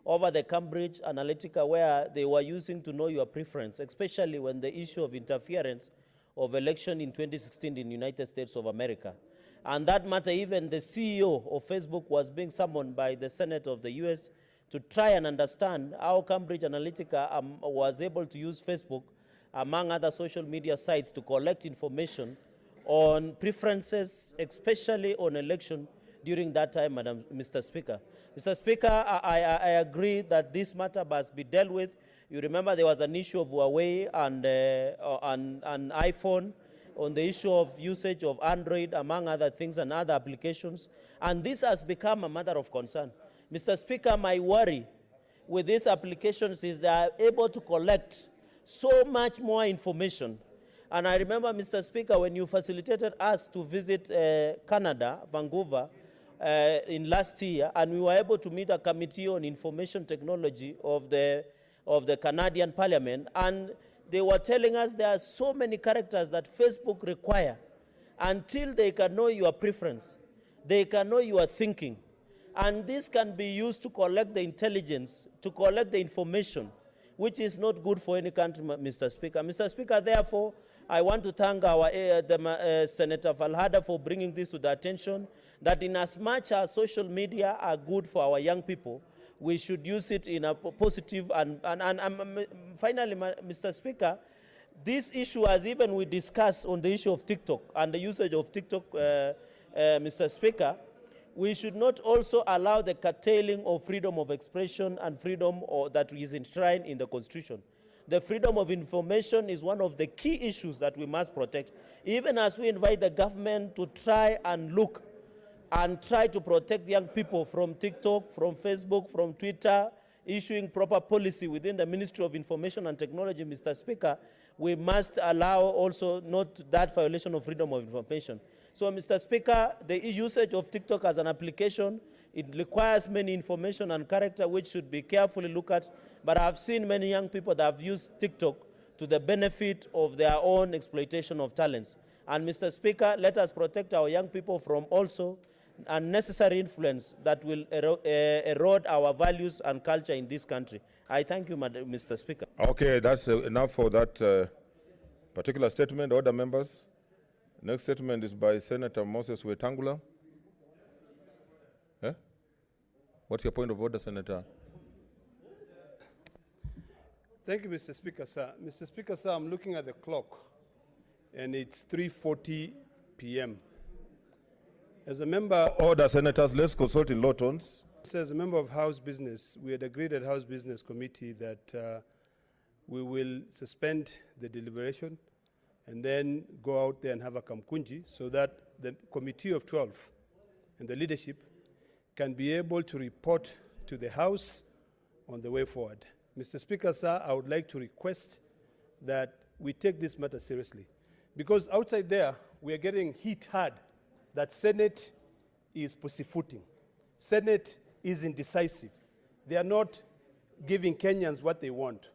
over the Cambridge Analytica, where they were using to know your preference, especially when the issue of interference of election in 2016 in the United States of America. And that matter, even the CEO of Facebook was being summoned by the Senate of the US to try and understand how Cambridge Analytica was able to use Facebook, among other social media sites, to collect information on preferences, especially on election during that time, Mr. Speaker. Mr. Speaker, I agree that this matter must be dealt with. You remember there was an issue of Huawei and iPhone on the issue of usage of Android, among other things, and other applications. And this has become a matter of concern. Mr. Speaker, my worry with these applications is they are able to collect so much more information. And I remember, Mr. Speaker, when you facilitated us to visit Canada, Vancouver, in last year, and we were able to meet a committee on information technology of the Canadian Parliament, and they were telling us there are so many characters that Facebook require until they can know your preference, they can know your thinking. And this can be used to collect the intelligence, to collect the information, which is not good for any country, Mr. Speaker. Mr. Speaker, therefore, I want to thank our Senator Falhada for bringing this to the attention, that in as much as social media are good for our young people, we should use it in a positive and finally, Mr. Speaker, this issue, as even we discussed on the issue of TikTok and the usage of TikTok, Mr. Speaker, we should not also allow the curtailing of freedom of expression and freedom that is enshrined in the Constitution. The freedom of information is one of the key issues that we must protect, even as we invite the government to try and look and try to protect young people from TikTok, from Facebook, from Twitter, issuing proper policy within the Ministry of Information and Technology, Mr. Speaker. We must allow also not that violation of freedom of information. So, Mr. Speaker, the usage of TikTok as an application, it requires many information and character which should be carefully looked at. But I've seen many young people that have used TikTok to the benefit of their own exploitation of talents. And, Mr. Speaker, let us protect our young people from also unnecessary influence that will erode our values and culture in this country. I thank you, Mr. Speaker. Okay, that's enough for that particular statement. Order, members. Next statement is by Senator Moses Wetangula. What's your point of order, Senator? Thank you, Mr. Speaker, sir. Mr. Speaker, sir, I'm looking at the clock, and it's 3:40 p.m. As a member... Order, Senators. Let's consult in low tones. As a member of House Business, we had agreed at House Business Committee that we will suspend the deliberation and then go out there and have a kamkunji so that the Committee of 12 and the leadership can be able to report to the House on the way forward. Mr. Speaker, sir, I would like to request that we take this matter seriously, because outside there we are getting hit hard that Senate is pussyfooting. Senate is indecisive. They are not giving Kenyans what they want.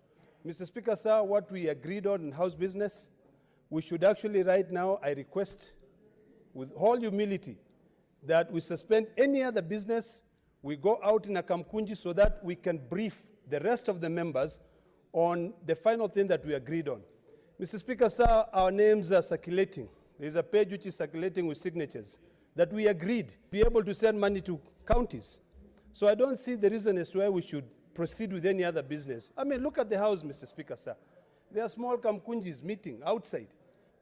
Mr. Speaker, sir, what we agreed on in House Business, we should actually right now, I request with all humility that we suspend any other business, we go out in a kamkunji so that we can brief the rest of the members on the final thing that we agreed on. Mr. Speaker, sir, our names are circulating. There's a page which is circulating with signatures that we agreed to be able to send money to counties. So I don't see the reason as to why we should proceed with any other business. I mean, look at the House, Mr. Speaker, sir. There are small kamkunjis meeting outside.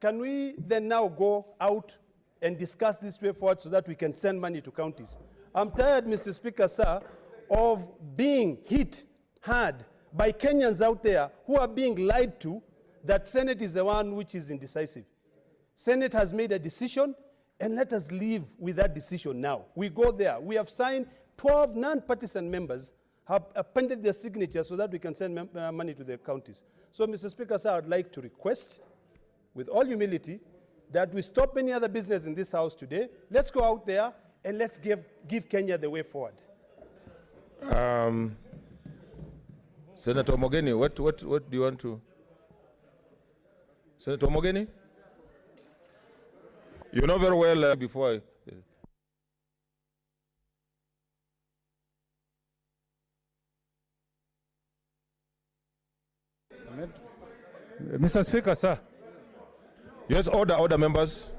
Can we then now go out and discuss this way forward so that we can send money to counties? I'm tired, Mr. Speaker, sir, of being hit hard by Kenyans out there who are being lied to that Senate is the one which is indecisive. Senate has made a decision, and let us live with that decision now. We go there. We have signed 12 non-partisan members have appended their signatures so that we can send money to the counties. So, Mr. Speaker, sir, I would like to request, with all humility, that we stop any other business in this House today. Let's go out there and let's give Kenya the way forward. Senator Mogeni, what do you want to? Senator Mogeni? You know very well before I... Mr. Speaker, sir. Yes, order, members.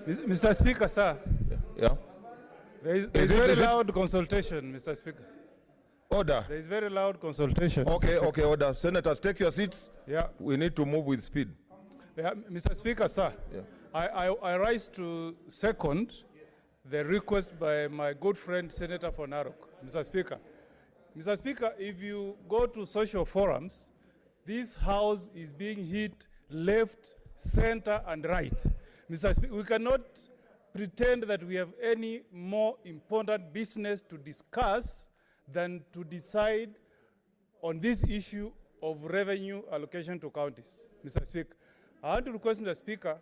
Mr. Speaker, sir. Yeah. There is Is it- very is it- loud consultation, Mr. Speaker. Order. There is very loud consultation. Mr. Okay, Speaker. okay, order. Senators, take your seats. Yeah. We need to move with speed. Yeah, Mr. Speaker, sir. Yeah. I rise to second the request by my good friend Senator von Arok, Mr. Speaker. Mr. Speaker, if you go to social forums, this house is being hit left, center, and right. Mr. Speaker, we cannot pretend that we have any more important business to discuss than to decide on this issue of revenue allocation to counties. Mr. Speaker, I want to request Mr. Speaker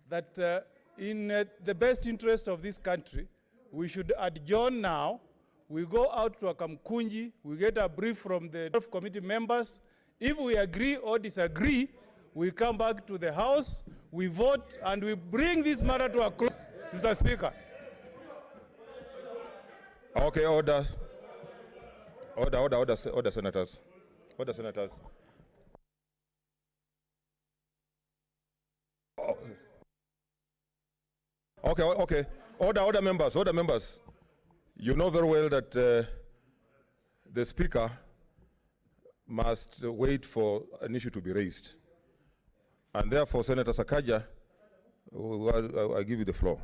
that in the best interest of this country, we should adjourn now. We go out to a Kamkunji, we get a brief from the 12 committee members. If we agree or disagree, we come back to the House, we vote, and we bring this matter to a close. Mr. Speaker. Okay, order. Order, senators. Order, senators. Okay. Order, members. You know very well that the Speaker must wait for an issue to be raised. And therefore, Senator Sakaja, I give you the floor.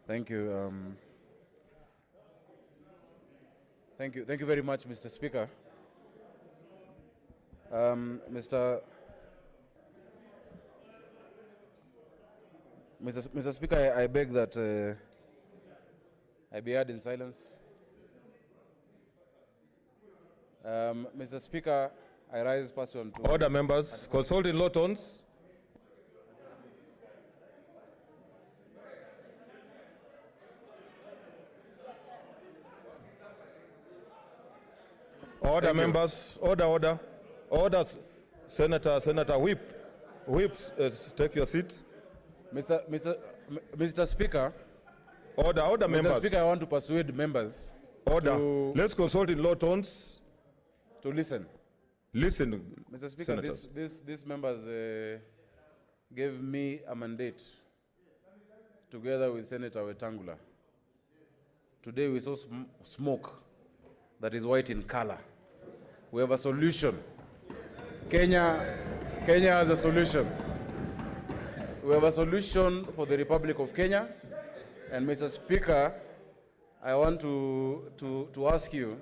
Thank you. Thank you very much, Mr. Speaker. Mr. Speaker, I beg that I be heard in silence. Mr. Speaker, I rise pursuant to... Order, members. Consult in low tones. Order, members. Order. Senator Whip, take your seat. Mr. Speaker, Order, members. Mr. Speaker, I want to persuade members Order. Let's consult in low tones. to listen. Listen, Mr. Speaker, senators. these members gave me a mandate together with Senator Wetangula. Today we saw smoke that is white in color. We have a solution. Kenya has a solution. We have a solution for the Republic of Kenya. And Mr. Speaker, I want to ask you,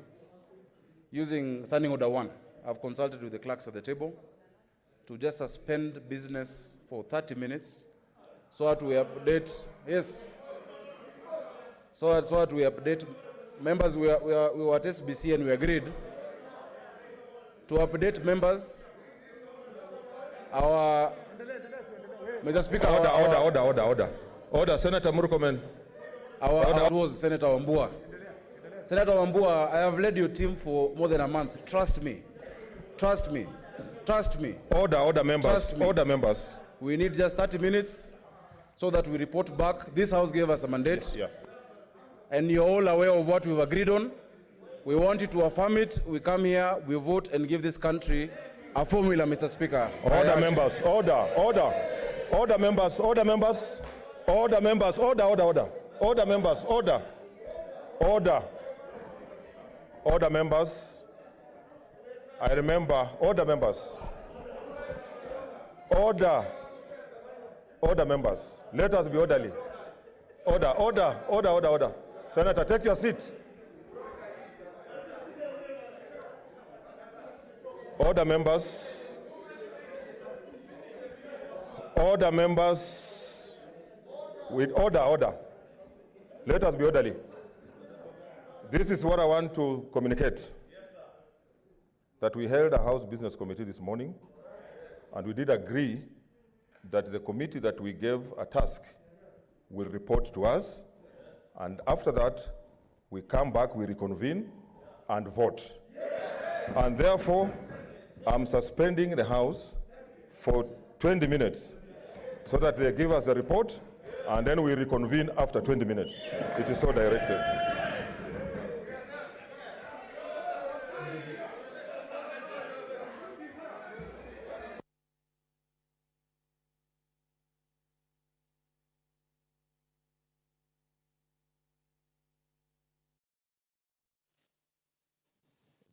using Standing Order 1, I've consulted with the clerks at the table, to just suspend business for 30 minutes so that we update, yes, so that we update, members, we were at SBC and we agreed to update members our, Mr. Speaker, Order, Senator Murkomen. Our was Senator Wambua. Senator Wambua, I have led your team for more than a month. Trust me. Order, members. Trust me. Order, members. We need just 30 minutes so that we report back. This House gave us a mandate. Yeah. And you're all aware of what we've agreed on. We want you to affirm it. We come here, we vote, and give this country a formula, Mr. Speaker. Order, members. Order, members. Order, members. Order, members. Order, members. Order, members. I remember. Order, members. Order, members. Let us be orderly. Order. Senator, take your seat. Order, members. Order, members. With order. Let us be orderly. This is what I want to communicate. That we held a House Business Committee this morning, and we did agree that the committee that we gave a task will report to us, and after that, we come back, we reconvene, and vote. And therefore, I'm suspending the House for 20 minutes so that they give us a report, and then we reconvene after 20 minutes. It is so directed.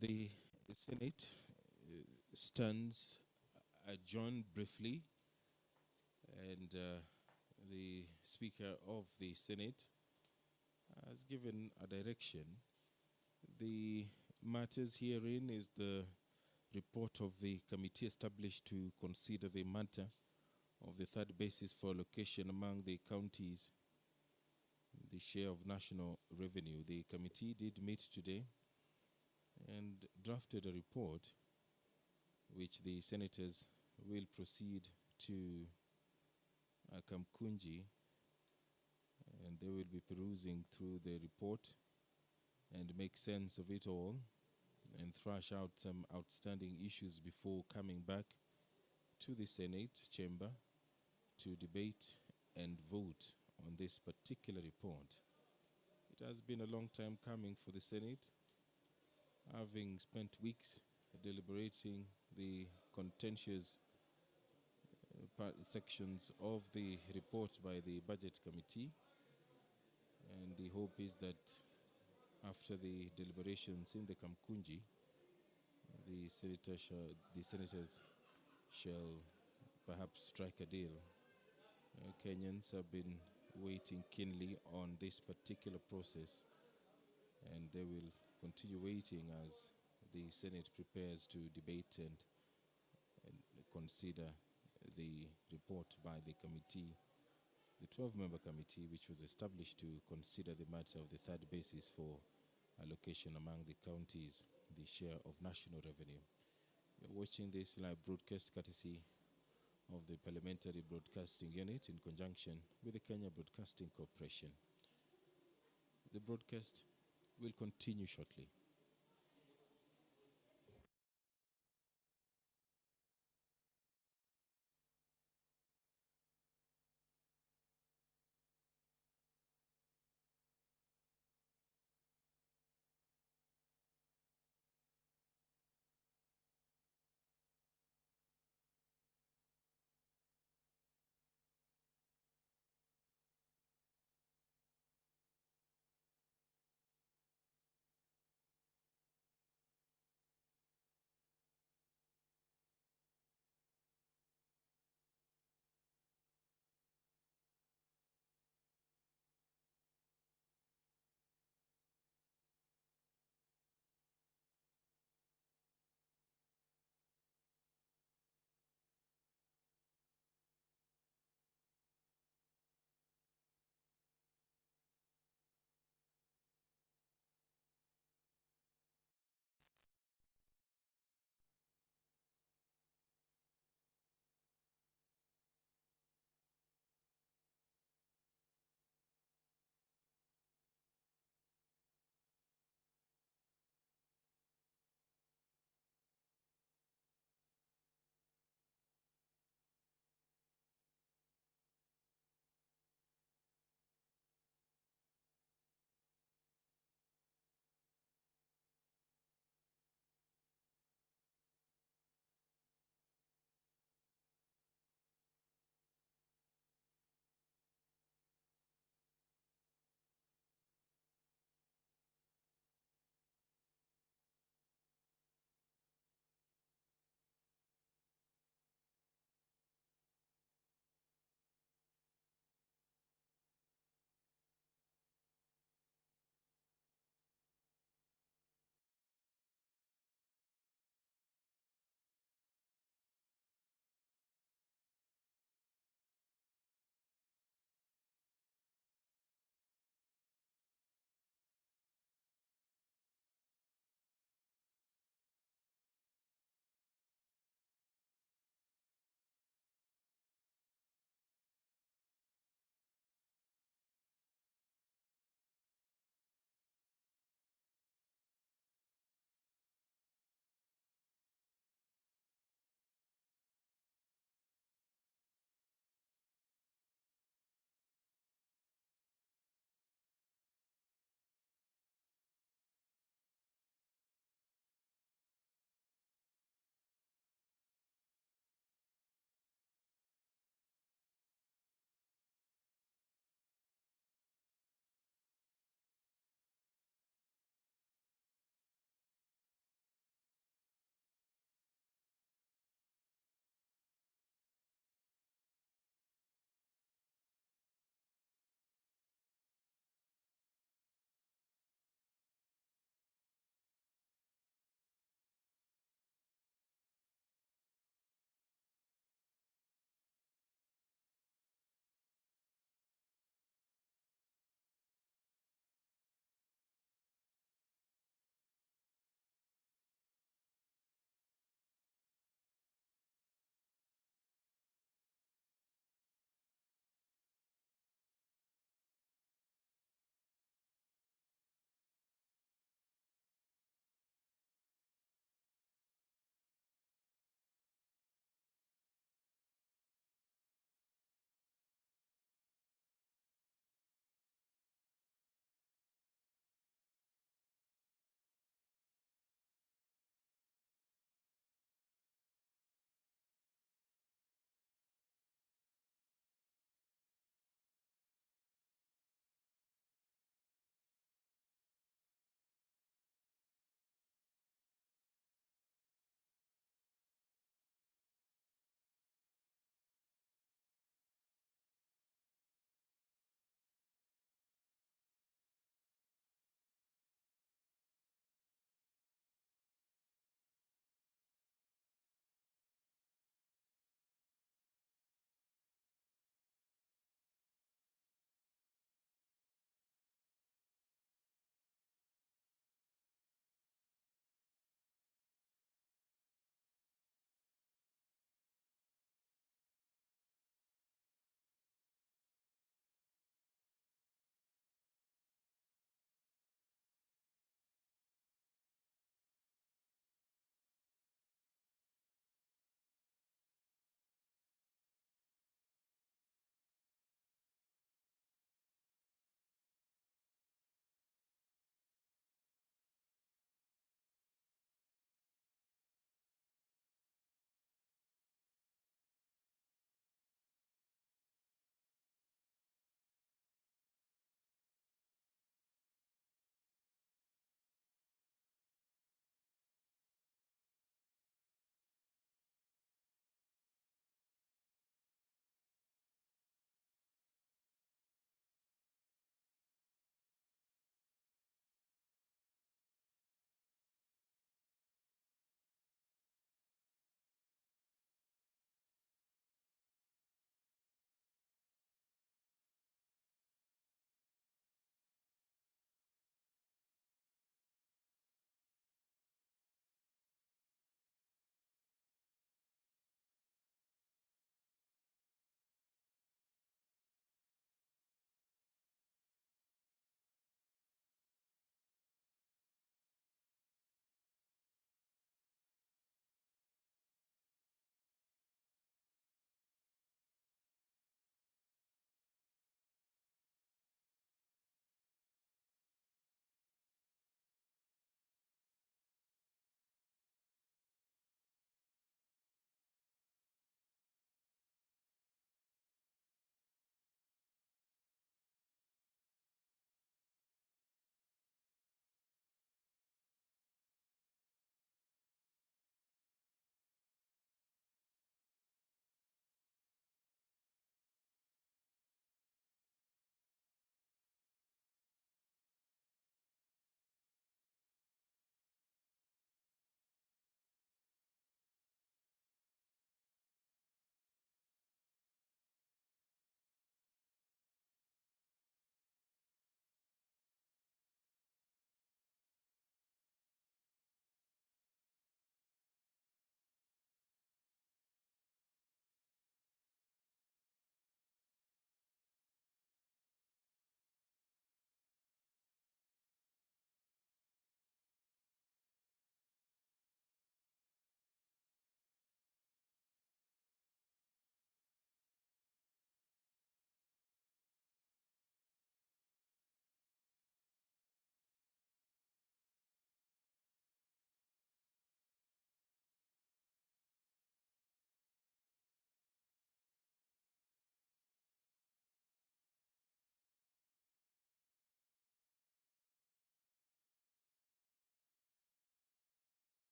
The Senate stands adjourned briefly, and the Speaker of the Senate has given a direction. The matters herein is the report of the committee established to consider the matter of the third basis for allocation among the counties, the share of national revenue. The committee did meet today and drafted a report which the senators will proceed to Kamkunji, and they will be perusing through the report and make sense of it all and thrash out some outstanding issues before coming back to the Senate chamber to debate and vote on this particular report. It has been a long time coming for the Senate, having spent weeks deliberating the contentious sections of the report by the Budget Committee, and the hope is that after the deliberations in the Kamkunji, the senators shall perhaps strike a deal. Kenyans have been waiting keenly on this particular process, and they will continue waiting as the Senate prepares to debate and consider the report by the committee, the 12-member committee, which was established to consider the matter of the third basis for allocation among the counties, the share of national revenue. You're watching this live broadcast courtesy of the Parliamentary Broadcasting Unit in conjunction with the Kenya Broadcasting Corporation. The broadcast will continue shortly.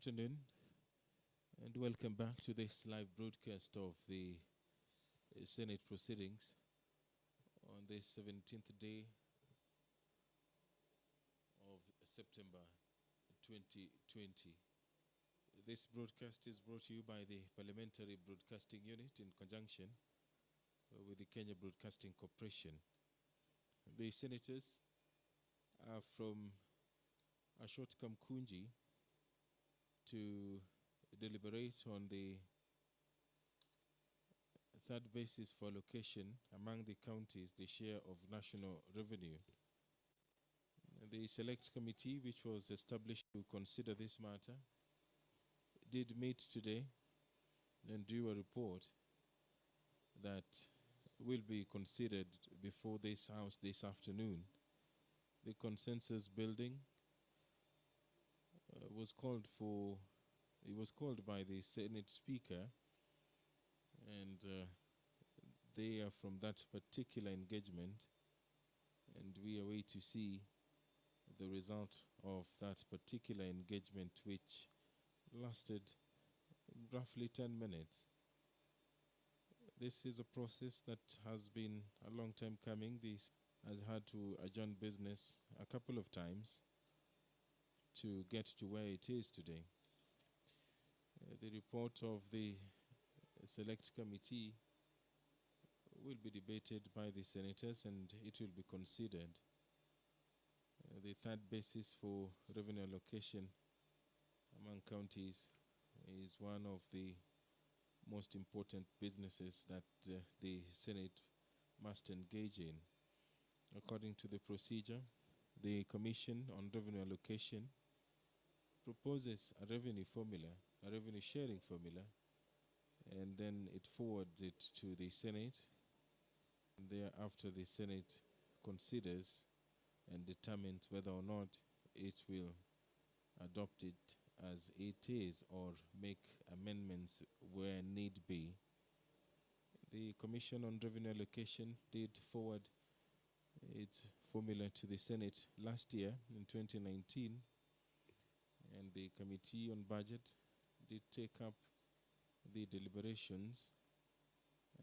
afternoon, and welcome back to this live broadcast of the Senate proceedings on this 17th day of September 2020. This broadcast is brought to you by the Parliamentary Broadcasting Unit in conjunction with the Kenya Broadcasting Corporation. The senators are from Ashot Kamkunji to deliberate on the third basis for allocation among the counties, the share of national revenue. The select committee, which was established to consider this matter, did meet today and drew a report that will be considered before this House this afternoon. The consensus building was called by the Senate Speaker, and they are from that particular engagement, and we await to see the result of that particular engagement, which lasted roughly 10 minutes. This is a process that has been a long time coming. This has had to adjourn business a couple of times to get to where it is today. The report of the select committee will be debated by the senators and it will be considered. The third basis for revenue allocation among counties is one of the most important businesses that the Senate must engage in. According to the procedure, the Commission on Revenue Allocation proposes a revenue formula, a revenue sharing formula, and then it forwards it to the Senate. And thereafter, the Senate considers and determines whether or not it will adopt it as it is or make amendments where need be. The Commission on Revenue Allocation did forward its formula to the Senate last year in 2019, and the Committee on Budget did take up the deliberations.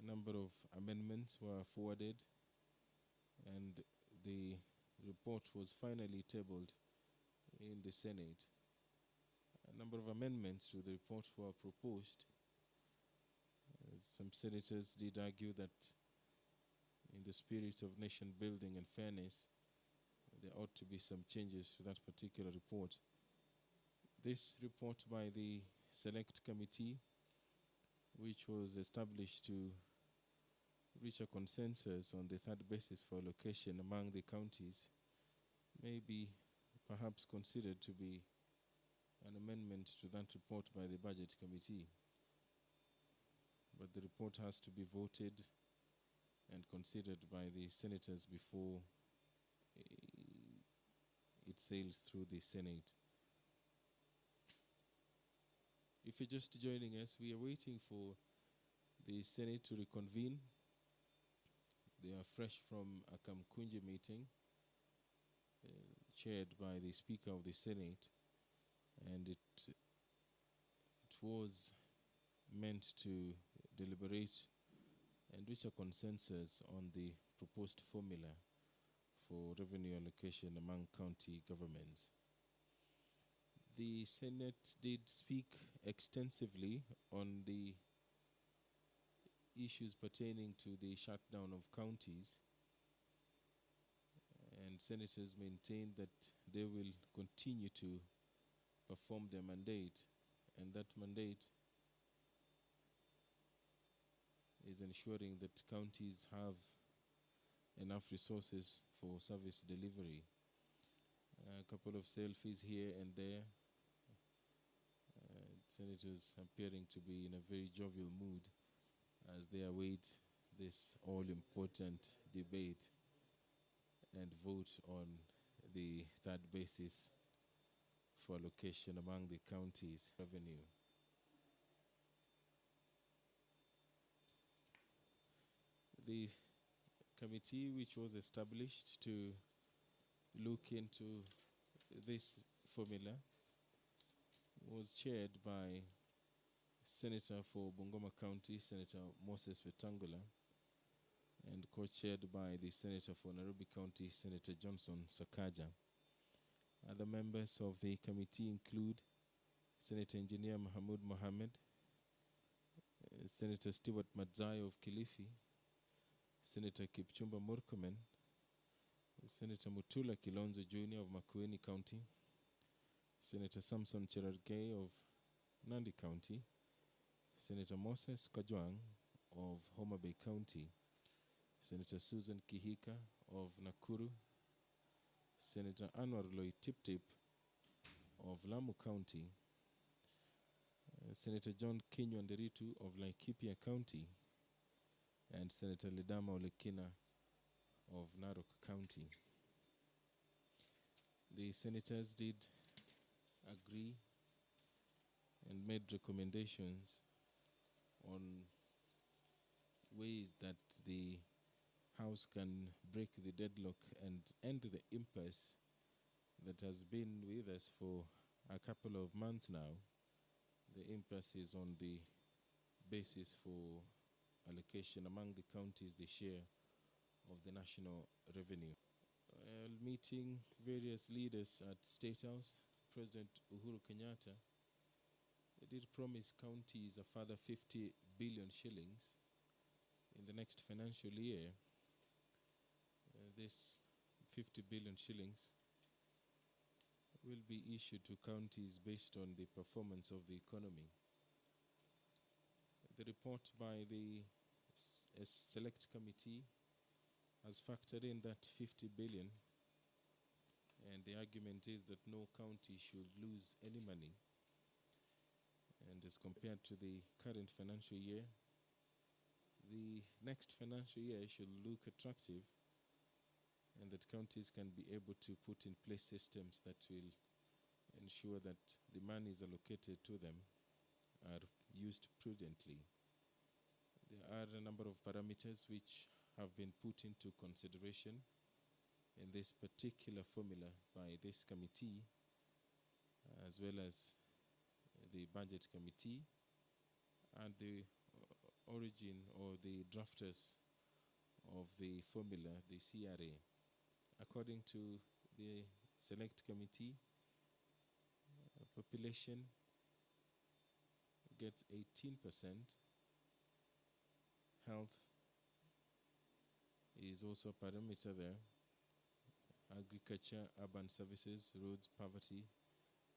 A number of amendments were forwarded, and the report was finally tabled in the Senate. A number of amendments to the report were proposed. Some senators did argue that in the spirit of nation building and fairness, there ought to be some changes to that particular report. This report by the Select Committee, which was established to reach a consensus on the third basis for allocation among the counties, may be perhaps considered to be an amendment to that report by the Budget Committee. But the report has to be voted and considered by the senators before it sails through the Senate. If you're just joining us, we are waiting for the Senate to reconvene. They are fresh from a Kamkunji meeting chaired by the Speaker of the Senate, and it was meant to deliberate and reach a consensus on the proposed formula for revenue allocation among county governments. The Senate did speak extensively on the issues pertaining to the shutdown of counties, and senators maintained that they will continue to perform their mandate, and that mandate is ensuring that counties have enough resources for service delivery. A couple of selfies here and there. Senators appearing to be in a very jovial mood as they await this all-important debate and vote on the third basis for allocation among the counties' revenue. The committee which was established to look into this formula was chaired by Senator for Bungoma County, Senator Moses Wetangula, and co-chaired by the Senator for Nairobi County, Senator Johnson Sakaja. Other members of the committee include Senator Engineer Mahmoud Mohammed, Senator Stewart Madzai of Kilifi, Senator Kipchumba Murkomen, Senator Mutula Kilonzo Jr. of Makueni County, Senator Samson Cherargei of Nandi County, Senator Moses Kajwang of Homa Bay County, Senator Susan Kihika of Nakuru, Senator Anwar Loitiptip of Lamu County, Senator John Kinywanderitu of Laikipia County, and Senator Ledama Olekina of Narok County. The senators did agree and made recommendations on ways that the House can break the deadlock and end the impasse that has been with us for a couple of months now. The impasse is on the basis for allocation among the counties, the share of the national revenue. Meeting various leaders at State House, President Uhuru Kenyatta did promise counties a further 50 billion shillings in the next financial year. This 50 billion shillings will be issued to counties based on the performance of the economy. The report by the select committee has factored in that 50 billion, and the argument is that no county should lose any money. And as compared to the current financial year, the next financial year should look attractive, and that counties can be able to put in place systems that will ensure that the monies allocated to them are used prudently. There are a number of parameters which have been put into consideration in this particular formula by this committee, as well as the budget committee, and the origin or the drafters of the formula, the CRA. According to the select committee, population gets 18%, health is also a parameter there, agriculture, urban services, roads, poverty,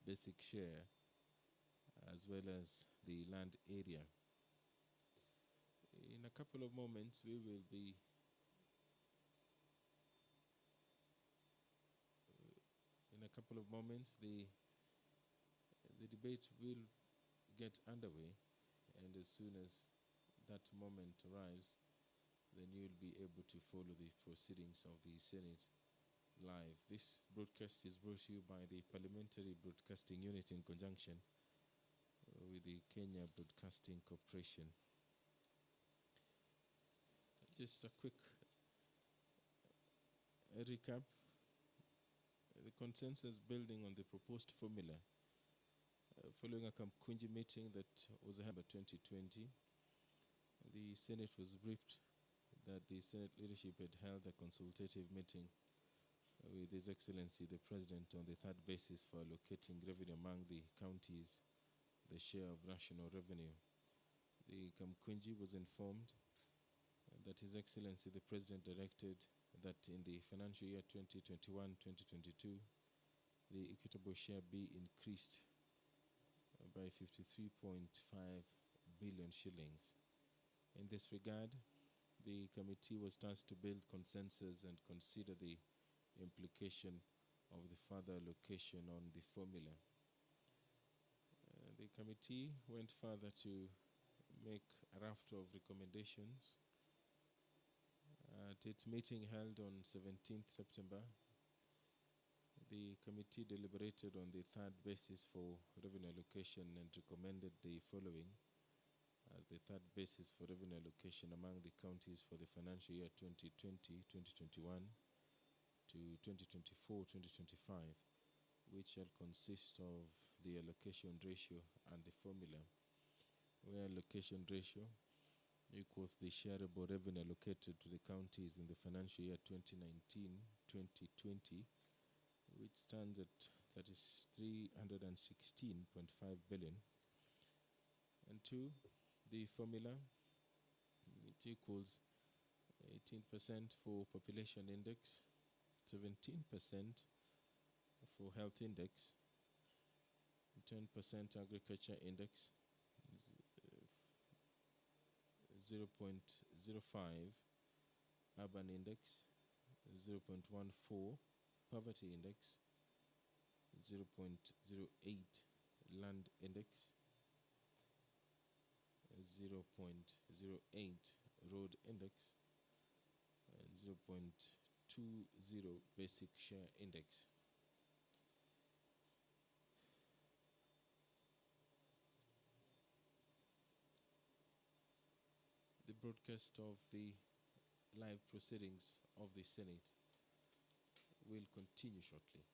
basic share, as well as the land area. In a couple of moments, we will be the debate will get underway, and as soon as that moment arrives, then you'll be able to follow the proceedings of the Senate live. This broadcast is brought to you by the Parliamentary Broadcasting Unit in conjunction with the Kenya Broadcasting Corporation. Just a quick recap. The consensus building on the proposed formula following a Kamkunji meeting that was held in 2020. The Senate was briefed that the Senate leadership had held a consultative meeting with His Excellency the President on the third basis for allocating revenue among the counties, the share of national revenue. The Kamkunji was informed that His Excellency the President directed that in the financial year 2021-2022, the equitable share be increased by 53.5 billion shillings. In this regard, the committee was tasked to build consensus and consider the implication of the further allocation on the formula. The committee went further to make a raft of recommendations. At its meeting held on 17th September, the committee deliberated on the third basis for revenue allocation and recommended the following as the third basis for revenue allocation among the counties for the financial year 2020-2021 to 2024-2025. which shall consist of the allocation ratio and the formula, where allocation ratio equals the shareable revenue allocated to the counties in the financial year 2019-2020, which stands at 316.5 billion. And two, the formula, it equals 18% for population index, 17% for health index, 10% agriculture index, 0.05 urban index, 0.14 poverty index, 0.08 land index, 0.08 road index, and 0.20 basic share index. The broadcast of the live proceedings of the Senate will continue shortly.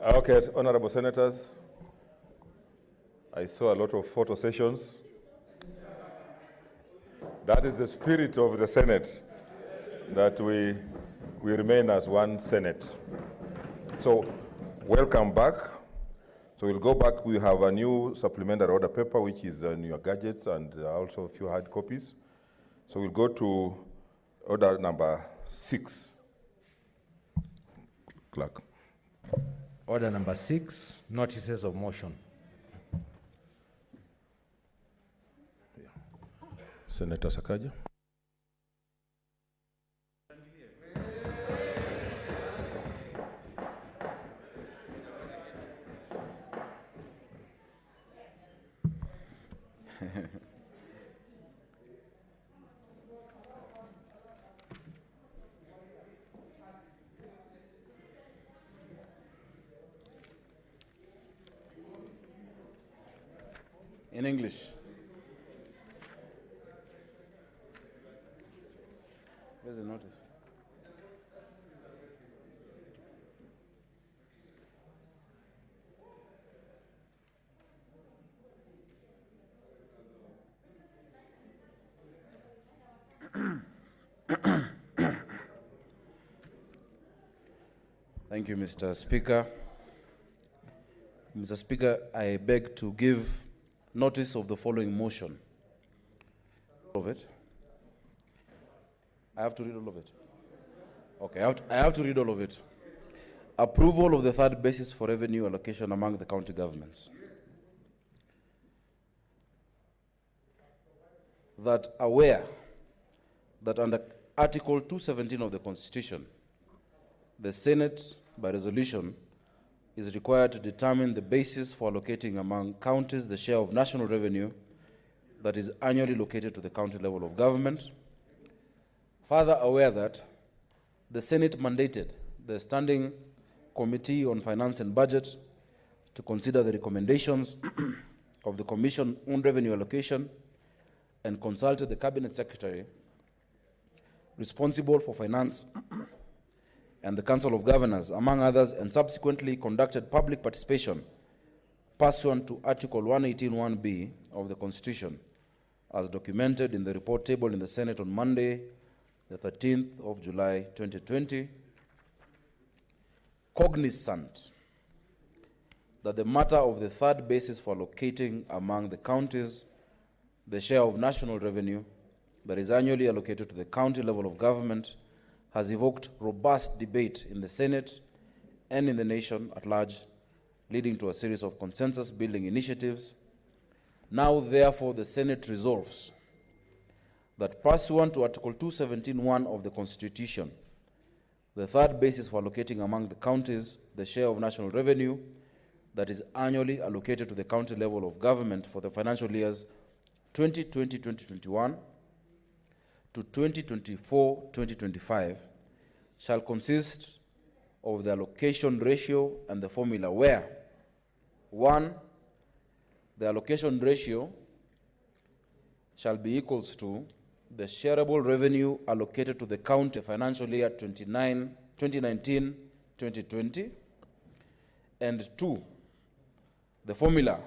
Okay, honorable senators, I saw a lot of photo sessions. That is the spirit of the Senate, that we remain as one Senate. So, welcome back. So we'll go back. We have a new supplementary order paper, which is in your gadgets, and also a few hard copies. So we'll go to order number 6. Clerk. Order number 6, notices of motion. Senator Sakaja. In English. Where's the notice? Thank you, Mr. Speaker. Mr. Speaker, I beg to give notice of the following motion. Of it. I have to read all of it. Okay, I have to read all of it. Approval of the third basis for revenue allocation among the county governments. That aware that under Article 217 of the Constitution, the Senate, by resolution, is required to determine the basis for allocating among counties the share of national revenue that is annually located to the county level of government. Further aware that the Senate mandated the Standing Committee on Finance and Budget to consider the recommendations of the Commission on Revenue Allocation and consulted the Cabinet Secretary responsible for finance and the Council of Governors, among others, and subsequently conducted public participation pursuant to Article 118(1)(b) of the Constitution, as documented in the report tabled in the Senate on Monday, the 13th of July, 2020, cognizant that the matter of the third basis for allocating among the counties the share of national revenue that is annually allocated to the county level of government has evoked robust debate in the Senate and in the nation at large, leading to a series of consensus-building initiatives. Now, therefore, the Senate resolves that pursuant to Article 217(1) of the Constitution, the third basis for allocating among the counties the share of national revenue that is annually allocated to the county level of government for the financial years 2020-2021 to 2024-2025 shall consist of the allocation ratio and the formula where 1. The allocation ratio shall be equals to the shareable revenue allocated to the county financial year 2019-2020, and 2. The formula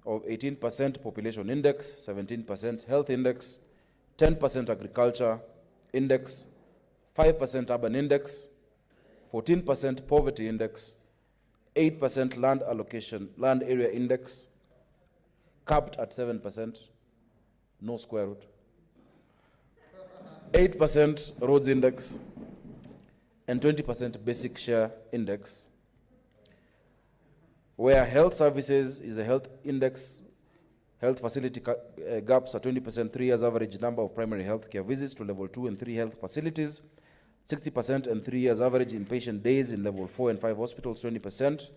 of 18% population index, 17% health index, 10% agriculture index, 5% urban index, 14% poverty index, 8% land allocation, land area index, capped at 7%, no square root, 8% roads index, and 20% basic share index, where health services is a health index, health facility gaps are 20%, 3 years average number of primary health care visits to level 2 and 3 health facilities, 60% and 3 years average inpatient days in level 4 and 5 hospitals, 20%.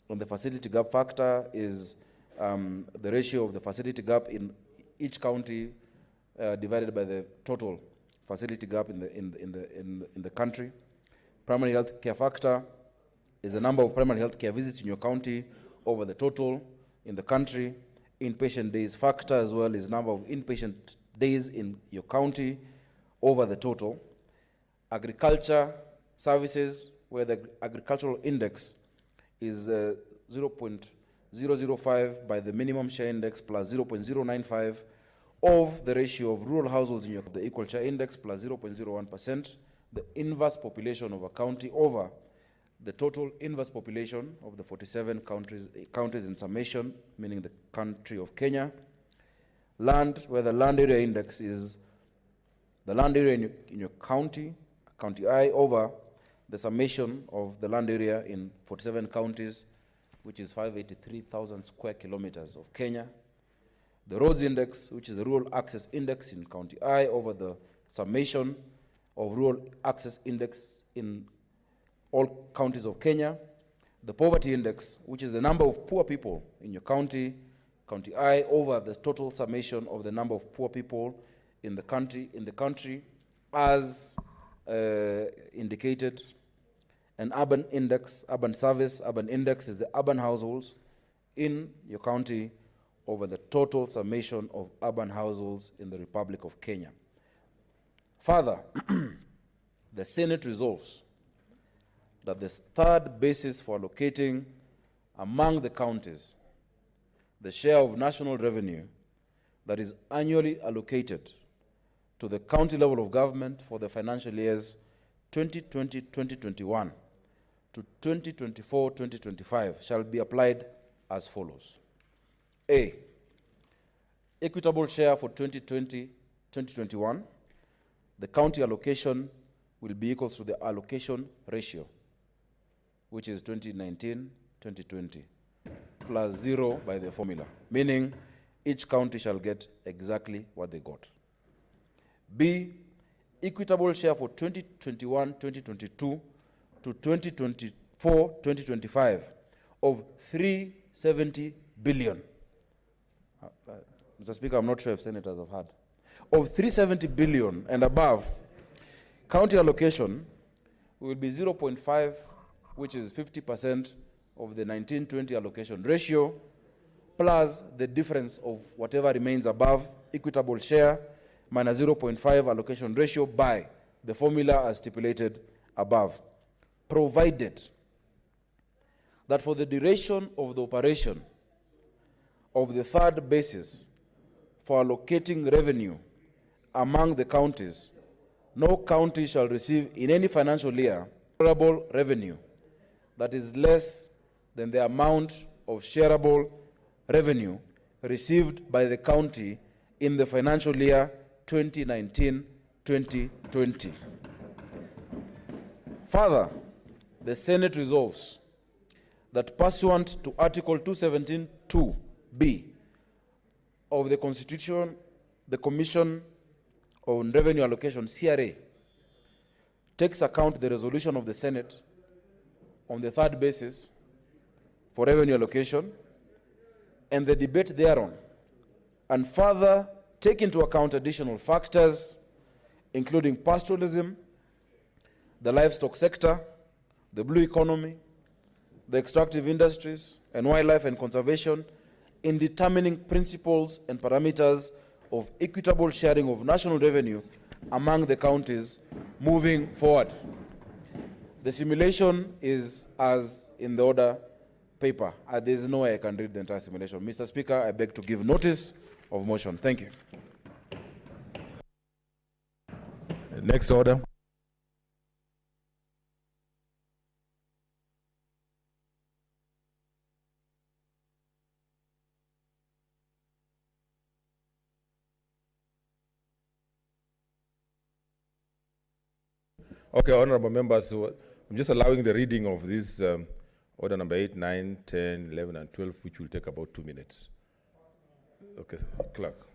And the facility gap factor is the ratio of the facility gap in each county divided by the total facility gap in the country. Primary health care factor is the number of primary health care visits in your county over the total in the country. Inpatient days factor as well is number of inpatient days in your county over the total. Agriculture services where the agricultural index is 0.005 by the minimum share index plus 0.095 of the ratio of rural households in the equal share index plus 0.01%, the inverse population of a county over the total inverse population of the 47 counties in summation, meaning the country of Kenya. Land, where the land area index is the land area in your county, county I, over the summation of the land area in 47 counties, which is 583,000 square kilometers of Kenya. The roads index, which is the rural access index in county I, over the summation of rural access index in all counties of Kenya. The poverty index, which is the number of poor people in your county, county I, over the total summation of the number of poor people in the country as indicated. An urban index, urban service, urban index is the urban households in your county over the total summation of urban households in the Republic of Kenya. Further, the Senate resolves that the third basis for allocating among the counties the share of national revenue that is annually allocated to the county level of government for the financial years 2020-2021 to 2024-2025 shall be applied as follows. A, equitable share for 2020-2021. The county allocation will be equal to the allocation ratio, which is 2019-2020, plus 0 by the formula, meaning each county shall get exactly what they got. B, equitable share for 2021-2022 to 2024-2025 of 370 billion. Mr. Speaker, I'm not sure if senators have heard. Of 370 billion and above, county allocation will be 0.5, which is 50% of the 1920 allocation ratio, plus the difference of whatever remains above, equitable share, minus 0.5 allocation ratio by the formula as stipulated above, provided that for the duration of the operation of the third basis for allocating revenue among the counties, no county shall receive in any financial year shareable revenue that is less than the amount of shareable revenue received by the county in the financial year 2019-2020. Further, the Senate resolves that pursuant to Article 217(2)(b) of the Constitution, the Commission on Revenue Allocation, CRA, takes account the resolution of the Senate on the third basis for revenue allocation and the debate thereon, and further take into account additional factors, including pastoralism, the livestock sector, the blue economy, the extractive industries, and wildlife and conservation, in determining principles and parameters of equitable sharing of national revenue among the counties moving forward. The simulation is as in the order paper. There is no way I can read the entire simulation. Mr. Speaker, I beg to give notice of motion. Thank you. Next order. Okay, honorable members, so I'm just allowing the reading of this order number 8, 9, 10, 11, and 12, which will take about 2 minutes. Okay, clerk.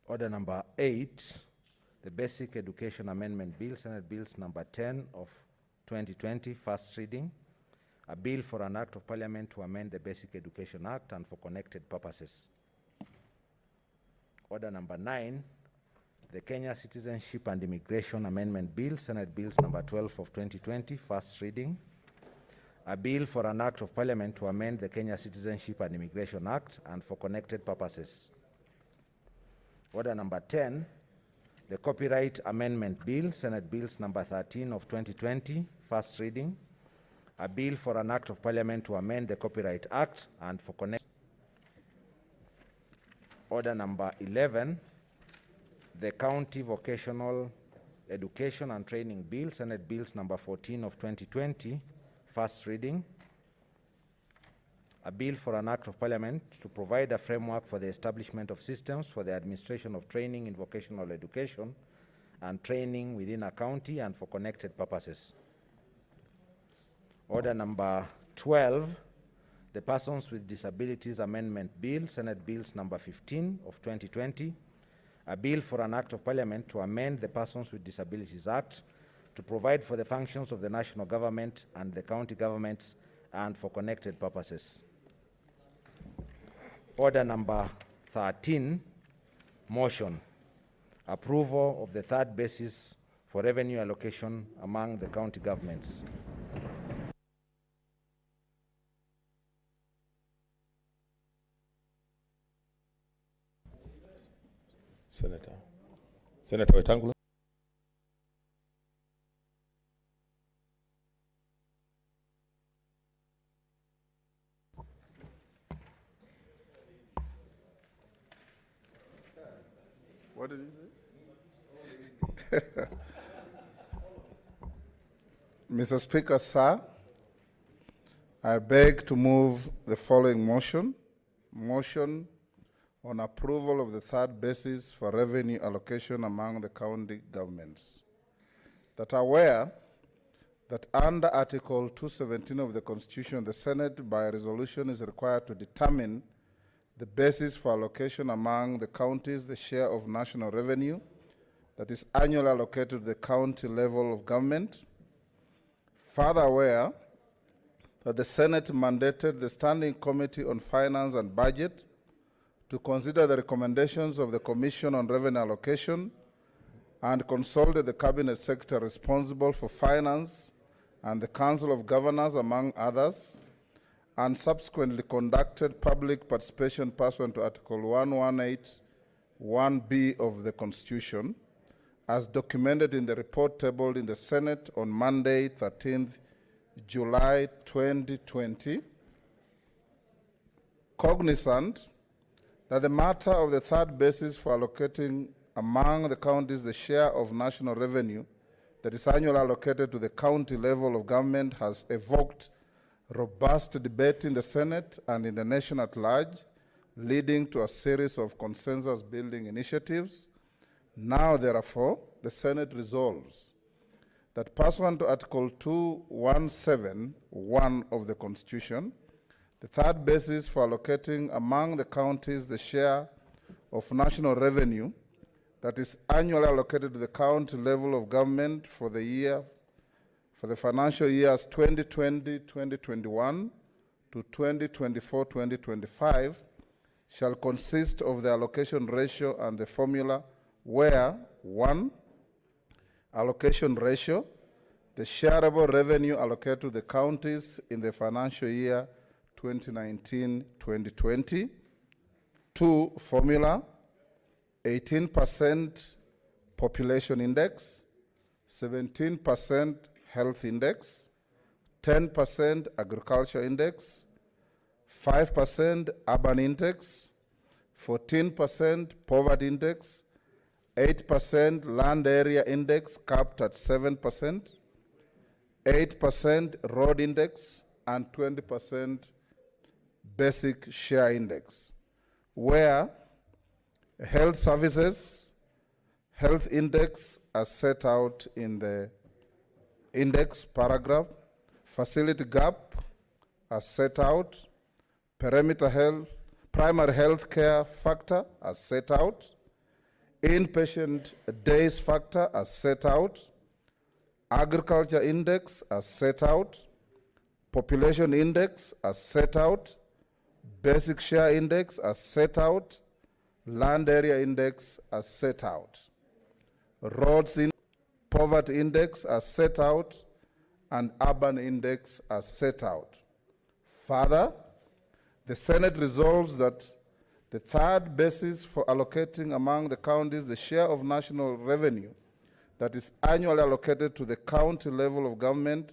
Order number 8, the Basic Education Amendment Bill, Senate Bills number 10 of 2020, first reading. A bill for an act of parliament to amend the Basic Education Act and for connected purposes. Order number 9, the Kenya Citizenship and Immigration Amendment Bill, Senate Bills number 12 of 2020, first reading. A bill for an act of parliament to amend the Kenya Citizenship and Immigration Act and for connected purposes. Order number 10, The Copyright Amendment Bill, Senate Bills number 13 of 2020, first reading. A bill for an act of parliament to amend the Copyright Act and for connect. Order number 11, the County Vocational Education and Training Bill, Senate Bills number 14 of 2020, first reading. A bill for an act of parliament to provide a framework for the establishment of systems for the administration of training in vocational education and training within a county and for connected purposes. Order number 12, the Persons with Disabilities Amendment Bill, Senate Bills number 15 of 2020, a bill for an act of parliament to amend the Persons with Disabilities Act to provide for the functions of the national government and the county governments and for connected purposes. Order number 13, motion, approval of the third basis for revenue allocation among the county governments. Senator Wetangula. What did he say? Mr. Speaker, sir, I beg to move the following motion. Motion on approval of the third basis for revenue allocation among the county governments. That aware that under Article 217 of the Constitution, the Senate by resolution is required to determine the basis for allocation among the counties, the share of national revenue that is annually allocated to the county level of government. Further aware that the Senate mandated the Standing Committee on Finance and Budget to consider the recommendations of the Commission on Revenue Allocation and consulted the Cabinet Secretary responsible for finance and the Council of Governors, among others, and subsequently conducted public participation pursuant to Article 118(1)(b) of the Constitution, as documented in the report tabled in the Senate on Monday, 13th July 2020, cognizant that the matter of the third basis for allocating among the counties the share of national revenue that is annually allocated to the county level of government has evoked robust debate in the Senate and in the nation at large, leading to a series of consensus-building initiatives. Now, therefore, the Senate resolves that pursuant to Article 217(1) of the Constitution, the third basis for allocating among the counties the share of national revenue that is annually allocated to the county level of government for the financial years 2020-2021 to 2024-2025 shall consist of the allocation ratio and the formula where 1. Allocation ratio, the shareable revenue allocated to the counties in the financial year 2019-2020. 2. Formula, 18% population index, 17% health index, 10% agriculture index, 5% urban index, 14% poverty index, 8% land area index capped at 7%, 8% road index, and 20% basic share index, where health services, health index as set out in the index paragraph, facility gap as set out, perimeter health, primary health care factor as set out, inpatient days factor as set out, agriculture index as set out, population index as set out, basic share index as set out, land area index as set out, roads in poverty index as set out, and urban index as set out. Further, the Senate resolves that The third basis for allocating among the counties the share of national revenue that is annually allocated to the county level of government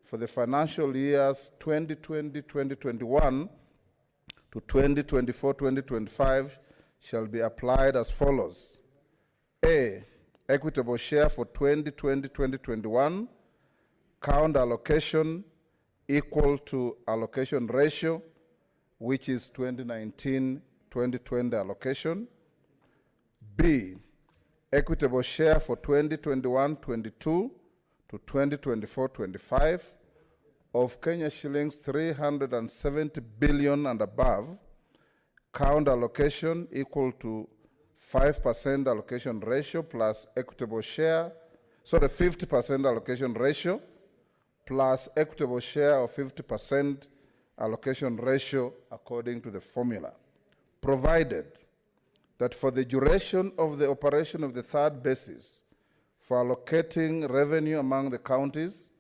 for the financial years 2020-2021 to 2024-2025 shall be applied as follows. A, equitable share for 2020-2021, count allocation equal to allocation ratio, which is 2019-2020 allocation. B, equitable share for 2021-22 to 2024-25 of Kenya shillings 370 billion and above, count allocation equal to 5% allocation ratio plus equitable share, 50% allocation ratio plus equitable share of 50% allocation ratio according to the formula, provided that for the duration of the operation of the third basis for allocating revenue among the counties,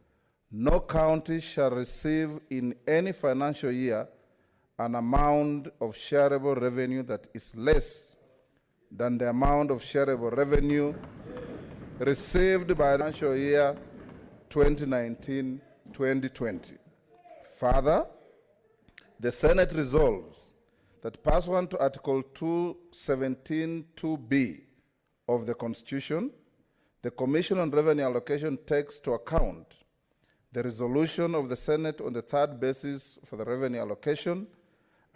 no county shall receive in any financial year an amount of shareable revenue that is less than the amount of shareable revenue received by the financial year 2019-2020. Further, the Senate resolves that pursuant to Article 217(2)(b) of the Constitution, the Commission on Revenue Allocation takes to account the resolution of the Senate on the third basis for the revenue allocation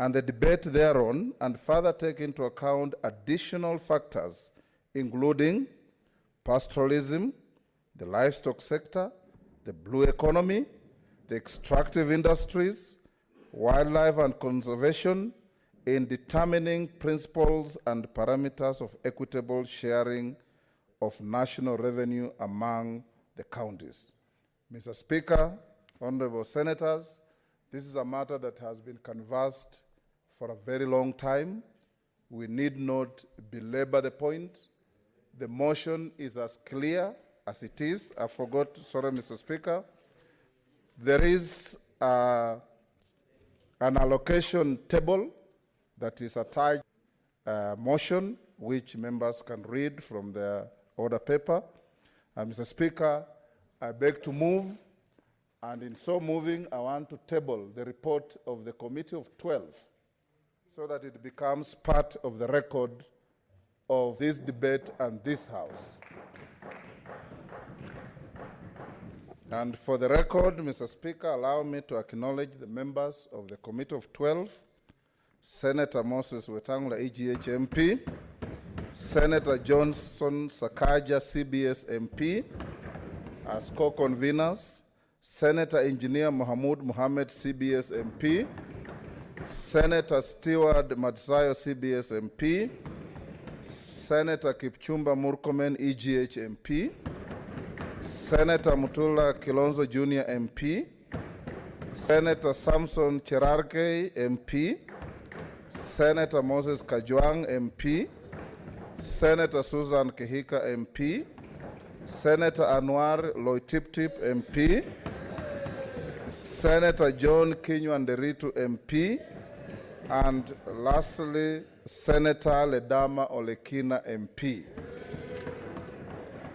and the debate thereon, and further take into account additional factors including pastoralism, the livestock sector, the blue economy, the extractive industries, wildlife and conservation, in determining principles and parameters of equitable sharing of national revenue among the counties. Mr. Speaker, honorable senators, this is a matter that has been canvassed for a very long time. We need not belabor the point. The motion is as clear as it is. I forgot, sorry, Mr. Speaker. There is an allocation table that is attached motion, which members can read from the order paper. Mr. Speaker, I beg to move, and in so moving, I want to table the report of the Committee of 12 so that it becomes part of the record of this debate and this House. And for the record, Mr. Speaker, allow me to acknowledge the members of the Committee of 12, Senator Moses Wetangula, EGH MP, Senator Johnson Sakaja, CBS MP, as co-conveners, Senator Engineer Mohamud Mohammed, CBS MP, Senator Stewart Matsayo, CBS MP, Senator Kipchumba Murkomen, EGH MP, Senator Mutula Kilonzo Jr. MP, Senator Samson Cherargei MP, Senator Moses Kajwang MP, Senator Susan Kehika MP, Senator Anwar Loitiptip MP, Senator John Kinyuanderitu MP, and lastly, Senator Ledama Olekina MP.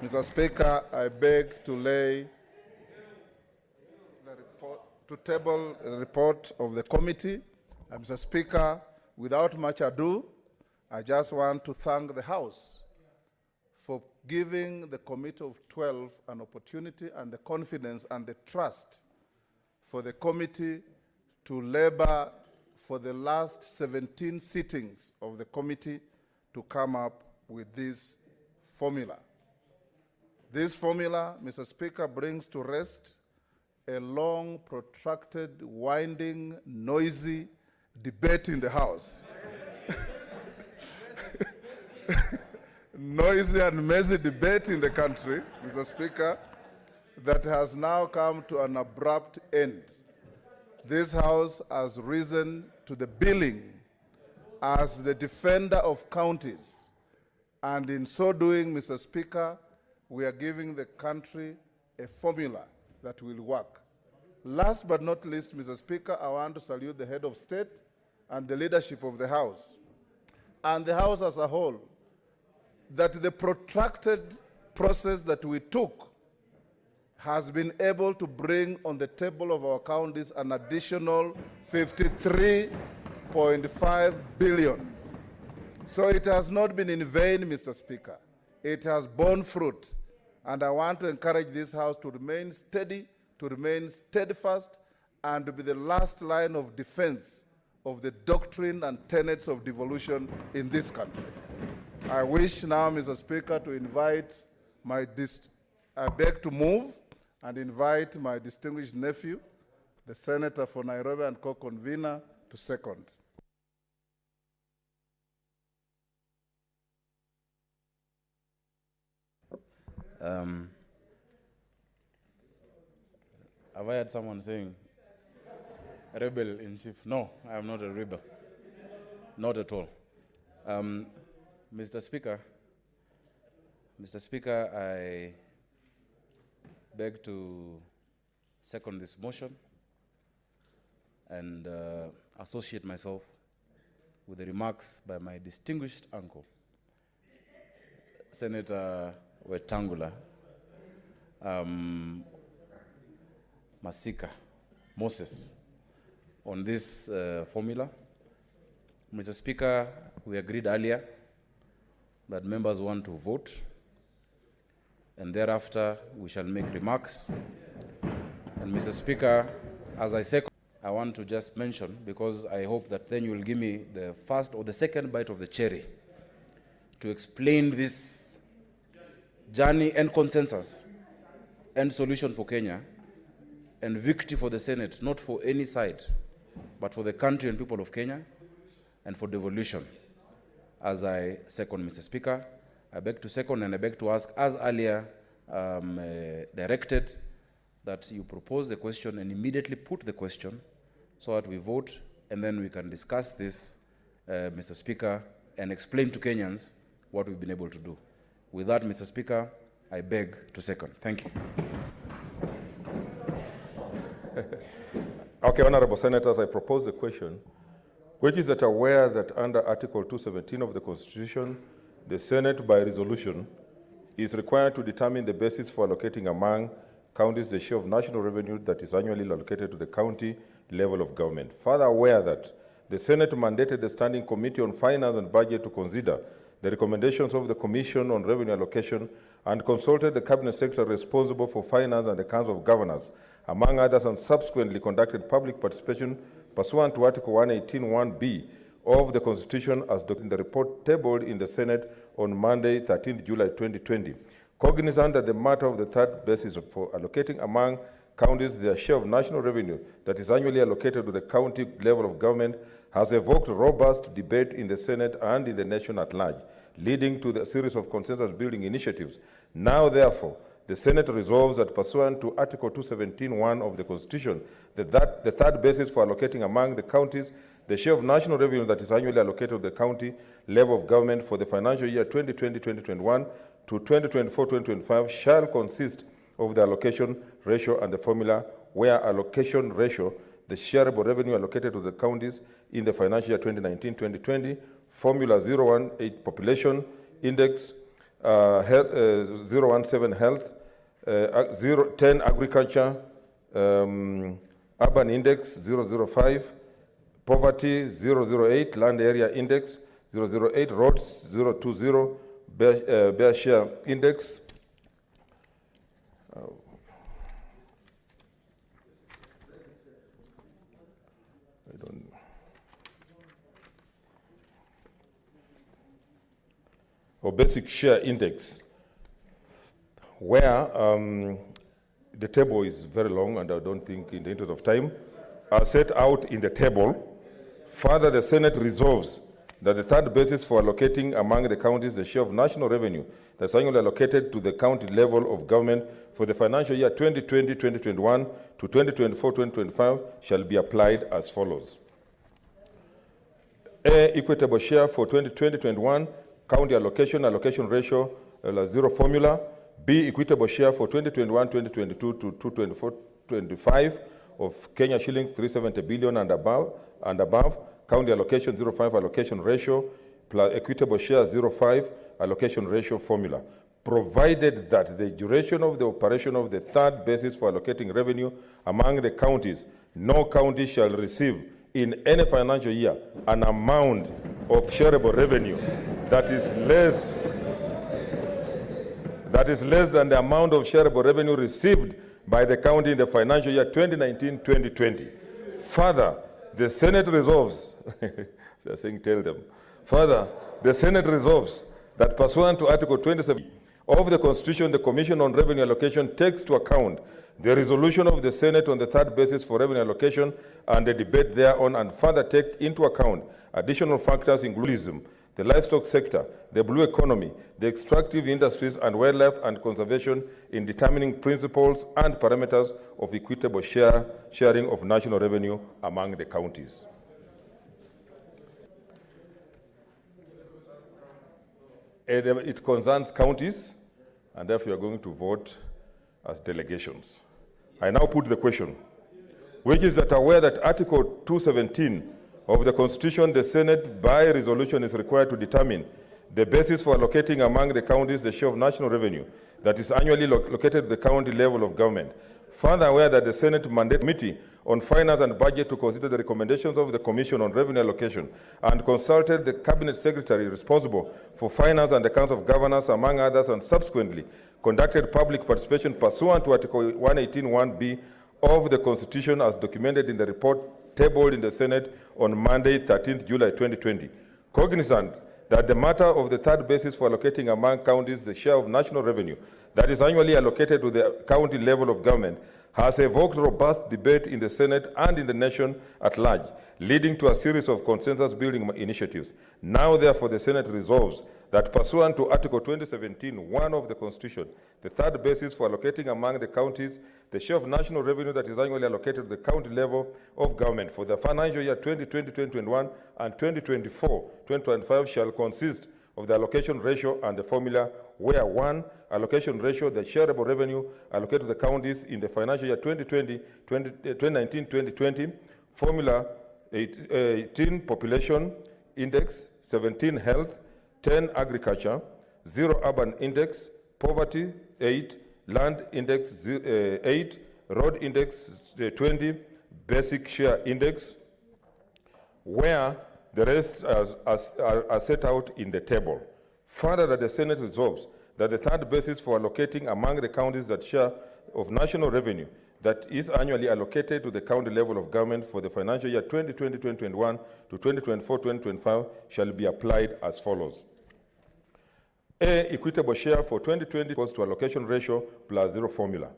Mr. Speaker, I beg to lay the report, to table the report of the committee. Mr. Speaker, without much ado, I just want to thank the House for giving the Committee of 12 an opportunity and the confidence and the trust for the committee to labor for the last 17 sittings of the committee to come up with this formula. This formula, Mr. Speaker, brings to rest a long, protracted, winding, noisy debate in the House. Noisy and messy debate in the country, Mr. Speaker, that has now come to an abrupt end. This House has risen to the billing as the defender of counties, and in so doing, Mr. Speaker, we are giving the country a formula that will work. Last but not least, Mr. Speaker, I want to salute the head of state and the leadership of the House and the House as a whole that the protracted process that we took has been able to bring on the table of our counties an additional 53.5 billion. So it has not been in vain, Mr. Speaker. It has borne fruit. And I want to encourage this House to remain steady, to remain steadfast, and to be the last line of defense of the doctrine and tenets of devolution in this country. I wish now, Mr. Speaker, to invite I beg to move and invite my distinguished nephew, the Senator for Nairobi and co-convener, to second. Have I had someone saying, rebel in chief? No, I am not a rebel. Not at all. Mr. Speaker, I beg to second this motion and associate myself with the remarks by my distinguished uncle, Senator Wetangula, Masika, Moses, on this formula. Mr. Speaker, we agreed earlier that members want to vote, and thereafter we shall make remarks. And Mr. Speaker, as I second, I want to just mention, because I hope that then you will give me the first or the second bite of the cherry to explain this journey and consensus and solution for Kenya and victory for the Senate, not for any side, but for the country and people of Kenya and for devolution. As I second, Mr. Speaker, I beg to second and I beg to ask, as earlier directed, that you propose the question and immediately put the question so that we vote and then we can discuss this, Mr. Speaker, and explain to Kenyans what we've been able to do. With that, Mr. Speaker, I beg to second. Thank you. Okay, honorable senators, I propose the question, which is that aware that under Article 217 of the Constitution, the Senate by resolution is required to determine the basis for allocating among counties the share of national revenue that is annually allocated to the county level of government. Further aware that the Senate mandated the Standing Committee on Finance and Budget to consider the recommendations of the Commission on Revenue Allocation and consulted the Cabinet Secretary responsible for finance and the Council of Governors, among others, and subsequently conducted public participation pursuant to Article 118(1)(b) of the Constitution as in the report tabled in the Senate on Monday, 13th July 2020. Cognizant that the matter of the third basis for allocating among counties their share of national revenue that is annually allocated to the county level of government has evoked robust debate in the Senate and in the nation at large, leading to the series of consensus-building initiatives. Now, therefore, the Senate resolves that pursuant to Article 217(1) of the Constitution, the third basis for allocating among the counties the share of national revenue that is annually allocated to the county level of government for the financial year 2020-2021 to 2024-2025 shall consist of the allocation ratio and the formula where allocation ratio, the shareable revenue allocated to the counties in the financial year 2019-2020, formula 018 population index, 017 health, 10 agriculture, urban index 005, poverty 008, land area index 008, roads 020, bear share index. Or basic share index, where the table is very long and I don't think in the interest of time, are set out in the table. Further, the Senate resolves that the third basis for allocating among the counties the share of national revenue that's annually allocated to the county level of government for the financial year 2020-2021 to 2024-2025 shall be applied as follows. A, equitable share for 2020-21, county allocation ratio, zero formula. B, equitable share for 2021-2022 to 2024-25 of Kenya shillings 370 billion and above, county allocation 0.5 allocation ratio, plus equitable share 0.5 allocation ratio formula, provided that the duration of the operation of the third basis for allocating revenue among the counties, no county shall receive in any financial year an amount of shareable revenue that is less than the amount of shareable revenue received by the county in the financial year 2019-2020. Further, the Senate resolves, they're saying tell them. Further, the Senate resolves that pursuant to Article 27 of the Constitution, the Commission on Revenue Allocation takes to account the resolution of the Senate on the third basis for revenue allocation and the debate thereon, and further take into account additional factors including the livestock sector, the blue economy, the extractive industries, and wildlife and conservation in determining principles and parameters of equitable sharing of national revenue among the counties. It concerns counties, and therefore you are going to vote as delegations. I now put the question, which is that aware that Article 217 of the Constitution, the Senate by resolution is required to determine the basis for allocating among the counties the share of national revenue that is annually located at the county level of government. Further aware that the Senate mandate committee on finance and budget to consider the recommendations of the Commission on Revenue Allocation and consulted the Cabinet Secretary responsible for finance and accounts of governance, among others, and subsequently conducted public participation pursuant to Article 118(1)(b) of the Constitution as documented in the report tabled in the Senate on Monday, 13th July 2020. Cognizant that the matter of the third basis for allocating among counties the share of national revenue that is annually allocated to the county level of government has evoked robust debate in the Senate and in the nation at large, leading to a series of consensus-building initiatives. Now, therefore, the Senate resolves that pursuant to Article 2017(1) of the Constitution, the third basis for allocating among the counties the share of national revenue that is annually allocated to the county level of government for the financial year 2020-2021 and 2024-2025 shall consist of the allocation ratio and the formula where 1, allocation ratio, the shareable revenue allocated to the counties in the financial year 2019-2020, formula 18, population index, 17, health, 10, agriculture, 0, urban index, poverty, 8, land index, 8, road index, 20, basic share index, where the rest are set out in the table. Further, that the Senate resolves that the third basis for allocating among the counties that share of national revenue that is annually allocated to the county level of government for the financial year 2020-2021 to 2024-2025 shall be applied as follows. A, equitable share for 2020 equals to allocation ratio plus 0 formula.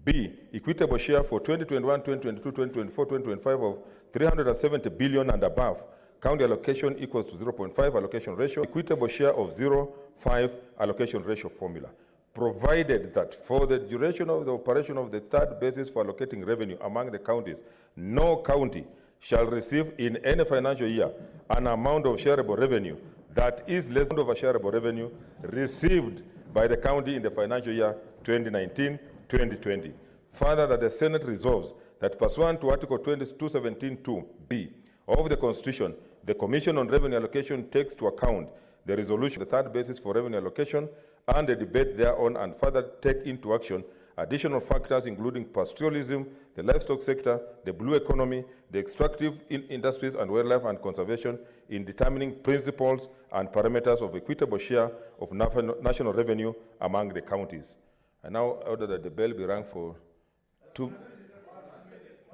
B, equitable share for 2021, 2022, 2024, 2025 of 370 billion and above. County allocation equals to 0.5 allocation ratio, equitable share of 0.5 allocation ratio formula. Provided that for the duration of the operation of the third basis for allocating revenue among the counties, no county shall receive in any financial year an amount of shareable revenue that is less than of a shareable revenue received by the county in the financial year 2019-2020. Further, that the Senate resolves that pursuant to Article 217(2)(b) of the Constitution, the Commission on Revenue Allocation takes to account the resolution, the third basis for revenue allocation, and the debate thereon, and further take into action additional factors including pastoralism, the livestock sector, the blue economy, the extractive industries, and wildlife and conservation in determining principles and parameters of equitable share of national revenue among the counties. I now order that the bell be rung for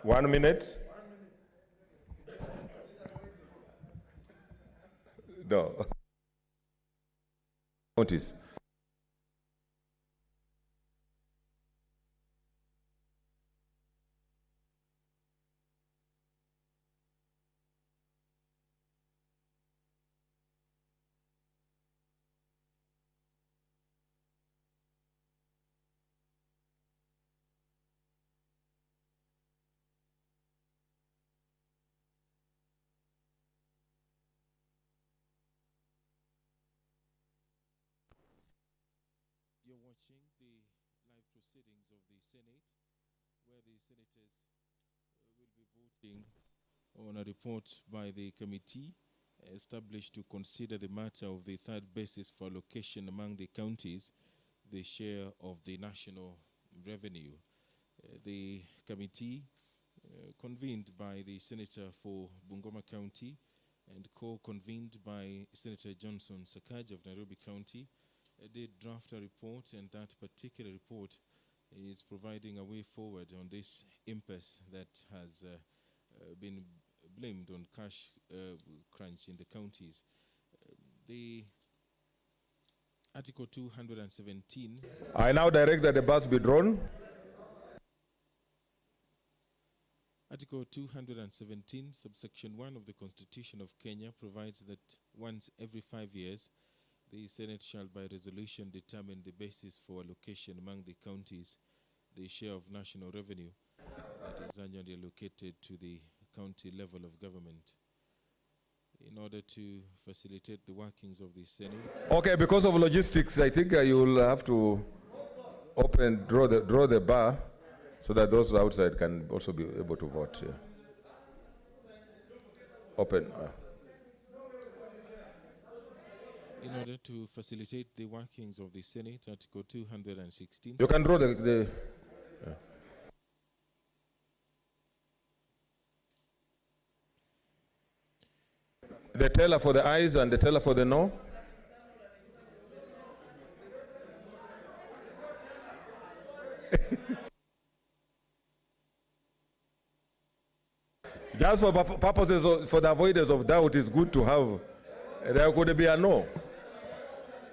1 minute. No. Counties. You're watching the live proceedings of the Senate, where the senators will be voting on a report by the committee established to consider the matter of the third basis for allocation among the counties, the share of the national revenue. The committee, convened by the Senator for Bungoma County and co-convened by Senator Johnson Sakaja of Nairobi County, did draft a report, and that particular report is providing a way forward on this impasse that has been blamed on cash crunch in the counties. The Article 217. I now direct that the bus be drawn. Article 217, subsection 1 of the Constitution of Kenya provides that once every 5 years, the Senate shall by resolution determine the basis for allocation among the counties, the share of national revenue that is annually allocated to the county level of government. In order to facilitate the workings of the Senate. Okay, because of logistics, I think you will have to draw the bar so that those outside can also be able to vote. Yeah. Open. In order to facilitate the workings of the Senate, Article 216. You can draw the yeah. The teller for the ayes and the teller for the no. Just for purposes for the avoidance of doubt, it's good to have, there could be a no.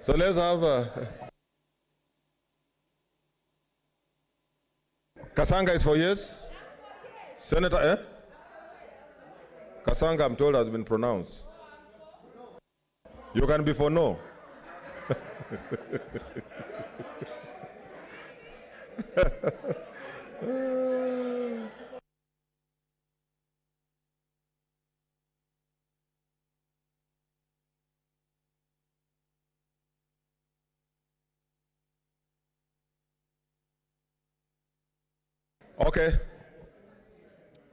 So let's have Kasanga is for yes. Senator, Kasanga, I'm told, has been pronounced. You can be for no. Okay.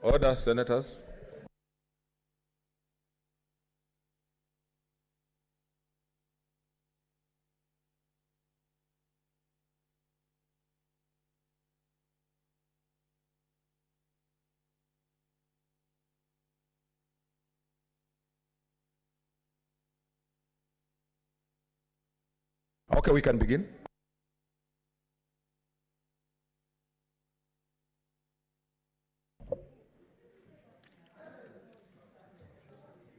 Order, senators. Okay, we can begin.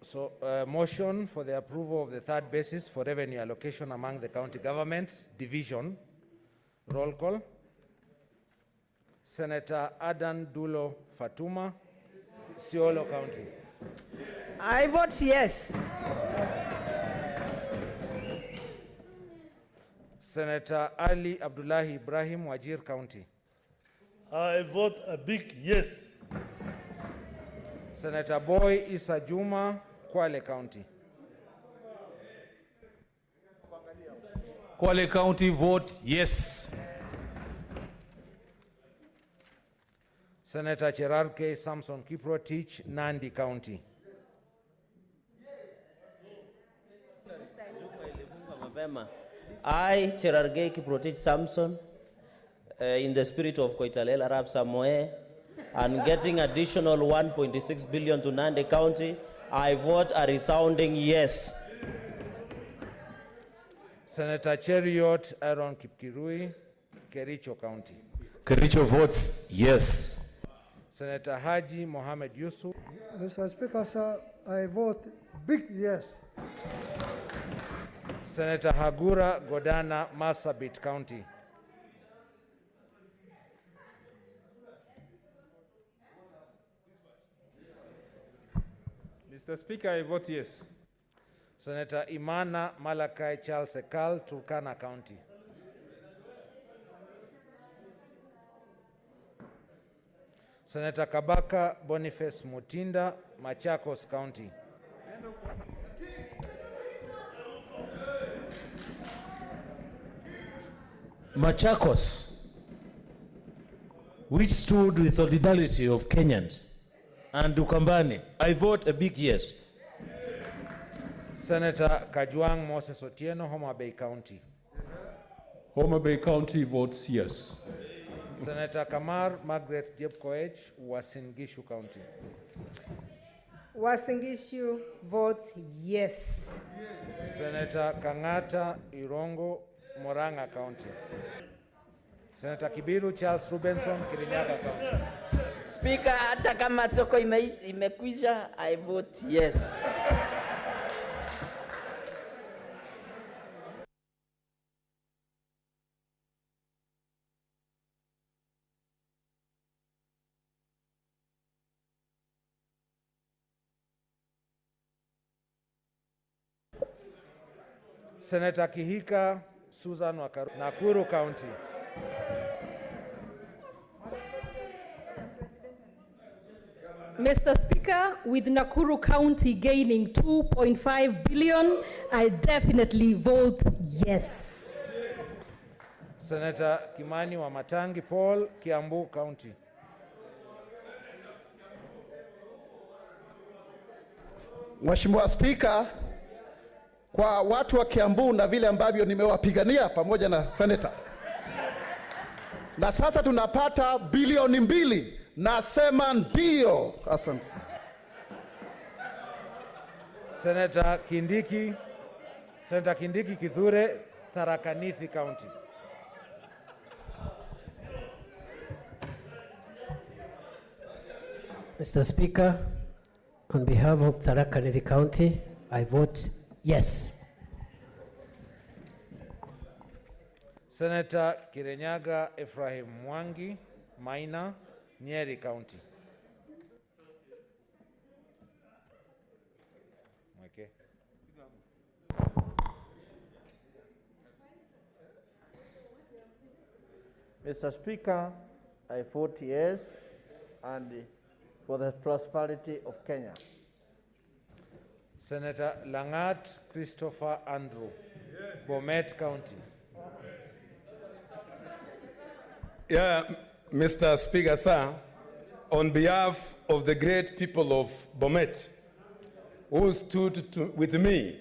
So, motion for the approval of the third basis for revenue allocation among the county governments, division. Roll call. Senator Adan Dulo Fatuma, Isiolo County. I vote yes. Senator Ali Abdullahi Ibrahim, Wajir County. I vote a big yes. Senator Boy Issa Juma, Kwale County. Kwale County vote yes. Senator Cherarke Samson Kiprotich, Nandi County. I, Cherargei Kiprotich Samson, in the spirit of Koitalel Arab Samoe, and getting additional 1.6 billion to Nandi County, I vote a resounding yes. Senator Cheriot Aaron Kipkirui, Kericho County. Kericho votes yes. Senator Haji Mohamed Yusuf. Mr. Speaker, sir, I vote big yes. Senator Hagura Godana, Marsabit County. Mr. Speaker, I vote yes. Senator Imana Malakai Charles Ekal, Turkana County. Senator Kabaka Boniface Mutinda, Machakos County. Machakos, which stood with solidarity of Kenyans, and Ukambani, I vote a big yes. Senator Kajwang Moses Otieno, Homa Bay County. Homa Bay County votes yes. Senator Kamar Margaret Jepkoech, Uasin Gishu County. Uasin Gishu votes yes. Senator Kangata Irongo, Moranga County. Senator Kibiru Charles Rubenson, Kirinyaga County. Speaker, hata kama soko imekwisha, I vote yes. Senator Kihika Susan Wakaru, Nakuru County. Mr. Speaker, with Nakuru County gaining 2.5 billion, I definitely vote yes. Senator Kimani Wamatangi Paul, Kiambu County. Mheshimiwa Spika, kwa watu wa Kiambu na vile ambavyo nimewapigania pamoja na seneta, na sasa tunapata bilioni 2, nasema ndio. Asante. Senator Kindiki Kithure, Tharaka Nithi County. Mr. Speaker, on behalf of Tharaka Nithi County, I vote yes. Senator Kirinyaga Ephraim Mwangi, Maina, Nyeri County. Okay. Mr. Speaker, I vote yes, and for the prosperity of Kenya. Senator Langat Christopher Andrew, yes. Bomet County. Yeah, Mr. Speaker, sir, on behalf of the great people of Bomet, who stood with me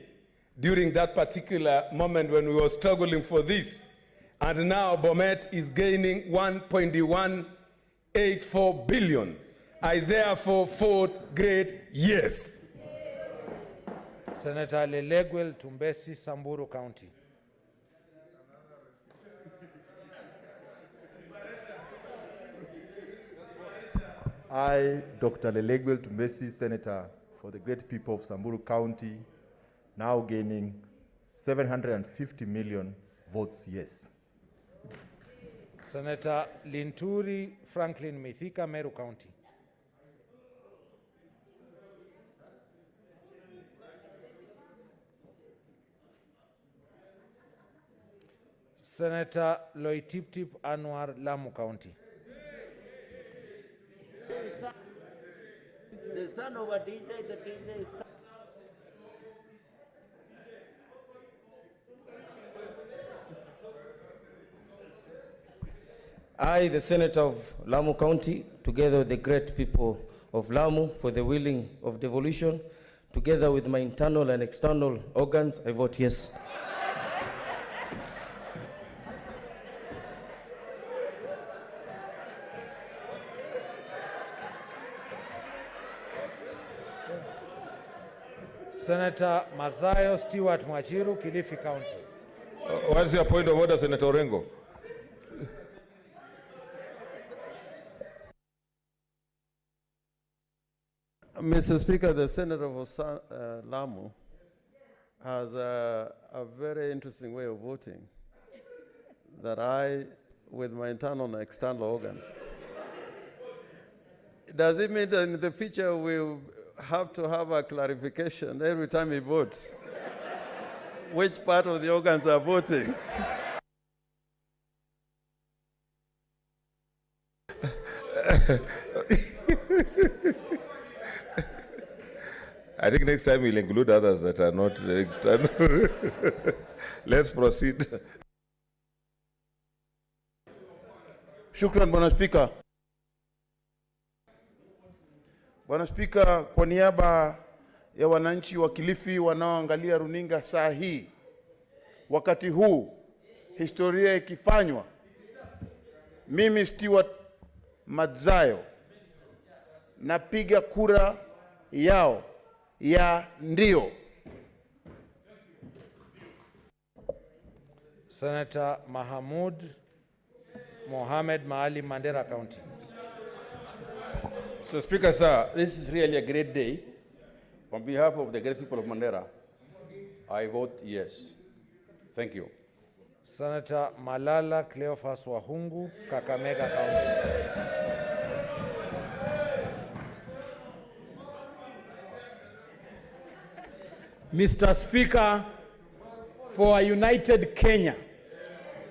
during that particular moment when we were struggling for this, and now Bomet is gaining 1.184 billion. I therefore vote great yes. Senator Leleguel Tumbesi, Samburu County. I, Dr. Leleguel Tumbesi, Senator for the great people of Samburu County, now gaining 750 million votes yes. Senator Linturi Franklin Mithika, Meru County. Senator Loitiptip Anwar, Lamu County. The son of a DJ, the DJ is... I, the Senator of Lamu County, together with the great people of Lamu for the willing of devolution, together with my internal and external organs, I vote yes. Senator Mazayo Stewart Mwachiru, Kilifi County. What's your point of order, Senator Orengo? Mr. Speaker, the Senator of Lamu has a very interesting way of voting that I, with my internal and external organs. Does it mean that in the future we'll have to have a clarification every time he votes which part of the organs are voting? I think next time we'll include others that are not external. Let's proceed. Shukran, Bwana Spika. Bwana Spika, kwa niaba ya wananchi wa Kilifi wanaoangalia runinga saa hii, wakati huu historia ikifanywa, mimi Stewart Madzayo napiga kura yao ya ndio. Senator Mahamud Mohamed Maalim, Mandera County. Mr. Speaker, sir, this is really a great day. On behalf of the great people of Mandera, I vote yes. Thank you. Senator Malala Cleophas Wahungu, Kakamega County. Mr. Speaker, for a united Kenya,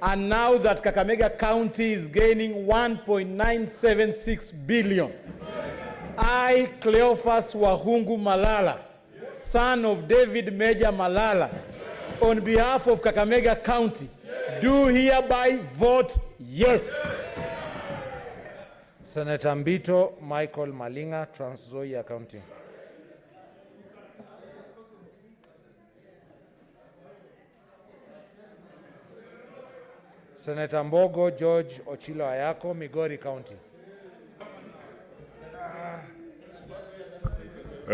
and now that Kakamega County is gaining 1.976 billion, I, Cleophas Wahungu Malala, son of David Major Malala, on behalf of Kakamega County, do hereby vote yes. Senator Mbito Michael Malinga, Trans Nzoia County. Senator Mbogo George Ochilo Ayako, Migori County.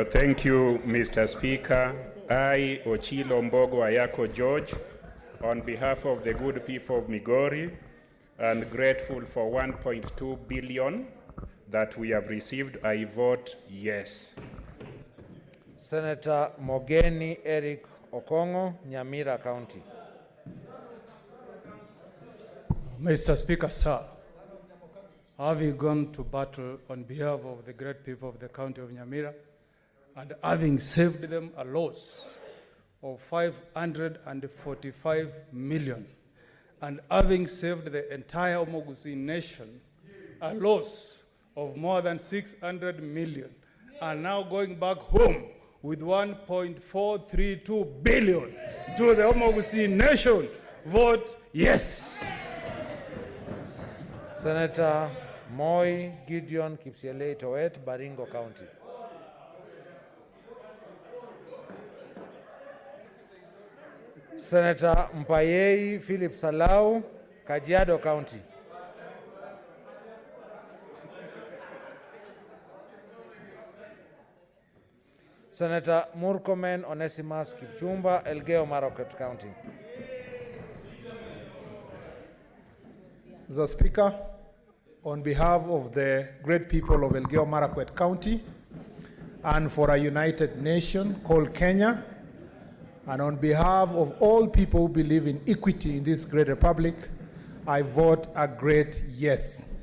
Thank you, Mr. Speaker. I, Ochilo Mbogo Ayako George, on behalf of the good people of Migori, and grateful for 1.2 billion that we have received, I vote yes. Senator Mogeni Eric Okongo, Nyamira County. Mr. Speaker, sir, have you gone to battle on behalf of the great people of the county of Nyamira, and having saved them a loss of 545 million, and having saved the entire Omogusi nation a loss of more than 600 million, and now going back home with 1.432 billion to the Omogusi nation, vote yes. Senator Moi Gideon Kipsiele Toet, Baringo County. Senator Mpayei Philip Salau, Kajiado County. Senator Murkomen Onesimus Kipchumba, Elgeyo Marakwet County. Mr. Speaker, on behalf of the great people of Elgeyo Marakwet County and for a united nation called Kenya, and on behalf of all people who believe in equity in this great republic, I vote a great yes.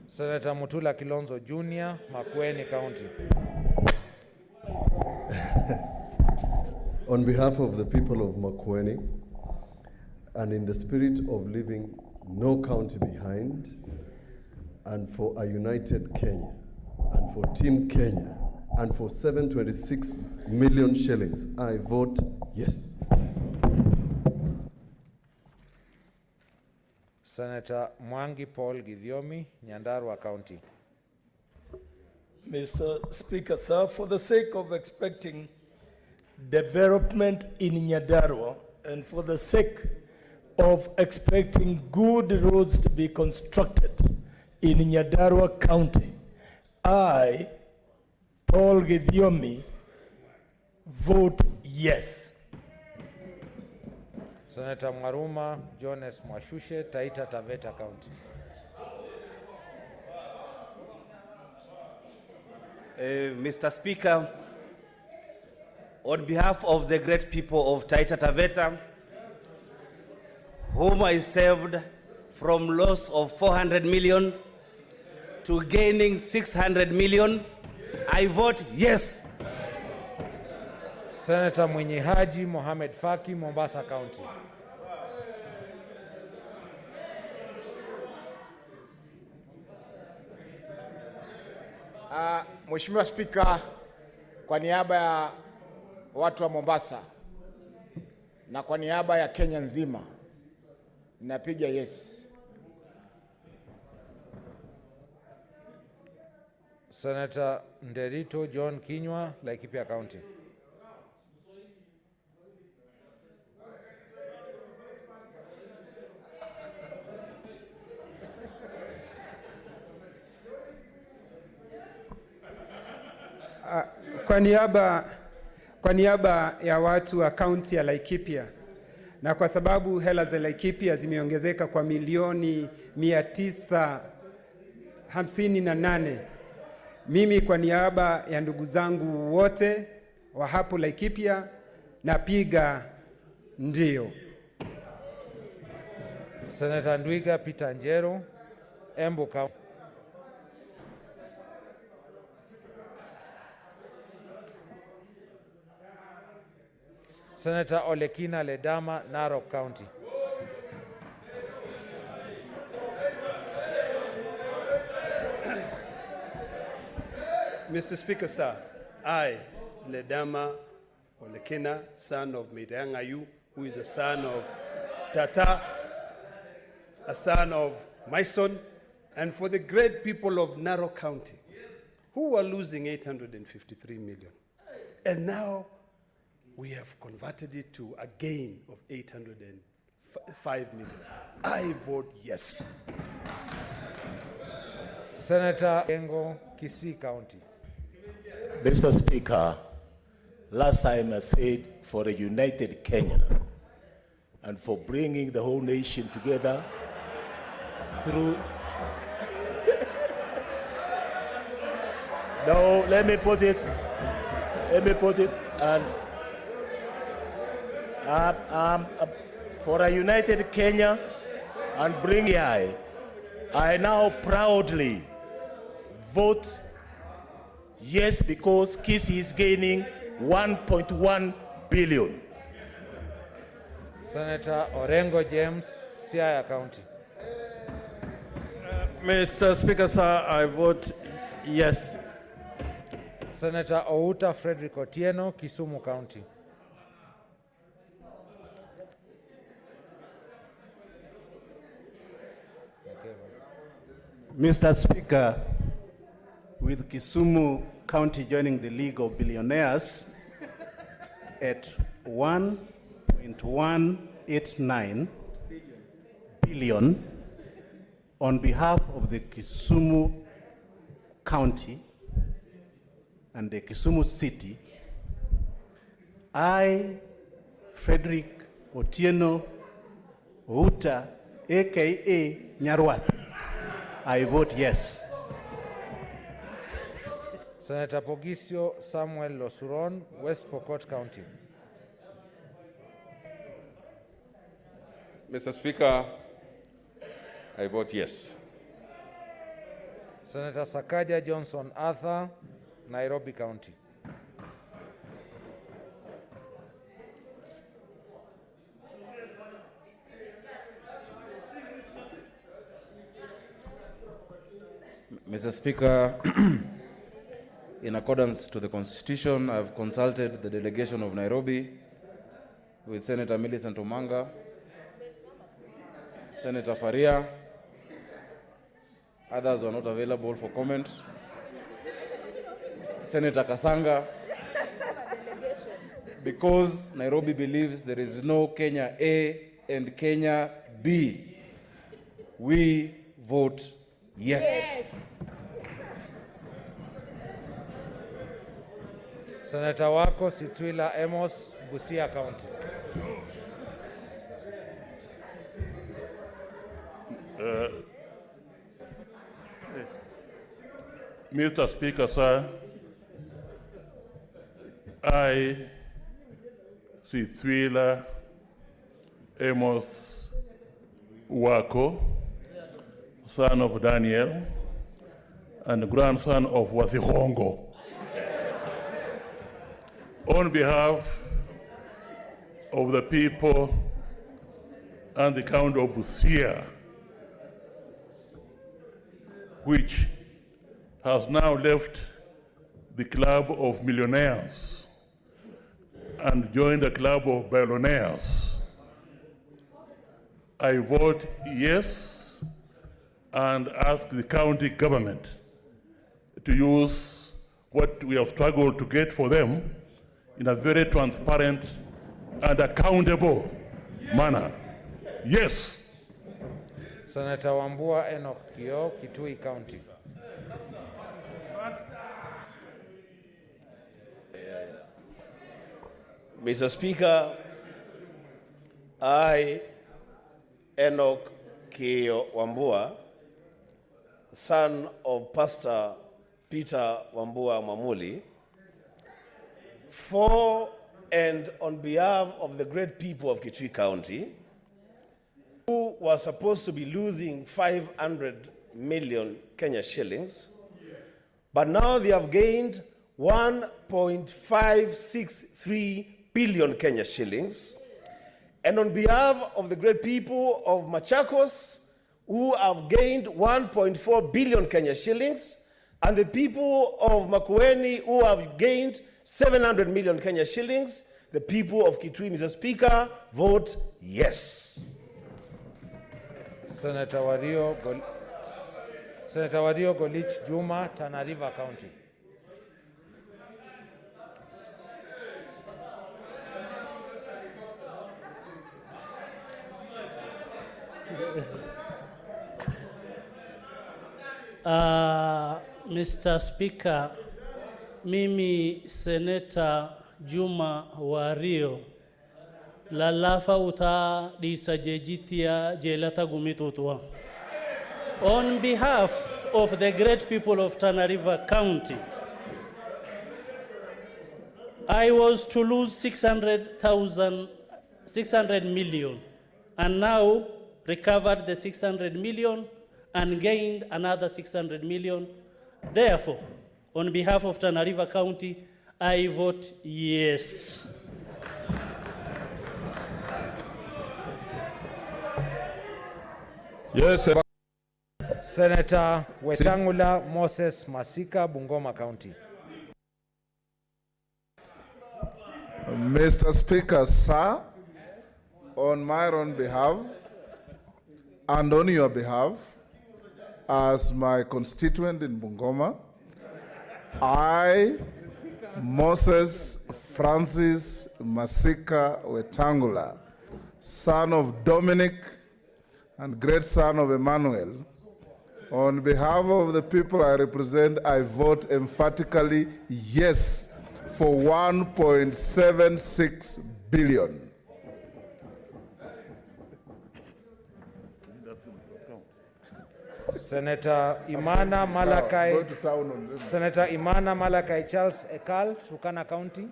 Senator Mutula Kilonzo Jr., Makueni County. On behalf of the people of Makueni, and in the spirit of leaving no county behind, and for a united Kenya, and for Team Kenya, and for 726 million shillings, I vote yes. Senator Mwangi Paul Githiomi, Nyandarua County. Mr. Speaker, sir, for the sake of expecting development in Nyandarua, and for the sake of expecting good roads to be constructed in Nyandarua County, I, Paul Githiomi, vote yes. Senator Mwaruma Jones Mwashushe, Taita Taveta County. Mr. Speaker, on behalf of the great people of Taita Taveta, whom I saved from loss of 400 million to gaining 600 million, I vote yes. Senator Mwinyi Haji Mohamed Faki, Mombasa County. Mheshimiwa Spika, kwa niaba ya watu wa Mombasa na kwa niaba ya Kenya nzima, napiga yes. Senator Nderito John Kinyua, Laikipia County. Kwa niaba ya watu wa kaunti ya Laikipia, na kwa sababu hela za Laikipia zimeongezeka kwa milioni 958, mimi kwa niaba ya ndugu zangu wote wa hapo Laikipia napiga ndio. Senator Ndwiga Peter Njero, Embu County. Senator Olekina Ledama, Narok County. Mr. Speaker, sir, I, Ledama Olekina, son of Mirangayu, who is a son of Tata, a son of my son, and for the great people of Narok County, who were losing 853 million. And now we have converted it to a gain of 805 million. I vote yes. Senator Engo, Kisii County. Mr. Speaker, last time I said for a united Kenya and for bringing the whole nation together through... No, let me put it, and for a united Kenya and bring I now proudly vote yes, because Kisii is gaining 1.1 billion. Senator Orengo James, Siaya County. Mr. Speaker, sir, I vote yes. Senator Outa Frederick Otieno, Kisumu County. Mr. Speaker, with Kisumu County joining the League of Billionaires at 1.189 billion on behalf of the Kisumu County and the Kisumu City, I, Frederick Otieno Outa, aka Nyarwath, I vote yes. Senator Pogisio Samuel Losuron, West Pokot County. Mr. Speaker, I vote yes. Senator Sakaja Johnson Arthur, Nairobi County. Mr. Speaker, in accordance to the Constitution, I have consulted the delegation of Nairobi with Senator Millicent Omanga, Senator Faria. Others were not available for comment. Senator Kasanga, because Nairobi believes there is no Kenya A and Kenya B, we vote yes. Senator Wako Situila Amos, Busia County. Mr. Speaker, sir, I, Situila Amos Wako, son of Daniel and grandson of Wazihongo, on behalf of the people and the county of Busia, which has now left the club of millionaires and joined the club of billionaires, I vote yes and ask the county government to use what we have struggled to get for them in a very transparent and accountable manner. Yes. Senator Wambua Enoch Kio, Kitui County. Mr. Speaker, I, Enoch Kio Wambua, son of Pastor Peter Wambua Mamuli, for and on behalf of the great people of Kitui County, who were supposed to be losing 500 million Kenya shillings, but now they have gained 1.563 billion Kenya shillings. And on behalf of the great people of Machakos, who have gained 1.4 billion Kenya shillings, and the people of Makueni, who have gained 700 million Kenya shillings, the people of Kitui, Mr. Speaker, vote yes. Senator Wario Golich Juma, Tana River County. Mr. Speaker, mimi Senator Juma Wario lalafa uta disajejitia jelata gumitutwa. On behalf of the great people of Tana River County, I was to lose 600 million and now recovered the 600 million and gained another 600 million. Therefore, on behalf of Tana River County, I vote yes. Yes, sir. Senator Wetangula Moses Masika, Bungoma County. Mr. Speaker, sir, on my own behalf and on your behalf, as my constituent in Bungoma, I, Moses Francis Masika Wetangula, son of Dominic and great son of Emmanuel, on behalf of the people I represent, I vote emphatically yes for 1.76 billion. Senator Imana Malakai, Senator Imana Malakai Charles Ekal, Turkana County.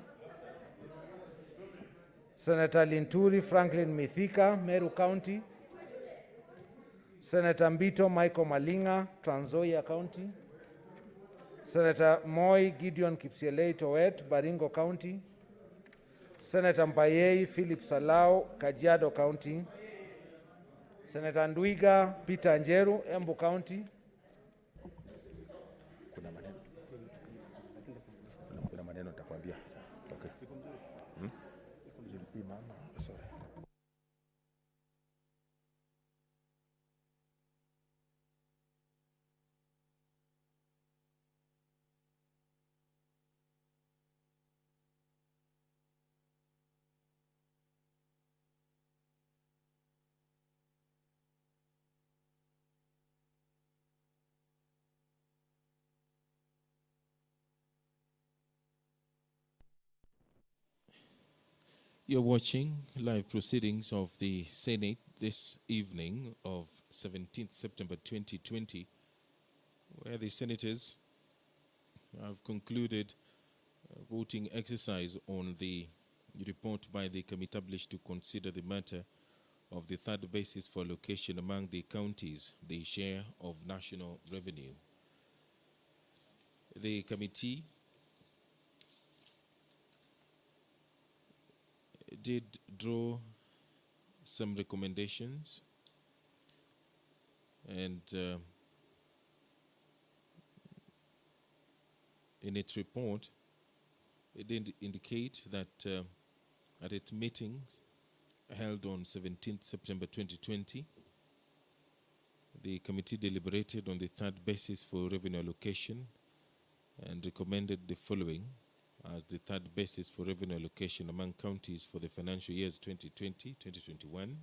Senator Linturi Franklin Mithika, Meru County. Senator Mbito Michael Malinga, Trans Nzoia County. Senator Moi Gideon Kipsielei Towet, Baringo County. Senator Mpayei Philip Salau, Kajiado County. Senator Ndwiga Peter Njeru, Embu County. Kuna maneno nitakwambia. Okay. Sorry. You're watching live proceedings of the Senate this evening of 17th September 2020, where the senators have concluded voting exercise on the report by the committee established to consider the matter of the third basis for allocation among the counties, the share of national revenue. The committee did draw some recommendations, and in its report, it did indicate that at its meetings held on 17th September 2020, the committee deliberated on the third basis for revenue allocation and recommended the following as the third basis for revenue allocation among counties for the financial years 2020, 2021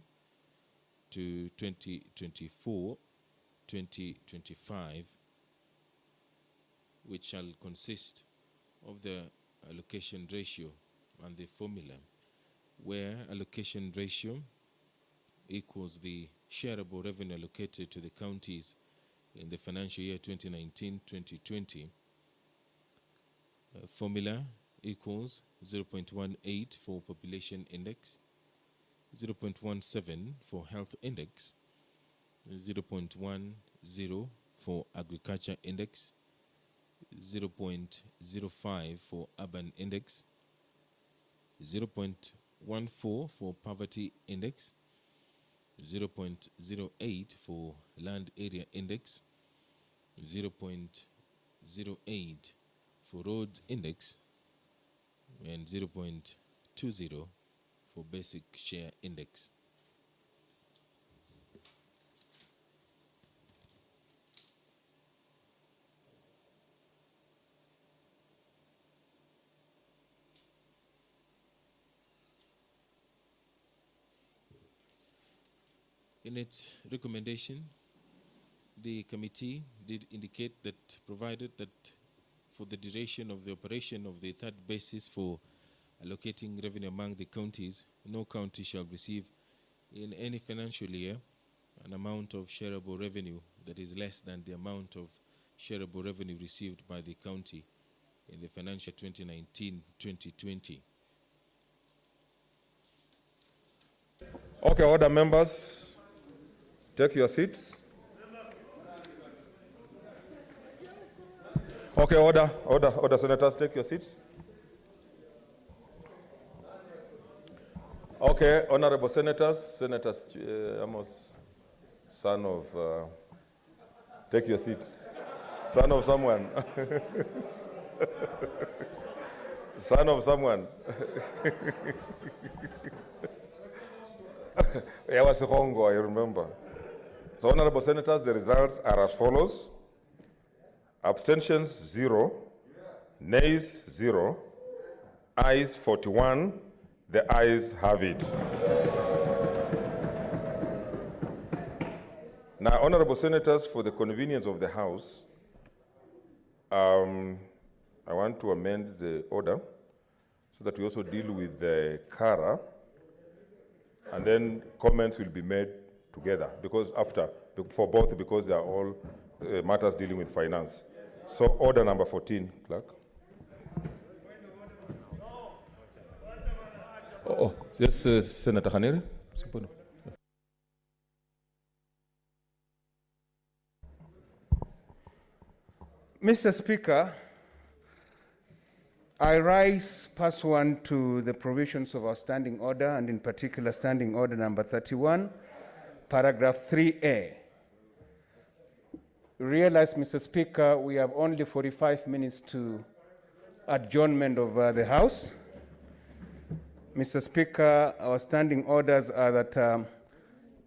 to 2024, 2025, which shall consist of the allocation ratio and the formula, where allocation ratio equals the shareable revenue allocated to the counties in the financial year 2019-2020. Formula equals 0.18 for population index, 0.17 for health index, 0.10 for agriculture index, 0.05 for urban index, 0.14 for poverty index, 0.08 for land area index, 0.08 for roads index, and 0.20 for basic share index. In its recommendation, the committee did indicate that provided that for the duration of the operation of the third basis for allocating revenue among the counties, no county shall receive in any financial year an amount of shareable revenue that is less than the amount of shareable revenue received by the county in the financial 2019-2020. Okay, order, members. Take your seats. Okay, order, senators, take your seats. Okay, honorable senators, Senator Amos, son of, take your seat. Son of someone. Son of someone. I was Hongo, I remember. So, honorable senators, the results are as follows. Abstentions 0, nays 0, ayes 41. The ayes have it. Now, honorable senators, for the convenience of the House, I want to amend the order so that we also deal with the CARA, and then comments will be made together because for both, because they are all matters dealing with finance. So, order number 14, clerk. Oh, yes, Senator Haneri. Mr. Speaker, I rise pursuant to the provisions of our standing order, and in particular standing order number 31, paragraph 3A. Realize, Mr. Speaker, we have only 45 minutes to adjournment of the House. Mr. Speaker, our standing orders are that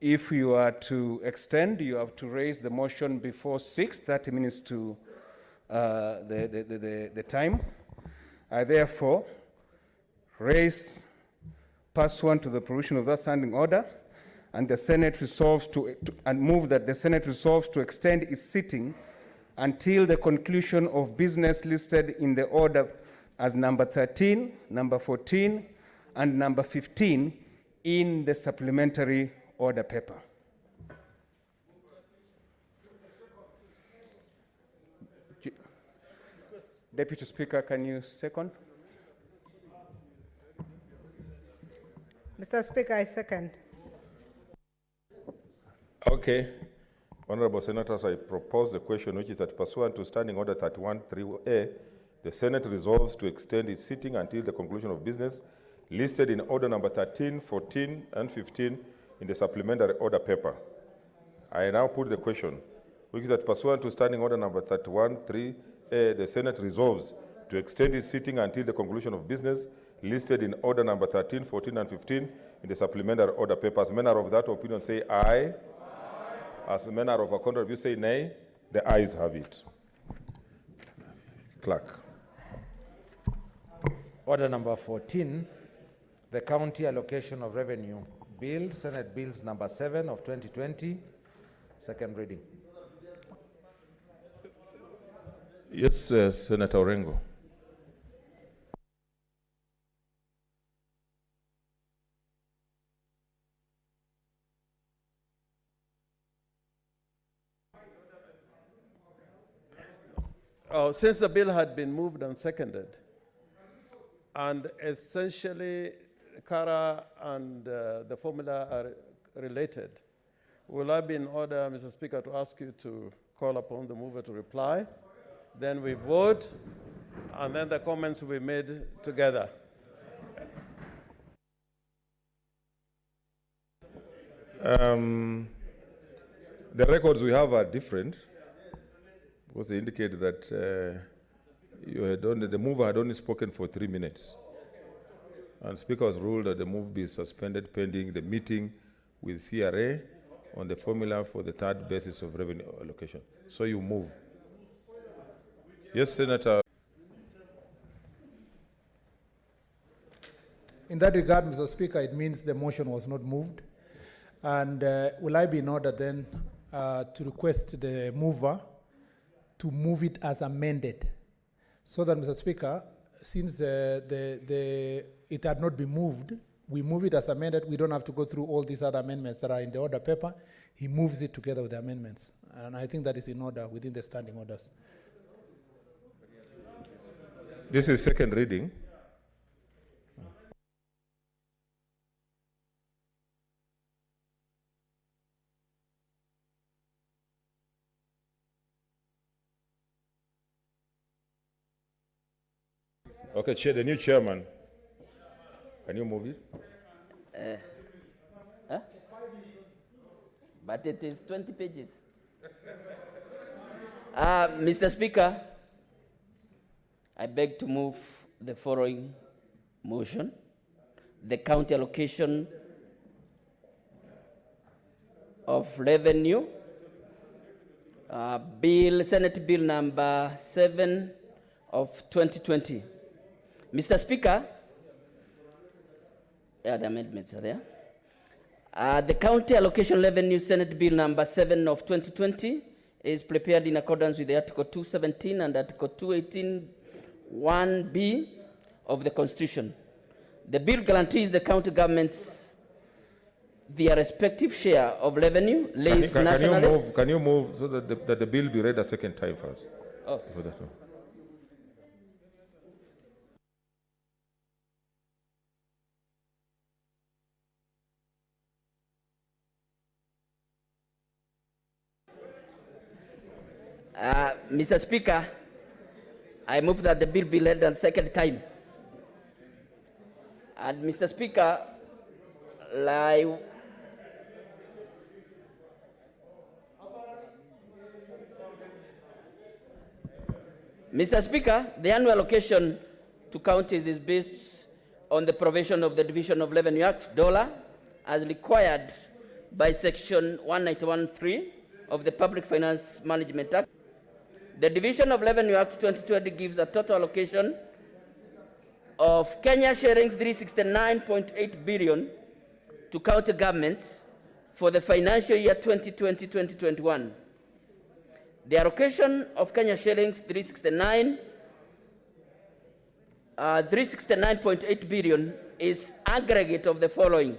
if you are to extend, you have to raise the motion before 30 minutes to the time. I therefore raise pursuant to the provision of that standing order, and the Senate resolves and move that the Senate resolves to extend its sitting until the conclusion of business listed in the order as number 13, number 14, and number 15 in the supplementary order paper. Deputy Speaker, can you second? Mr. Speaker, I second. Okay. Honorable Senators, I propose the question, which is that pursuant to Standing Order 31-3A, the Senate resolves to extend its sitting until the conclusion of business listed in order number 13, 14, and 15 in the supplementary order paper. I now put the question, which is that pursuant to Standing Order number 31-3A, the Senate resolves to extend its sitting until the conclusion of business listed in order number 13, 14, and 15 in the supplementary order paper. As manner of that opinion, say aye. As a manner of a contrary view, say nay. The ayes have it. clerk. Order number 14, the County Allocation of Revenue Bill, Senate Bills number 7 of 2020, second reading. Yes, Senator Orengo. Since the bill had been moved and seconded, and essentially CARA and the formula are related, will I be in order, Mr. Speaker, to ask you to call upon the mover to reply? Then we vote, and then the comments will be made together. The records we have are different, because they indicated that the mover had only spoken for 3 minutes. And Speaker has ruled that the move be suspended pending the meeting with CRA on the formula for the third basis of revenue allocation. So you move. Yes, Senator. In that regard, Mr. Speaker, it means the motion was not moved. And will I be in order then to request the mover to move it as amended, so that, Mr. Speaker, since it had not been moved, we move it as amended. We don't have to go through all these other amendments that are in the order paper. He moves it together with the amendments. And I think that is in order within the standing orders. This is second reading. Okay, Chair, the new chairman. Can you move it? But it is 20 pages. Mr. Speaker, I beg to move the following motion. The county allocation of revenue, Senate Bill number 7 of 2020. Mr. Speaker, the amendments are there. The County Allocation Revenue Senate Bill number 7 of 2020 is prepared in accordance with Article 217 and Article 218 1B of the Constitution. The bill guarantees the county governments their respective share of revenue lays nationally. Can you move so that the bill be read a second time first? Oh. For that one. Mr. Speaker, I move that the bill be read a second time. And Mr. Speaker, Mr. Speaker, the annual allocation to counties is based on the provision of the Division of Revenue Act, DOLA, as required by Section 191(3) of the Public Finance Management Act. The Division of Revenue Act 2020 gives a total allocation of Kenya shillings 369.8 billion to county governments for the financial year 2020-2021. The allocation of Kenya shillings 369.8 billion is aggregate of the following: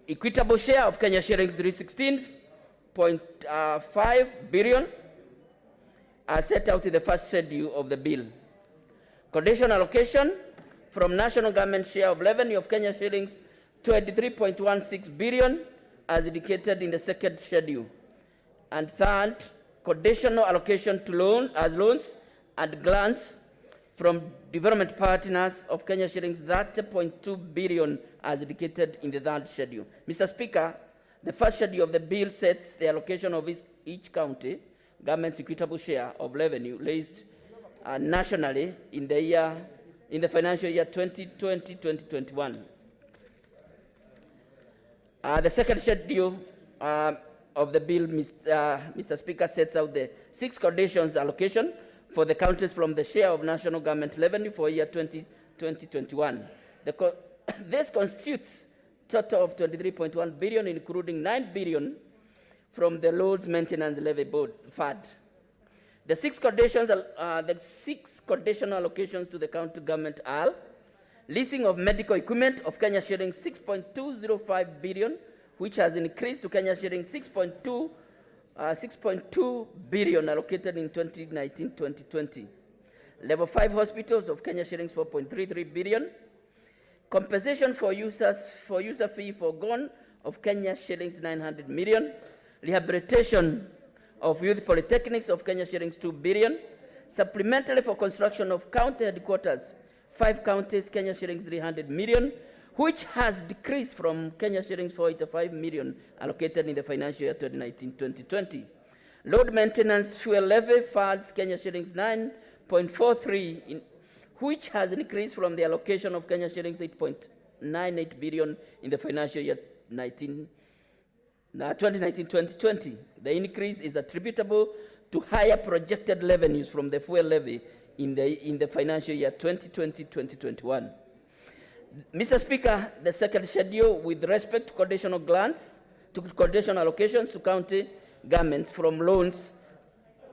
equitable share of Kenya shillings 316.5 billion as set out in the first schedule of the bill. Conditional allocation from national government share of revenue of Kenya shillings 23.16 billion as indicated in the second schedule. And third, conditional allocation to loans and grants from development partners of Kenya shillings 30.2 billion as indicated in the third schedule. Mr. Speaker, the first schedule of the bill sets the allocation of each county government's equitable share of revenue raised nationally in the financial year 2020-2021. The second schedule of the bill, Mr. Speaker, sets out the 6 conditions allocation for the counties from the share of national government revenue for year 2021. This constitutes total of 23.1 billion, including 9 billion from the Roads Maintenance Levy Board fund. The six conditional allocations to the county government are leasing of medical equipment of Kenya shillings 6.205 billion, which has increased to Kenya shillings 6.2 billion allocated in 2019-2020. Level 5 hospitals of Kenya shillings 4.33 billion. Compensation for user fee forgone of Kenya shillings 900 million. Rehabilitation of youth polytechnics of Kenya shillings 2 billion. Supplementary for construction of county headquarters, 5 counties, Kenya shillings 300 million, which has decreased from Kenya shillings 485 million allocated in the financial year 2019-2020. Road maintenance fuel levy funds, Kenya shillings 9.43, which has increased from the allocation of Kenya shillings 8.98 billion in the financial year 2019-2020. The increase is attributable to higher projected revenues from the fuel levy in the financial year 2020-2021. Mr. Speaker, the second schedule with respect to conditional grants, to conditional allocations to county governments from loans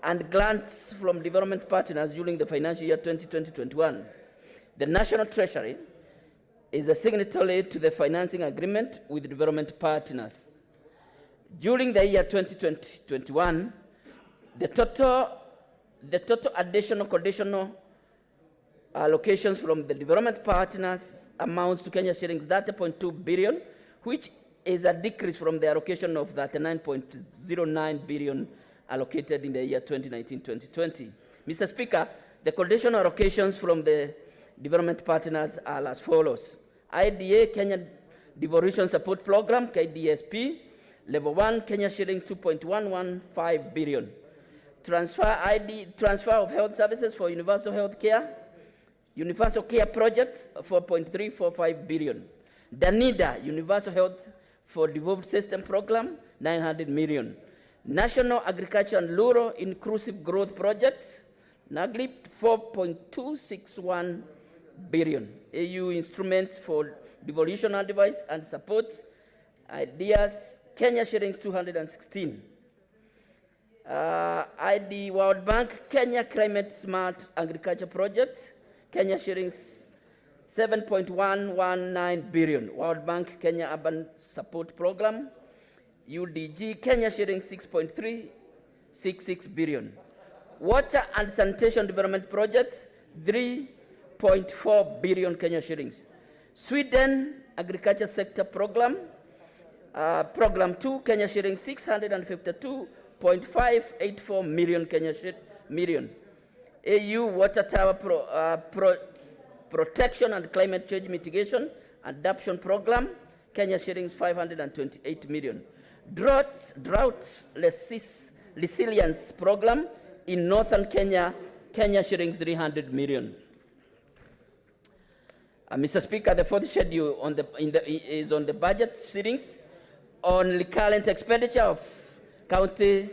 and grants from development partners during the financial year 2020-21. The National Treasury is a signatory to the financing agreement with development partners. During the year 2020-21, the total additional conditional allocations from the development partners amounts to Kenya shillings 30.2 billion, which is a decrease from the allocation of 39.09 billion allocated in the year 2019-2020. Mr. Speaker, the conditional allocations from the development partners are as follows. IDA, Kenya Devolution Support Program, KDSP, Level 1, Kenya shillings 2.115 billion. Transfer of health services for universal health care, Universal Care Project, 4.345 billion. Danida, Universal Health for Devolved System Program, 900 million. National Agriculture and Rural Inclusive Growth Project, NAGLIP, 4.261 billion. AU Instruments for Devolution Advice and Support, Ideas, Kenya shillings 216. ID World Bank, Kenya Climate Smart Agriculture Project, Kenya shillings 7.119 billion. World Bank Kenya Urban Support Program, UDG, Kenya shillings 6.366 billion. Water and Sanitation Development Projects, 3.4 billion Kenya shillings. Sweden Agriculture Sector Program, Program 2, Kenya shillings 652.584 million Kenya million. AU Water Tower Protection and Climate Change Mitigation Adaptation Program, Kenya shillings 528 million. Drought Resilience Program in Northern Kenya, Kenya shillings 300 million. Mr. Speaker, the fourth schedule is on the budget settings on recurrent expenditure of county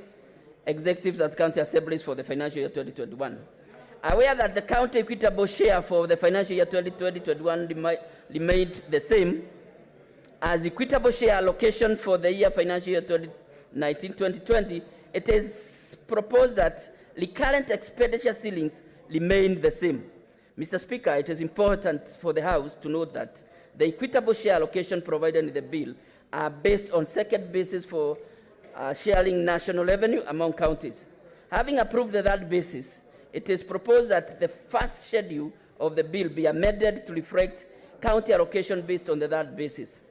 executives at county assemblies for the financial year 2021. Aware that the county equitable share for the financial year 2020-21 remained the same as equitable share allocation for the year financial year 2019-2020, it is proposed that recurrent expenditure ceilings remain the same. Mr. Speaker, it is important for the House to note that the equitable share allocation provided in the bill are based on second basis for sharing national revenue among counties. Having approved that basis, it is proposed that the first schedule of the bill be amended to reflect county allocation based on that basis.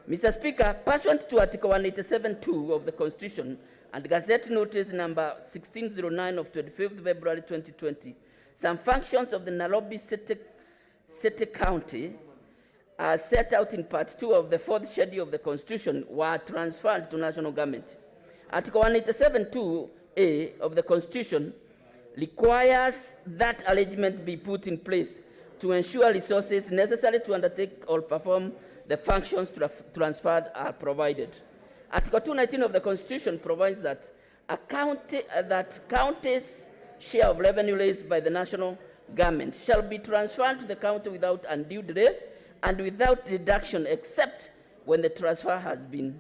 Mr. Speaker, pursuant to Article 187(2) of the Constitution and Gazette Notice number 1609 of 25th February 2020, some functions of the Nairobi City County, as set out in Part 2 of the fourth schedule of the Constitution, were transferred to national government. Article 187(2)(a) of the Constitution requires that arrangement be put in place to ensure resources necessary to undertake or perform the functions transferred are provided. Article 219 of the Constitution provides that counties share of revenue raised by the national government shall be transferred to the county without undue delay and without deduction except when the transfer has been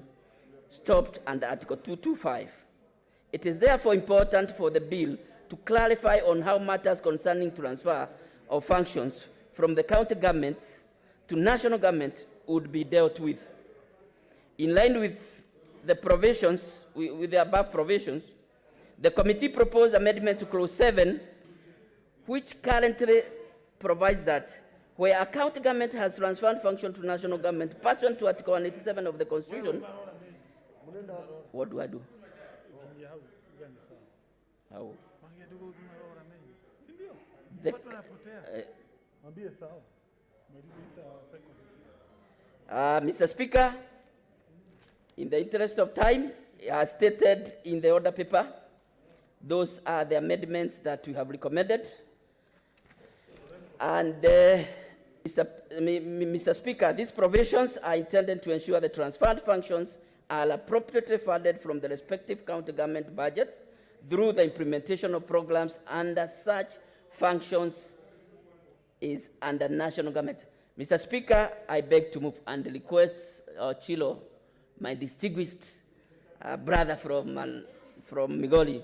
stopped under Article 225. It is therefore important for the bill to clarify on how matters concerning transfer of functions from the county government to national government would be dealt with. In line with the provisions, with the above provisions, the committee proposed amendment to clause 7, which currently provides that where a county government has transferred function to national government pursuant to Article 187 of the Constitution, what do I do? How? Mr. Speaker, in the interest of time, as stated in the order paper, those are the amendments that we have recommended. And Mr. Speaker, these provisions are intended to ensure the transferred functions are appropriately funded from the respective county government budgets through the implementation of programs under such functions is under national government. Mr. Speaker, I beg to move and request Chilo, my distinguished brother from Migori,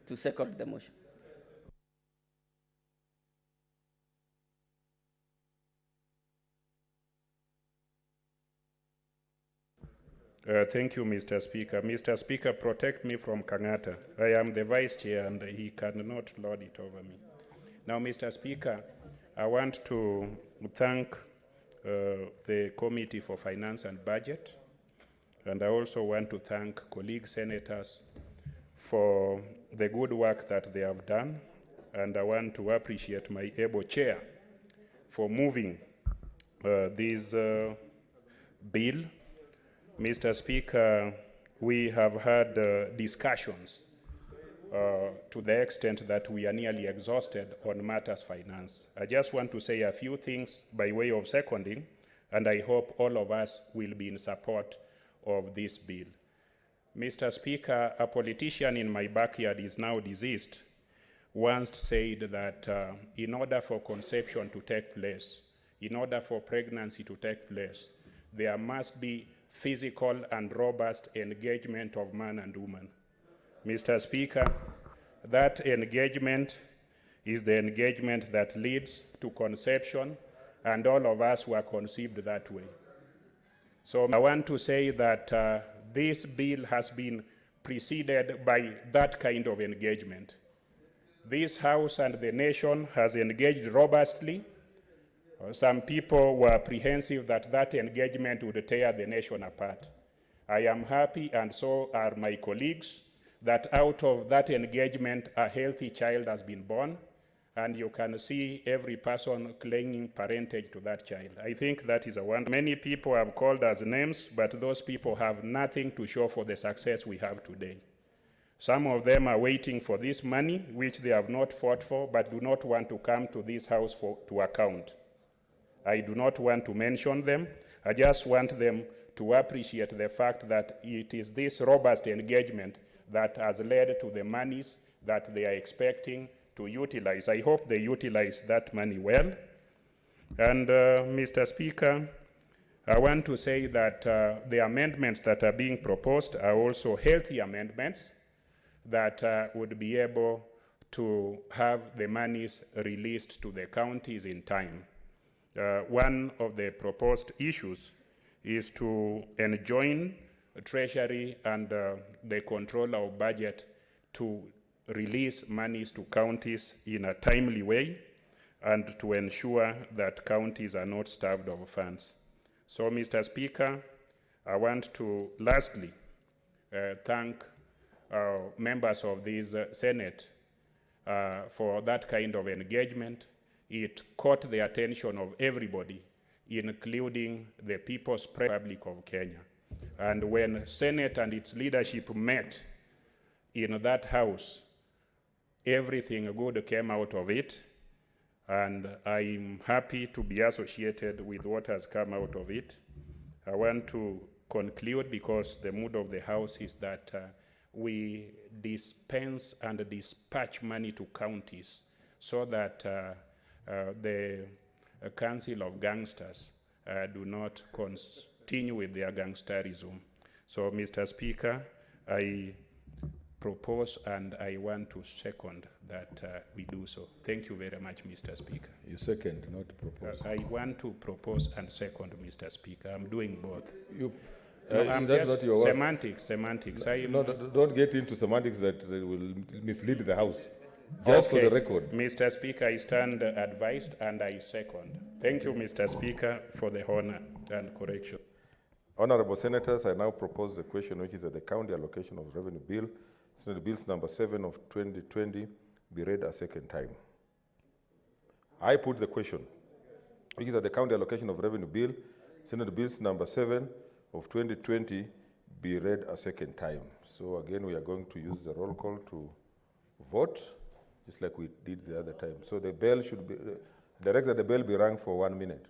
to second the motion. Thank you, Mr. Speaker. Mr. Speaker, protect me from Kangata. I am the vice chair and he cannot lord it over me. Now, Mr. Speaker, I want to thank the Committee for Finance and Budget, and I also want to thank colleague senators for the good work that they have done, and I want to appreciate my able chair for moving this bill. Mr. Speaker, we have had discussions to the extent that we are nearly exhausted on matters finance. I just want to say a few things by way of seconding, and I hope all of us will be in support of this bill. Mr. Speaker, a politician in my backyard is now deceased, once said that in order for conception to take place, in order for pregnancy to take place, there must be physical and robust engagement of man and woman. Mr. Speaker, that engagement is the engagement that leads to conception, and all of us were conceived that way. So I want to say that this bill has been preceded by that kind of engagement. This House and the nation has engaged robustly. Some people were apprehensive that that engagement would tear the nation apart. I am happy, and so are my colleagues, that out of that engagement, a healthy child has been born, and you can see every person claiming parentage to that child. I think that is a wonder. Many people have called us names, but those people have nothing to show for the success we have today. Some of them are waiting for this money, which they have not fought for, but do not want to come to this house to account. I do not want to mention them. I just want them to appreciate the fact that it is this robust engagement that has led to the monies that they are expecting to utilize. I hope they utilize that money well. And Mr. Speaker, I want to say that the amendments that are being proposed are also healthy amendments that would be able to have the monies released to the counties in time. One of the proposed issues is to enjoin Treasury and the Controller of Budget to release monies to counties in a timely way and to ensure that counties are not starved of funds. So, Mr. Speaker, I want to lastly thank members of this Senate for that kind of engagement. It caught the attention of everybody, including the People's Republic of Kenya. And when Senate and its leadership met in that house, everything good came out of it, and I'm happy to be associated with what has come out of it. I want to conclude, because the mood of the House is that we dispense and dispatch money to counties so that the Council of Gangsters do not continue with their gangsterism. So, Mr. Speaker, I propose and I want to second that we do so. Thank you very much, Mr. Speaker. You second, not propose. I want to propose and second, Mr. Speaker. I'm doing both. You, no, I'm that's just not your word. Semantics. No, don't get into semantics that will mislead the House. Just okay. for the record. Mr. Speaker, I stand advised and I second. Thank you, Mr. Speaker, for the honor and correction. Honorable Senators, I now propose the question which is that the County Allocation of Revenue Bill, Senate Bills number 7 of 2020, be read a second time. I put the question, which is that the County Allocation of Revenue Bill, Senate Bills number 7 of 2020, be read a second time. So again, we are going to use the roll call to vote, just like we did the other time. So the bell should be, direct that the bell be rung for 1 minute.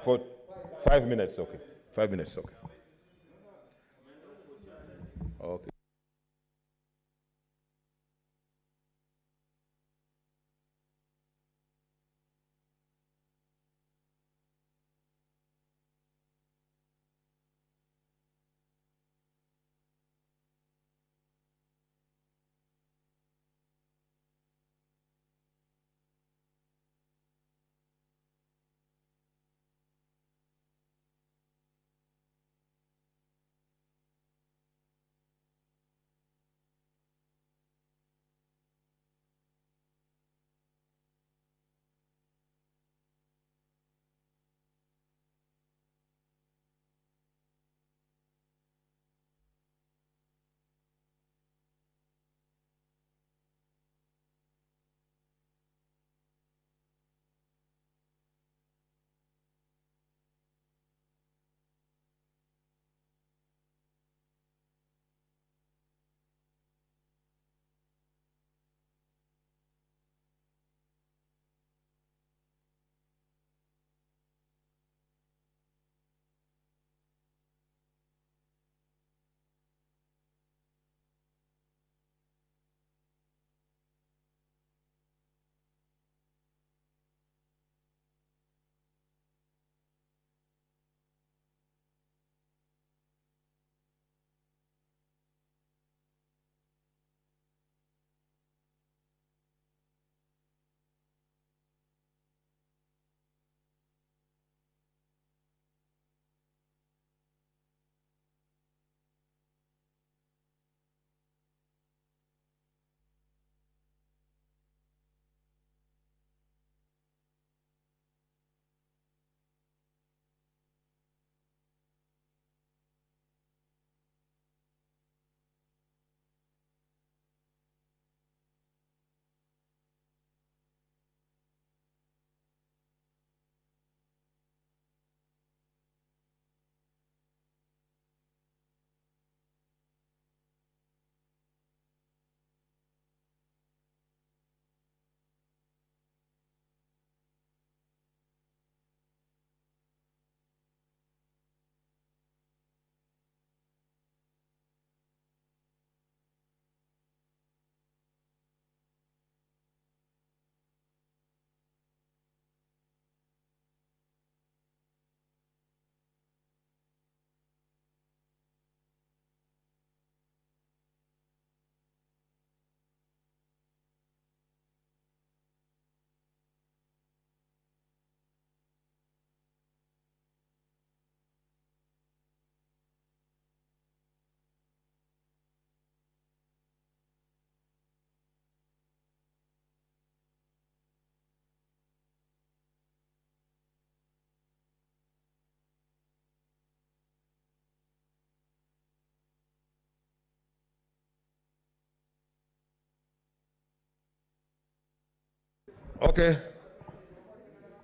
For 5 minutes, okay. 5 minutes, okay. Okay. Okay.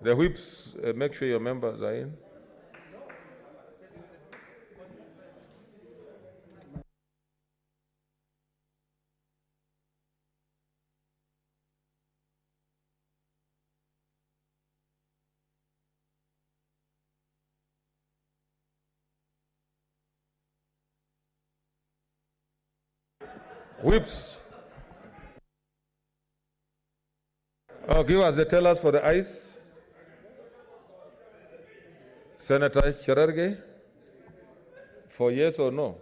The whips, make sure your members are in. Whips. Oh, give us the tellers for the ayes. Senator Cherargei, for yes or no?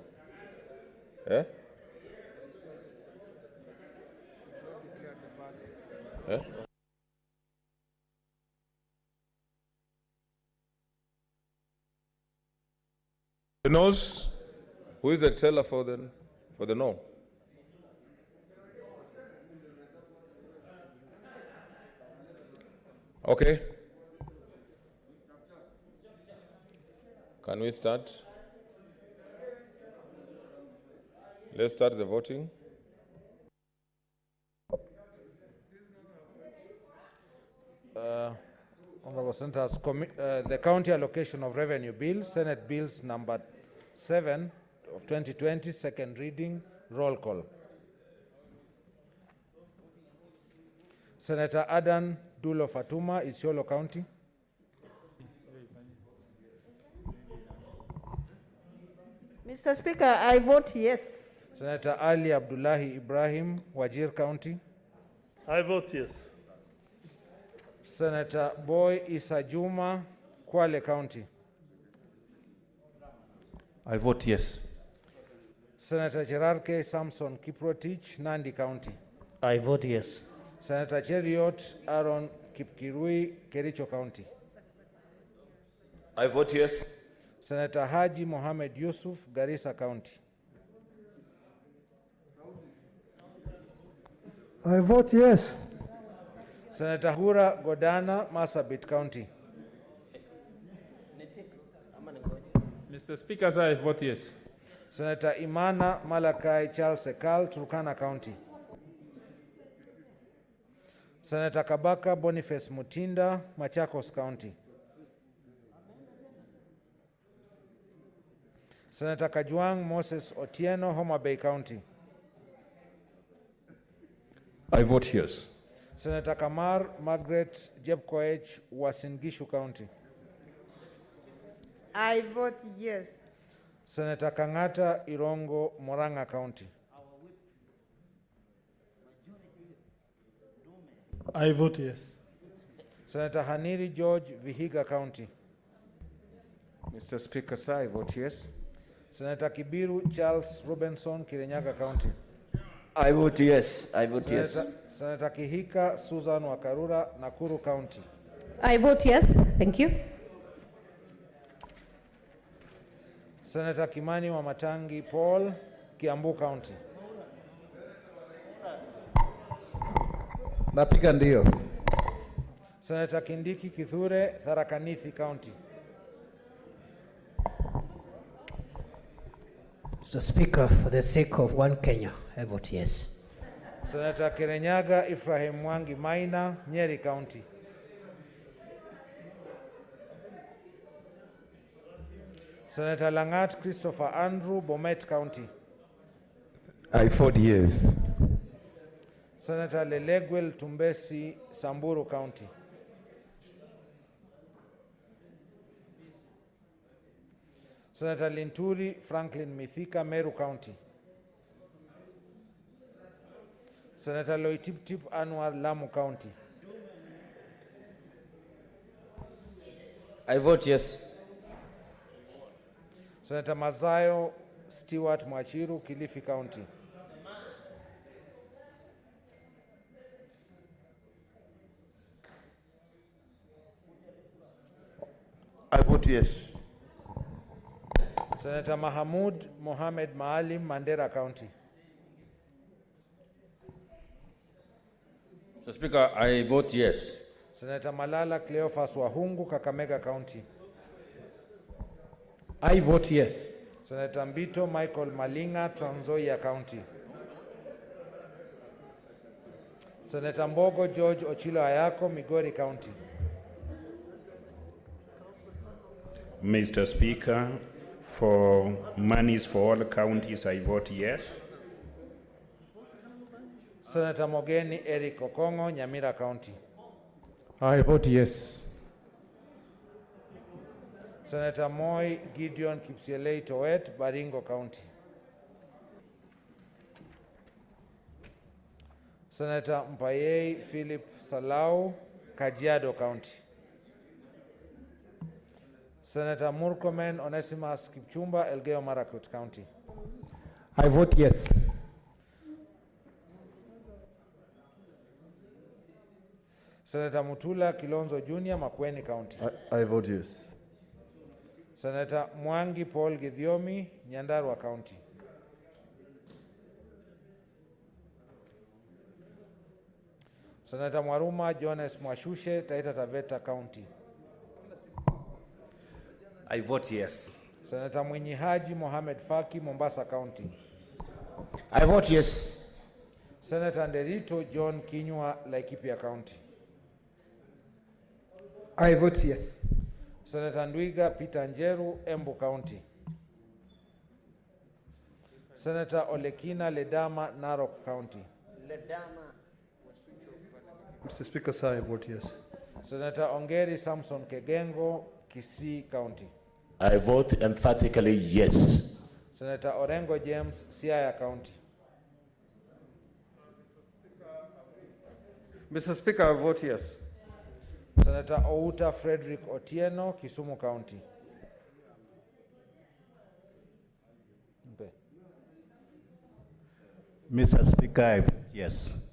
Eh? Eh? The noes? Who is the teller for the no? Okay. Can we start? Let's start the voting. Honorable Senators, the County Allocation of Revenue Bill, Senate Bills number 7 of 2020, second reading, roll call. Senator Adan Dulo Fatuma, Isiolo County. Mr. Speaker, I vote yes. Senator Ali Abdullahi Ibrahim, Wajir County. I vote yes. Senator Boy Issa Juma, Kwale County. I vote yes. Senator Cherargei Samson Kiprotich, Nandi County. I vote yes. Senator Cheriot Aaron Kipkirui, Kericho County. I vote yes. Senator Haji Mohamed Yusuf, Garissa County. I vote yes. Senator Hura Godana, Marsabit County. Mr. Speaker, sir, I vote yes. Senator Imana Malakai Charles Sekal, Turkana County. Senator Kabaka Boniface Mutinda, Machakos County. Senator Kajwang Moses Otieno, Homa Bay County. I vote yes. Senator Kamar Margaret Jebkoech, Uasin Gishu County. I vote yes. Senator Kangata Irongo, Moranga County. I vote yes. Senator Haniri George, Vihiga County. Mr. Speaker, sir, I vote yes. Senator Kibiru Charles Robinson, Kirinyaga County. I vote yes. I vote yes. Senator Kihika Susan Wakarura, Nakuru County. I vote yes. Thank you. Senator Kimani Wamatangi Paul, Kiambu County. Napiga ndio. Senator Kindiki Kithure, Tharaka Nithi County. Mr. Speaker, for the sake of one Kenya, I vote yes. Senator Kirinyaga Ephraim Mwangi Maina, Nyeri County. Senator Langat Christopher Andrew, Bomet County. I vote yes. Senator Lelegwel Tumbesi, Samburu County. Senator Linturi Franklin Mithika, Meru County. Senator Loitiptip Anwar, Lamu County. I vote yes. Senator Mazayo Stewart Mwachiru, Kilifi County. I vote yes. Senator Mahamud Mohamed Maalim, Mandera County. Mr. Speaker, I vote yes. Senator Malala Cleophas Wahungu, Kakamega County. I vote yes. Senator Mbito Michael Malinga, Trans Nzoia County. Senator Mbogo George Ochilo Ayako, Migori County. Mr. Speaker, for monies for all counties, I vote yes. Senator Mogeni Eric Okongo, Nyamira County. I vote yes. Senator Moi Gideon Kipsielei Towet, Baringo County. Senator Mpayei Philip Salau, Kajiado County. Senator Murkomen Onesimus Kipchumba, Elgeyo Marakwet County. I vote yes. Senator Mutula Kilonzo Jr., Makueni County. I vote yes. Senator Mwangi Paul Githiomi, Nyandarua County. Senator Mwaruma Jones Mwashushe, Taita Taveta County. I vote yes. Senator Mwinyi Haji Mohamed Faki, Mombasa County. I vote yes. Senator Nderito John Kinyua, Laikipia County. I vote yes. Senator Ndwiga Peter Njeru, Embu County. Senator Olekina Ledama, Narok County. Mr. Speaker, sir, I vote yes. Senator Ongeri Samson Kegengo, Kisii County. I vote emphatically yes. Senator Orengo James, Siaya County. Mr. Speaker, I vote yes. Senator Outa Frederick Otieno, Kisumu County. Mr. Speaker, I vote yes.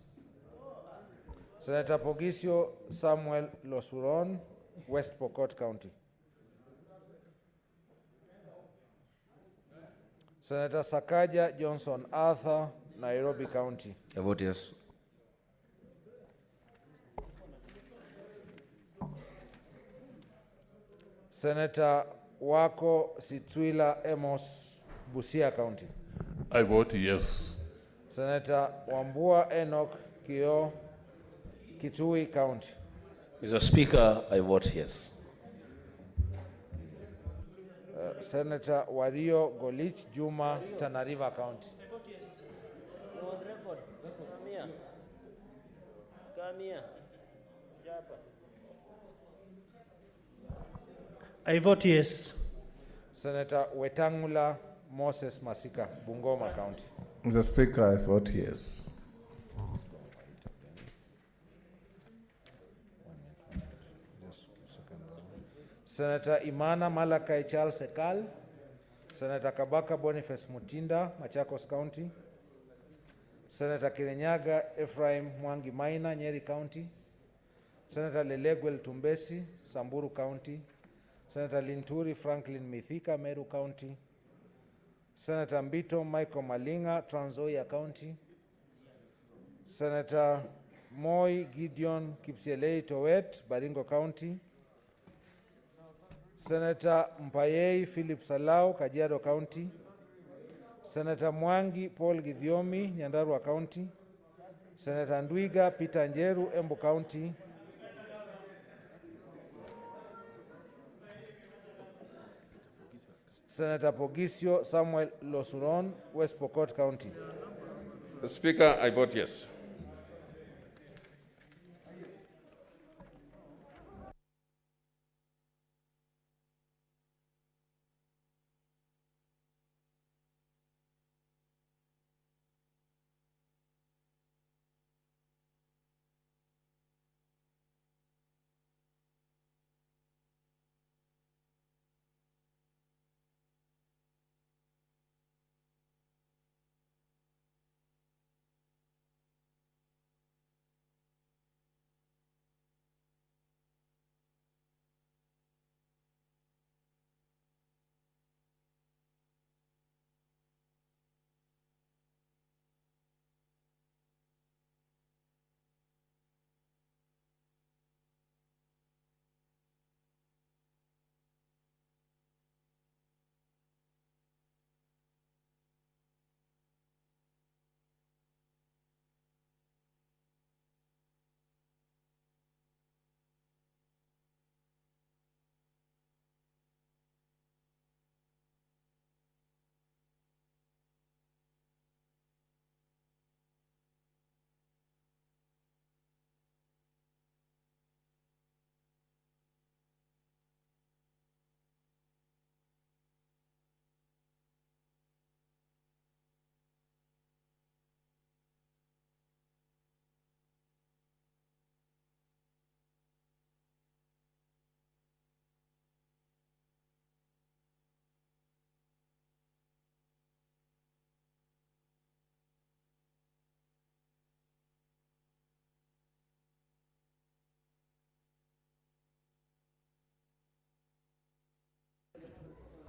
Senator Pogisio Samuel Losuron, West Pokot County. Senator Sakaja Johnson Arthur, Nairobi County. I vote yes. Senator Wako Sitwila Amos, Busia County. I vote yes. Senator Wambua Enoch Kio, Kitui County. Mr. Speaker, I vote yes. Senator Wario Golich Juma, Tana River County. I vote yes. Senator Wetangula Moses Masika, Bungoma County. Mr. Speaker, I vote yes. Senator Imana Malakai Charles Ekal, Senator Kabaka Boniface Mutinda, Machakos County. Senator Kirenyaga Ephraim Mwangi Maina, Nyeri County. Senator Leleguel Tumbesi, Samburu County. Senator Linturi Franklin Mithika, Meru County. Senator Mbito Michael Malinga, Trans Nzoia County. Senator Moi Gideon Kipsielei Towet, Baringo County. Senator Mpayei Philip Salau, Kajiado County. Senator Mwangi Paul Githiomi, Nyandarua County. Senator Ndwiga Peter Njeru, Embu County. Senator Pogisio Samuel Losuron, West Pokot County. Mr. Speaker, I vote yes.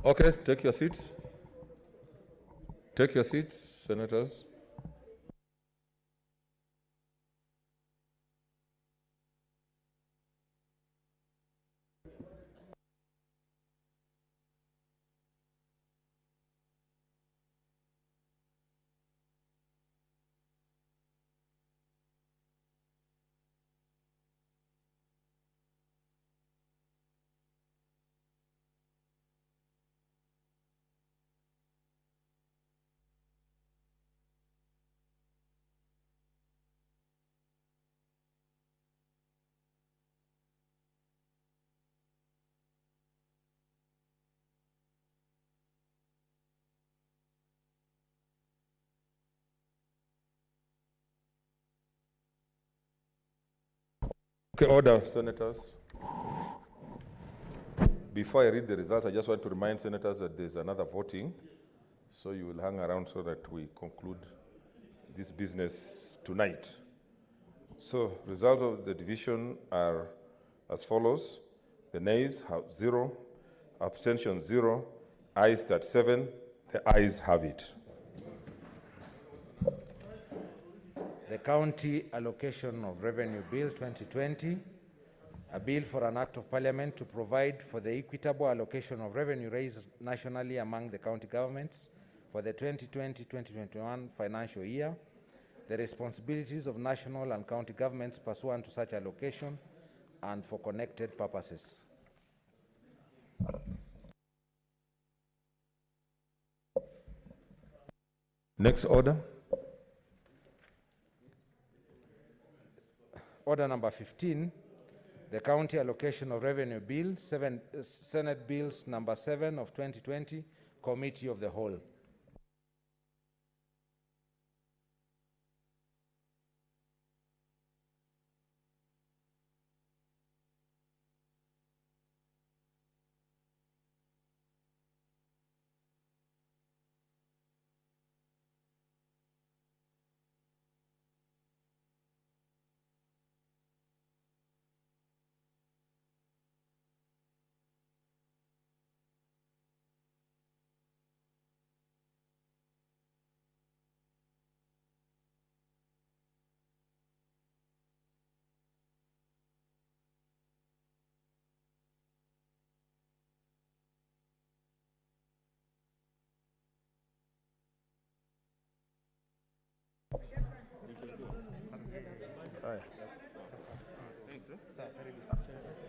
Okay, take your seats. Take your seats, senators. Okay, order, senators. Before I read the results, I just want to remind senators that there's another voting, so you will hang around so that we conclude this business tonight. So, results of the division are as follows. The nays have 0, abstention 0, ayes 37. The ayes have it. The County Allocation of Revenue Bill 2020, a bill for an act of parliament to provide for the equitable allocation of revenue raised nationally among the county governments for the 2020-2021 financial year, the responsibilities of national and county governments pursuant to such allocation, and for connected purposes. Next order. Order number 15, the County Allocation of Revenue Bill, Senate Bills number 7 of 2020, Committee of the Whole.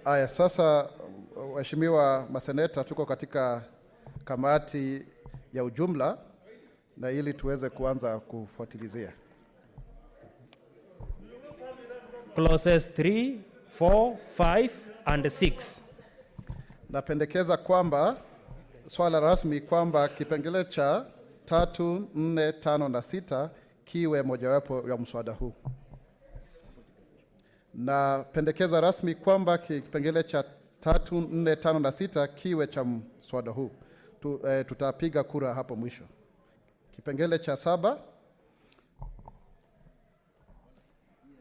Aya, sasa waheshimiwa maseneta, tuko katika kamati ya ujumla na ili tuweze kuanza kufuatilizia. Clauses 3, 4, 5 and 6. Napendekeza kwamba swala rasmi kwamba kipengele cha 3, 4, 5 na 6 kiwe mojawapo ya mswada huu. Na pendekeza rasmi kwamba kipengele cha 3, 4, 5 na 6 kiwe cha mswada huu. Tutapiga kura hapo mwisho. Kipengele cha 7.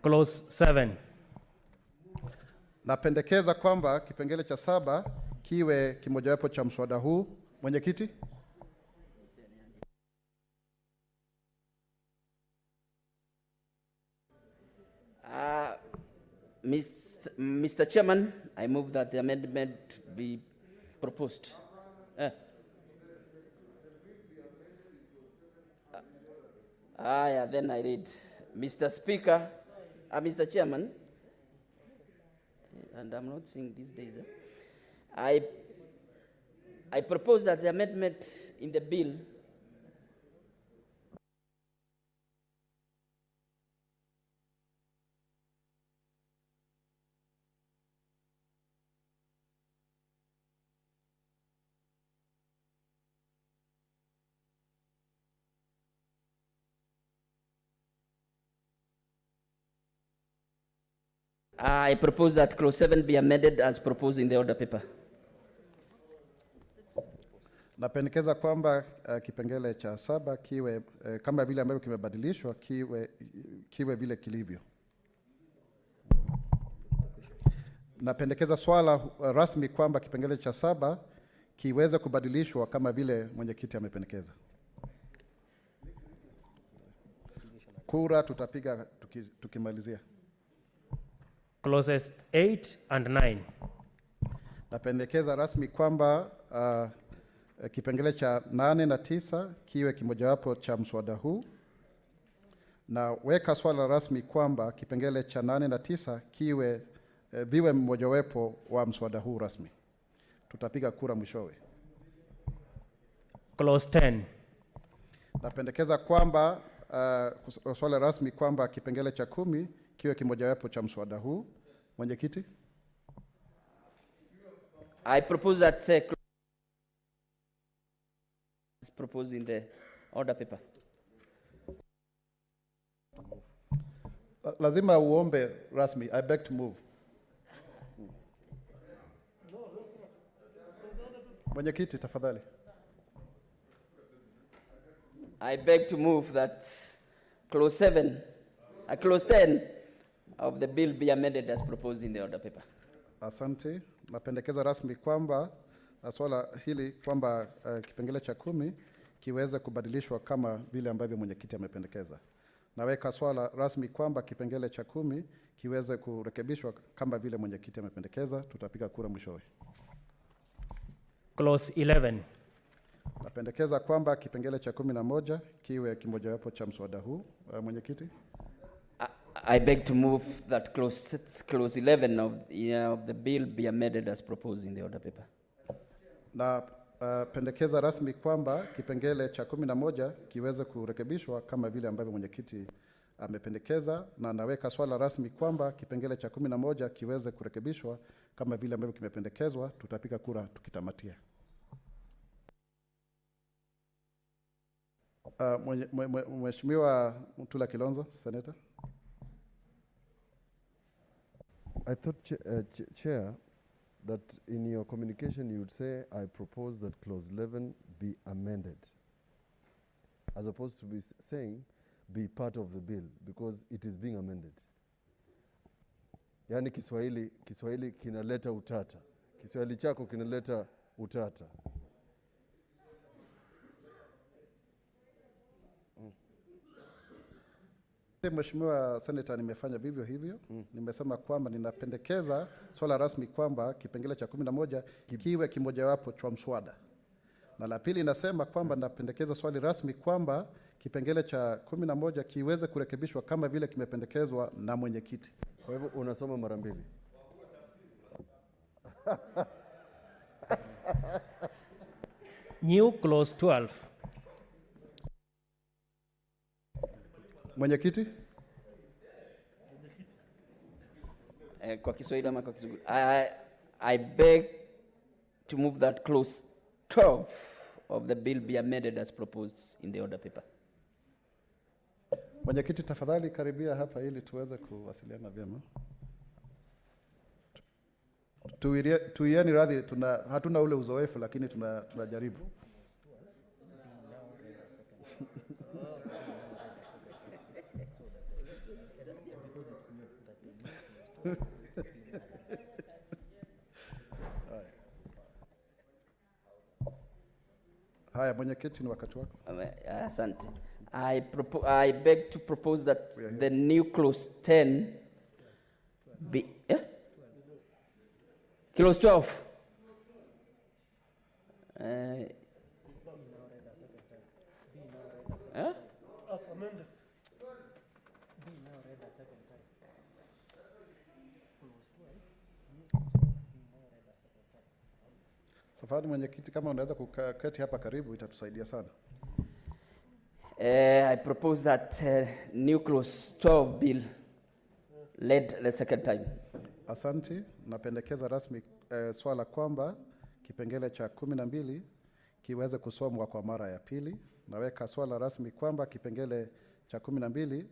Clause 7. Na pendekeza kwamba kipengele cha 7 kiwe kimojawapo cha mswada huu. Mwenyekiti? Mr. Chairman, I move that the amendment be proposed. Yeah, then I read. Mr. Speaker, Mr. Chairman, and I'm not seeing these days. I propose that the amendment in the bill I propose that clause 7 be amended as proposed in the order paper. Napendekeza kwamba kipengele cha 7 kiwe kama vile ambavyo kimebadilishwa kiwe vile kilivyo. Napendekeza swala rasmi kwamba kipengele cha 7 kiweze kubadilishwa kama vile mwenyekiti amependekeza. Kura tutapiga tukimalizia. Clauses 8 and 9. Napendekeza rasmi kwamba kipengele cha 8 na 9 kiwe kimojawapo cha mswada huu. Na weka swala rasmi kwamba kipengele cha 8 na 9 kiwe viwe mmojawapo wa mswada huu rasmi. Tutapiga kura mwishowe. Clause 10. Napendekeza kwamba swala rasmi kwamba kipengele cha 10 kiwe kimojawapo cha mswada huu. Mwenyekiti? I propose that is proposed in the order paper. Lazima uombe rasmi. I beg to move. Mwenyekiti tafadhali. I beg to move that clause 10 of the bill be amended as proposed in the order paper. Asante. Napendekeza rasmi kwamba swala hili kwamba kipengele cha 10 kiweze kubadilishwa kama vile ambavyo mwenyekiti amependekeza. Naweka swala rasmi kwamba kipengele cha 10 kiweze kurekebishwa kama vile mwenyekiti amependekeza. Tutapiga kura mwishowe. Clause 11. Napendekeza kwamba kipengele cha 11 kiwe kimojawapo cha mswada huu. Mwenyekiti? I beg to move that clause 11 of the bill be amended as proposed in the order paper. Na pendekeza rasmi kwamba kipengele cha 11 kiweze kurekebishwa kama vile ambavyo mwenyekiti amependekeza, na naweka swala rasmi kwamba kipengele cha 11 kiweze kurekebishwa kama vile ambavyo kimependekezwa. Tutapiga kura tukitamatia. Mheshimiwa Mtula Kilonzo, Senator. I thought, Chair, that in your communication you would say, I propose that clause 11 be amended, as opposed to be saying be part of the bill, because it is being amended. Yani Kiswahili kinaleta utata. Kiswahili chako kinaleta utata. Mheshimiwa Senator, nimefanya vivyo hivyo. Nimesema kwamba ninapendekeza swala rasmi kwamba kipengele cha 11 kiwe kimojawapo cha mswada. Na la pili nasema kwamba napendekeza swali rasmi kwamba kipengele cha 11 kiweze kurekebishwa kama vile kimependekezwa na mwenyekiti. Kwa hivyo unasoma mara mbili. New clause 12. Mwenyekiti? Kwa Kiswahili ama kwa Kizungu. I beg to move that clause 12 of the bill be amended as proposed in the order paper. Mwenyekiti tafadhali karibia hapa ili tuweze kuwasiliana vyema. Tuieni radhi, hatuna ule uzoefu lakini tunajaribu. Haya, mwenyekiti, ni wakati wako. Asante. I beg to propose that the new clause 10 be clause 12. Safari mwenyekiti, kama unaweza kuketi hapa karibu itatusaidia sana. I propose that new clause 12 bill led the second time. Asante. Napendekeza rasmi swala kwamba kipengele cha 12 kiweze kusomwa kwa mara ya pili. Naweka swala rasmi kwamba kipengele cha 12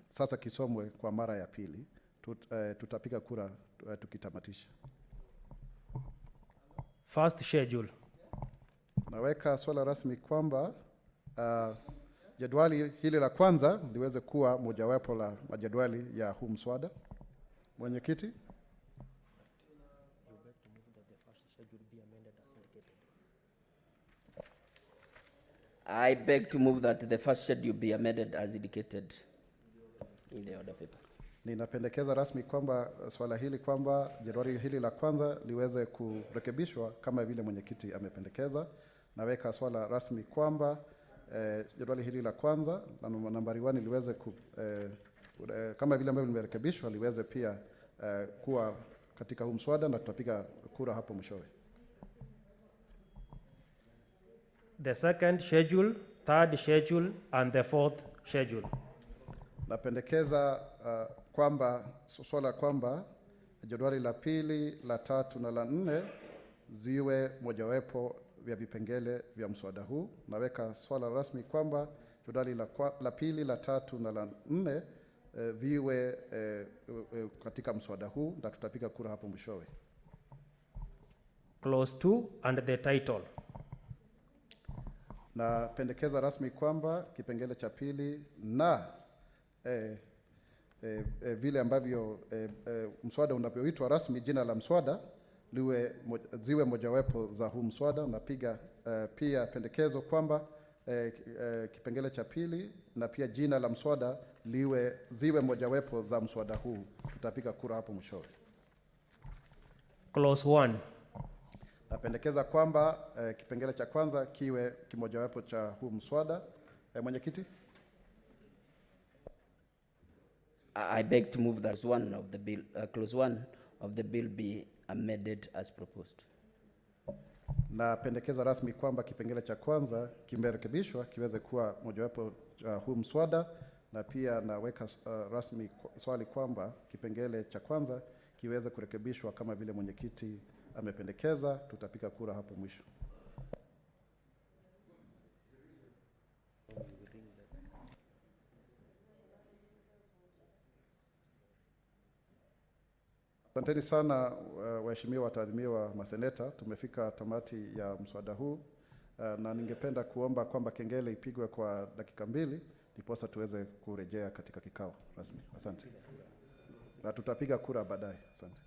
sasa kisomwe kwa mara ya pili. Tutapiga kura tukitamatisha. First schedule. Naweka swala rasmi kwamba jadwali hili la kwanza liweze kuwa mojawapo la majadwali ya huu mswada. Mwenyekiti? I beg to move that the first schedule be amended as indicated in the order paper. Ninapendekeza rasmi kwamba swala hili kwamba jedwali hili la kwanza liweze kurekebishwa kama vile mwenyekiti amependekeza. Naweka swala rasmi kwamba jedwali hili la kwanza la nambari 1 liweze kama vile ambavyo limerekebishwa liweze pia kuwa katika huu mswada na tutapiga kura hapo mwishowe. The second schedule, third schedule, and the fourth schedule. Napendekeza kwamba swala kwamba jedwali la pili, la tatu na la 4 ziwe mojawapo vya vipengele vya mswada huu. Naweka swala rasmi kwamba jedwali la pili, la tatu na la 4 viwe katika mswada huu na tutapiga kura hapo mwishowe. Clause 2 and the title. Na pendekeza rasmi kwamba kipengele cha pili na vile ambavyo mswada unavyoitwa rasmi, jina la mswada ziwe mojawapo za huu mswada. Napiga pia pendekezo kwamba kipengele cha pili na pia jina la mswada ziwe mojawapo za mswada huu. Tutapiga kura hapo mwishowe. Clause 1. Napendekeza kwamba kipengele cha kwanza kiwe kimojawapo cha huu mswada. Mwenyekiti, I beg to move that clause 1 of the bill be amended as proposed. Napendekeza rasmi kwamba kipengele cha kwanza kimerekebishwa kiweze kuwa mojawapo cha huu mswada, na pia naweka rasmi swali kwamba kipengele cha kwanza kiweze kurekebishwa kama vile mwenyekiti amependekeza. Tutapiga kura hapo mwisho. Asanteni sana waheshimiwa wataadhimiwa maseneta. Tumefika tamati ya mswada huu na ningependa kuomba kwamba kengele ipigwe kwa dakika 2 ndiposa tuweze kurejea katika kikao rasmi. Asante. Na tutapiga kura baadaye. Asante.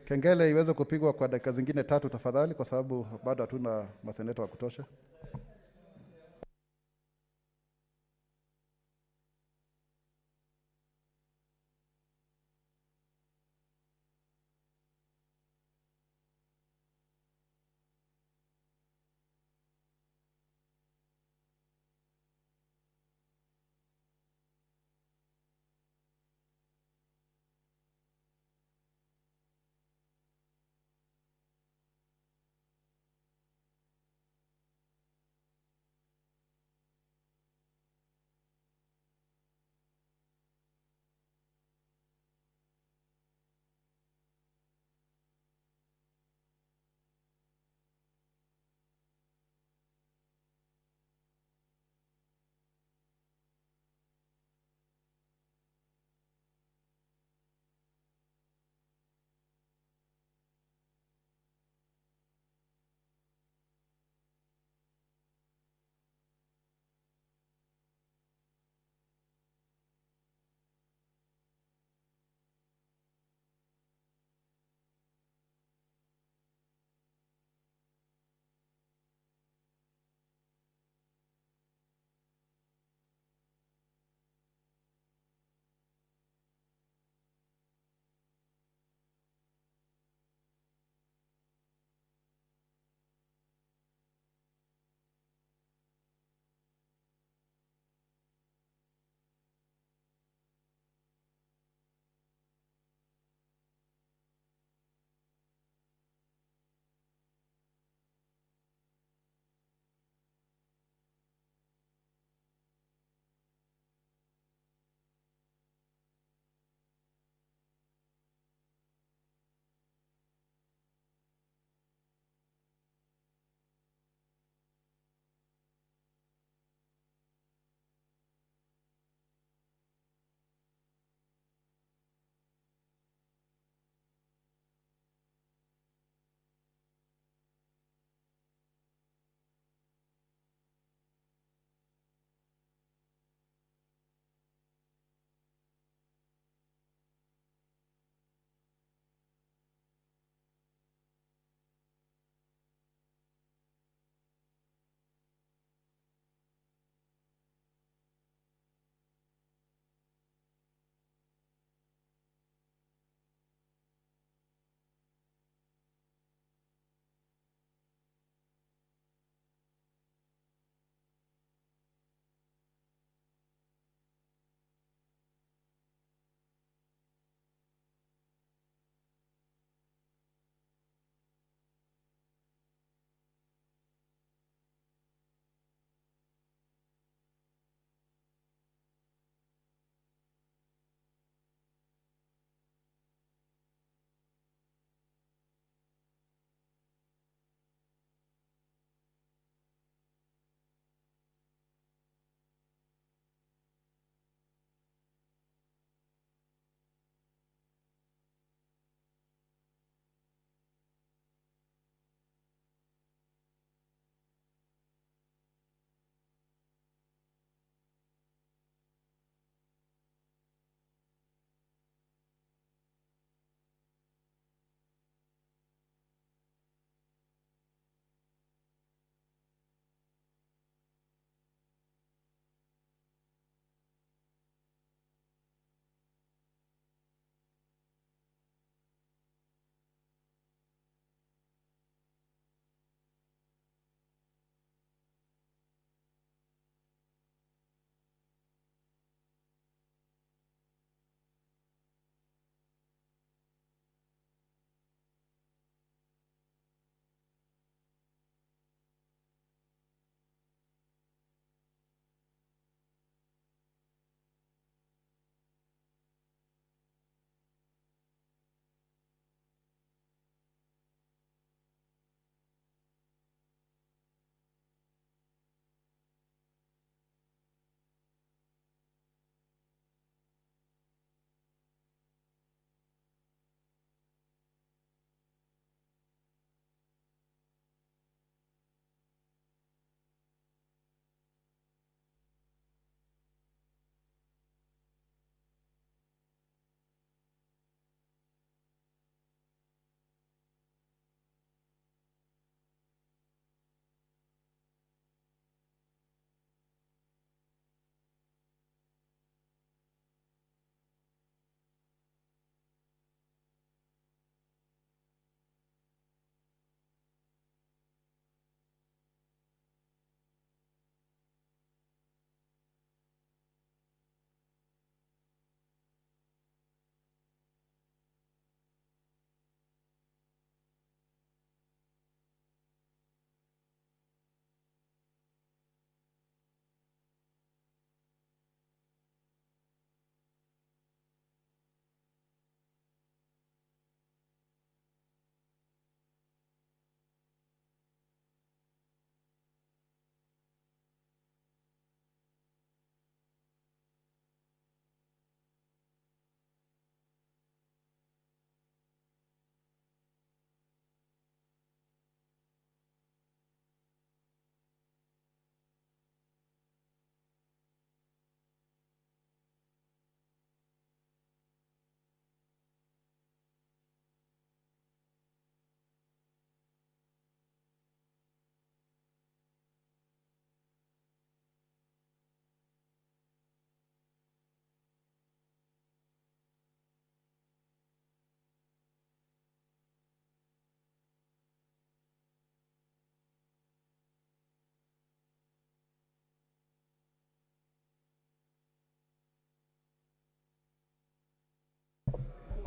Kengele iweze kupigwa kwa dakika zingine 3 tafadhali, kwa sababu bado hatuna maseneta wa kutosha.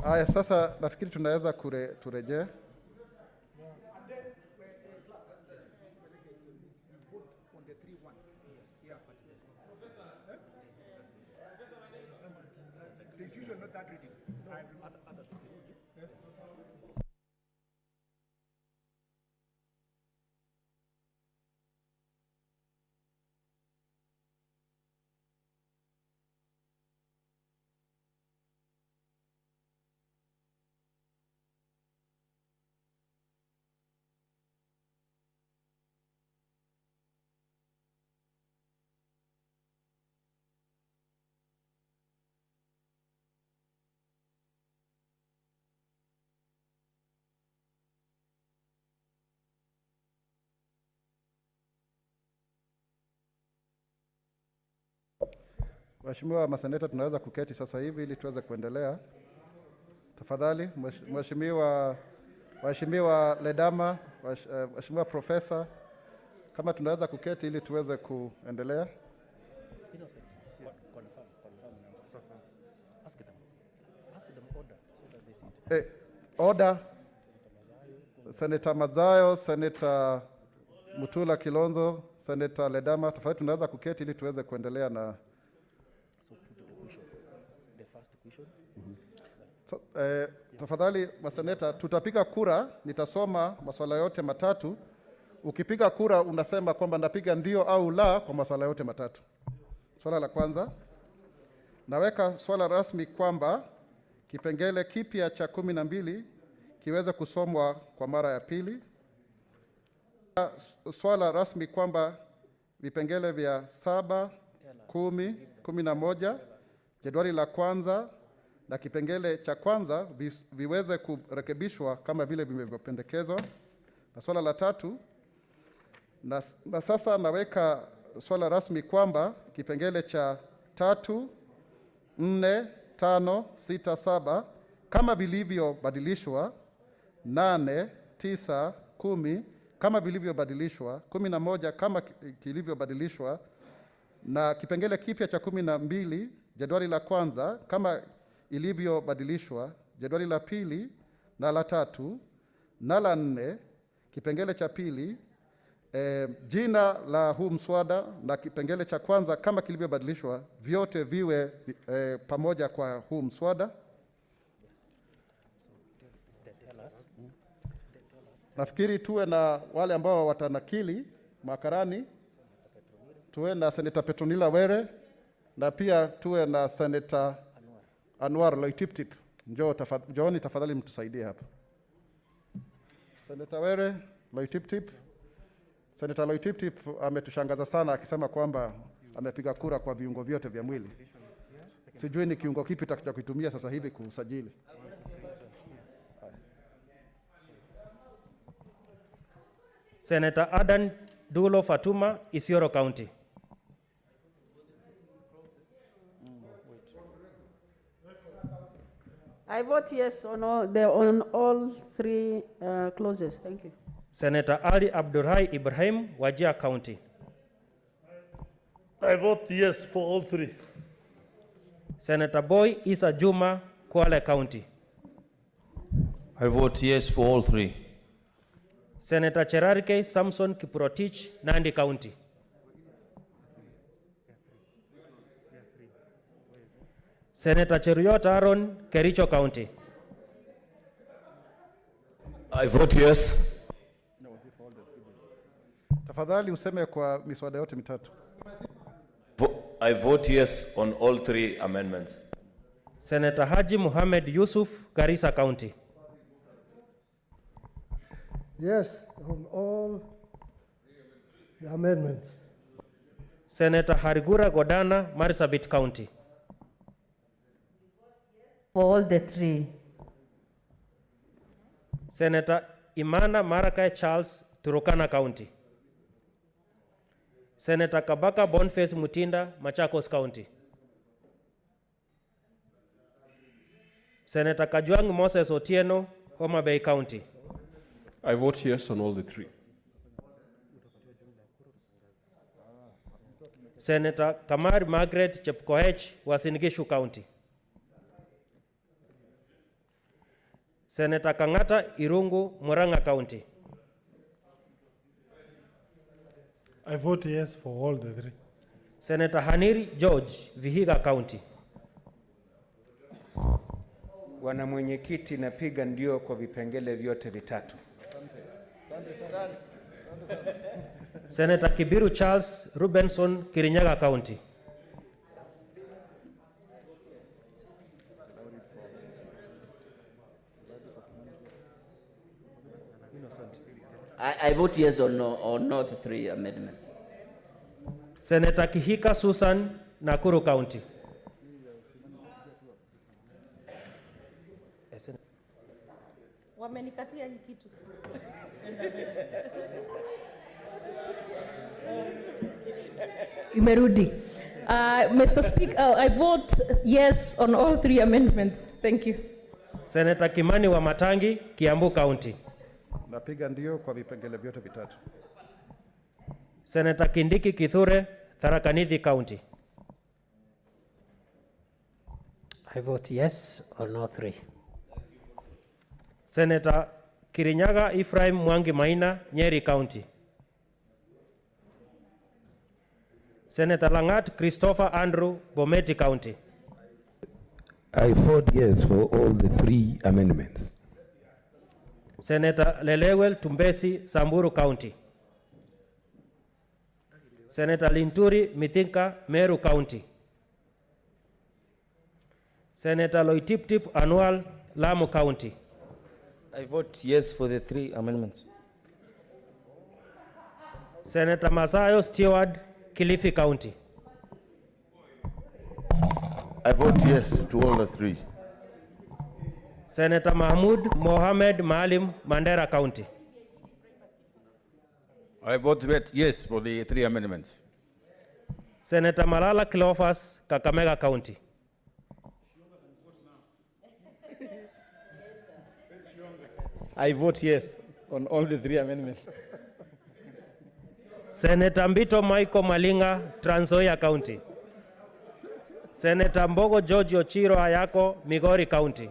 Haya, sasa nafikiri tunaweza turejea. Waheshimiwa maseneta, tunaweza kuketi sasa hivi ili tuweze kuendelea. Tafadhali, Mheshimiwa Ledama, Mheshimiwa Profesa, kama tunaweza kuketi ili tuweze kuendelea. Order. Senator Mazayo, Senator Mutula Kilonzo, Senator Ledama, tafadhali tunaweza kuketi ili tuweze kuendelea na tafadhali maseneta, tutapiga kura, nitasoma masuala yote matatu. Ukipiga kura unasema kwamba napiga ndio au la kwa masuala yote matatu. Swala la kwanza, naweka swala rasmi kwamba kipengele kipya cha 12 kiweze kusomwa kwa mara ya pili. Swala rasmi kwamba vipengele vya 7, 10, 11, jedwali la kwanza na kipengele cha kwanza viweze kurekebishwa kama vile vilivyopendekezwa. Na swala la tatu, na sasa naweka swala rasmi kwamba kipengele cha 3, 4, 5, 6, 7 kama vilivyobadilishwa, 8, 9, 10 kama vilivyobadilishwa, 11 kama kilivyobadilishwa, na kipengele kipya cha 12 jedwali la kwanza kama ilivyobadilishwa, jedwali la pili na la tatu na la 4, kipengele cha pili, jina la huu mswada na kipengele cha kwanza kama kilivyobadilishwa, vyote viwe pamoja kwa huu mswada. Nafikiri tuwe na wale ambao watanakili makarani, tuwe na Senator Petronila Were na pia tuwe na Senator Anwar Loitiptip. Njooni tafadhali mtusaidie hapa. Senator Were, Loitiptip. Senator Loitiptip ametushangaza sana akisema kwamba amepiga kura kwa viungo vyote vya mwili. Sijui ni kiungo kipi cha kutumia sasa hivi kusajili. Senator Adan Dulo Fatuma, Isiolo County. I vote yes on all three clauses. Thank you. Senator Ali Abdurrahman Ibrahim, Wajir County. I vote yes for all three. Senator Boy Isa Juma, Kwale County. I vote yes for all three. Senator Cherarke Samson Kiprotich, Nandi County. Senator Cheruiyot Aaron, Kericho County. I vote yes. Tafadhali useme kwa miswada yote mitatu. I vote yes on all three amendments. Senator Haji Muhammad Yusuf, Garissa County. Yes on all the amendments. Senator Harigura Godana, Marsabit County. For all the three. Senator Imana Marakai Charles, Turkana County. Senator Kabaka Boniface Mutinda, Machakos County. Senator Kajwang Moses Otieno, Homa Bay County. I vote yes on all the three. Senator Kamar Margaret Chepkoech, Uasin Gishu County. Senator Kangata Irungu, Murang'a County. I vote yes for all the three. Senator Haniri George, Vihiga County. Bwana Mwenyekiti, napiga ndio kwa vipengele vyote vitatu. Senator Kibiru Charles Rubenson, Kirinyaga County. I vote yes on all the three amendments. Senator Kihika Susan, Nakuru County. Wamenikatia hii kitu. Imerudi. Mr. Speaker, I vote yes on all three amendments. Thank you. Senator Kimani wa Matangi, Kiambu County. Napiga ndio kwa vipengele vyote vitatu. Senator Kindiki Kithure, Tharaka Nithi County. I vote yes on all three. Senator Kirinyaga Ephraim Mwangi Maina, Nyeri County. Senator Langat Christopher Andrew, Bometi County. I vote yes for all the three amendments. Senator Lelewel Tumbesi, Samburu County. Senator Linturi Mithinka, Meru County. Senator Loitiptip Annual, Lamu County. I vote yes for the three amendments. Senator Masayo Stewart, Kilifi County. I vote yes to all the three. Senator Mahmoud Mohamed Maalim, Mandera County. I vote yes for the three amendments. Senator Malala Cleophas, Kakamega County. I vote yes on all the three amendments. Senator Mbito Michael Malinga, Trans Nzoia County. Senator Mbogo George Ochiro Ayako, Migori County.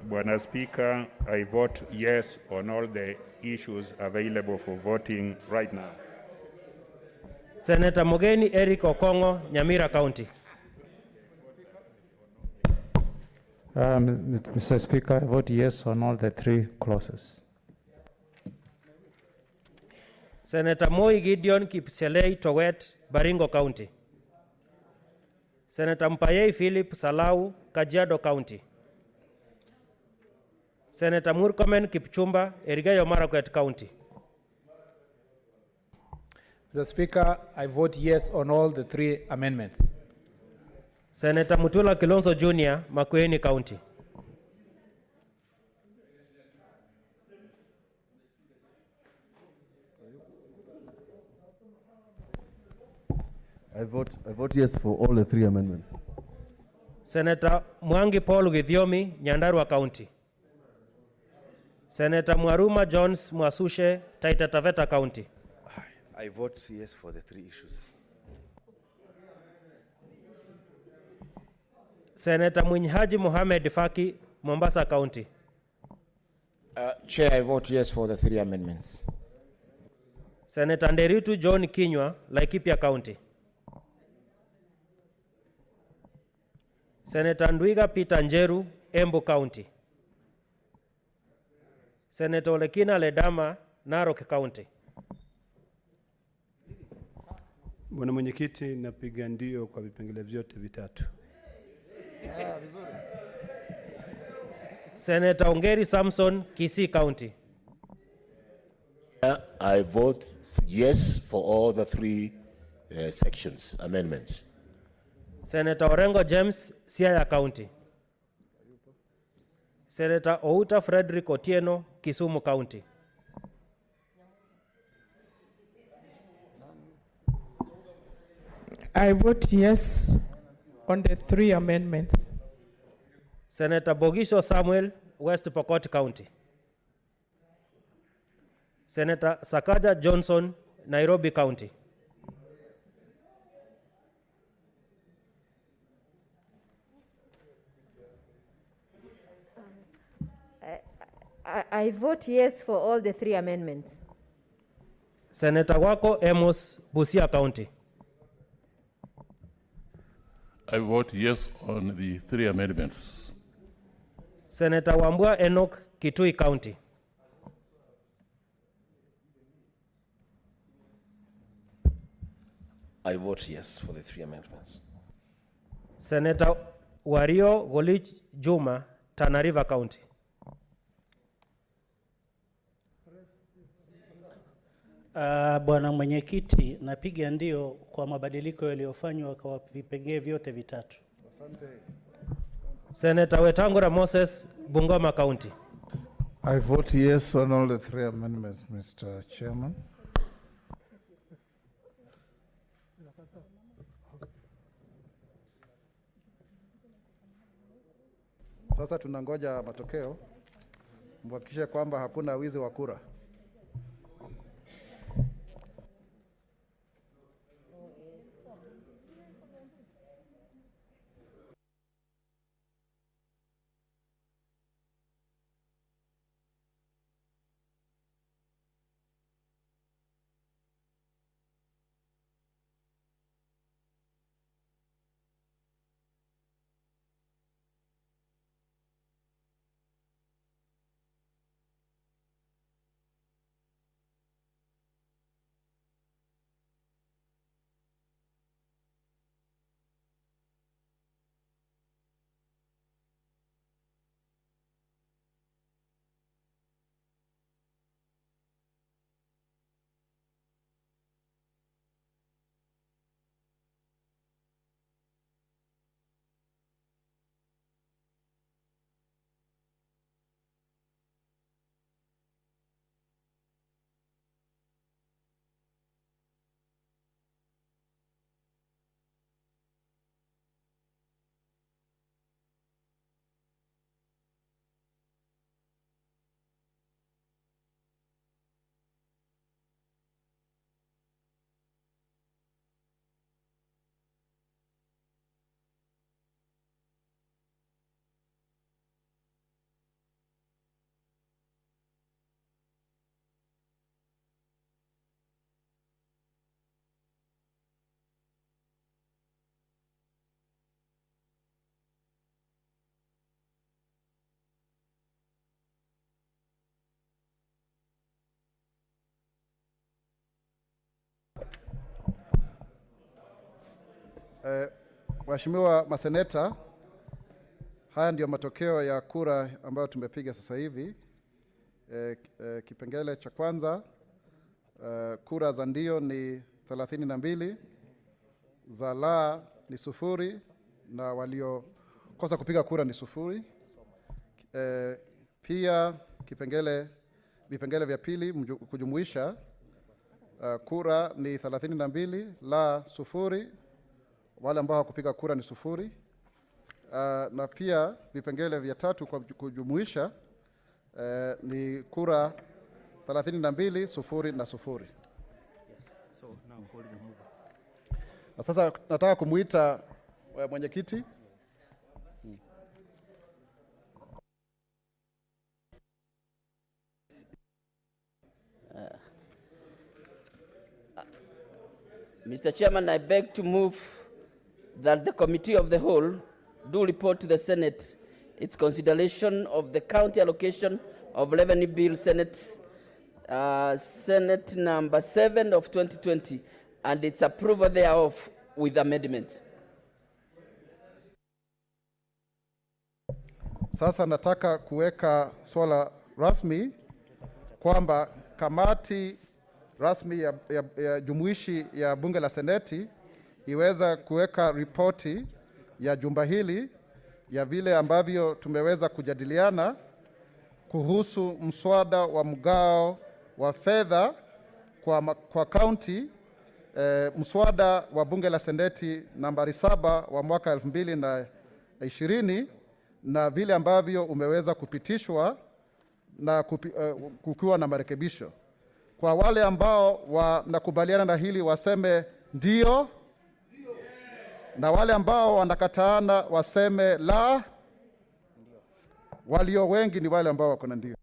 Bwana Speaker, I vote yes on all the issues available for voting right now. Senator Mogeni Eric Okongo, Nyamira County. Mr. Speaker, I vote yes on all the three clauses. Senator Moi Gideon Kipselei Towet, Baringo County. Senator Mpayei Philip Salau, Kajiado County. Senator Murkomen Kipchumba, Elgeyo Marakwet County. Mr. Speaker, I vote yes on all the three amendments. Senator Mutula Kilonzo Jr., Makueni County. I vote yes for all the three amendments. Senator Mwangi Paul Githiomi, Nyandarua County. Senator Mwaruma Jones Mwasushe, Taita Taveta County. I vote yes for the three issues. Senator Mwinhaji Mohamed Faki, Mombasa County. Chair, I vote yes for the three amendments. Senator Nderitu John Kinywa, Laikipia County. Senator Ndwiga Peter Njeru, Embu County. Senator Olekina Ledama, Narok County. Bwana Mwenyekiti, napiga ndio kwa vipengele vyote vitatu. Senator Ongeri Samson, Kisii County. I vote yes for all the three sections, amendments. Senator Orengo James, Siaya County. Senator Outa Frederick Otieno, Kisumu County. I vote yes on the three amendments. Senator Bogisho Samuel, West Pokot County. Senator Sakaja Johnson, Nairobi County. I vote yes for all the 3 amendments. Senator Wako Amos, Busia County. I vote yes on the 3 amendments. Senator Wambua Enoch, Kitui County. I vote yes for the 3 amendments. Senator Wario Golich Juma, Tana River County. Bwana mwenyekiti, napiga ndio kwa mabadiliko yaliyofanywa kwa vipengee vyote vitatu. Senator Wetangula Moses, Bungoma County. I vote yes on all the 3 amendments, Mr. Chairman. Sasa tunangoja matokeo. Mhakikishe kwamba hakuna wizi wa kura. Waheshimiwa maseneta, haya ndio matokeo ya kura ambayo tumepiga sasa hivi. Kipengele cha kwanza, kura za ndio ni 32, za la ni 0 na waliokosa kupiga kura ni 0. Pia vipengele vya pili kujumuisha, kura ni 32, la 0, wale ambao hawakupiga kura ni 0. Na pia vipengele vya tatu kwa kujumuisha, ni kura 32, 0 na 0. Na sasa nataka kumuita mwenyekiti. Mr. Chairman, I beg to move that the Committee of the Whole do report to the Senate its consideration of the County Allocation of Revenue Bill, Senate number 7 of 2020, and its approval thereof with amendments. Sasa nataka kuweka swala rasmi kwamba kamati rasmi ya jumuishi ya bunge la seneti iweza kuweka ripoti ya jumba hili ya vile ambavyo tumeweza kujadiliana kuhusu mswada wa mgao wa fedha kwa county, mswada wa bunge la seneti nambari 7 wa mwaka 2020, na vile ambavyo umeweza kupitishwa na kukiwa na marekebisho. Kwa wale ambao wanakubaliana na hili waseme ndio, na wale ambao wanakataana waseme la. Walio wengi ni wale ambao wako na ndio.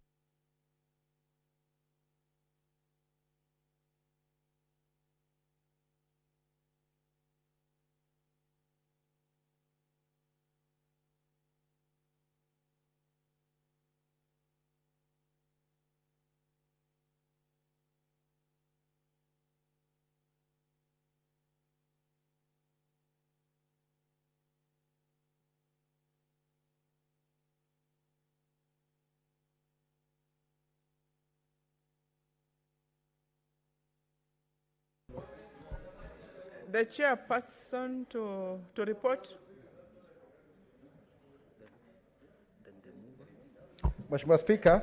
The chairperson to report. Mheshimiwa Spika,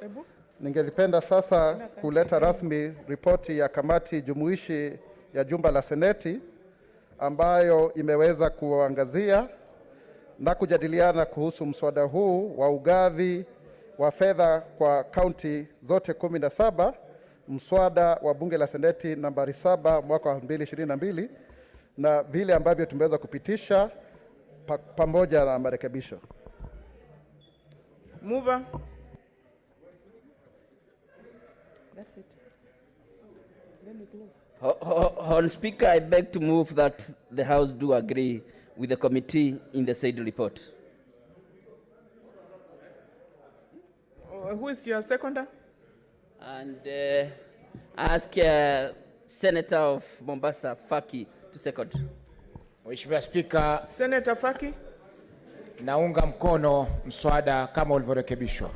Ebu. ningelipenda sasa kuleta rasmi ripoti ya kamati jumuishi ya jumba la Seneti ambayo imeweza kuangazia na kujadiliana kuhusu mswada huu wa ugavi wa fedha kwa kaunti zote 17, mswada wa bunge la Seneti nambari 7 mwaka wa 2022 na vile ambavyo tumeweza kupitisha pamoja na marekebisho. Mover. That's it. Then we close. Honorable Speaker, I beg to move that the House do agree with the committee in the said report. Who is your seconder? And ask Senator of Mombasa, Faki, to second. Mheshimiwa Spika, Senator Faki. naunga mkono mswada kama ulivyorekebishwa.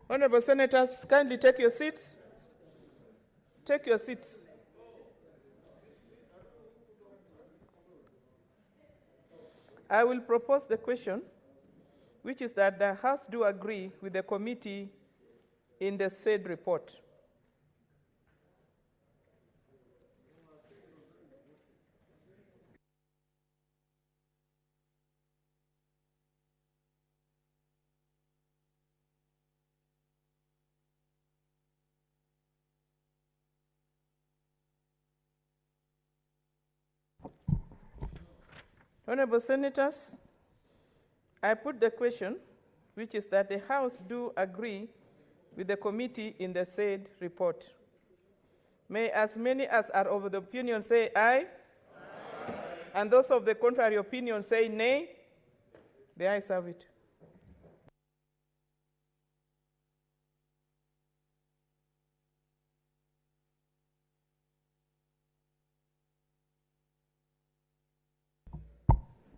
Honorable Senators, kindly take your seats. Take your seats. I will propose the question, which is that the House do agree with the committee in the said report. Honorable Senators, I put the question, which is that the House do agree with the committee in the said report. May as many as are of the opinion say aye. Aye. And those of the contrary opinion say nay. The ayes have it.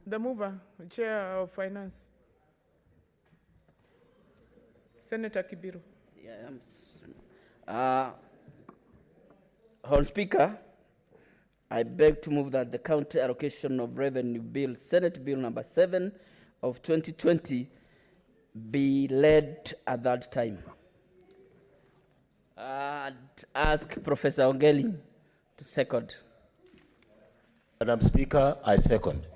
The mover, Chair of Finance, Senator Kibiru. Honorable Speaker, I beg to move that the County Allocation of Revenue Bill, Senate Bill number 7 of 2020, be led at that time. I'd ask Professor Ongeli to second. Madam Speaker, I second.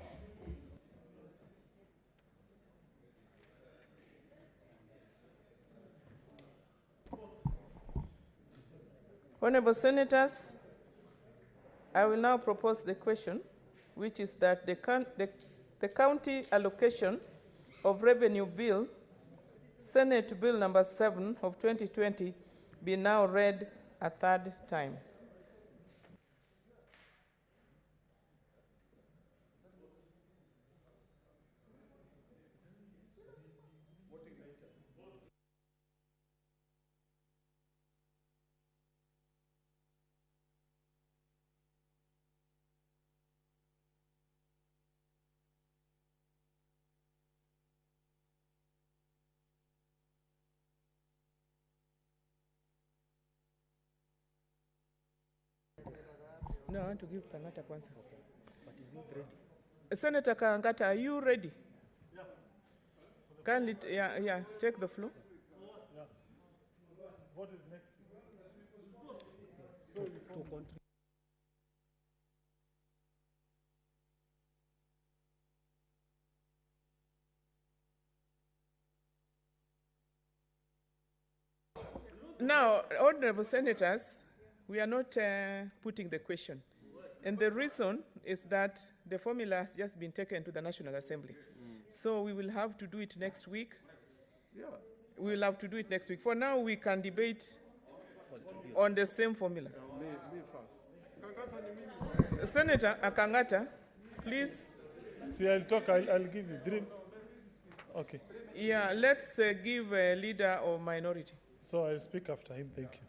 Honorable Senators, I will now propose the question, which is that the County Allocation of Revenue Bill, Senate Bill number 7 of 2020, be now read a third time. No, I want to give Kangata kwanza. But is not ready. Senator Kangata, are you ready? Yeah. Kindly, take the floor. Yeah. What is next? So now, honorable senators, we are not putting the question. And the reason is that the formula has just been taken to the National Assembly. So we will have to do it next week. Yeah. We will have to do it next week. For now, we can debate on the same formula. Senator Akangata, please. See, I'll talk. I'll give you dream. Okay. Yeah, let's give a leader of minority. So I'll speak after him. Thank you.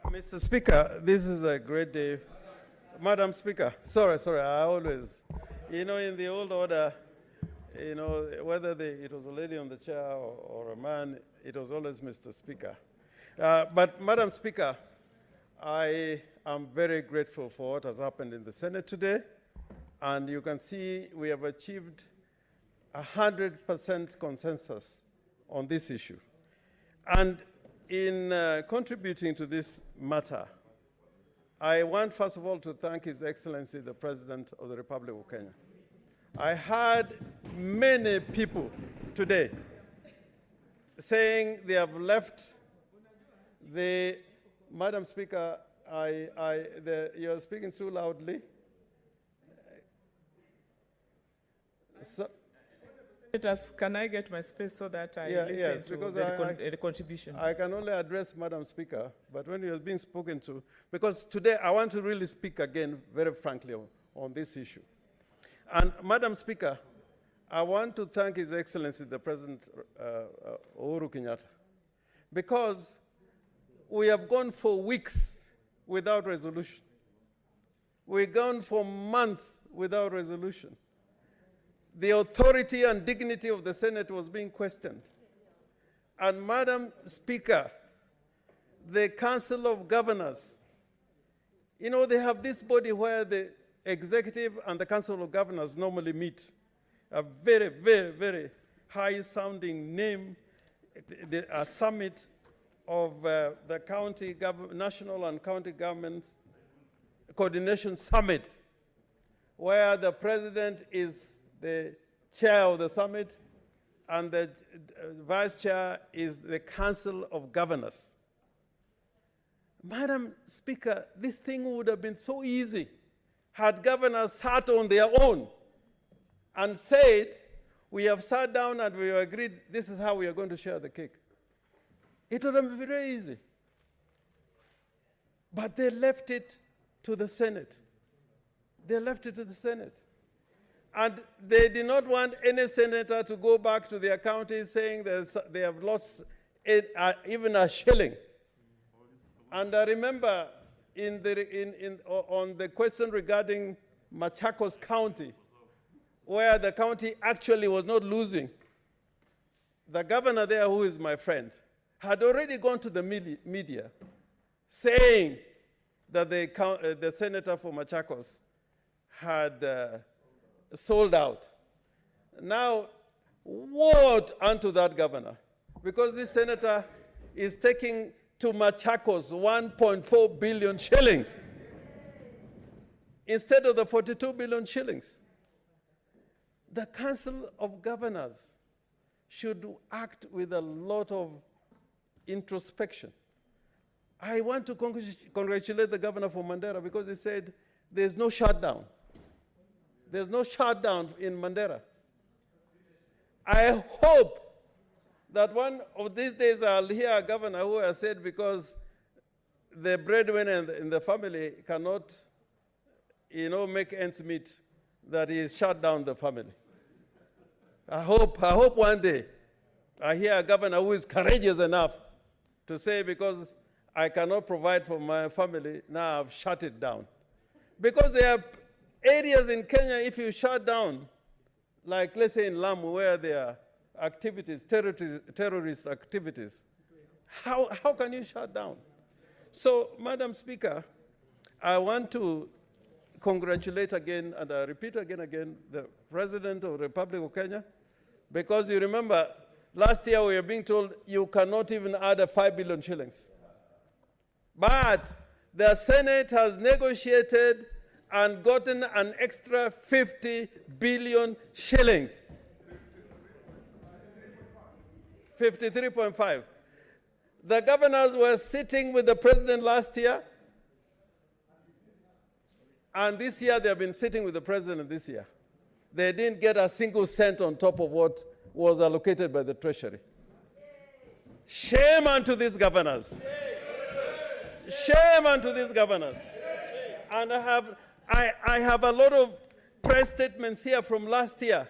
Mr. Speaker, this is a great day. Madam Speaker, sorry, I always, in the old order, you know, whether it was a lady on the chair or a man, it was always Mr. Speaker. But Madam Speaker, I am very grateful for what has happened in the Senate today. And you can see we have achieved 100% consensus on this issue. And in contributing to this matter, I want, first of all, to thank His Excellency, the President of the Republic of Kenya. I heard many people today saying they have left the, Madam Speaker, you're speaking too loudly. So, can I get my space so that I listen yes, to because the contributions? I can only address Madam Speaker, but when you're being spoken to, because today I want to really speak again, very frankly, on this issue. And Madam Speaker, I want to thank His Excellency, the President Uhuru Kenyatta, because we have gone for weeks without resolution. We've gone for months without resolution. The authority and dignity of the Senate was being questioned. And Madam Speaker, the Council of Governors, you know, they have this body where the Executive and the Council of Governors normally meet. A very, very, very high-sounding name, a summit of the county national and county government coordination summit, where the President is the chair of the summit, and the vice chair is the Council of Governors. Madam Speaker, this thing would have been so easy had governors sat on their own and said, we have sat down and we have agreed this is how we are going to share the cake. It would have been very easy. But they left it to the Senate. They left it to the Senate. And they did not want any senator to go back to their counties saying they have lost even a shilling. And I remember on the question regarding Machakos County, where the county actually was not losing, the governor there, who is my friend, had already gone to the media saying that the senator for Machakos had sold out. Now, what unto that governor? Because this senator is taking to Machakos 1.4 billion shillings instead of the 42 billion shillings. The Council of Governors should act with a lot of introspection. I want to congratulate the governor for Mandera because he said there's no shutdown. There's no shutdown in Mandera. I hope that one of these days I'll hear a governor who has said because the breadwinner in the family cannot, make ends meet, that he shut down the family. I hope one day I hear a governor who is courageous enough to say because I cannot provide for my family, now I've shut it down. Because there are areas in Kenya, if you shut down, like let's say in Lamu where there are activities, terrorist activities, how can you shut down? So, Madam Speaker, I want to congratulate again, and I repeat again, the President of the Republic of Kenya, because you remember, last year we were being told you cannot even add 5 billion shillings. But the Senate has negotiated and gotten an extra 50 billion shillings. 53.5. The governors were sitting with the president last year, and this year they have been sitting with the president this year. They didn't get a single cent on top of what was allocated by the Treasury. Shame unto these governors. Shame unto these governors. And I have a lot of press statements here from last year.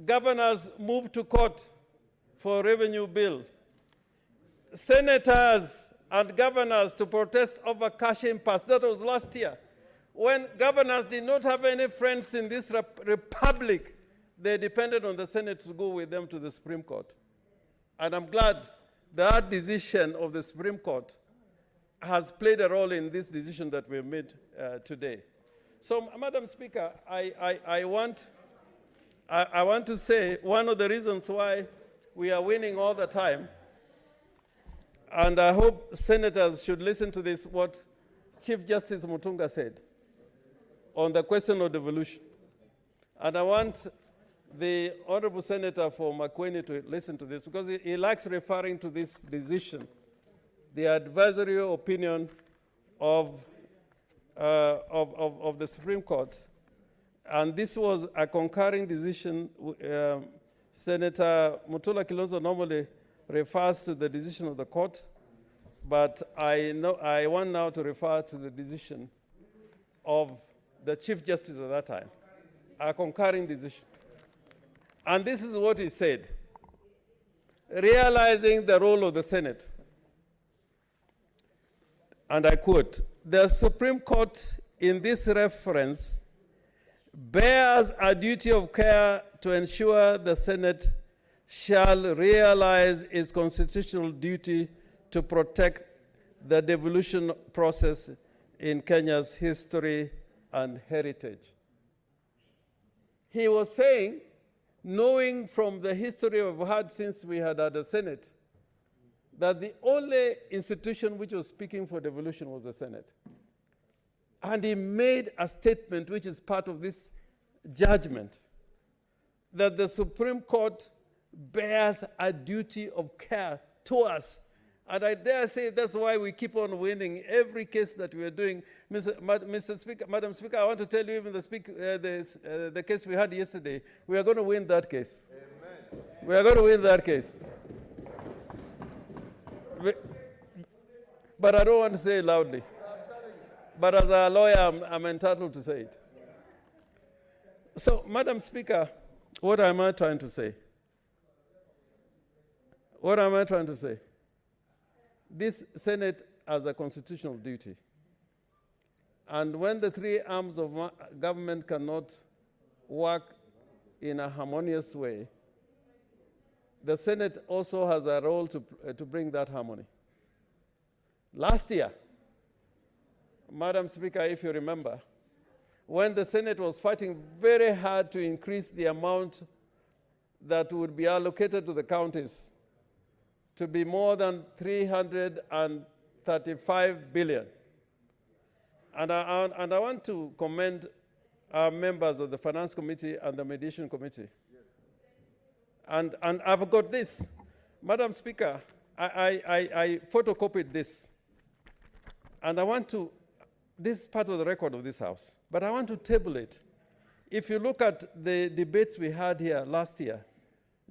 Governors moved to court for revenue bill. Senators and governors to protest over cash impasse. That was last year. When governors did not have any friends in this republic, they depended on the Senate to go with them to the Supreme Court. And I'm glad that decision of the Supreme Court has played a role in this decision that we made today. So, Madam Speaker, I want to say one of the reasons why we are winning all the time, and I hope senators should listen to this, what Chief Justice Mutunga said on the question of devolution. And I want the Honorable Senator for Makueni to listen to this, because he likes referring to this decision, the advisory opinion of the Supreme Court. And this was a concurring decision. Senator Mutula Kilonzo normally refers to the decision of the court, but I want now to refer to the decision of the Chief Justice at that time, a concurring decision. And this is what he said: realizing the role of the Senate, and I quote, "The Supreme Court in this reference bears a duty of care to ensure the Senate shall realize its constitutional duty to protect the devolution process in Kenya's history and heritage." He was saying, knowing from the history we've had since we had a Senate, that the only institution which was speaking for devolution was the Senate. And he made a statement which is part of this judgment, that the Supreme Court bears a duty of care to us. And I dare say that's why we keep on winning every case that we are doing. Mr. Speaker, Madam Speaker, I want to tell you, even the case we had yesterday, we are going to win that case. Amen. We are going to win that case. But I don't want to say it loudly. But as a lawyer, I'm entitled to say it. So, Madam Speaker, what am I trying to say? What am I trying to say? This Senate has a constitutional duty. And when the three arms of government cannot work in a harmonious way, the Senate also has a role to bring that harmony. Last year, Madam Speaker, if you remember, when the Senate was fighting very hard to increase the amount that would be allocated to the counties to be more than 335 billion. And I want to commend our members of the Finance Committee and the Mediation Committee. And I've got this. Madam Speaker, I photocopied this. And I want to, this is part of the record of this House, but I want to table it. If you look at the debates we had here last year,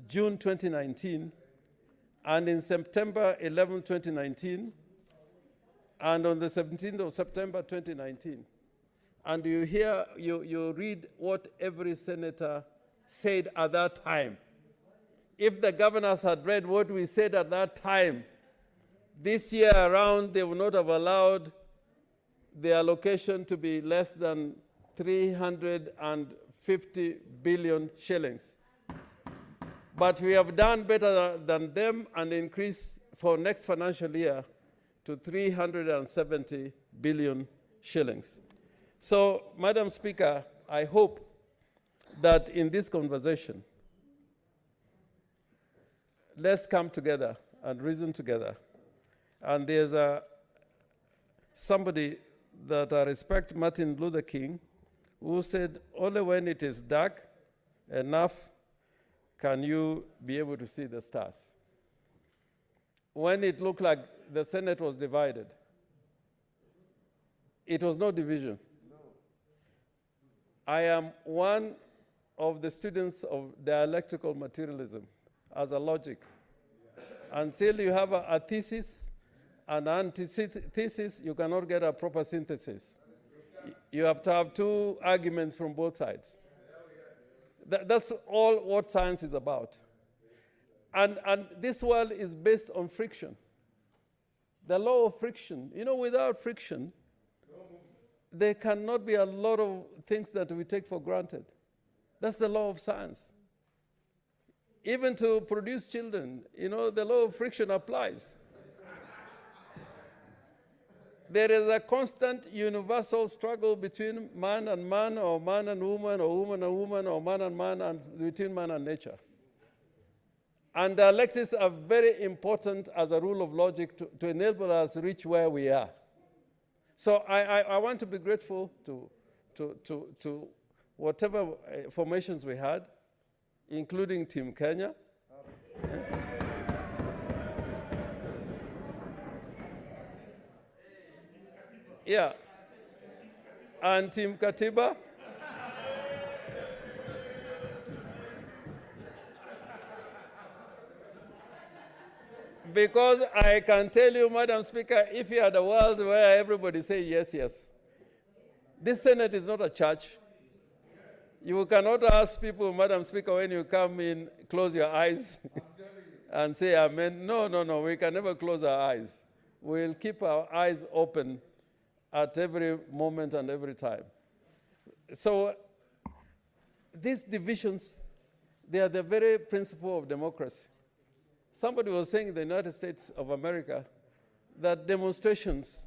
June 2019, and in September 11, 2019, and on the 17th of September 2019, and you read what every senator said at that time. If the governors had read what we said at that time, this year around, they would not have allowed the allocation to be less than 350 billion shillings. But we have done better than them and increased for next financial year to 370 billion shillings. So, Madam Speaker, I hope that in this conversation, let's come together and reason together. And there's somebody that I respect, Martin Luther King, who said, only when it is dark enough can you be able to see the stars. When it looked like the Senate was divided, it was no division. No. I am one of the students of dialectical materialism as a logic. Until you have a thesis, an antithesis, you cannot get a proper synthesis. You have to have two arguments from both sides. That's all what science is about. And this world is based on friction. The law of friction. You know, without friction, there cannot be a lot of things that we take for granted. That's the law of science. Even to produce children, the law of friction applies. There is a constant universal struggle between man and man, or man and woman, or woman and woman, or man and man, and between man and nature. And dialectics are very important as a rule of logic to enable us to reach where we are. So I want to be grateful to whatever formations we had, including Team Kenya. Yeah. And Team Katiba. Because I can tell you, Madam Speaker, if you had a world where everybody say yes, yes, this Senate is not a church. You cannot ask people, Madam Speaker, when you come in, close your eyes and say amen. No, no, no, we can never close our eyes. We'll keep our eyes open at every moment and every time. So these divisions, they are the very principle of democracy. Somebody was saying in the United States of America that demonstrations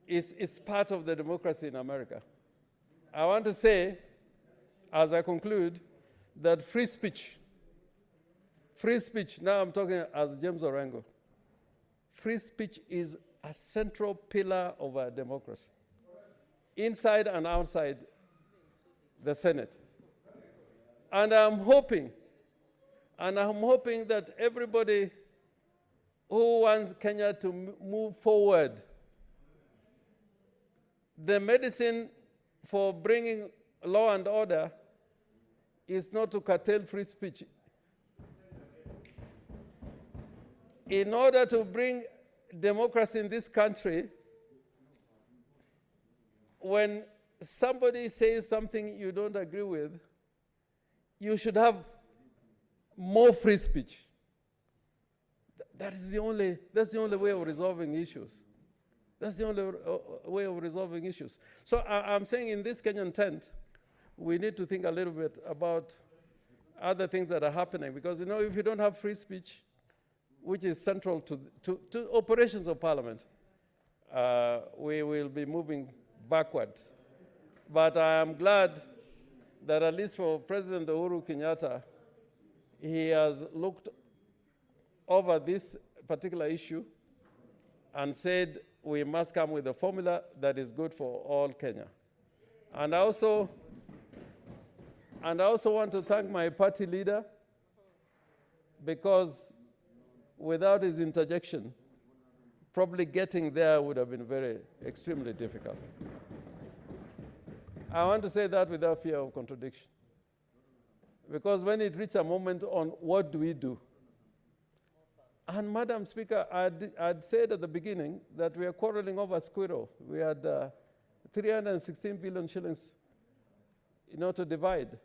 is part of the democracy in America. I want to say, as I conclude, that free speech, now I'm talking as James Orengo, free speech is a central pillar of our democracy, inside and outside the Senate. And I'm hoping that everybody who wants Kenya to move forward, the medicine for bringing law and order is not to curtail free speech. In order to bring democracy in this country, when somebody says something you don't agree with, you should have more free speech. That's the only way of resolving issues. That's the only way of resolving issues. So I'm saying in this Kenyan tent, we need to think a little bit about other things that are happening, because if you don't have free speech, which is central to operations of parliament, we will be moving backwards. But I am glad that at least for President Uhuru Kenyatta, he has looked over this particular issue and said we must come with a formula that is good for all Kenya. And I also want to thank my party leader, because without his interjection, probably getting there would have been extremely difficult. I want to say that without fear of contradiction. Because when it reached a moment on what do we do, and Madam Speaker, I'd said at the beginning that we are quarreling over squirrel. We had 316 billion shillings to divide.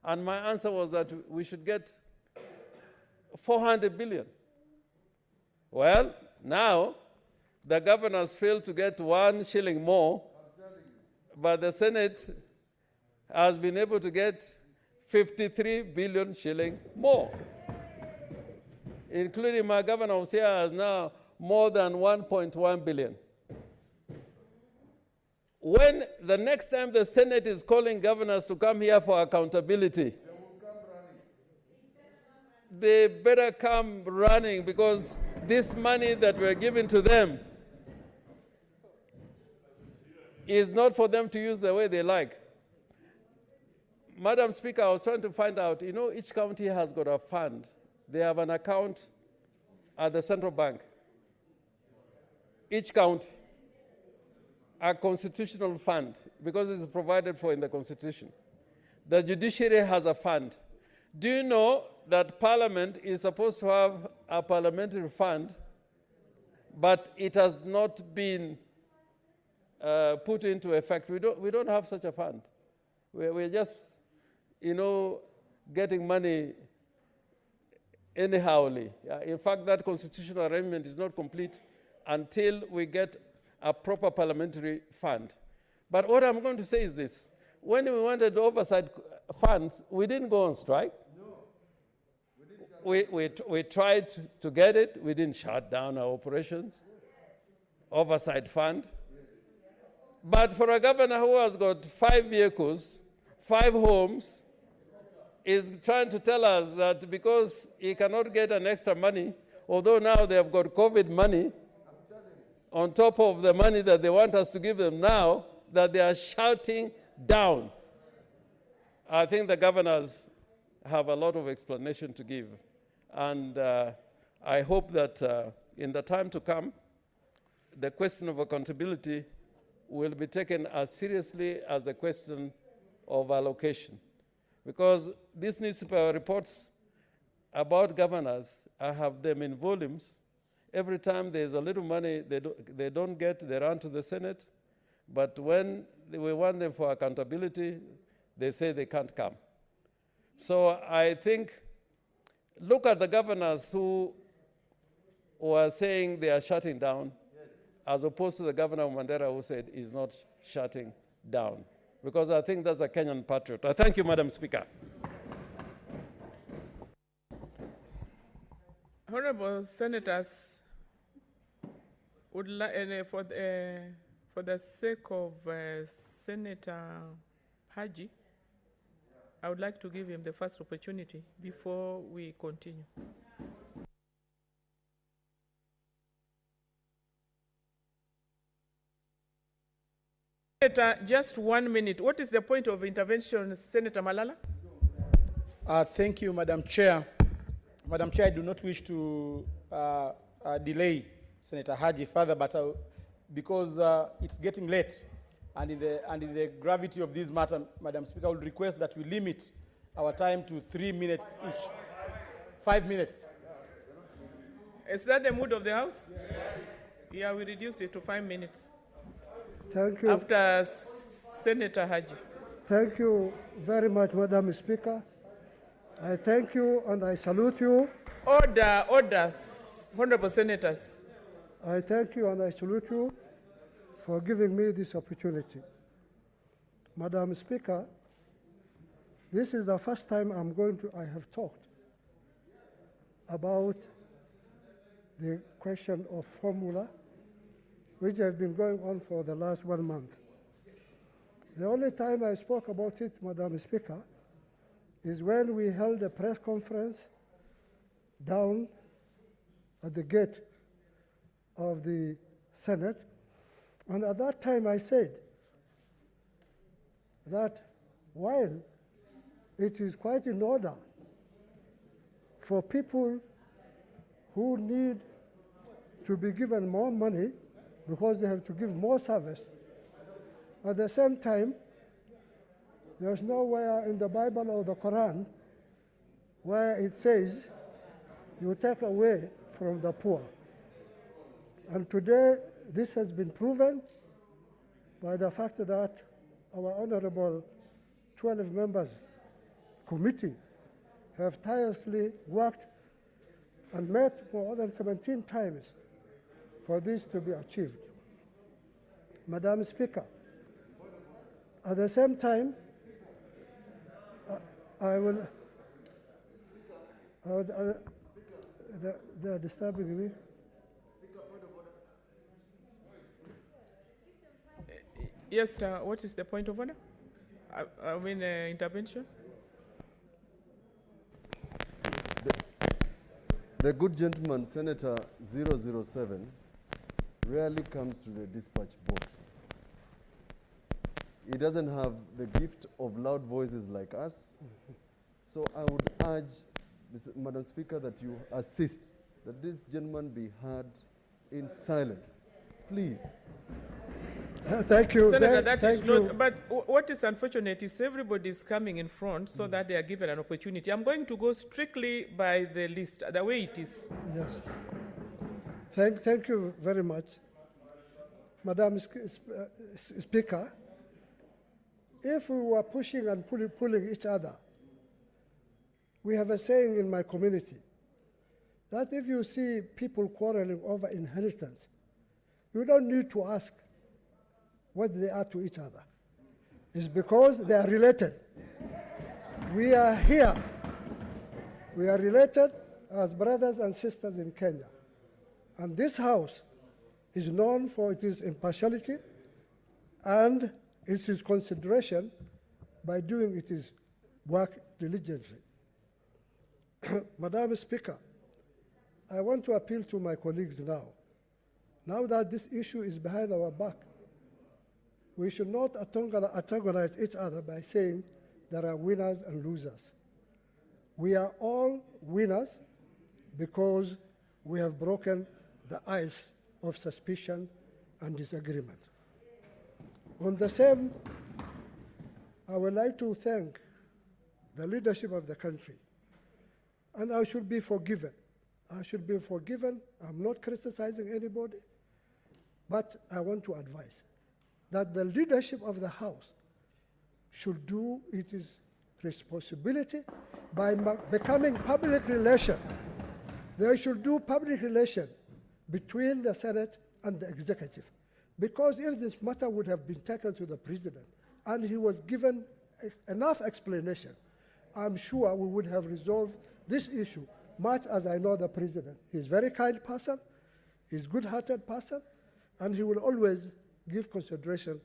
And my answer was that we should get 400 billion. Well, now the governors failed to get 1 shilling more, but the Senate has been able to get 53 billion shilling more, including my governor of here has now more than 1.1 billion. When the next time the Senate is calling governors to come here for accountability, they better come running, because this money that we're giving to them is not for them to use the way they like. Madam Speaker, I was trying to find out, each county has got a fund. They have an account at the central bank. Each county, a constitutional fund, because it's provided for in the Constitution. The judiciary has a fund. Do you know that Parliament is supposed to have a parliamentary fund, but it has not been put into effect? We don't have such a fund. We're just, getting money anyhowly. In fact, that constitutional arrangement is not complete until we get a proper parliamentary fund. But what I'm going to say is this. When we wanted oversight funds, we didn't go on strike. We tried to get it. We didn't shut down our operations. Oversight fund. But for a governor who has got 5 vehicles, 5 homes, is trying to tell us that because he cannot get an extra money, although now they have got COVID money, on top of the money that they want us to give them now, that they are shouting down. I think the governors have a lot of explanation to give. And I hope that in the time to come, the question of accountability will be taken as seriously as the question of allocation. Because these newspaper reports about governors, I have them in volumes. Every time there's a little money they don't get, they run to the Senate. But when we want them for accountability, they say they can't come. So I think, look at the governors who are saying they are shutting down, as opposed to the governor of Mandera who said he's not shutting down. Because I think that's a Kenyan patriot. I thank you, Madam Speaker. Honorable Senators, would for the sake of Senator Haji, I would like to give him the first opportunity before we continue. Senator, just 1 minute. What is the point of intervention, Senator Malala? Thank you, Madam Chair. Madam Chair, I do not wish to delay Senator Haji further, but because it's getting late, and in the gravity of this matter, Madam Speaker, I would request that we limit our time to 3 minutes each. 5 minutes. Is that the mood of the House? Yeah, we reduce it to 5 minutes. Thank you. After Senator Haji. Thank you very much, Madam Speaker. I thank you and I salute you. Orders, honorable senators. I thank you and I salute you for giving me this opportunity. Madam Speaker, this is the first time I have talked about the question of formula, which has been going on for the last 1 month. The only time I spoke about it, Madam Speaker, is when we held a press conference down at the gate of the Senate. And at that time I said that while it is quite in order for people who need to be given more money because they have to give more service, at the same time, there's nowhere in the Bible or the Quran where it says you take away from the poor. And today, this has been proven by the fact that our honorable 12 members committee have tirelessly worked and met more than 17 times for this to be achieved. Madam Speaker, at the same time, they're disturbing me. Yes, what is the point of order? Intervention? The good gentleman, Senator 007, rarely comes to the dispatch box. He doesn't have the gift of loud voices like us. So I would urge, Madam Speaker, that you assist that this gentleman be heard in silence. Please. Thank you. Senator, that thank is you. not, but what is unfortunate is everybody is coming in front so that they are given an opportunity. I'm going to go strictly by the list, the way it is. Yes. Thank you very much. Madam Speaker, if we were pushing and pulling each other, we have a saying in my community that if you see people quarreling over inheritance, you don't need to ask what they are to each other. It's because they are related. We are here. We are related as brothers and sisters in Kenya. And this house is known for its impartiality and its consideration by doing its work diligently. Madam Speaker, I want to appeal to my colleagues now. Now that this issue is behind our back, we should not antagonize each other by saying there are winners and losers. We are all winners because we have broken the ice of suspicion and disagreement. On the same, I would like to thank the leadership of the country, and I should be forgiven. I should be forgiven. I'm not criticizing anybody, but I want to advise that the leadership of the House should do its responsibility by becoming public relation. They should do public relation between the Senate and the executive. Because if this matter would have been taken to the president and he was given enough explanation, I'm sure we would have resolved this issue, much as I know the president. He's a very kind person, he's a good-hearted person, and he will always give consideration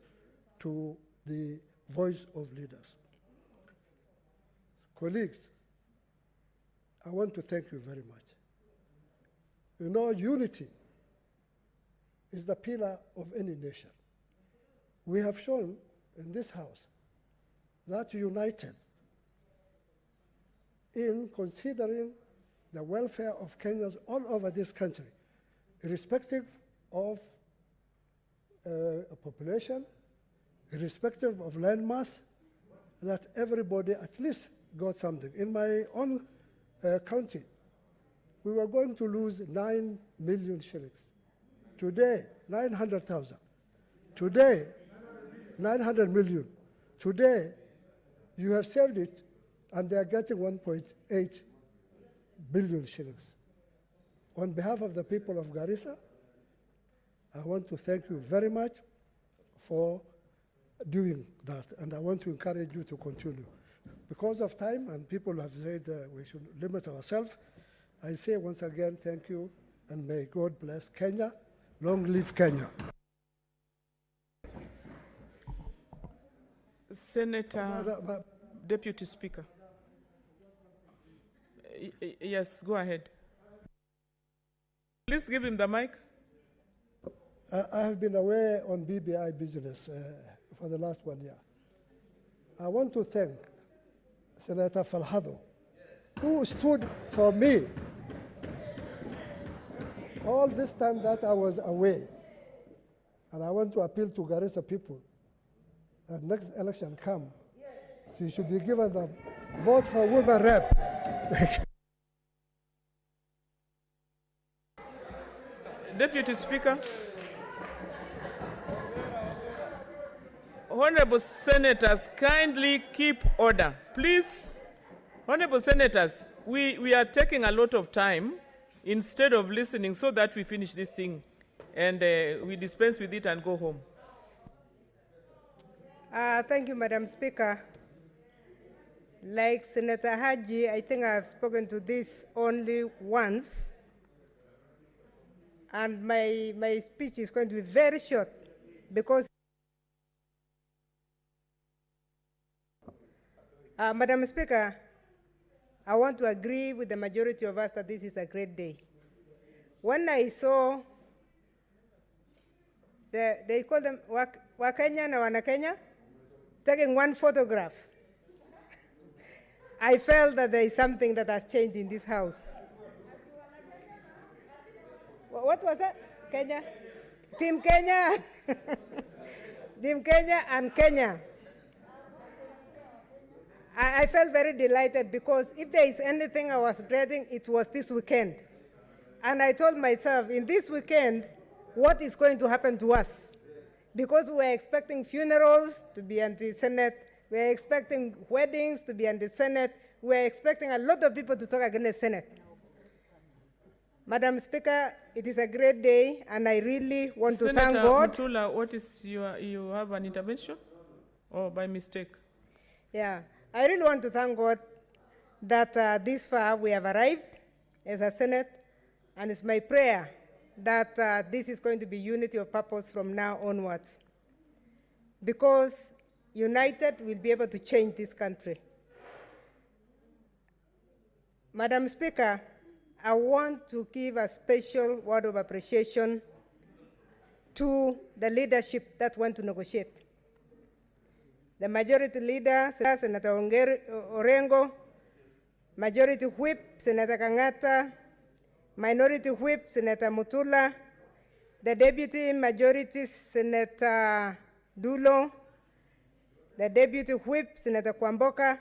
to the voice of leaders. Colleagues, I want to thank you very much. You know, unity is the pillar of any nation. We have shown in this house that united in considering the welfare of Kenyans all over this country, irrespective of a population, irrespective of land mass, that everybody at least got something. In my own county, we were going to lose 9 million shillings. Today, 900,000. Today, 900 million. Today, you have saved it, and they are getting 1.8 billion shillings. On behalf of the people of Garissa, I want to thank you very much for doing that, and I want to encourage you to continue. Because of time, and people have said we should limit ourselves, I say once again thank you, and may God bless Kenya. Long live Kenya. Senator, Deputy Speaker. Yes, go ahead. Please give him the mic. I have been away on BBI business for the last 1 year. I want to thank Senator Falhado, who stood for me all this time that I was away. And I want to appeal to Garissa people that next election come, so you should be given the vote for women rep. Deputy Speaker. Honorable Senators, kindly keep order. Please, Honorable Senators, we are taking a lot of time instead of listening so that we finish this thing and we dispense with it and go home. Thank you, Madam Speaker. Like Senator Haji, I think I have spoken to this only once. And my speech is going to be very short because Madam Speaker, I want to agree with the majority of us that this is a great day. When I saw, they call them Wakenya na Wanakenya, taking one photograph, I felt that there is something that has changed in this house. What was that? Kenya? Team Kenya. Team Kenya and Kenya. I felt very delighted because if there is anything I was dreading, it was this weekend. And I told myself, in this weekend, what is going to happen to us? Because we were expecting funerals to be in the Senate, we were expecting weddings to be in the Senate, we were expecting a lot of people to talk against the Senate. Madam Speaker, it is a great day, and I really want to Senator thank God. Mutula, what is you have an intervention? Or by mistake? Yeah, I really want to thank God that this far we have arrived as a Senate, and it's my prayer that this is going to be unity of purpose from now onwards. Because united, we'll be able to change this country. Madam Speaker, I want to give a special word of appreciation to the leadership that went to negotiate. The majority leader, Senator Orengo, majority whip, Senator Kangata, minority whip, Senator Mutula, the deputy majority, Senator Dulo, the deputy whip, Senator Kwamboka,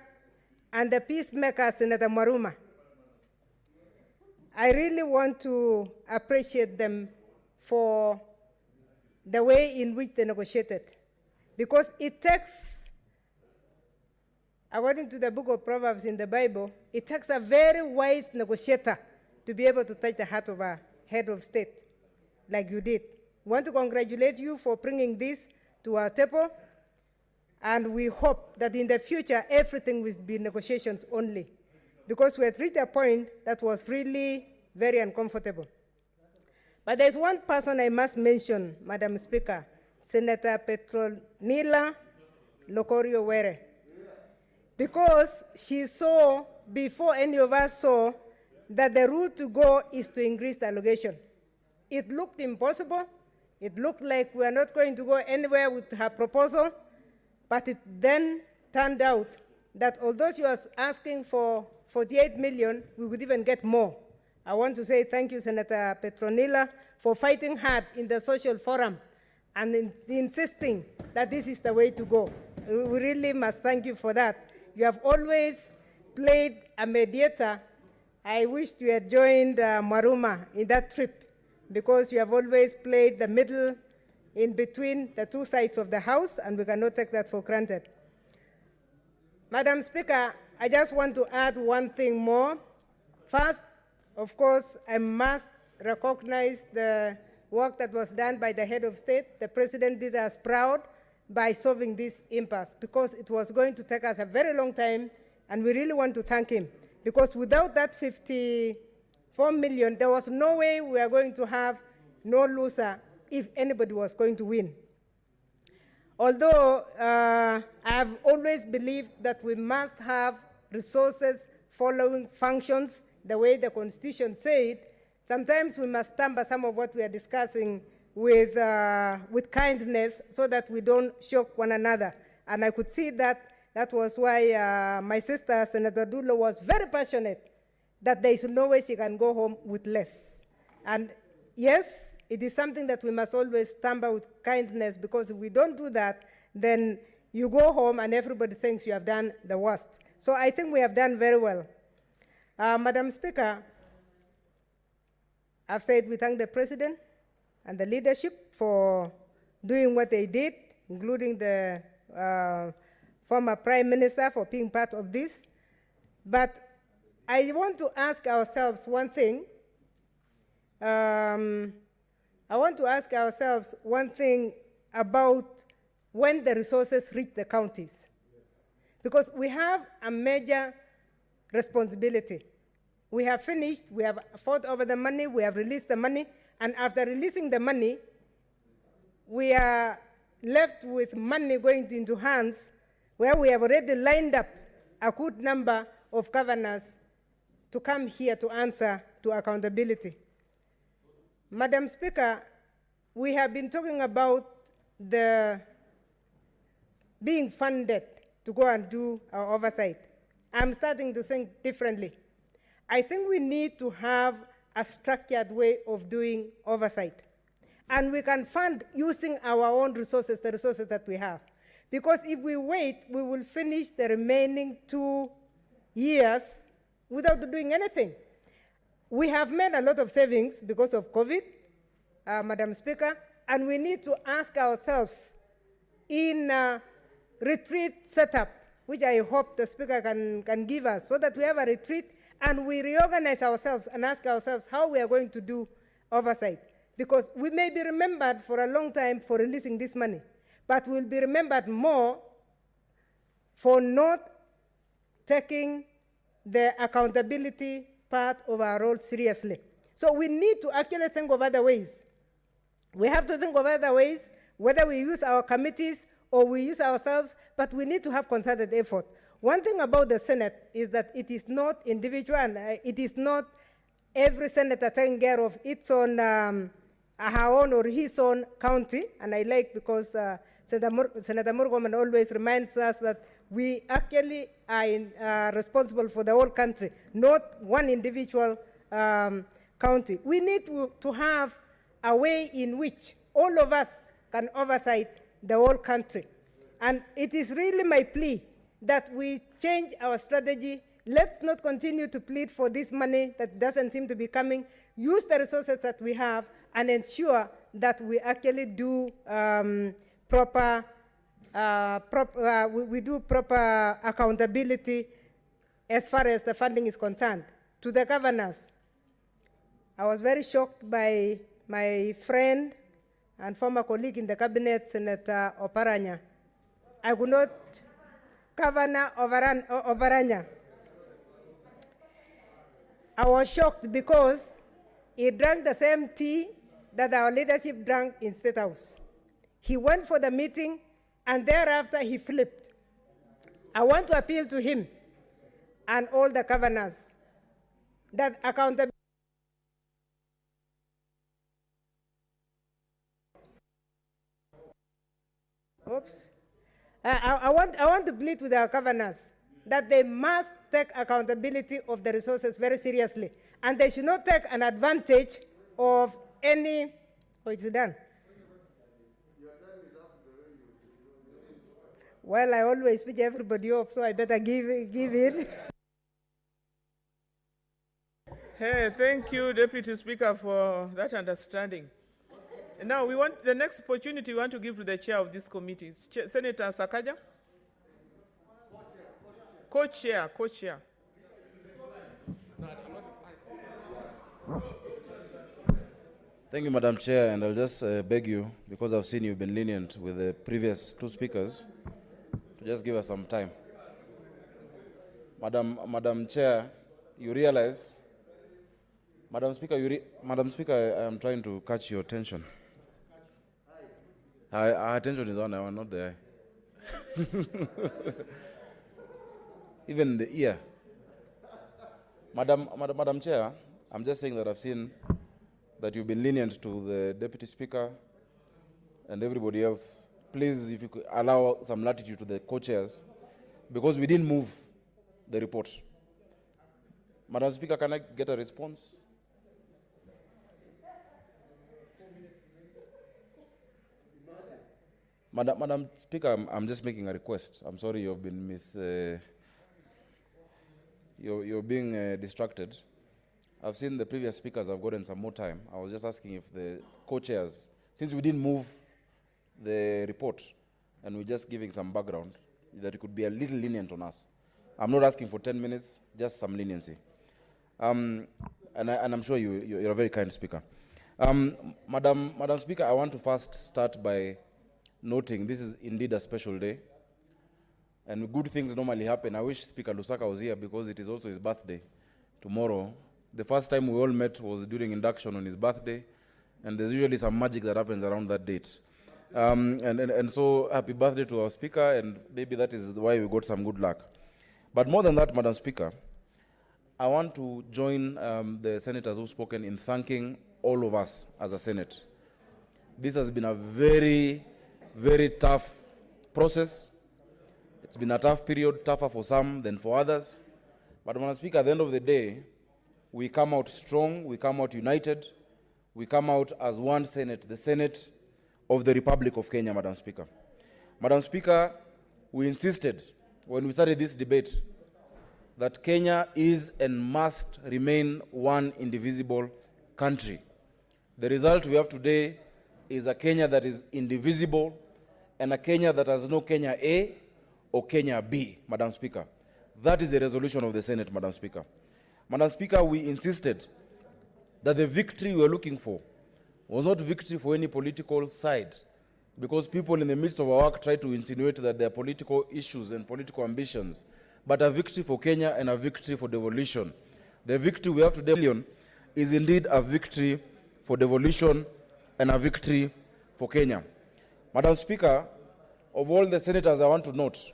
and the peacemaker, Senator Maruma. I really want to appreciate them for the way in which they negotiated, because it takes, according to the book of Proverbs in the Bible, it takes a very wise negotiator to be able to touch the heart of a head of state, like you did. We want to congratulate you for bringing this to our table, and we hope that in the future everything will be negotiations only, because we had reached a point that was really very uncomfortable. But there's one person I must mention, Madam Speaker, Senator Petronila Locorio Were, because she saw, before any of us saw, that the route to go is to increase the allocation. It looked impossible. It looked like we are not going to go anywhere with her proposal, but it then turned out that although she was asking for 48 million, we would even get more. I want to say thank you, Senator Petronila, for fighting hard in the social forum and insisting that this is the way to go. We really must thank you for that. You have always played a mediator. I wish you had joined Maruma in that trip, because you have always played the middle in between the two sides of the House, and we cannot take that for granted. Madam Speaker, I just want to add one thing more. First, of course, I must recognize the work that was done by the head of state. The president did us proud by solving this impasse, because it was going to take us a very long time, and we really want to thank him, because without that 54 million, there was no way we are going to have no loser if anybody was going to win. Although I have always believed that we must have resources following functions the way the Constitution said, sometimes we must temper some of what we are discussing with kindness, so that we don't shock one another. And I could see that that was why my sister, Senator Dulo, was very passionate that there is no way she can go home with less. And yes, it is something that we must always temper with kindness, because if we don't do that, then you go home and everybody thinks you have done the worst. So I think we have done very well. Madam Speaker, I've said we thank the President and the leadership for doing what they did, including the former Prime Minister for being part of this. But I want to ask ourselves one thing. I want to ask ourselves one thing about when the resources reach the counties. Because we have a major responsibility. We have finished, we have fought over the money, we have released the money, and after releasing the money, we are left with money going into hands where we have already lined up a good number of governors to come here to answer to accountability. Madam Speaker, we have been talking about the being funded to go and do our oversight. I'm starting to think differently. I think we need to have a structured way of doing oversight. And we can fund using our own resources, the resources that we have. Because if we wait, we will finish the remaining 2 years without doing anything. We have made a lot of savings because of COVID, Madam Speaker, and we need to ask ourselves in a retreat setup, which I hope the Speaker can give us, so that we have a retreat and we reorganize ourselves and ask ourselves how we are going to do oversight. Because we may be remembered for a long time for releasing this money, but we'll be remembered more for not taking the accountability part of our role seriously. So we need to actually think of other ways. We have to think of other ways, whether we use our committees or we use ourselves, but we need to have concerted effort. One thing about the Senate is that it is not individual, and it is not every senator taking care of its own, her own or his own county. And I like because Senator Murgoman always reminds us that we actually are responsible for the whole country, not one individual county. We need to have a way in which all of us can oversight the whole country. And it is really my plea that we change our strategy. Let's not continue to plead for this money that doesn't seem to be coming. Use the resources that we have and ensure that we actually do proper accountability as far as the funding is concerned. To the governors, I was very shocked by my friend and former colleague in the cabinet, Senator Oparanya. I could not, Governor Oparanya. I was shocked because he drank the same tea that our leadership drank in State House. He went for the meeting and thereafter he flipped. I want to appeal to him and all the governors that accountability. Oops. I want to plead with our governors that they must take accountability of the resources very seriously. And they should not take an advantage of any, oh, it's done. Well, I always switch everybody off, so I better give in. Hey, thank you, Deputy Speaker, for that understanding. Now, we want the next opportunity we want to give to the chair of this committee, Senator Sakaja. Co-chair. Thank you, Madam Chair, and I'll just beg you, because I've seen you've been lenient with the previous two speakers, to just give us some time. Madam Chair, you realize, Madam Speaker, I am trying to catch your attention. Our attention is on our, not the eye. Even the ear. Madam Chair, I'm just saying that I've seen that you've been lenient to the Deputy Speaker and everybody else. Please, if you could allow some latitude to the co-chairs, because we didn't move the report. Madam Speaker, can I get a response? Madam Speaker, I'm just making a request. I'm sorry you've been you're being distracted. I've seen the previous speakers have gotten some more time. I was just asking if the co-chairs, since we didn't move the report and we're just giving some background, that it could be a little lenient on us. I'm not asking for 10 minutes, just some leniency. And I'm sure you're a very kind speaker. Madam Speaker, I want to first start by noting this is indeed a special day, and good things normally happen. I wish Speaker Lusaka was here because it is also his birthday tomorrow. The first time we all met was during induction on his birthday, and there's usually some magic that happens around that date. And so happy birthday to our Speaker, and maybe that is why we got some good luck. But more than that, Madam Speaker, I want to join the senators who've spoken in thanking all of us as a Senate. This has been a very, very tough process. It's been a tough period, tougher for some than for others. But Madam Speaker, at the end of the day, we come out strong, we come out united, we come out as one Senate, the Senate of the Republic of Kenya, Madam Speaker. Madam Speaker, we insisted when we started this debate that Kenya is and must remain one indivisible country. The result we have today is a Kenya that is indivisible and a Kenya that has no Kenya A or Kenya B, Madam Speaker. That is the resolution of the Senate, Madam Speaker. Madam Speaker, we insisted that the victory we were looking for was not victory for any political side, because people in the midst of our work try to insinuate that there are political issues and political ambitions, but a victory for Kenya and a victory for devolution. The victory we have today is indeed a victory for devolution and a victory for Kenya. Madam Speaker, of all the senators I want to note,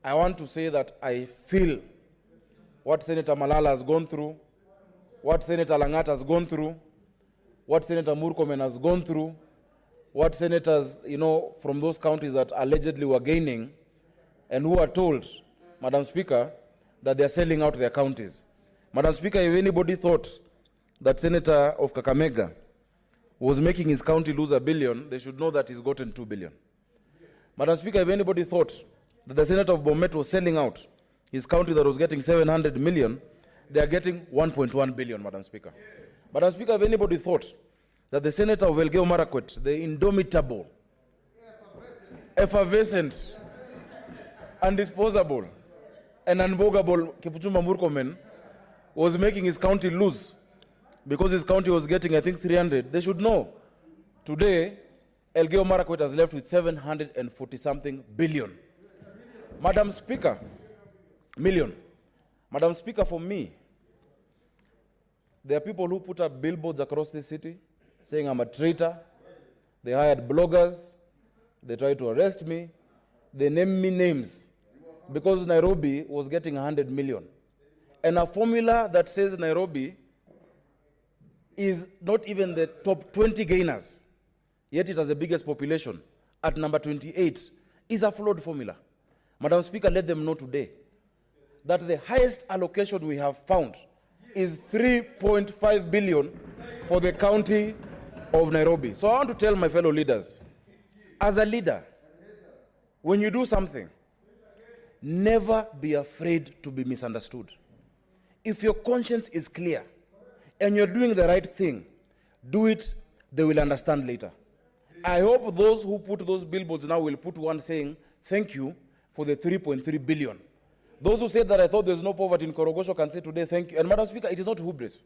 I want to say that I feel what Senator Malala has gone through, what Senator Langat has gone through, what Senator Murkomen has gone through, what senators, from those counties that allegedly were gaining and who are told, Madam Speaker, that they are selling out their counties. Madam Speaker, if anybody thought that Senator of Kakamega was making his county lose $1 billion, they should know that he's gotten $2 billion. Madam Speaker, if anybody thought that the Senator of Bomet was selling out his county that was getting 700 million, they are getting 1.1 billion, Madam Speaker. Madam Speaker, if anybody thought that the Senator of Elgeyo Marakwet, the indomitable, effervescent, undisposable, and unbogable Kipchumba Murkomen was making his county lose because his county was getting, I think, 300, they should know today Elgeyo Marakwet has left with 740-something billion. Madam Speaker, million. Madam Speaker, for me, there are people who put up billboards across this city saying I'm a traitor. They hired bloggers. They tried to arrest me. They named me names because Nairobi was getting 100 million. And a formula that says Nairobi is not even the top 20 gainers, yet it has the biggest population at number 28, is a flawed formula. Madam Speaker, let them know today that the highest allocation we have found is 3.5 billion for the county of Nairobi. So I want to tell my fellow leaders, as a leader, when you do something, never be afraid to be misunderstood. If your conscience is clear and you're doing the right thing, do it, they will understand later. I hope those who put those billboards now will put one saying, thank you for the 3.3 billion. Those who said that I thought there's no poverty in Korogosho can say today, thank you. And Madam Speaker, it is not hubris.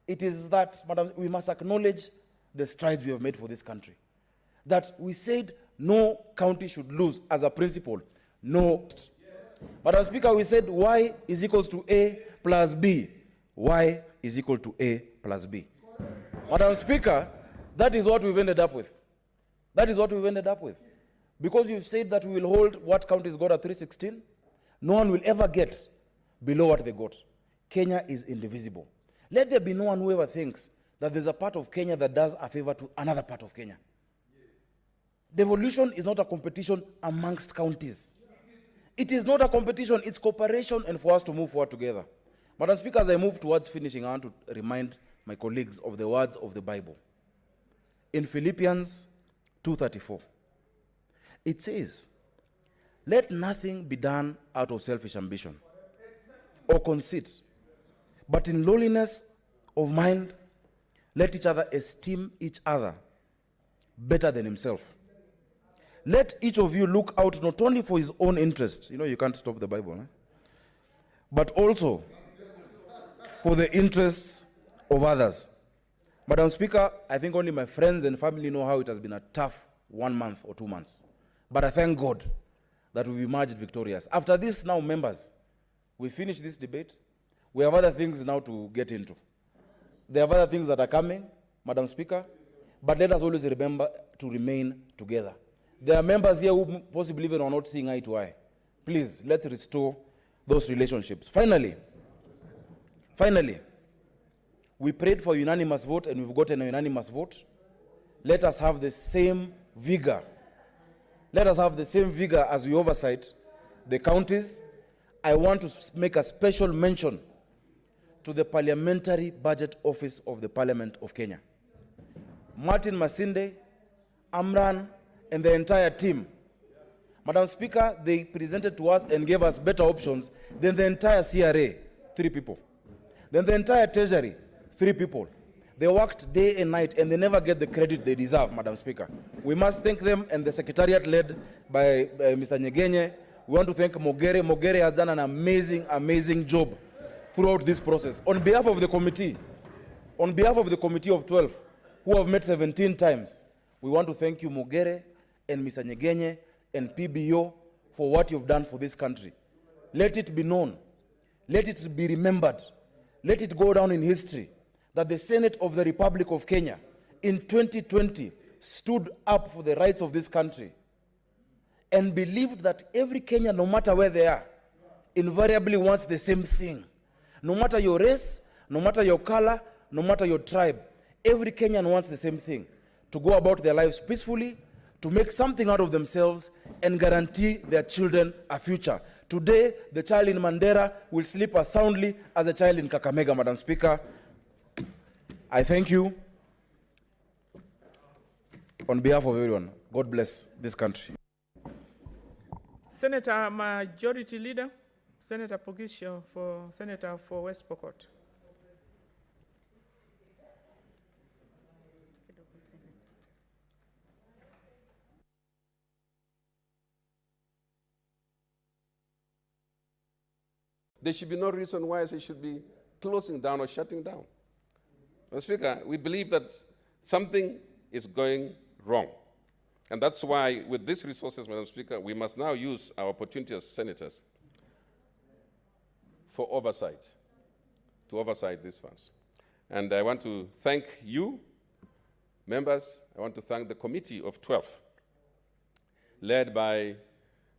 It is that, Madam, we must acknowledge the strides we have made for this country. That we said no county should lose as a principle. No. Madam Speaker, we said Y is equals to A plus B. Y is equal to A plus B. Madam Speaker, that is what we've ended up with. That is what we've ended up with. Because you've said that we will hold what counties got at 316, no one will ever get below what they got. Kenya is indivisible. Let there be no one who ever thinks that there's a part of Kenya that does a favor to another part of Kenya. Devolution is not a competition amongst counties. It is not a competition, it's cooperation and for us to move forward together. Madam Speaker, as I move towards finishing, I want to remind my colleagues of the words of the Bible. In Philippians 2:34, it says, let nothing be done out of selfish ambition or conceit, but in lowliness of mind, let each other esteem each other better than himself. Let each of you look out not only for his own interest, you can't stop the Bible, but also for the interests of others. Madam Speaker, I think only my friends and family know how it has been a tough 1 month or 2 months. But I thank God that we've emerged victorious. After this now, members, we finish this debate. We have other things now to get into. There are other things that are coming, Madam Speaker, but let us always remember to remain together. There are members here who possibly even are not seeing eye to eye. Please, let's restore those relationships. Finally, we prayed for a unanimous vote and we've gotten a unanimous vote. Let us have the same vigor. Let us have the same vigor as we oversight the counties. I want to make a special mention to the Parliamentary Budget Office of the Parliament of Kenya. Martin Masinde, Amran, and the entire team. Madam Speaker, they presented to us and gave us better options than the entire CRA, 3 people. Then the entire Treasury, 3 people. They worked day and night and they never get the credit they deserve, Madam Speaker. We must thank them and the Secretariat led by Mr. Nyegenye. We want to thank Mogere. Mogere has done an amazing, amazing job. throughout this process. On behalf of the committee of 12, who have met 17 times, we want to thank you, Mugere and Mr. Nyegenye and PBO, for what you've done for this country. Let it be known, let it be remembered, let it go down in history that the Senate of the Republic of Kenya in 2020 stood up for the rights of this country and believed that every Kenyan, no matter where they are, invariably wants the same thing. No matter your race, no matter your color, no matter your tribe, every Kenyan wants the same thing: to go about their lives peacefully, to make something out of themselves, and guarantee their children a future. Today, the child in Mandera will sleep as soundly as a child in Kakamega, Madam Speaker. I thank you on behalf of everyone. God bless this country. Senator Majority Leader, Senator Pogisho, for Senator for West Pokot. There should be no reason why it should be closing down or shutting down. Mr. Speaker, we believe that something is going wrong. And that's why, with these resources, Madam Speaker, we must now use our opportunity as senators for oversight, to oversight these funds. And I want to thank you, members. I want to thank the Committee of 12, led by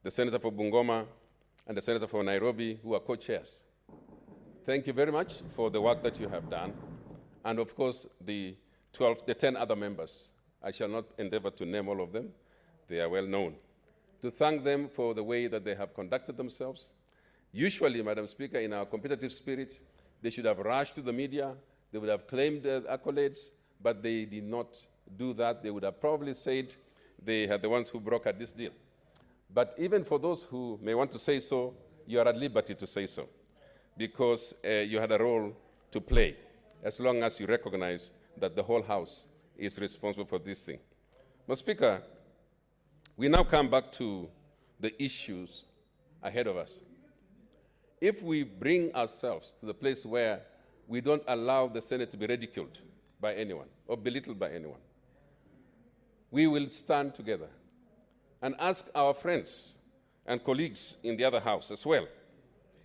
the Senator for Bungoma and the Senator for Nairobi, who are co-chairs. Thank you very much for the work that you have done. And of course, the 10 other members. I shall not endeavor to name all of them. They are well known. To thank them for the way that they have conducted themselves. Usually, Madam Speaker, in our competitive spirit, they should have rushed to the media. They would have claimed accolades, but they did not do that. They would have probably said they are the ones who brokered this deal. But even for those who may want to say so, you are at liberty to say so, because you had a role to play, as long as you recognize that the whole House is responsible for this thing. Mr. Speaker, we now come back to the issues ahead of us. If we bring ourselves to the place where we don't allow the Senate to be ridiculed by anyone or belittled by anyone, we will stand together and ask our friends and colleagues in the other House as well,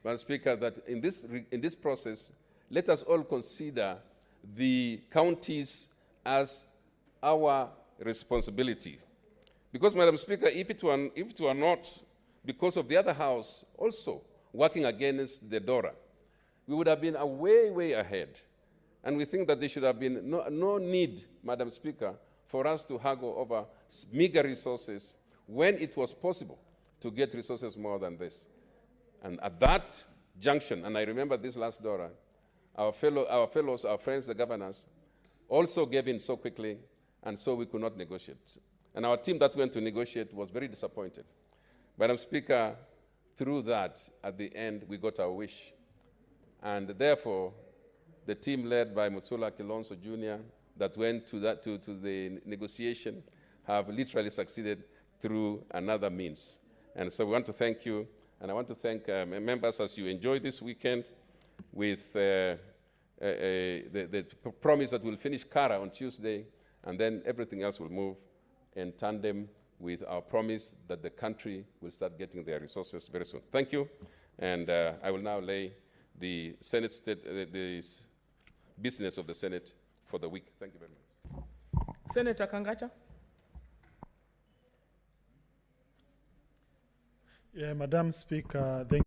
Madam Speaker, that in this process, let us all consider the counties as our responsibility. Because, Madam Speaker, if it were not because of the other House also working against the DORA, we would have been way, way ahead. And we think that there should have been no need, Madam Speaker, for us to haggle over meager resources when it was possible to get resources more than this. And at that junction, and I remember this last DORA, our fellows, our friends, the governors, also gave in so quickly, and so we could not negotiate. And our team that went to negotiate was very disappointed. Madam Speaker, through that, at the end, we got our wish. And therefore, the team led by Mutula Kilonso Jr. that went to the negotiation have literally succeeded through another means. And so we want to thank you, and I want to thank members as you enjoy this weekend with the promise that we'll finish Kara on Tuesday, and then everything else will move in tandem with our promise that the country will start getting their resources very soon. Thank you, and I will now lay the Senate the business of the Senate for the week. Thank you very much. Senator Kangacha. Yeah, Madam Speaker, thank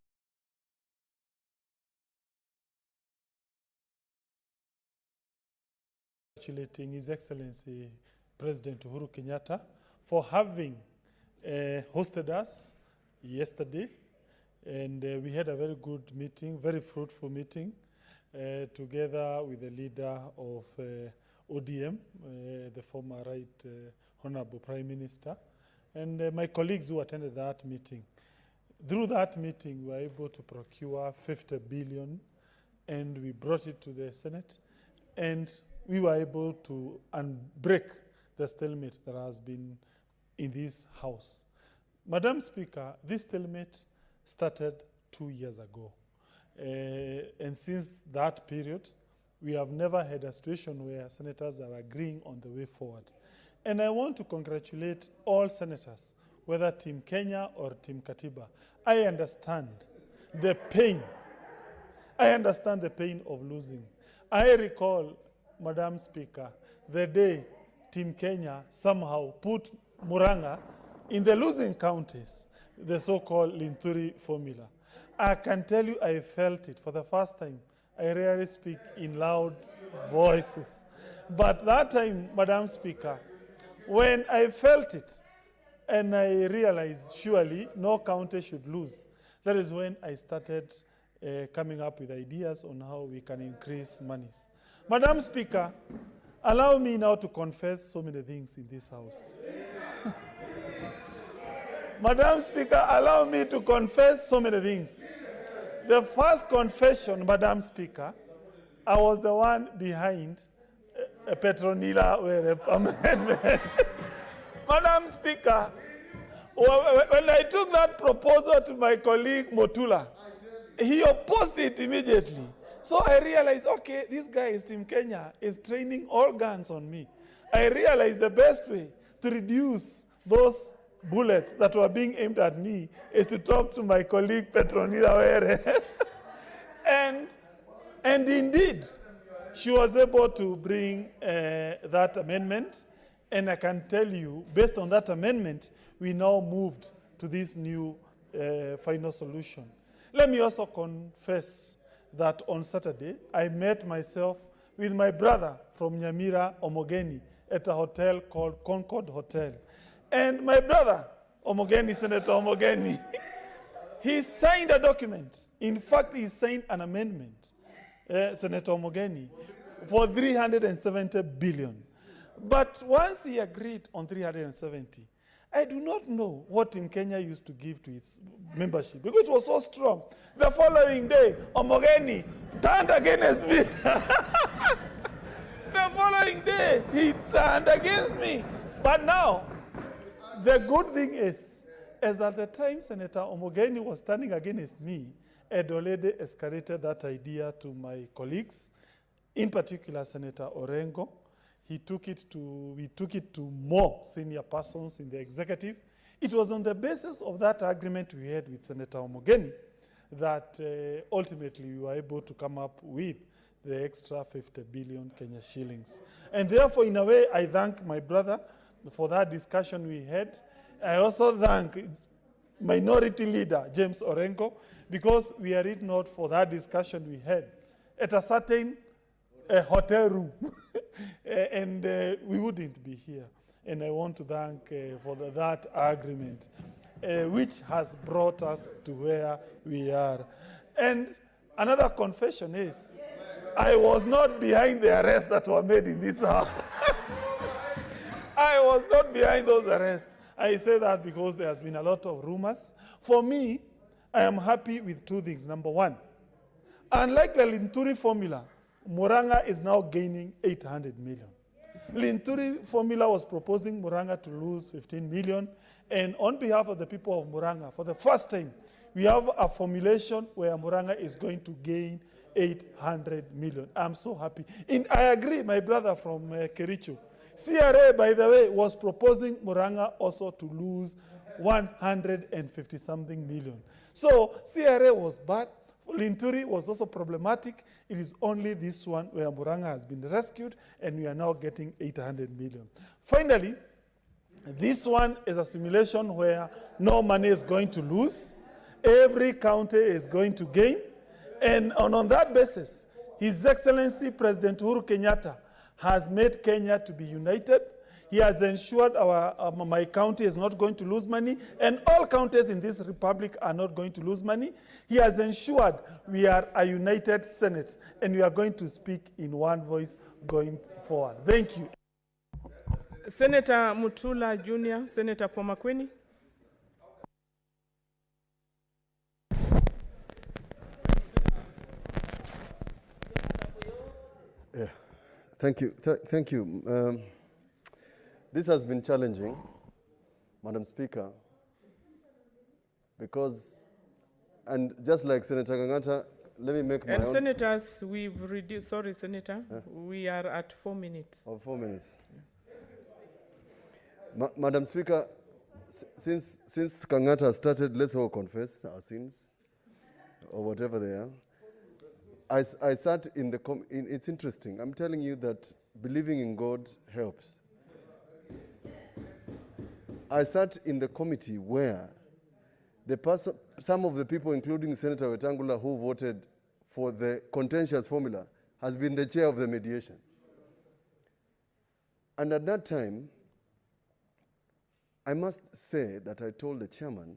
congratulating His Excellency President Uhuru Kenyatta for having hosted us yesterday, and we had a very good meeting, very fruitful meeting, together with the leader of ODM, the former Right Honorable Prime Minister, and my colleagues who attended that meeting. Through that meeting, we were able to procure 50 billion, and we brought it to the Senate, and we were able to break the stalemate that has been in this House. Madam Speaker, this stalemate started 2 years ago, And since that period, we have never had a situation where senators are agreeing on the way forward. And I want to congratulate all senators, whether Team Kenya or Team Katiba. I understand the pain. I understand the pain of losing. I recall, Madam Speaker, the day Team Kenya somehow put Murang'a in the losing counties, the so-called Linturi formula. I can tell you I felt it for the first time. I rarely speak in loud voices. But that time, Madam Speaker, when I felt it and I realized surely no county should lose, that is when I started coming up with ideas on how we can increase monies. Madam Speaker, allow me now to confess so many things in this house. Madam Speaker, allow me to confess so many things. The first confession, Madam Speaker, I was the one behind a Petronila amendment. Madam Speaker, when I took that proposal to my colleague Motula, he opposed it immediately. So I realized, okay, this guy is Team Kenya, is training all guns on me. I realized the best way to reduce those bullets that were being aimed at me is to talk to my colleague Petronila Were. and indeed, she was able to bring that amendment. And I can tell you, based on that amendment, we now moved to this new final solution. Let me also confess that on Saturday, I met myself with my brother from Nyamira, Omogeni, at a hotel called Concord Hotel. And my brother, Omogeni, Senator Omogeni, he signed a document. In fact, he signed an amendment, Senator Omogeni, for 370 billion. But once he agreed on 370, I do not know what Team Kenya used to give to its membership, because it was so strong. The following day, Omogeni turned against me. The following day, he turned against me. But now, the good thing is at the time Senator Omogeni was standing against me, I'd already escalated that idea to my colleagues, in particular Senator Orengo. We took it to more senior persons in the executive. It was on the basis of that agreement we had with Senator Omogeni that ultimately we were able to come up with the extra 50 billion Kenya shillings. And therefore, in a way, I thank my brother for that discussion we had. I also thank Minority Leader James Orengo, because we are it not for that discussion we had at a certain hotel room, and we wouldn't be here. And I want to thank for that agreement, which has brought us to where we are. And another confession is, I was not behind the arrests that were made in this house. I was not behind those arrests. I say that because there has been a lot of rumors. For me, I am happy with two things. Number one, unlike the Linturi formula, Murang'a is now gaining 800 million. Linturi formula was proposing Murang'a to lose 15 million. And on behalf of the people of Murang'a, for the first time, we have a formulation where Murang'a is going to gain 800 million. I'm so happy. And I agree, my brother from Kericho. CRA, by the way, was proposing Murang'a also to lose 150-something million. So CRA was bad. Linturi was also problematic. It is only this one where Murang'a has been rescued, and we are now getting 800 million. Finally, this one is a simulation where no money is going to lose. Every county is going to gain. And on that basis, His Excellency President Uhuru Kenyatta has made Kenya to be united. He has ensured my county is not going to lose money, and all counties in this republic are not going to lose money. He has ensured we are a united Senate, and we are going to speak in one voice going forward. Thank you. Senator Mutula Jr., Senator for Makueni. Yeah. Thank you. Thank you. This has been challenging, Madam Speaker, because, and just like Senator Kangata let me make my And own. senators, we've reduced, sorry, Senator, we are at 4 minutes. Oh, 4 minutes. Madam Speaker, since Kangata started, let's all confess our sins, or whatever they are. I sat in the, it's interesting. I'm telling you that believing in God helps. I sat in the committee where some of the people, including Senator Wetangula, who voted for the contentious formula, has been the chair of the mediation. And at that time, I must say that I told the chairman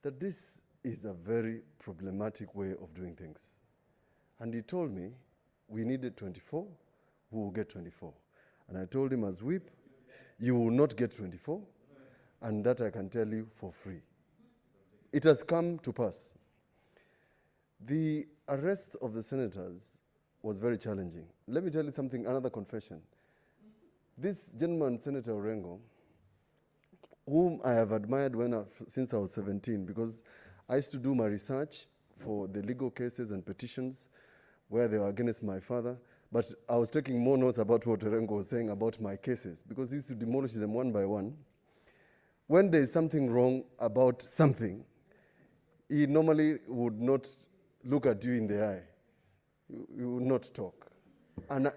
that this is a very problematic way of doing things. And he told me we needed 24, we will get 24. And I told him as whip, you will not get 24, and that I can tell you for free. It has come to pass. The arrest of the senators was very challenging. Let me tell you something, another confession. This gentleman, Senator Orengo, whom I have admired since I was 17, because I used to do my research for the legal cases and petitions where they were against my father, but I was taking more notes about what Orengo was saying about my cases, because he used to demolish them one by one. When there is something wrong about something, he normally would not look at you in the eye. You would not talk. And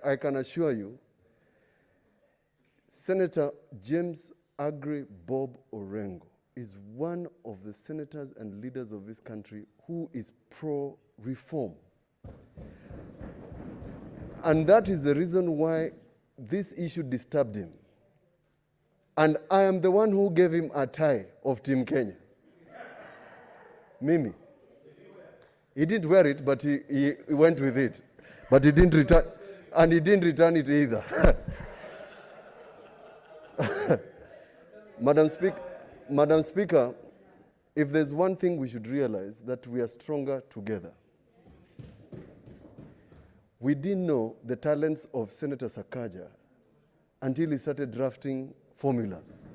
I can assure you, Senator James Agri Bob Orengo is one of the senators and leaders of this country who is pro-reform. And that is the reason why this issue disturbed him. And I am the one who gave him a tie of Team Kenya. Mimi. He didn't wear it, but he went with it. But he didn't return, and he didn't return it either. Madam Speaker, if there's one thing we should realize, that we are stronger together. We didn't know the talents of Senator Sakaja until he started drafting formulas.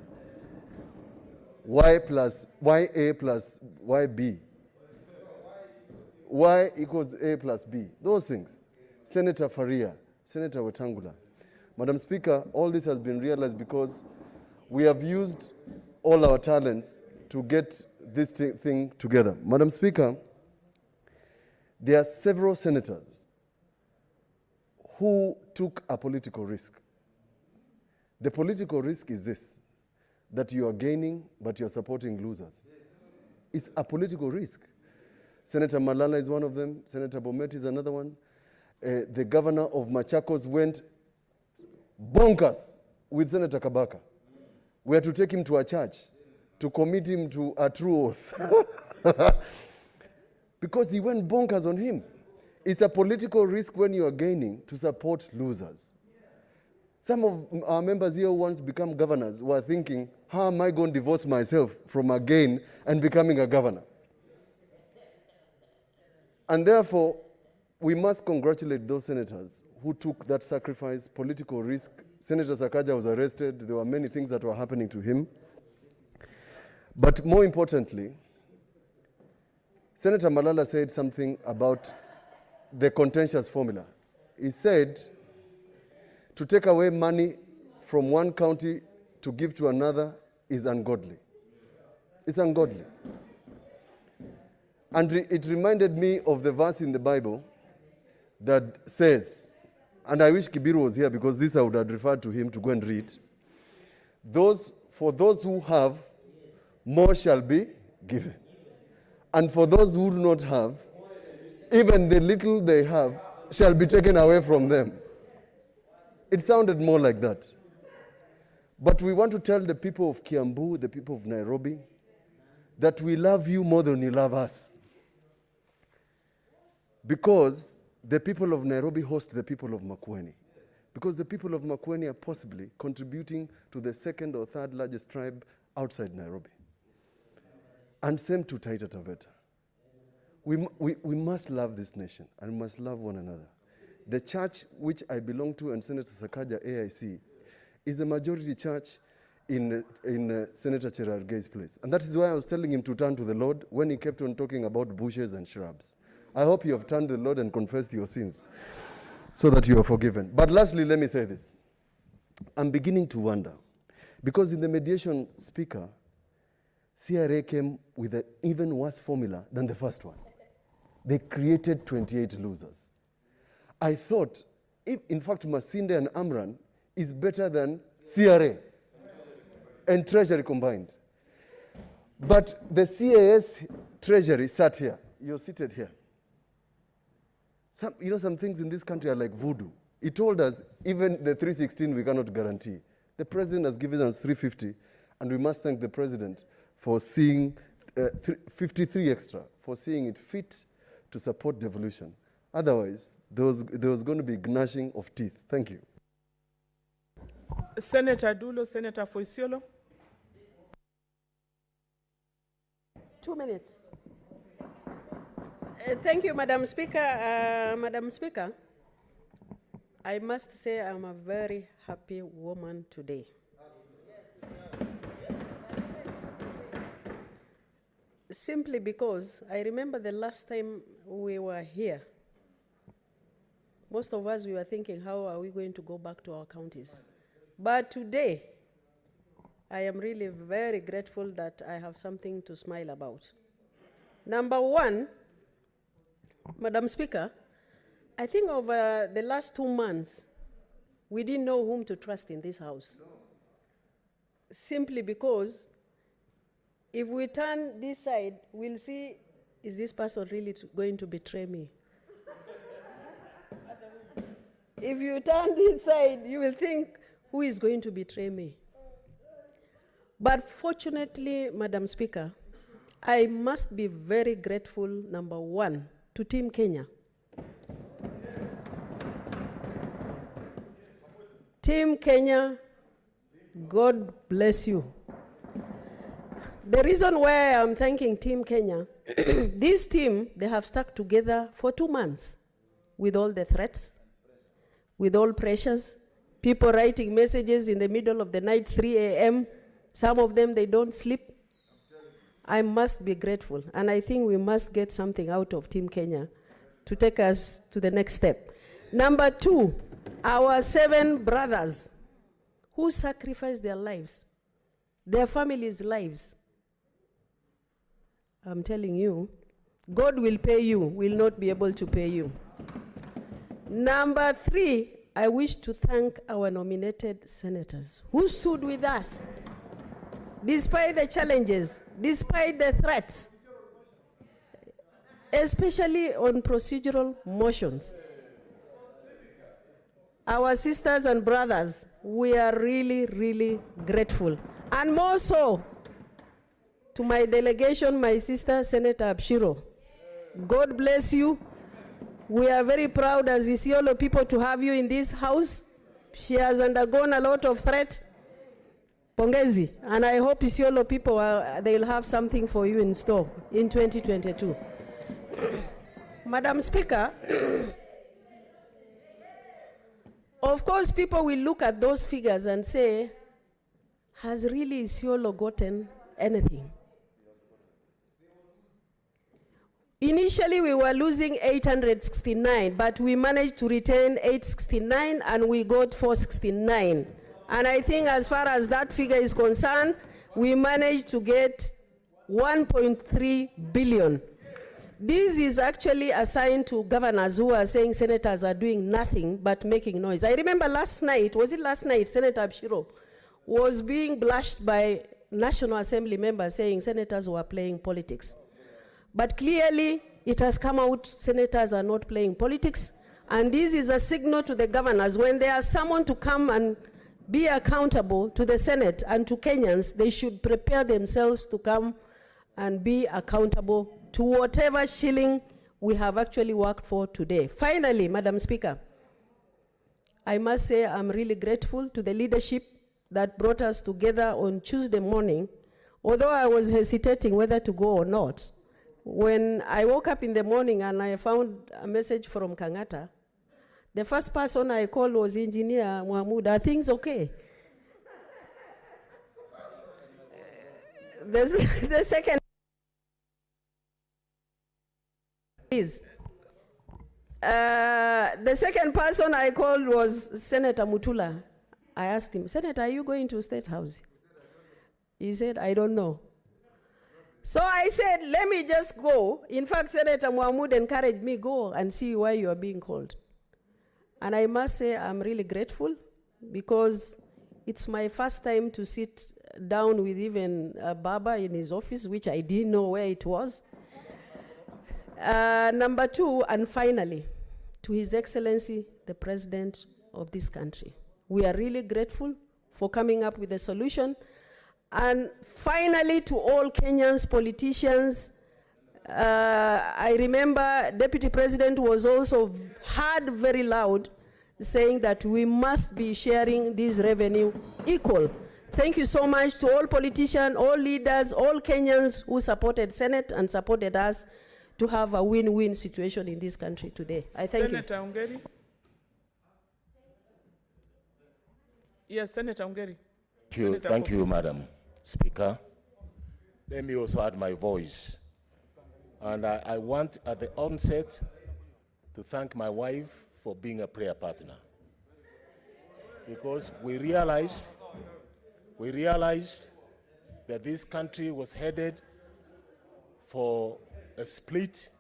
Y plus YA plus YB. Y equals A plus B. Those things. Senator Faria, Senator Wetangula. Madam Speaker, all this has been realized because we have used all our talents to get this thing together. Madam Speaker, there are several senators who took a political risk. The political risk is this, that you are gaining, but you're supporting losers. It's a political risk. Senator Malala is one of them. Senator Bomet is another one. The governor of Machakos went bonkers with Senator Kabaka. We had to take him to a church to commit him to a true oath. Because he went bonkers on him. It's a political risk when you are gaining to support losers. Some of our members here who want to become governors were thinking, how am I going to divorce myself from a gain and becoming a governor? And therefore, we must congratulate those senators who took that sacrifice, political risk. Senator Sakaja was arrested. There were many things that were happening to him. But more importantly, Senator Malala said something about the contentious formula. He said, to take away money from one county to give to another is ungodly. It's ungodly. And it reminded me of the verse in the Bible that says, and I wish Kibiru was here because this I would have referred to him to go and read. For those who have, more shall be given. And for those who do not have, even the little they have shall be taken away from them. It sounded more like that. But we want to tell the people of Kiambu, the people of Nairobi, that we love you more than you love us. Because the people of Nairobi host the people of Makueni. Because the people of Makueni are possibly contributing to the second or third largest tribe outside Nairobi. And same to Taita Taveta. We must love this nation and we must love one another. The church which I belong to and Senator Sakaja AIC is a majority church in Senator Cherargei's place. And that is why I was telling him to turn to the Lord when he kept on talking about bushes and shrubs. I hope you have turned to the Lord and confessed your sins so that you are forgiven. But lastly, let me say this. I'm beginning to wonder, because in the mediation, Speaker, CRA came with an even worse formula than the first one. They created 28 losers. I thought, if in fact Masinde and Amran is better than CRA and Treasury combined. But the CAS Treasury sat here. You're seated here. Some things in this country are like voodoo. He told us even the 316 we cannot guarantee. The president has given us 350, and we must thank the president for seeing 53 extra, for seeing it fit to support devolution. Otherwise, there was going to be gnashing of teeth. Thank you. Senator Dulo, Senator Foisiolo. 2 minutes. Thank you, Madam Speaker. Madam Speaker, I must say I'm a very happy woman today. Simply because I remember the last time we were here, most of us, we were thinking, how are we going to go back to our counties? But today, I am really very grateful that I have something to smile about. Number one, Madam Speaker, I think over the last 2 months, we didn't know whom to trust in this house. Simply because if we turn this side, we'll see, is this person really going to betray me? If you turn this side, you will think, who is going to betray me? But fortunately, Madam Speaker, I must be very grateful, number one, to Team Kenya. Team Kenya, God bless you. The reason why I'm thanking Team Kenya, this team, they have stuck together for 2 months with all the threats, with all pressures, people writing messages in the middle of the night, 3 a.m. Some of them, they don't sleep. I must be grateful, and I think we must get something out of Team Kenya to take us to the next step. Number two, our 7 brothers who sacrificed their lives, their families' lives. I'm telling you, God will pay you, will not be able to pay you. Number 3, I wish to thank our nominated senators who stood with us despite the challenges, despite the threats, especially on procedural motions. Our sisters and brothers, we are really, really grateful. And more so to my delegation, my sister, Senator Abshiro. God bless you. We are very proud as Isiolo people to have you in this house. She has undergone a lot of threat. Pongezi. And I hope Isiolo people, they will have something for you in store in 2022. Madam Speaker, of course, people will look at those figures and say, has really Isiolo gotten anything? Initially, we were losing 869, but we managed to retain 869, and we got 469. And I think as far as that figure is concerned, we managed to get 1.3 billion. This is actually assigned to governors who are saying senators are doing nothing but making noise. I remember last night, was it last night, Senator Abshiro was being blashed by National Assembly members saying senators were playing politics. But clearly, it has come out, senators are not playing politics, and this is a signal to the governors. When they are summoned to come and be accountable to the Senate and to Kenyans, they should prepare themselves to come and be accountable to whatever shilling we have actually worked for today. Finally, Madam Speaker, I must say I'm really grateful to the leadership that brought us together on Tuesday morning, although I was hesitating whether to go or not. When I woke up in the morning and I found a message from Kangata, the first person I called was Engineer Mahmoud. Are things okay? The second is, The second person I called was Senator Mutula. I asked him, Senator, are you going to State House? He said, I don't know. So I said, let me just go. In fact, Senator Mohamud encouraged me, go and see why you are being called. And I must say, I'm really grateful because it's my first time to sit down with even Baba in his office, which I didn't know where it was. Number two, and finally, to His Excellency, the President of this country. We are really grateful for coming up with a solution. And finally, to all Kenyans, politicians, I remember Deputy President was also heard very loud saying that we must be sharing this revenue equal. Thank you so much to all politicians, all leaders, all Kenyans who supported Senate and supported us to have a win-win situation in this country today. I thank Senator Ungeri. Yes, Senator Ungeri. Thank you, Madam Speaker. Let me also add my voice. And I want at the onset to thank my wife for being a prayer partner. Because we realized that this country was headed for a split,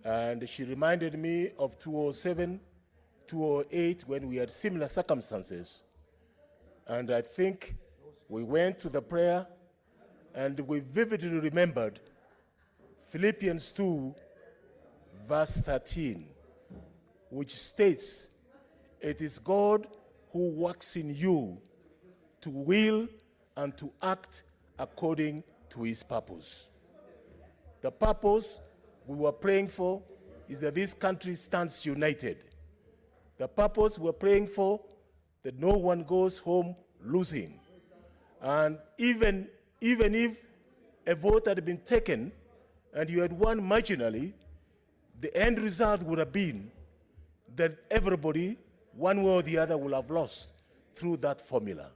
and she reminded me of 2007, 2008, when we had similar circumstances. And I think we went to the prayer, and we vividly remembered Philippians 2, verse 13, which states, it is God who works in you to will and to act according to his purpose. The purpose we were praying for is that this country stands united. The purpose we're praying for, that no one goes home losing. And even if a vote had been taken and you had won marginally, the end result would have been that everybody, one way or the other, will have lost through that formula.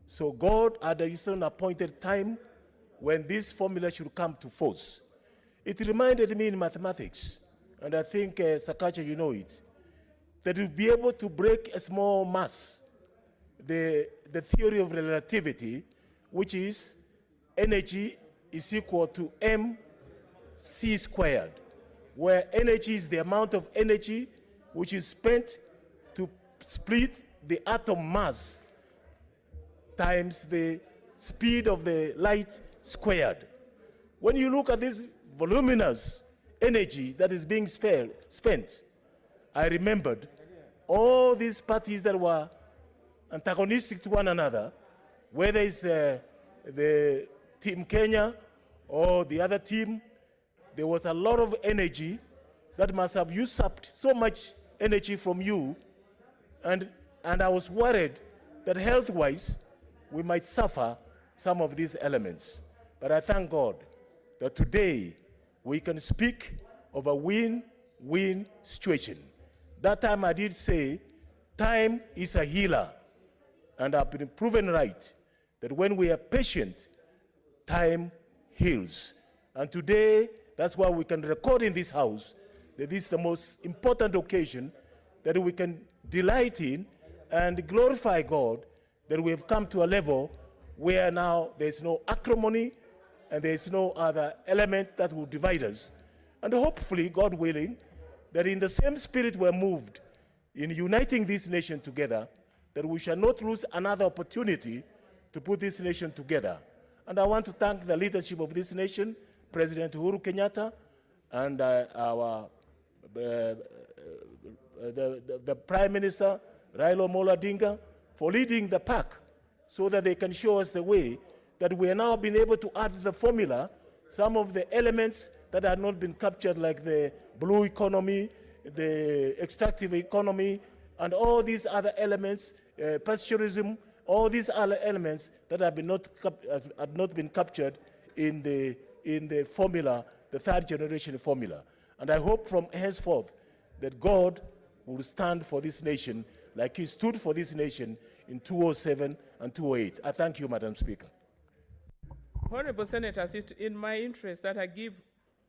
So God had a certain appointed time when this formula should come to force. It reminded me in mathematics, and I think, Sakaja, you know it, that you'll be able to break a small mass, the theory of relativity, which is energy is equal to mc squared, where energy is the amount of energy which is spent to split the atom mass times the speed of the light squared. When you look at this voluminous energy that is being spent, I remembered all these parties that were antagonistic to one another, whether it's the Team Kenya or the other team, there was a lot of energy that must have usurped so much energy from you, and I was worried that health-wise we might suffer some of these elements. But I thank God that today we can speak of a win-win situation. That time I did say, time is a healer, and I've been proven right that when we are patient, time heals. And today, that's why we can record in this house that this is the most important occasion that we can delight in and glorify God that we have come to a level where now there's no acrimony and there's no other element that will divide us. And hopefully, God willing, that in the same spirit we're moved in uniting this nation together, that we shall not lose another opportunity to put this nation together. And I want to thank the leadership of this nation, President Uhuru Kenyatta, and the Prime Minister, Raila Amolo Odinga, for leading the pack so that they can show us the way, that we are now being able to add to the formula some of the elements that had not been captured, like the blue economy, the extractive economy, and all these other elements, pasteurism, all these other elements that have not been captured in the formula, the third generation formula. And I hope from henceforth that God will stand for this nation like he stood for this nation in 2007 and 2008. I thank you, Madam Speaker. Honorable Senators, it's in my interest that I give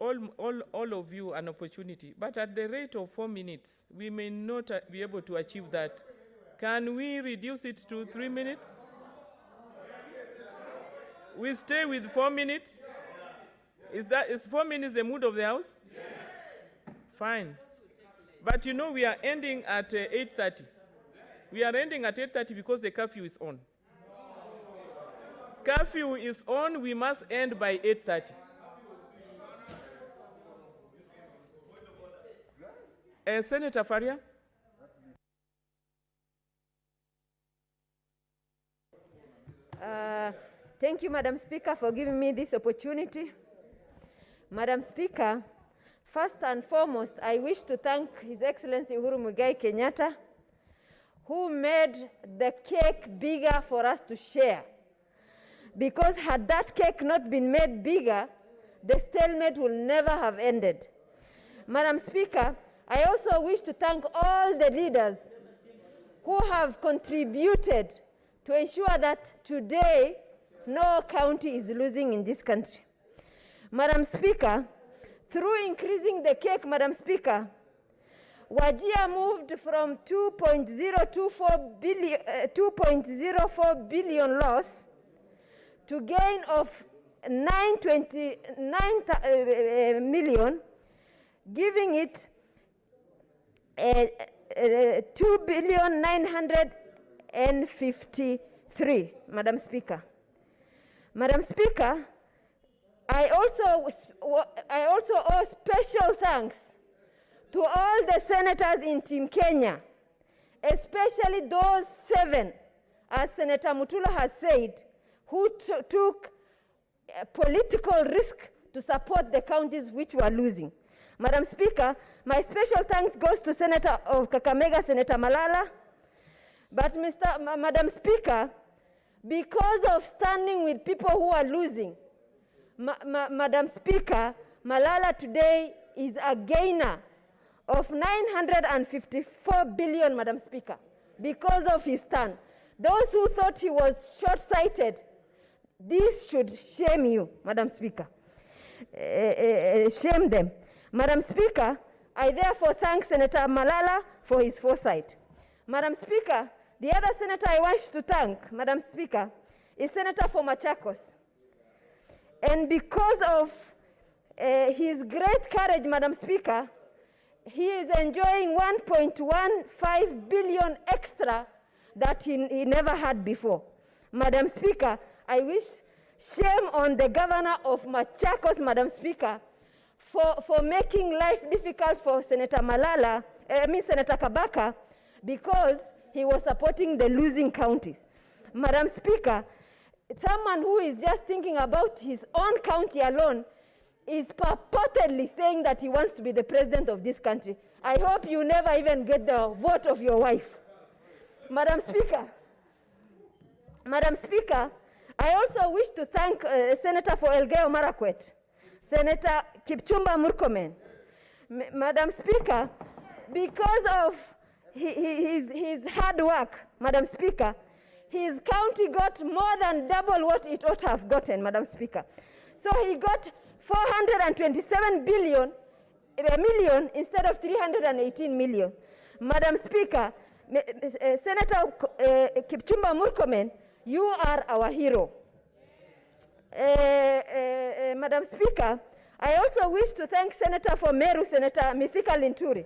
all of you an opportunity, but at the rate of 4 minutes, we may not be able to achieve that. Can we reduce it to 3 minutes? We stay with 4 minutes? Is 4 minutes the mood of the House? Yes. Fine. But you know we are ending at 8:30. We are ending at 8:30 because the curfew is on. Curfew is on, we must end by 8:30. Senator Faria. Thank you, Madam Speaker, for giving me this opportunity. Madam Speaker, first and foremost, I wish to thank His Excellency Uhuru Muigai Kenyatta, who made the cake bigger for us to share. Because had that cake not been made bigger, the stalemate will never have ended. Madam Speaker, I also wish to thank all the leaders who have contributed to ensure that today no county is losing in this country. Madam Speaker, through increasing the cake, Madam Speaker, Wajir moved from 2.04 billion loss to gain of 929 million, giving it 2,953, Madam Speaker. Madam Speaker, I also owe special thanks to all the senators in Team Kenya, especially those 7, as Senator Mutula has said, who took a political risk to support the counties which were losing. Madam Speaker, my special thanks goes to Senator of Kakamega, Senator Malala. But Madam Speaker, because of standing with people who are losing, Madam Speaker, Malala today is a gainer of 954 billion, Madam Speaker, because of his stand. Those who thought he was short-sighted, this should shame you, Madam Speaker. Shame them. Madam Speaker, I therefore thank Senator Malala for his foresight. Madam Speaker, the other senator I wish to thank, Madam Speaker, is Senator for Machakos. And because of his great courage, Madam Speaker, he is enjoying 1.15 billion extra that he never had before. Madam Speaker, I wish shame on the governor of Machakos, Madam Speaker, for making life difficult for Senator Senator Kabaka, because he was supporting the losing counties. Madam Speaker, someone who is just thinking about his own county alone is purportedly saying that he wants to be the president of this country. I hope you never even get the vote of your wife. Madam Speaker, I also wish to thank Senator for Elgeyo Marakwet, Senator Kipchumba Murkomen. Madam Speaker, because of his hard work, Madam Speaker, his county got more than double what it ought to have gotten, Madam Speaker. So he got 427 million instead of 318 million. Madam Speaker, Senator Kipchumba Murkomen, you are our hero. Madam Speaker, I also wish to thank Senator for Meru, Senator Mithika Linturi.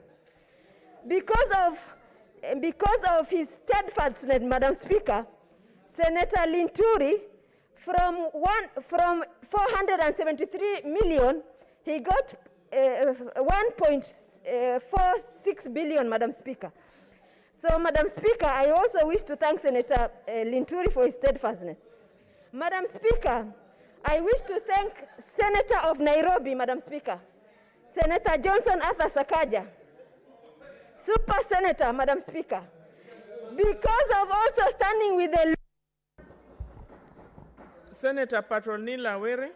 Because of his steadfastness, Madam Speaker, Senator Linturi, from 473 million, he got 1.46 billion, Madam Speaker. So, Madam Speaker, I also wish to thank Senator Linturi for his steadfastness. Madam Speaker, I wish to thank Senator of Nairobi, Madam Speaker, Senator Johnson Arthur Sakaja, Super Senator, Madam Speaker, because of also standing with the Senator Patronila Were.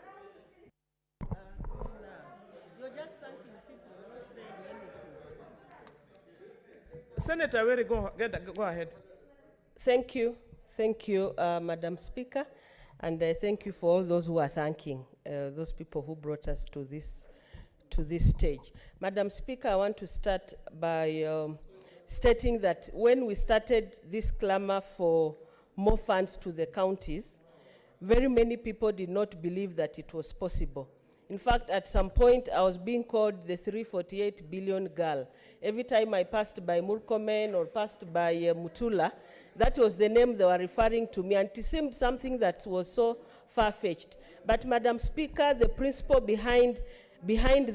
Senator Were, go ahead. Thank you, Madam Speaker, and thank you for all those who are thanking those people who brought us to this to this stage. Madam Speaker, I want to start by stating that when we started this clamor for more funds to the counties, very many people did not believe that it was possible. In fact, at some point, I was being called the 348 billion girl. Every time I passed by Murkomen or passed by Mutula, that was the name they were referring to me, and it seemed something that was so far-fetched. But, Madam Speaker, the principle behind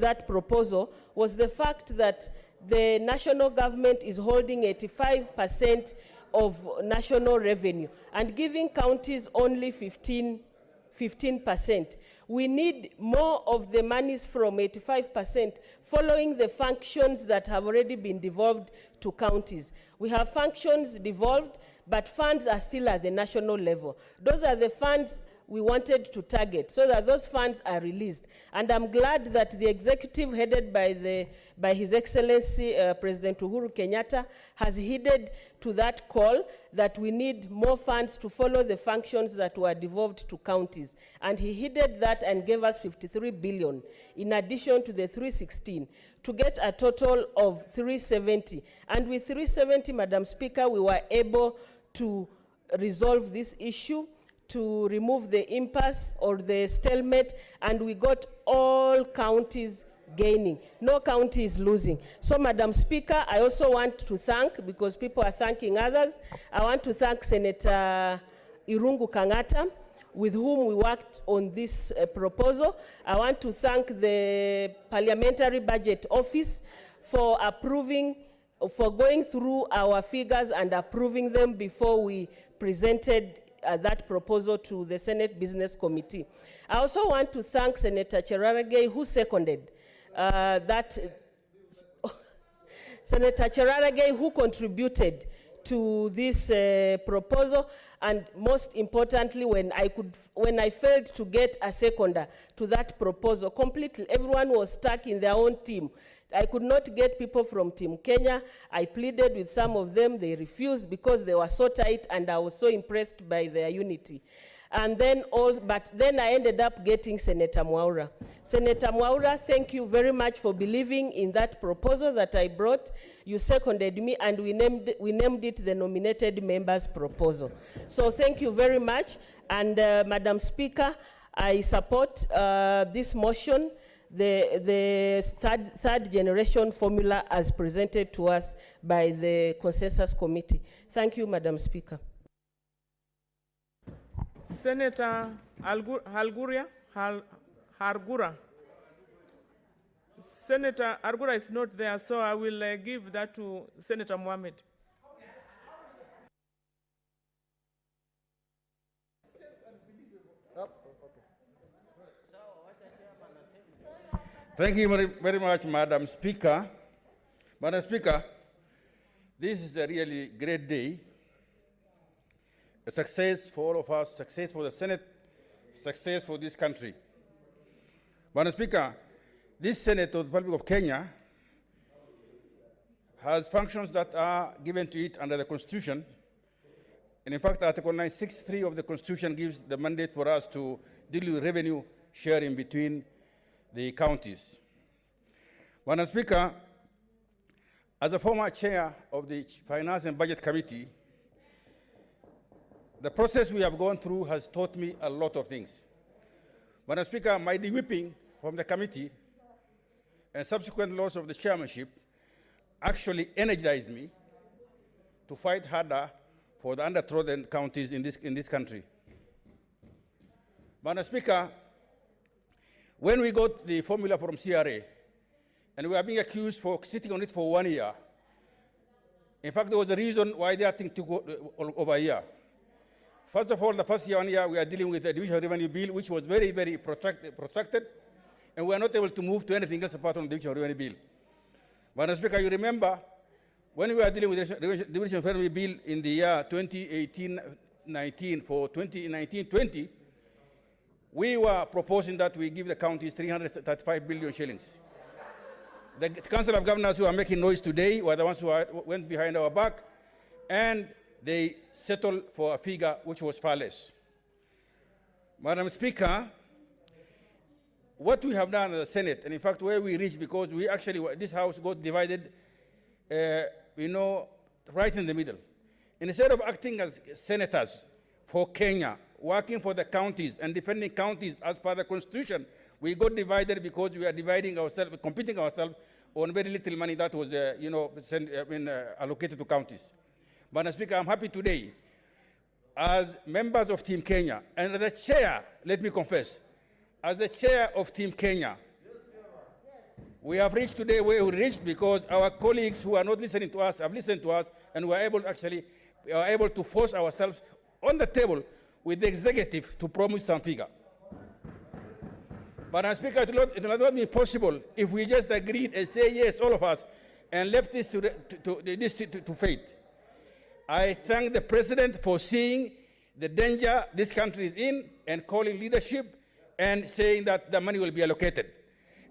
that proposal was the fact that the national government is holding 85% of national revenue and giving counties only 15%. We need more of the monies from 85% following the functions that have already been devolved to counties. We have functions devolved, but funds are still at the national level. Those are the funds we wanted to target so that those funds are released. And I'm glad that the executive headed by His Excellency President Uhuru Kenyatta has heeded to that call that we need more funds to follow the functions that were devolved to counties. And he heeded that and gave us 53 billion in addition to the 316 to get a total of 370. And with 370, Madam Speaker, we were able to resolve this issue, to remove the impasse or the stalemate, and we got all counties gaining. No county is losing. So, Madam Speaker, I also want to thank, because people are thanking others, I want to thank Senator Irungu Kangata, with whom we worked on this proposal. I want to thank the Parliamentary Budget Office for approving, for going through our figures and approving them before we presented that proposal to the Senate Business Committee. I also want to thank Senator Cherargei, who seconded Senator Cherargei, who contributed to this proposal, and most importantly, when I failed to get a seconder to that proposal completely, everyone was stuck in their own team. I could not get people from Team Kenya. I pleaded with some of them. They refused because they were so tight, and I was so impressed by their unity. And then but then I ended up getting Senator Mwaura. Senator Mwaura, thank you very much for believing in that proposal that I brought. You seconded me, and we named it the nominated members proposal. So thank you very much. And Madam Speaker, I support this motion, the third generation formula as presented to us by the Consensus Committee. Thank you, Madam Speaker. Senator Argura. Senator Argura is not there, so I will give that to Senator Mohammed. Thank you very much, Madam Speaker. Madam Speaker, this is a really great day. A success for all of us, success for the Senate, success for this country. Madam Speaker, this Senate of the Republic of Kenya has functions that are given to it under the Constitution. And in fact, Article 963 of the Constitution gives the mandate for us to deal with revenue sharing between the counties. Madam Speaker, as a former chair of the Finance and Budget Committee, the process we have gone through has taught me a lot of things. Madam Speaker, my de-whipping from the committee and subsequent loss of the chairmanship actually energized me to fight harder for the undertrodden counties in this country. Madam Speaker, when we got the formula from CRA, and we are being accused for sitting on it for 1 year, in fact, there was a reason why that thing took over a year. First of all, the first 1 year, we are dealing with the Division Revenue Bill, which was very, very protracted, and we are not able to move to anything else apart from the Division Revenue Bill. Madam Speaker, you remember when we were dealing with the Division Revenue Bill in the year 2018-19 for 2019-20, we were proposing that we give the counties 335 billion shillings. The Council of Governors who are making noise today were the ones who went behind our back, and they settled for a figure which was far less. Madam Speaker, what we have done in the Senate, and in fact where we reached, because we actually, this house got divided, right in the middle. Instead of acting as senators for Kenya, working for the counties and defending counties as per the constitution, we got divided because we are dividing ourselves, competing ourselves on very little money that was, allocated to counties. Madam Speaker, I'm happy today, as members of Team Kenya, and as the chair, let me confess, as the chair of Team Kenya, we have reached today where we reached because our colleagues who are not listening to us have listened to us, and we are able to force ourselves on the table with the executive to promise some figure. But Madam Speaker, it will not be possible if we just agreed and say yes, all of us, and left this to fate. I thank the President for seeing the danger this country is in and calling leadership and saying that the money will be allocated.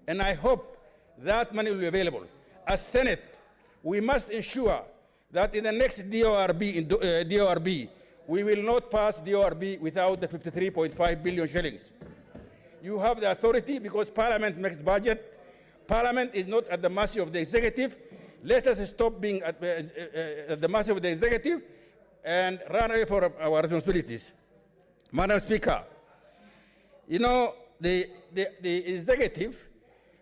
And I hope that money will be available. As Senate, we must ensure that in the next DORB, we will not pass DORB without the 53.5 billion shillings. You have the authority because Parliament makes budget. Parliament is not at the mercy of the executive. Let us stop being at the mercy of the executive and run away from our responsibilities. Madam Speaker, the executive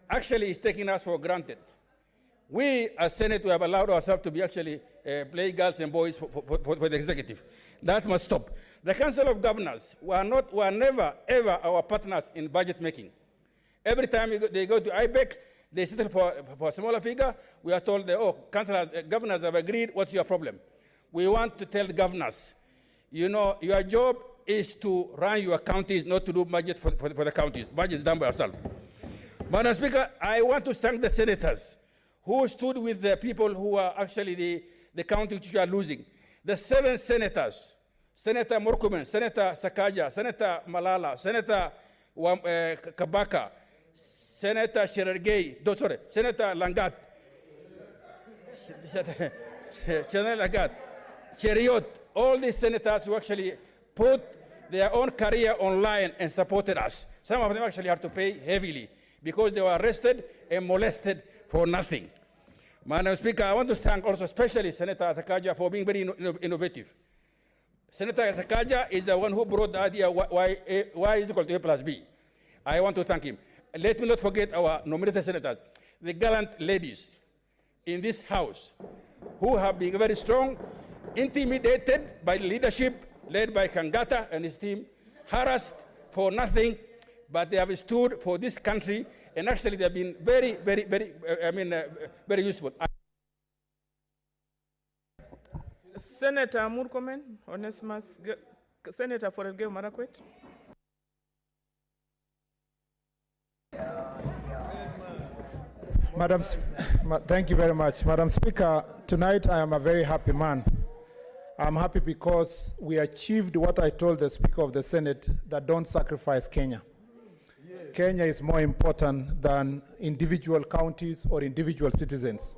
actually is taking us for granted. We, as Senate, we have allowed ourselves to be actually play girls and boys for the executive. That must stop. The Council of Governors were never, ever our partners in budget making. Every time they go to IBEC, they settle for a smaller figure. We are told that, governors have agreed, what's your problem? We want to tell the governors, your job is to run your counties, not to do budget for the counties. Budget is done by ourselves. Madam Speaker, I want to thank the senators who stood with the people who are actually the county which you are losing. The 7 senators, Senator Murkomen, Senator Sakaja, Senator Malala, Senator Kabaka, Senator Cherargei, Senator Langat, Senator Langat, Cheriot, all these senators who actually put their own career online and supported us. Some of them actually have to pay heavily because they were arrested and molested for nothing. Madam Speaker, I want to thank also especially Senator Sakaja for being very innovative. Senator Sakaja is the one who brought the idea Y is equal to A plus B. I want to thank him. Let me not forget our nominated senators, the gallant ladies in this house who have been very strong, intimidated by the leadership led by Kangata and his team, harassed for nothing, but they have stood for this country, and actually they have been very, very, very, very useful. Senator Murkomen, Onesimus, Senator for Elgeyo Marakwet. Thank you very much. Madam Speaker, tonight I am a very happy man. I'm happy because we achieved what I told the Speaker of the Senate, that don't sacrifice Kenya. Yes. Kenya is more important than individual counties or individual citizens.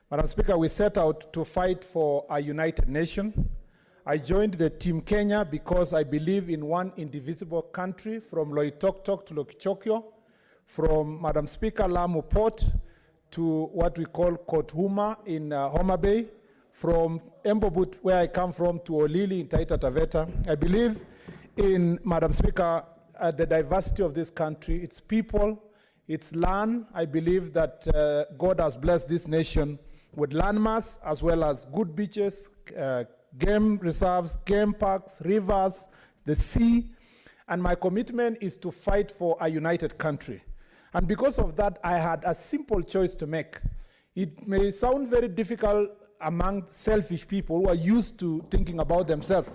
Madam Speaker, we set out to fight for a united nation. I joined the Team Kenya because I believe in one indivisible country, from Loitoktok to Lokichokyo, from Madam Speaker Lamu Port to what we call Kothuma in Homa Bay, from Embobut, where I come from, to Olili in Taita Taveta. I believe in, Madam Speaker, the diversity of this country, its people, its land. I believe that God has blessed this nation with landmass as well as good beaches, game reserves, game parks, rivers, the sea. And my commitment is to fight for a united country. And because of that, I had a simple choice to make. It may sound very difficult among selfish people who are used to thinking about themselves,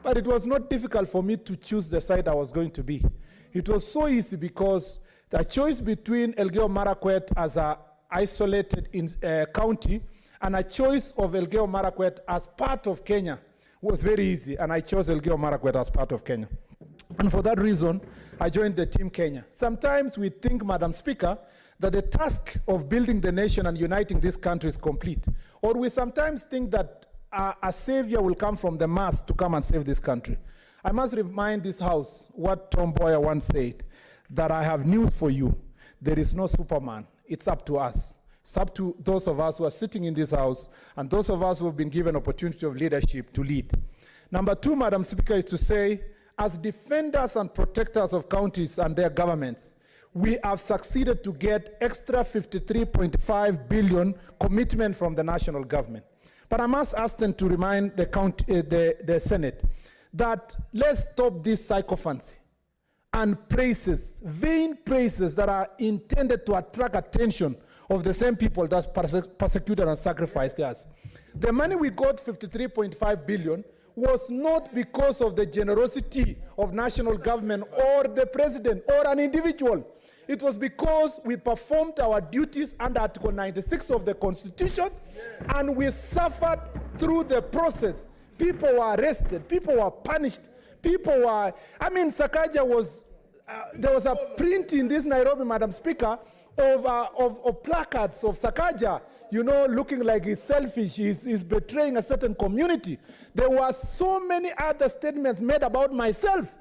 but it was not difficult for me to choose the side I was going to be. It was so easy because the choice between Elgeyo Marakwet as an isolated county and a choice of Elgeyo Marakwet as part of Kenya was very easy, and I chose Elgeyo Marakwet as part of Kenya. And for that reason, I joined the Team Kenya. Sometimes we think, Madam Speaker, that the task of building the nation and uniting this country is complete. Or we sometimes think that a savior will come from the mass to come and save this country. I must remind this House what Tom Boyer once said, that I have news for you. There is no Superman. It's up to us. It's up to those of us who are sitting in this house and those of us who have been given opportunity of leadership to lead. Number two, Madam Speaker, is to say, as defenders and protectors of counties and their governments, we have succeeded to get extra 53.5 billion commitment from the national government. But I must ask them to remind the Senate that let's stop this sycophancy and praises, vain praises that are intended to attract attention of the same people that persecuted and sacrificed us. The money we got, 53.5 billion, was not because of the generosity of national government or the president or an individual. It was because we performed our duties under Article 96 of the Constitution, and we suffered through the process. People were arrested, people were punished, people were, I mean, Sakaja was, there was a print in this Nairobi, Madam Speaker, of placards of Sakaja, you know, looking like he's selfish, he's betraying a certain community. There were so many other statements made about myself,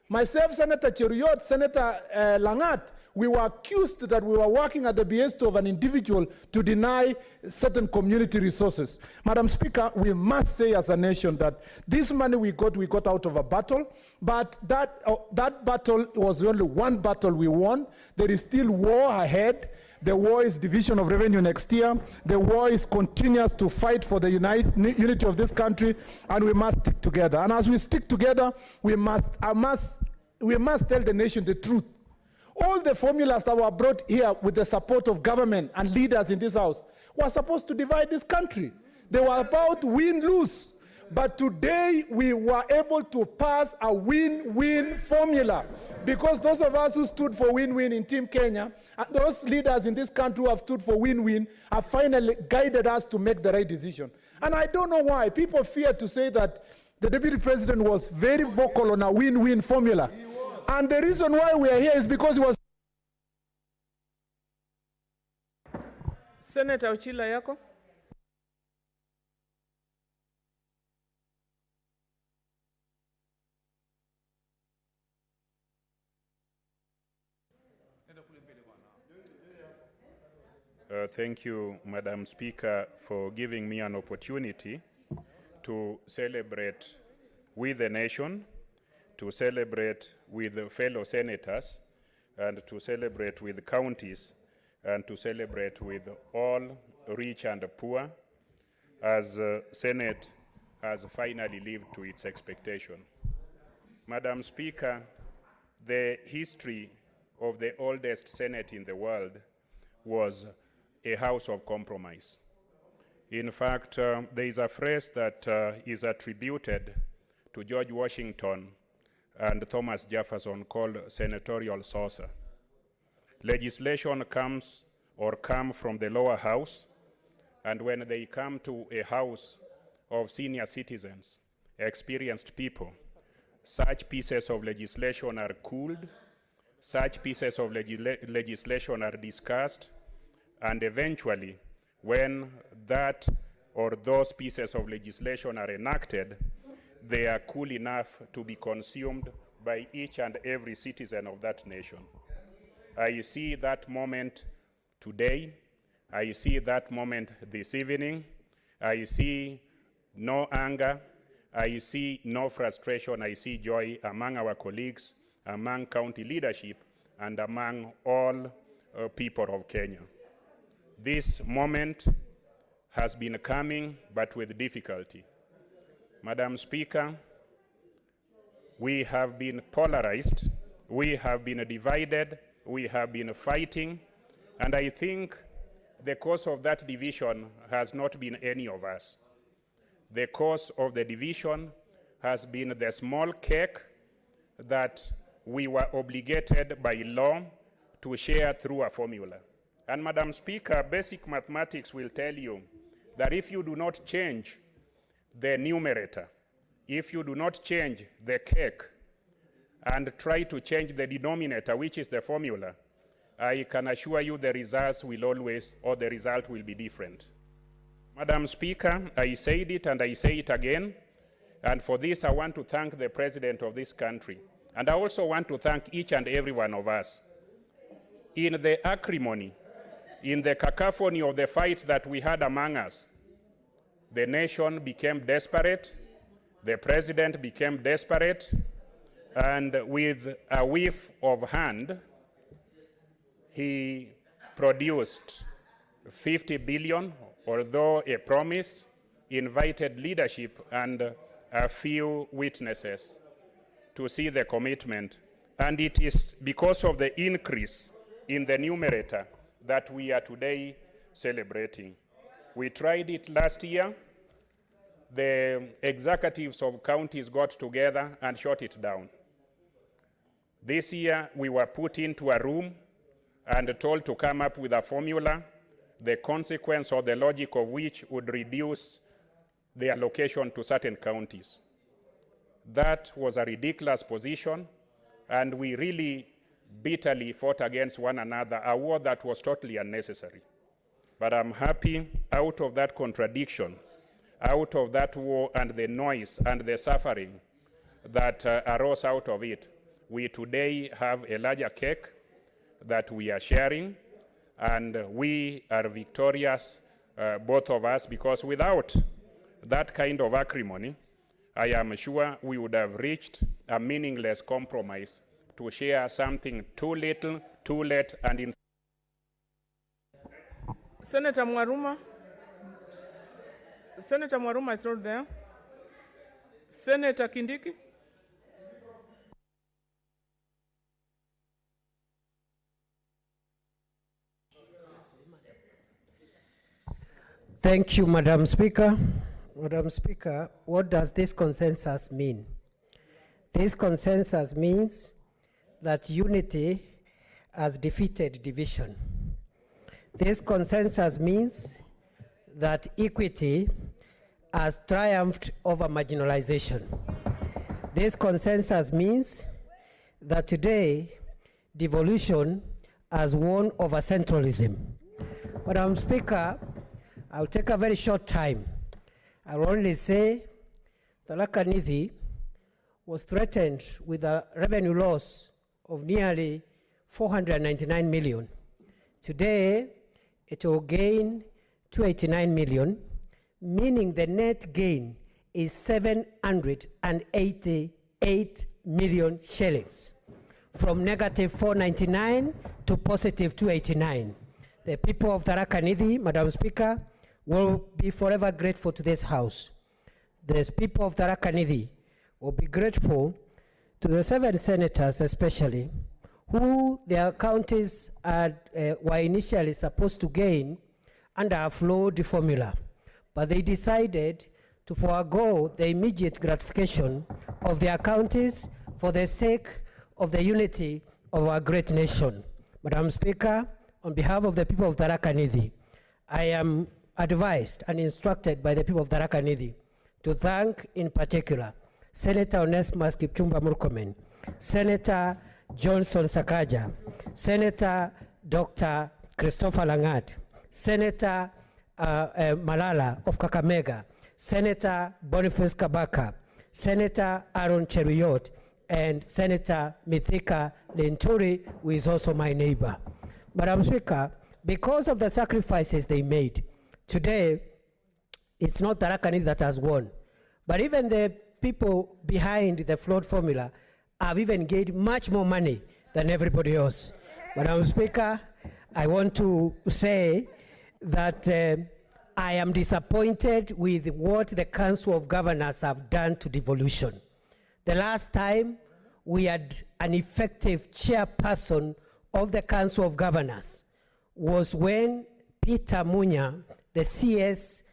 Senator Cheruyot, Senator Langat. We were accused that we were working at the behest of an individual to deny certain community resources. Madam Speaker, we must say as a nation that this money we got out of a battle, but that battle was only one battle we won. There is still war ahead. The war is division of revenue next year. The war is continuous to fight for the unity of this country, and we must stick together. And as we stick together, we must tell the nation the truth. All the formulas that were brought here with the support of government and leaders in this house were supposed to divide this country. They were about win-lose. But today we were able to pass a win-win formula, because those of us who stood for win-win in Team Kenya, and those leaders in this country who have stood for win-win, have finally guided us to make the right decision. And I don't know why people fear to say that the Deputy President was very vocal on a win-win formula. And the reason why we are here is because it was... Senator Ochila yako. Thank you, Madam Speaker, for giving me an opportunity to celebrate with the nation, to celebrate with fellow senators, and to celebrate with counties, and to celebrate with all rich and poor, as Senate has finally lived to its expectation. Madam Speaker, the history of the oldest Senate in the world was a house of compromise. In fact, there is a phrase that is attributed to George Washington and Thomas Jefferson called senatorial saucer. Legislation come from the lower house, and when they come to a house of senior citizens, experienced people, such pieces of legislation are cooled, such pieces of legislation are discussed, and eventually, when that or those pieces of legislation are enacted, they are cool enough to be consumed by each and every citizen of that nation. I see that moment today. I see that moment this evening. I see no anger. I see no frustration. I see joy among our colleagues, among county leadership, and among all people of Kenya. This moment has been coming, but with difficulty. Madam Speaker, we have been polarized, we have been divided, we have been fighting, and I think the cause of that division has not been any of us. The cause of the division has been the small cake that we were obligated by law to share through a formula. And Madam Speaker, basic mathematics will tell you that if you do not change the numerator, if you do not change the cake and try to change the denominator, which is the formula, I can assure you the results will always, or the result will be different. Madam Speaker, I said it and I say it again, and for this I want to thank the President of this country And I also want to thank each and every one of us. In the acrimony, in the cacophony of the fight that we had among us, the nation became desperate, the president became desperate, and with a whiff of hand, he produced 50 billion, although a promise, invited leadership and a few witnesses to see the commitment. And it is because of the increase in the numerator that we are today celebrating. We tried it last year. The executives of counties got together and shut it down. This year, we were put into a room and told to come up with a formula, the consequence or the logic of which would reduce the allocation to certain counties. That was a ridiculous position, and we really bitterly fought against one another, a war that was totally unnecessary. But I'm happy out of that contradiction, out of that war and the noise and the suffering that arose out of it, we today have a larger cake that we are sharing, and we are victorious, both of us, because without that kind of acrimony, I am sure we would have reached a meaningless compromise to share something too little, too late, and in. Senator Mwaruma. Senator Mwaruma is not there. Senator Kindiki. Thank you, Madam Speaker. Madam Speaker, what does this consensus mean? This consensus means that unity has defeated division. This consensus means that equity has triumphed over marginalization. This consensus means that today devolution has won over centralism. Madam Speaker, I'll take a very short time. I'll only say Tharaka Nithi was threatened with a revenue loss of nearly 499 million. Today, it will gain 289 million, meaning the net gain is 788 million shillings, from negative 499 to positive 289. The people of Tharaka Nithi, Madam Speaker, will be forever grateful to this House. The people of Tharaka Nithi will be grateful to the 7 senators especially, who their counties were initially supposed to gain under a flawed formula, but they decided to forego the immediate gratification of their counties for the sake of the unity of our great nation. Madam Speaker, on behalf of the people of Tharaka Nithi, I am advised and instructed by the people of Tharaka Nithi to thank in particular Senator Onesmus Kipchumba Murkomen, Senator Johnson Sakaja, Senator Dr. Christopher Langat, Senator Malala of Kakamega, Senator Boniface Kabaka, Senator Aaron Cheruyot, and Senator Mithika Lenturi, who is also my neighbor. Madam Speaker, because of the sacrifices they made, today it's not Tharaka Nithi that has won, but even the people behind the flawed formula have even gained much more money than everybody else. Madam Speaker, I want to say that I am disappointed with what the Council of Governors have done to devolution. The last time we had an effective chairperson of the Council of Governors was when Peter Munya, the CS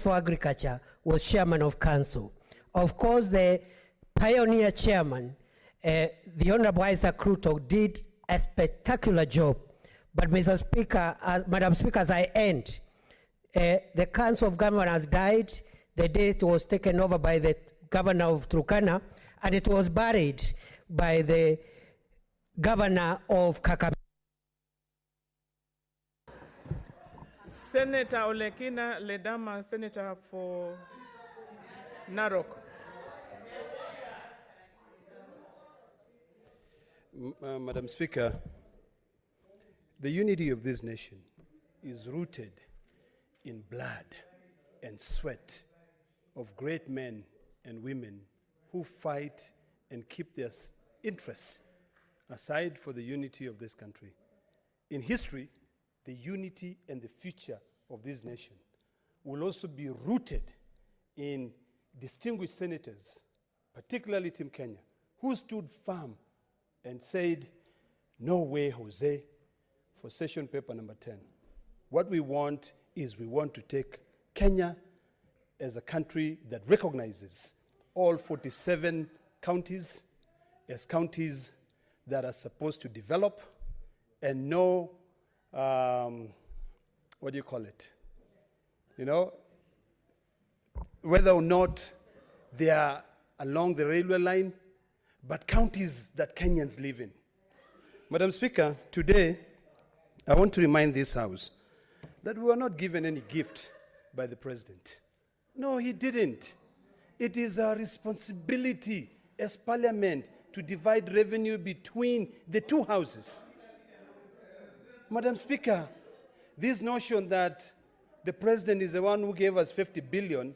for Agriculture, was chairman of council. Of course, the pioneer chairman, the Honorable Isaac Ruto, did a spectacular job. But Mr. Speaker, Madam Speaker, as I end, the Council of Governors died the day it was taken over by the governor of Turkana, and it was buried by the governor of Kakamega. Senator Olekina Ledama, Senator for Narok. Madam Speaker, the unity of this nation is rooted in blood and sweat of great men and women who fight and keep their interests aside for the unity of this country. In history, the unity and the future of this nation will also be rooted in distinguished senators, particularly Tim Kenya, who stood firm and said, "No way, Jose," for session paper number 10. What we want is we want to take Kenya as a country that recognizes all 47 counties as counties that are supposed to develop and know, what do you call it? You know, whether or not they are along the railway line, but counties that Kenyans live in. Madam Speaker, today, I want to remind this House that we were not given any gift by the President. No, he didn't. It is our responsibility as Parliament to divide revenue between the two houses. Madam Speaker, this notion that the President is the one who gave us 50 billion,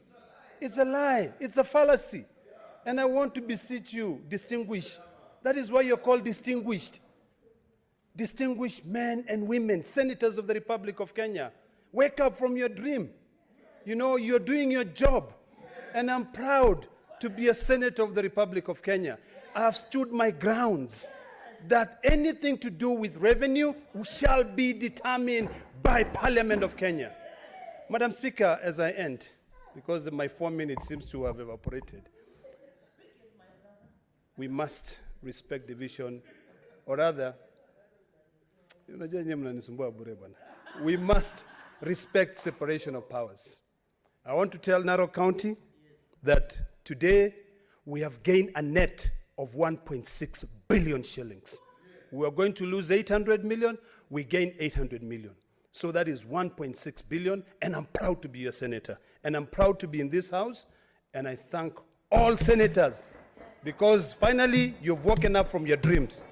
it's a lie, it's a fallacy. And I want to beseech you, distinguished, that is why you're called distinguished. Distinguished men and women, senators of the Republic of Kenya, wake up from your dream. You know, you're doing your job. And I'm proud to be a senator of the Republic of Kenya. I have stood my grounds that anything to do with revenue shall be determined by Parliament of Kenya. Madam Speaker, as I end, because my 4 minutes seems to have evaporated, we must respect division, or rather, we must respect separation of powers. I want to tell Narok County that today we have gained a net of 1.6 billion shillings. We are going to lose 800 million, we gain 800 million. So that is 1.6 billion, and I'm proud to be a senator. And I'm proud to be in this House, and I thank all senators, because finally you've woken up from your dreams.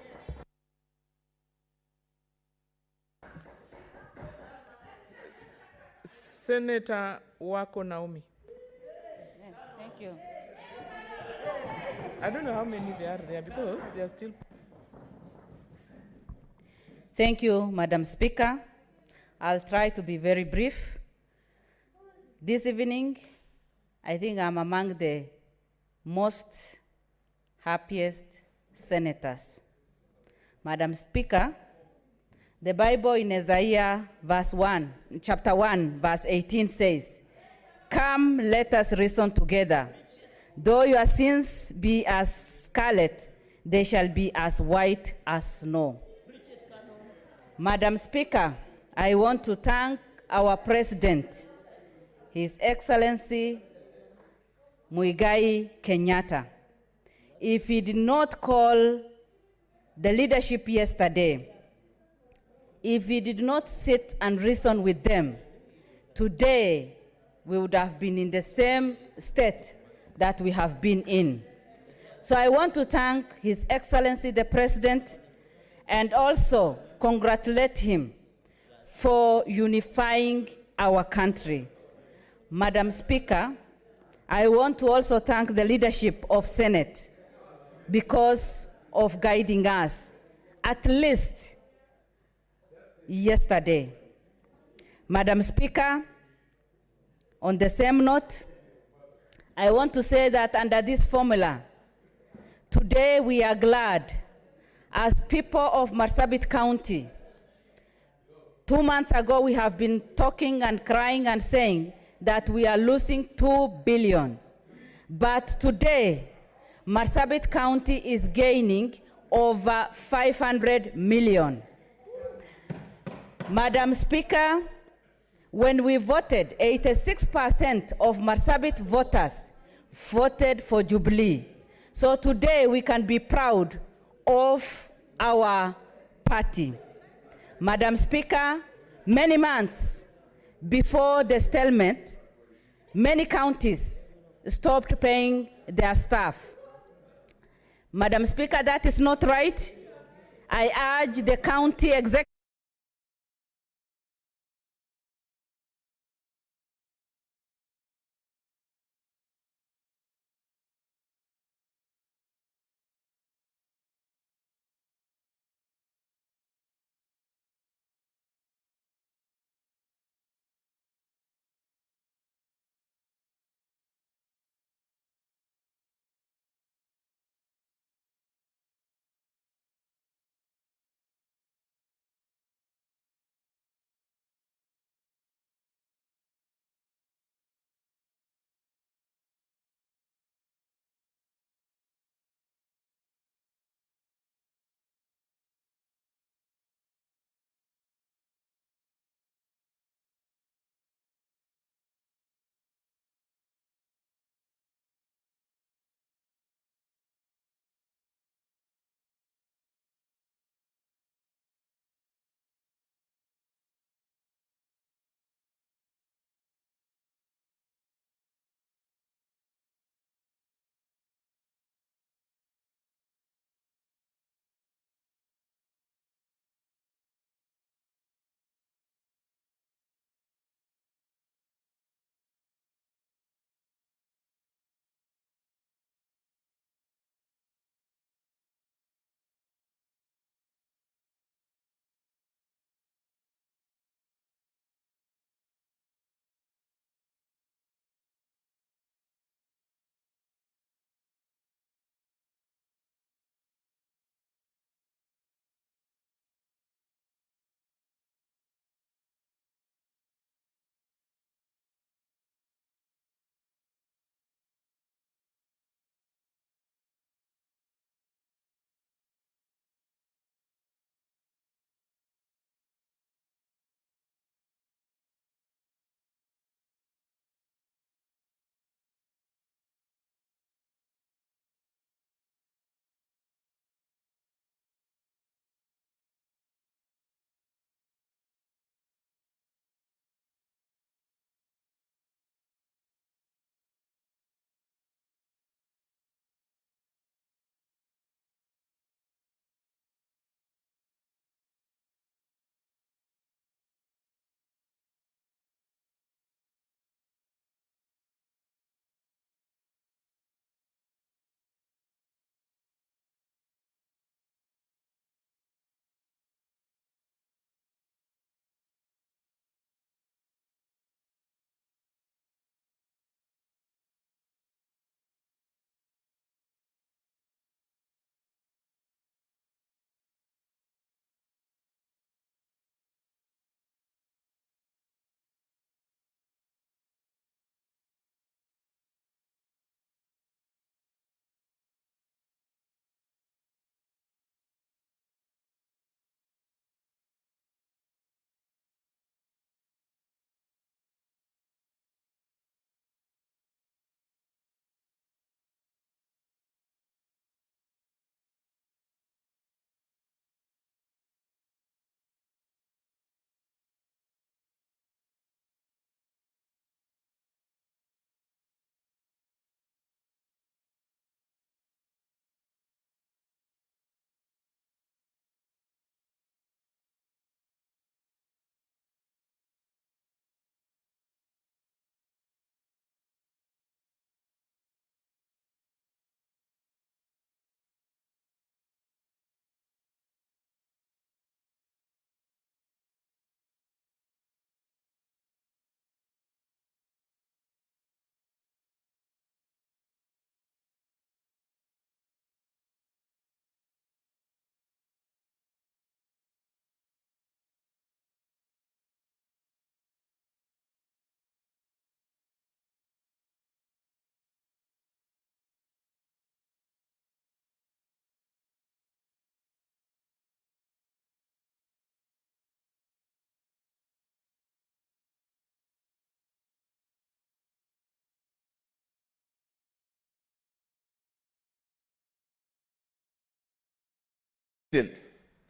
Senator Wako Naomi. Thank you. I don't know how many there are there because they are still. Thank you, Madam Speaker. I'll try to be very brief. This evening, I think I'm among the most happiest senators. Madam Speaker, the Bible in Isaiah chapter 1, verse 18 says, "Come, let us reason together. Though your sins be as scarlet, they shall be as white as snow." Madam Speaker, I want to thank our President, His Excellency Muigai Kenyatta. If he did not call the leadership yesterday, if he did not sit and reason with them, today we would have been in the same state that we have been in. So I want to thank His Excellency the President and also congratulate him for unifying our country. Madam Speaker, I want to also thank the leadership of Senate because of guiding us, at least yesterday. Madam Speaker, on the same note, I want to say that under this formula, today we are glad as people of Marsabit County. 2 months ago, we have been talking and crying and saying that we are losing 2 billion. But today, Marsabit County is gaining over 500 million. Madam Speaker, when we voted, 86% of Marsabit voters voted for Jubilee. So today we can be proud of our party. Madam Speaker, many months before the stalemate, many counties stopped paying their staff. Madam Speaker, that is not right. I urge the county executive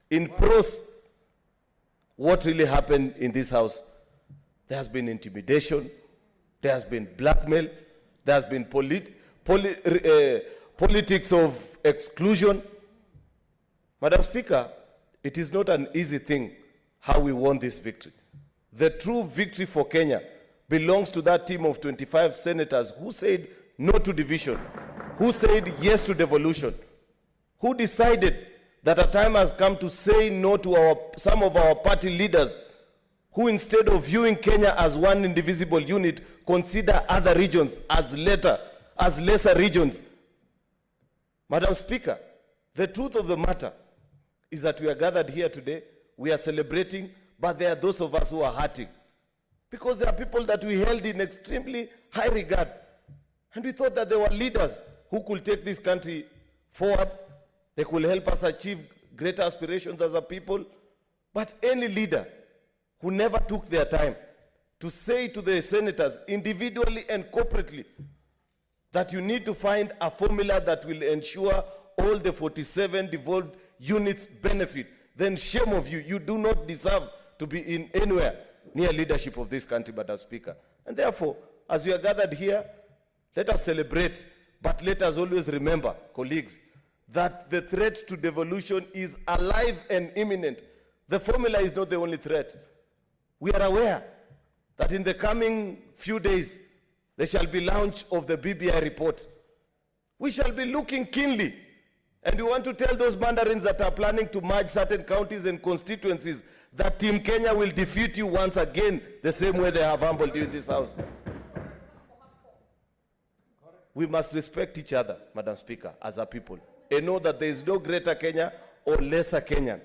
in prose what really happened in this house. There has been intimidation, there has been blackmail, there has been politics of exclusion. Madam Speaker, it is not an easy thing how we won this victory. The true victory for Kenya belongs to that team of 25 senators who said no to division, who said yes to devolution, who decided that a time has come to say no to some of our party leaders who, instead of viewing Kenya as one indivisible unit, consider other regions as lesser regions. Madam Speaker, the truth of the matter is that we are gathered here today, we are celebrating, but there are those of us who are hurting. Because there are people that we held in extremely high regard. And we thought that there were leaders who could take this country forward. They could help us achieve greater aspirations as a people. But any leader who never took their time to say to the senators individually and corporately that you need to find a formula that will ensure all the 47 devolved units benefit, then shame of you. You do not deserve to be in anywhere near leadership of this country, Madam Speaker. And therefore, as we are gathered here, let us celebrate, but let us always remember, colleagues, that the threat to devolution is alive and imminent. The formula is not the only threat. We are aware that in the coming few days, there shall be launch of the BBI report. We shall be looking keenly, and we want to tell those mandarins that are planning to merge certain counties and constituencies that Team Kenya will defeat you once again the same way they have humbled you in this house. We must respect each other, Madam Speaker, as a people, and know that there is no greater Kenya or lesser Kenyan.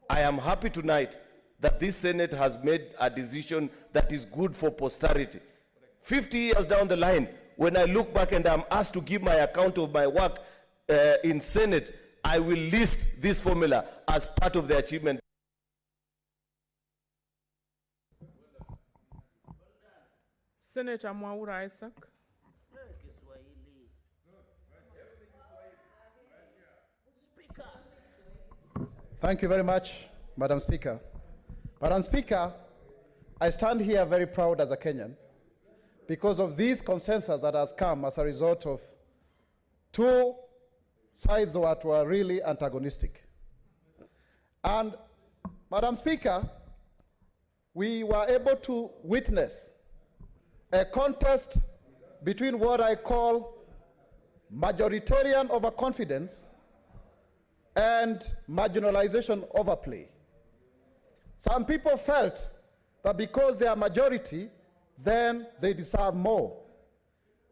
I am happy tonight that this Senate has made a decision that is good for posterity. 50 years down the line, when I look back and I'm asked to give my account of my work in Senate, I will list this formula as part of the achievement. Senator Mwaura Isaac. Thank you very much, Madam Speaker. Madam Speaker, I stand here very proud as a Kenyan because of this consensus that has come as a result of two sides that were really antagonistic. And, Madam Speaker, we were able to witness a contest between what I call majoritarian overconfidence and marginalization overplay. Some people felt that because they are majority, then they deserve more.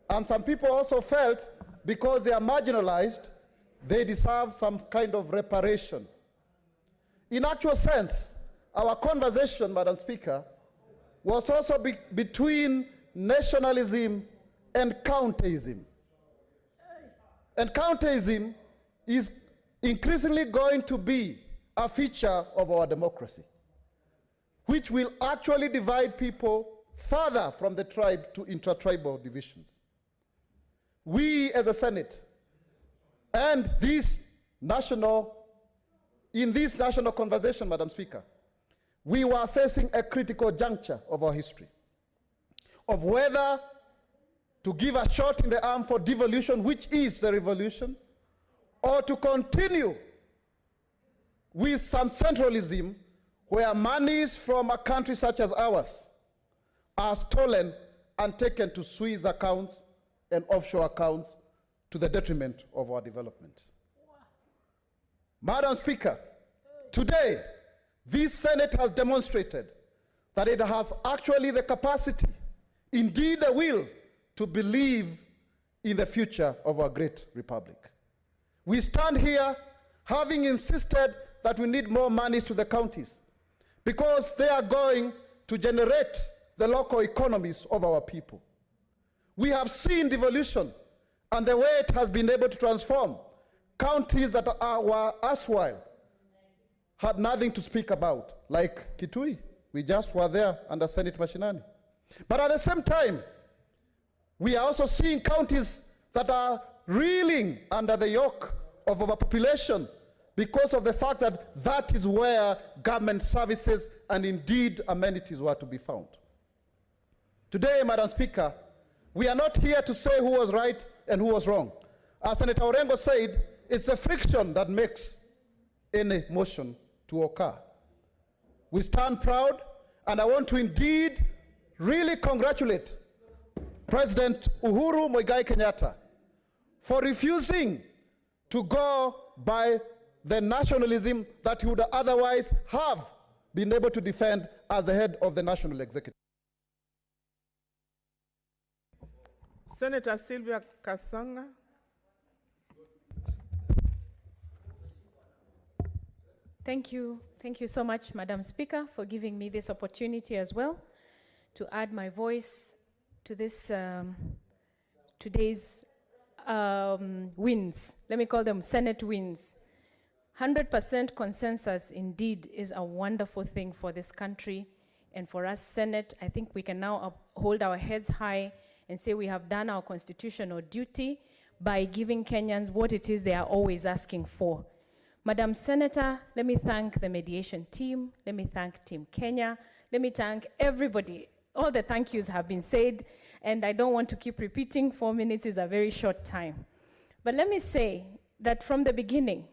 And some people also felt because they are marginalized, they deserve some kind of reparation. In actual sense, our conversation, Madam Speaker, was also between nationalism and countyism. And countyism is increasingly going to be a feature of our democracy, which will actually divide people further from the tribe to intertribal divisions. We as a Senate and in this national conversation, Madam Speaker, we were facing a critical juncture of our history, of whether to give a shot in the arm for devolution, which is the revolution, or to continue with some centralism where monies from a country such as ours are stolen and taken to Swiss accounts and offshore accounts to the detriment of our development. Madam Speaker, today, this Senate has demonstrated that it has actually the capacity, indeed the will, to believe in the future of our great republic. We stand here having insisted that we need more monies to the counties because they are going to generate the local economies of our people. We have seen devolution and the way it has been able to transform counties that were erstwhile had nothing to speak about, like Kitui. We just were there under Senate Mashinani. But at the same time, we are also seeing counties that are reeling under the yoke of overpopulation because of the fact that that is where government services and indeed amenities were to be found. Today, Madam Speaker, we are not here to say who was right and who was wrong. As Senator Orengo said, it's a friction that makes any motion to occur. We stand proud, and I want to indeed really congratulate President Uhuru Muigai Kenyatta for refusing to go by the nationalism that he would otherwise have been able to defend as the head of the national executive. Senator Sylvia Kasanga. Thank you. Thank you so much, Madam Speaker, for giving me this opportunity as well to add my voice to this today's wins. Let me call them Senate wins. 100% consensus indeed is a wonderful thing for this country and for us Senate. I think we can now hold our heads high and say we have done our constitutional duty by giving Kenyans what it is they are always asking for. Madam Senator, let me thank the mediation team. Let me thank Team Kenya. Let me thank everybody. All the thank yous have been said, and I don't want to keep repeating. 4 minutes is a very short time. But let me say that from the beginning,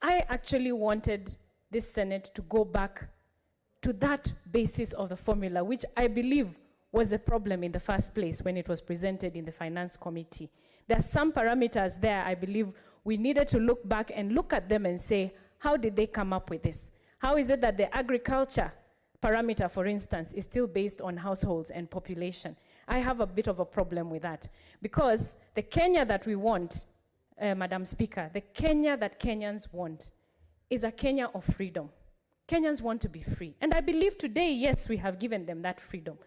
I actually wanted this Senate to go back to that basis of the formula, which I believe was a problem in the first place when it was presented in the Finance Committee. There are some parameters there I believe we needed to look back and look at them and say, how did they come up with this? How is it that the agriculture parameter, for instance, is still based on households and population? I have a bit of a problem with that because the Kenya that we want, Madam Speaker, the Kenya that Kenyans want is a Kenya of freedom. Kenyans want to be free. And I believe today, yes, we have given them that freedom.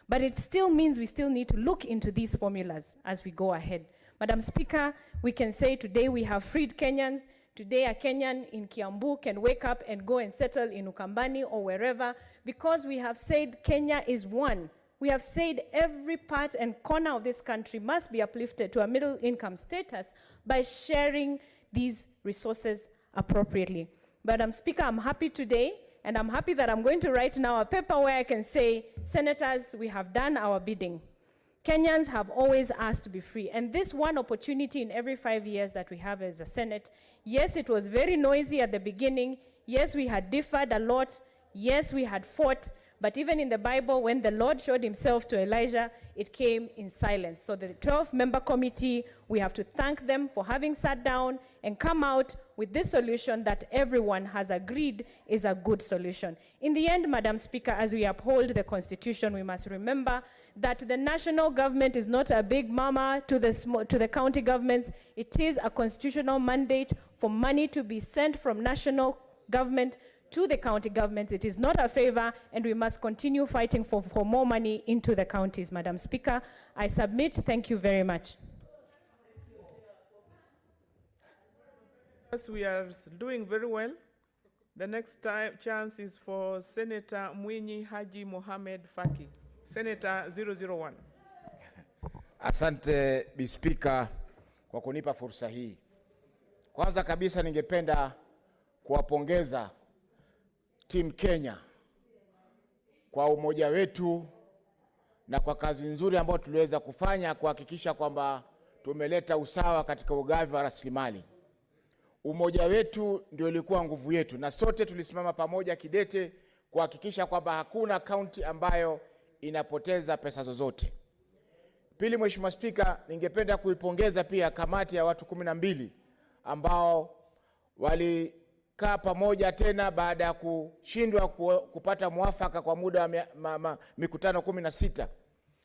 But it still means we still need to look into these formulas as we go ahead. Madam Speaker, we can say today we have freed Kenyans. Today a Kenyan in Kiambu can wake up and go and settle in Ukambani or wherever because we have said Kenya is one. We have said every part and corner of this country must be uplifted to a middle income status by sharing these resources appropriately. Madam Speaker, I'm happy today, and I'm happy that I'm going to write now a paper where I can say, Senators, we have done our bidding. Kenyans have always asked to be free. And this one opportunity in every 5 years that we have as a Senate, yes, it was very noisy at the beginning. Yes, we had differed a lot. Yes, we had fought. But even in the Bible, when the Lord showed himself to Elijah, it came in silence. So the 12-member committee, we have to thank them for having sat down and come out with this solution that everyone has agreed is a good solution. In the end, Madam Speaker, as we uphold the Constitution, we must remember that the national government is not a big mama to the county governments. It is a constitutional mandate for money to be sent from national government to the county governments. It is not a favor, and we must continue fighting for more money into the counties. Madam Speaker, I submit. Thank you very much. Yes, we are doing very well. The next chance is for Senator Mwinyi Haji Mohamed Faki. Senator 001. Asante Bi Speaker kwa kunipa fursa hii. Kwanza kabisa ningependa kuwapongeza Team Kenya kwa umoja wetu na kwa kazi nzuri ambayo tuliweza kufanya kuhakikisha kwamba tumeleta usawa katika ugavi wa rasilimali. Umoja wetu ndio ilikuwa nguvu yetu na sote tulisimama pamoja kidete kuhakikisha kwamba hakuna kaunti ambayo inapoteza pesa zozote. Pili, Mheshimiwa Spika, ningependa kuipongeza pia kamati ya watu 12 ambao walikaa pamoja tena baada ya kushindwa kupata mwafaka kwa muda wa mikutano 16.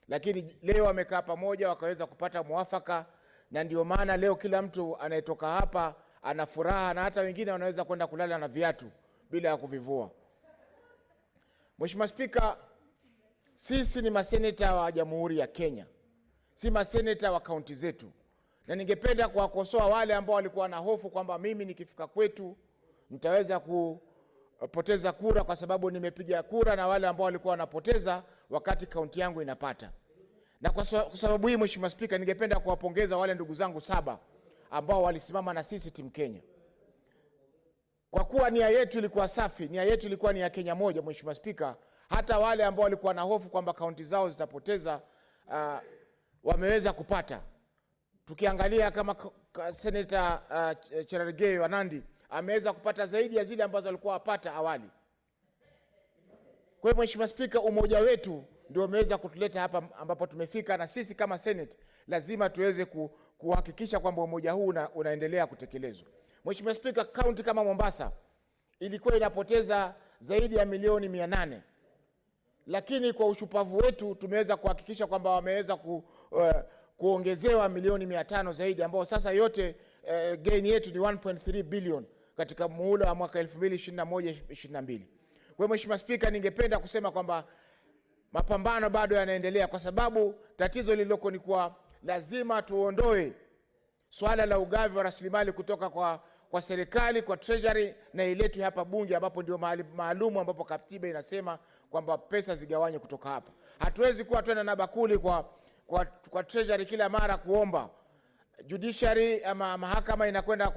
Lakini leo wamekaa pamoja wakaweza kupata mwafaka, na ndio maana leo kila mtu anayetoka hapa ana furaha, na hata wengine wanaweza kwenda kulala na viatu bila ya kuvivua. Mheshimiwa Spika, sisi ni maseneta wa Jamhuri ya Kenya, si maseneta wa kaunti zetu. Na ningependa kuwakosoa wale ambao walikuwa na hofu kwamba mimi nikifika kwetu nitaweza kupoteza kura kwa sababu nimepiga kura na wale ambao walikuwa wanapoteza wakati kaunti yangu inapata. Na kwa sababu hii, Mheshimiwa Spika, ningependa kuwapongeza wale ndugu zangu 7 ambao walisimama na sisi Team Kenya. Kwa kuwa nia yetu ilikuwa safi, nia yetu ilikuwa ni ya Kenya moja, Mheshimiwa Spika, hata wale ambao walikuwa na hofu kwamba kaunti zao zitapoteza wameweza kupata. Tukiangalia kama Senator Cherargei wa Nandi ameweza kupata zaidi ya zile ambazo alikuwa apata awali. Kwa hiyo Mheshimiwa Spika, umoja wetu ndio umeweza kutuleta hapa ambapo tumefika, na sisi kama Senate lazima tuweze kuhakikisha kwamba umoja huu unaendelea kutekelezwa. Mheshimiwa Spika, kaunti kama Mombasa ilikuwa inapoteza zaidi ya milioni 800, lakini kwa ushupavu wetu tumeweza kuhakikisha kwamba wameweza kuongezewa milioni 500 zaidi, ambao sasa yote gain yetu ni 1.3 billion katika muhula wa mwaka 2021-22. Kwa Mheshimiwa Spika, ningependa kusema kwamba mapambano bado yanaendelea, kwa sababu tatizo lililoko ni kwa lazima tuondoe swala la ugavi wa rasilimali kutoka kwa serikali, kwa treasury, na iletwe hapa bunge, ambapo ndio maalumu ambapo katiba inasema kwamba pesa zigawanywe kutoka hapa. Hatuwezi kuwa twenda na bakuli kwa treasury kila mara kuomba. Judiciary ama mahakama inakwenda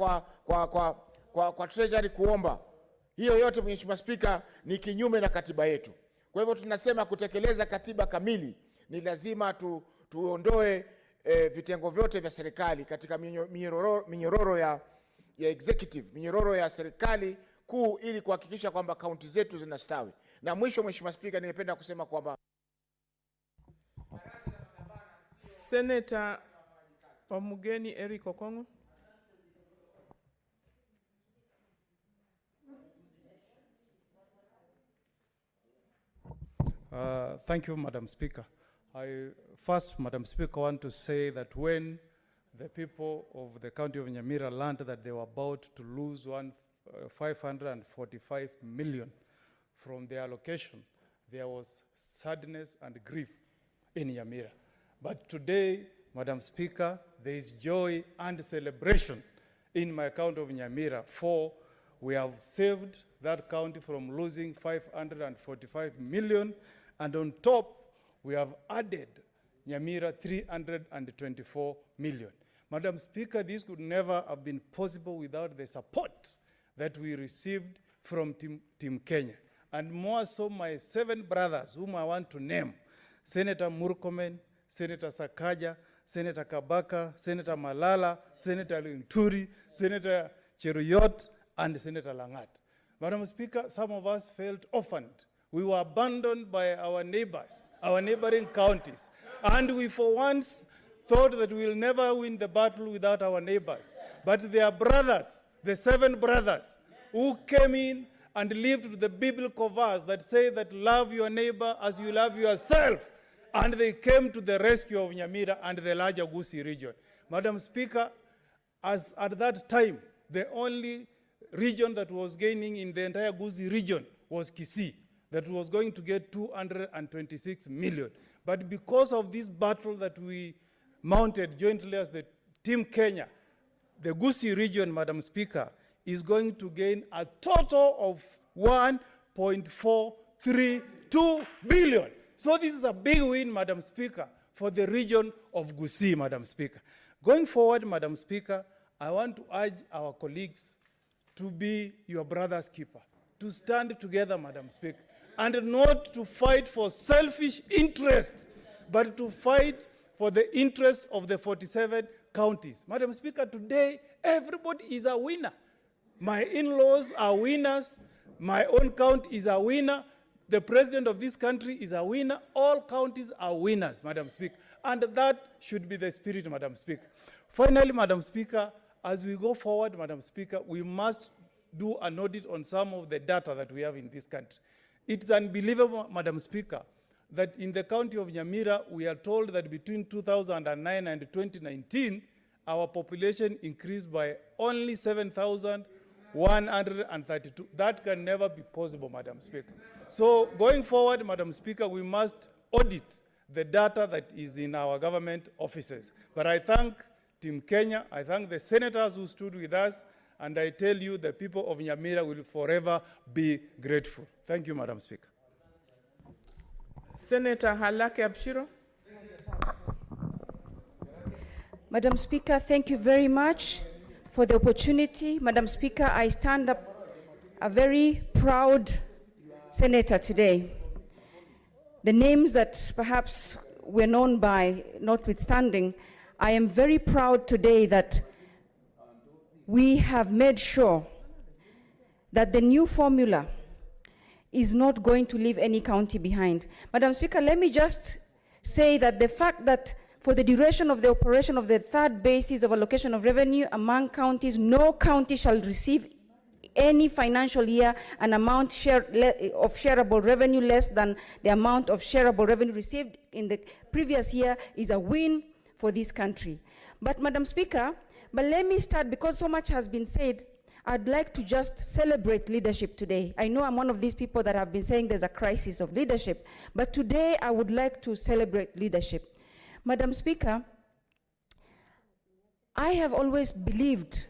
kwa treasury kuomba. Hiyo yote Mheshimiwa Spika ni kinyume na katiba yetu. Kwa hivyo tunasema kutekeleza katiba kamili ni lazima tuondoe vitengo vyote vya serikali katika minyororo ya executive, minyororo ya serikali kuu, ili kuhakikisha kwamba kaunti zetu zinastawi. Na mwisho Mheshimiwa Spika, ningependa kusema kwamba Senator Omugeni Eric Okongo. Thank you, Madam Speaker. First, Madam Speaker, want to say that when the people of the county of Nyamira learned that they were about to lose 545 million from their allocation, there was sadness and grief in Nyamira. But today, Madam Speaker, there is joy and celebration in my county of Nyamira, for we have saved that county from losing 545 million, and on top, we have added Nyamira 324 million. Madam Speaker, this could never have been possible without the support that we received from Team Kenya. And more so, my 7 brothers, whom I want to name: Senator Murkomen, Senator Sakaja, Senator Kabaka, Senator Malala, Senator Linturi, Senator Cheruyot, and Senator Langat. Madam Speaker, some of us felt orphaned. We were abandoned by our neighbors, our neighboring counties. And we for once thought that we will never win the battle without our neighbors. But their brothers, the 7 brothers, who came in and lived with the biblical verse that say that love your neighbor as you love yourself. And they came to the rescue of Nyamira and the larger Gusii region. Madam Speaker, as at that time, the only region that was gaining in the entire Gusii region was Kisii, that was going to get 226 million. But because of this battle that we mounted jointly as the Team Kenya, the Gusii region, Madam Speaker, is going to gain a total of 1.432 billion. So this is a big win, Madam Speaker, for the region of Gusii, Madam Speaker. Going forward, Madam Speaker, I want to urge our colleagues to be your brother's keeper, to stand together, Madam Speaker, and not to fight for selfish interests, but to fight for the interests of the 47 counties. Madam Speaker, today, everybody is a winner. My in-laws are winners. My own county is a winner. The president of this country is a winner. All counties are winners, Madam Speaker. And that should be the spirit, Madam Speaker. Finally, Madam Speaker, as we go forward, Madam Speaker, we must do an audit on some of the data that we have in this country. It's unbelievable, Madam Speaker, that in the county of Nyamira, we are told that between 2009 and 2019, our population increased by only 7,132. That can never be possible, Madam Speaker. So going forward, Madam Speaker, we must audit the data that is in our government offices. But I thank Team Kenya, I thank the senators who stood with us, and I tell you the people of Nyamira will forever be grateful. Thank you, Madam Speaker. Senator Halake Abshiro. Madam Speaker, thank you very much for the opportunity. Madam Speaker, I stand up a very proud senator today. The names that perhaps we're known by notwithstanding, I am very proud today that we have made sure that the new formula is not going to leave any county behind. Madam Speaker, let me just say that the fact that for the duration of the operation of the third basis of allocation of revenue among counties, no county shall receive any financial year an amount of shareable revenue less than the amount of shareable revenue received in the previous year is a win for this country. But Madam Speaker, let me start, because so much has been said, I'd like to just celebrate leadership today. I know I'm one of these people that have been saying there's a crisis of leadership, but today I would like to celebrate leadership. Madam Speaker, I have always believed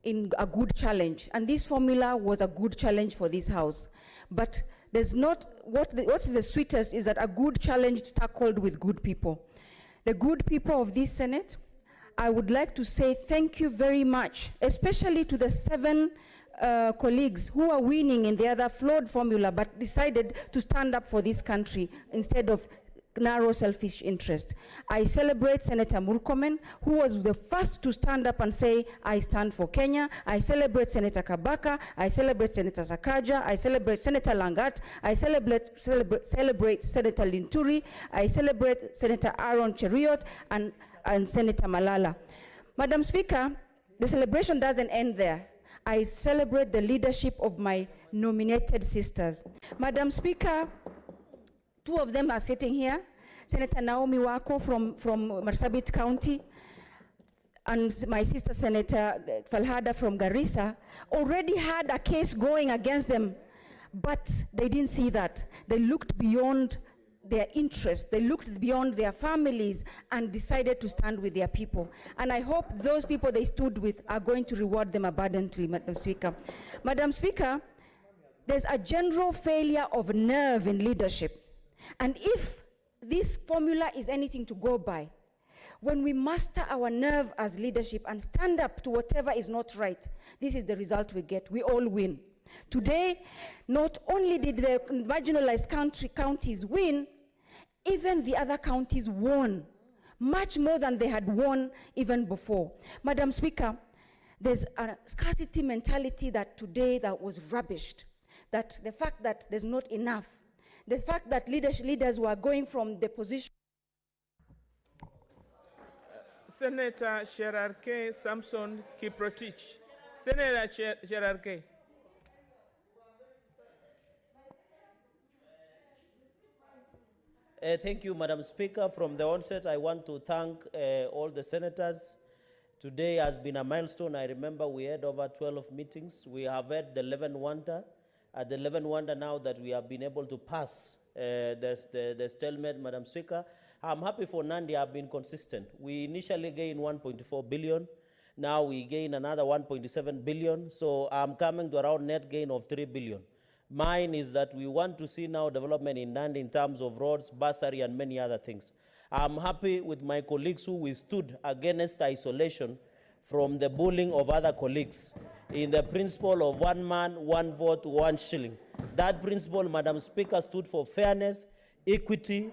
in a good challenge, and this formula was a good challenge for this House. But there's not, what is the sweetest is that a good challenge tackled with good people. The good people of this Senate, I would like to say thank you very much, especially to the 7 colleagues who are winning in the other flawed formula but decided to stand up for this country instead of narrow selfish interest. I celebrate Senator Murkomen, who was the first to stand up and say, I stand for Kenya. I celebrate Senator Kabaka. I celebrate Senator Sakaja. I celebrate Senator Langat. I celebrate Senator Linturi. I celebrate Senator Aaron Cheriot and Senator Malala. Madam Speaker, the celebration doesn't end there. I celebrate the leadership of my nominated sisters. Madam Speaker, 2 of them are sitting here, Senator Naomi Wako from Marsabit County, and my sister Senator Falhada from Garissa, already had a case going against them, but they didn't see that. They looked beyond their interests, they looked beyond their families and decided to stand with their people. And I hope those people they stood with are going to reward them abundantly, Madam Speaker. Madam Speaker, there's a general failure of nerve in leadership. And if this formula is anything to go by, when we master our nerve as leadership and stand up to whatever is not right, this is the result we get. We all win. Today, not only did the marginalized counties win, even the other counties won, much more than they had won even before. Madam Speaker, there's a scarcity mentality that today that was rubbished, that the fact that there's not enough, the fact that leaders were going from the position. Senator Sherarke Samson Kiprotich. Senator Sherarke. Thank you, Madam Speaker. From the onset, I want to thank all the senators. Today has been a milestone. I remember we had over 12 meetings. We have had the 11 wonder. At the 11 wonder now that we have been able to pass the stalemate, Madam Speaker. I'm happy for Nandi. I've been consistent. We initially gained 1.4 billion. Now we gain another 1.7 billion. So I'm coming to around net gain of 3 billion. Mine is that we want to see now development in Nandi in terms of roads, bursary, and many other things. I'm happy with my colleagues who withstood against isolation from the bullying of other colleagues in the principle of 1 man, 1 vote, 1 shilling. That principle, Madam Speaker, stood for fairness, equity,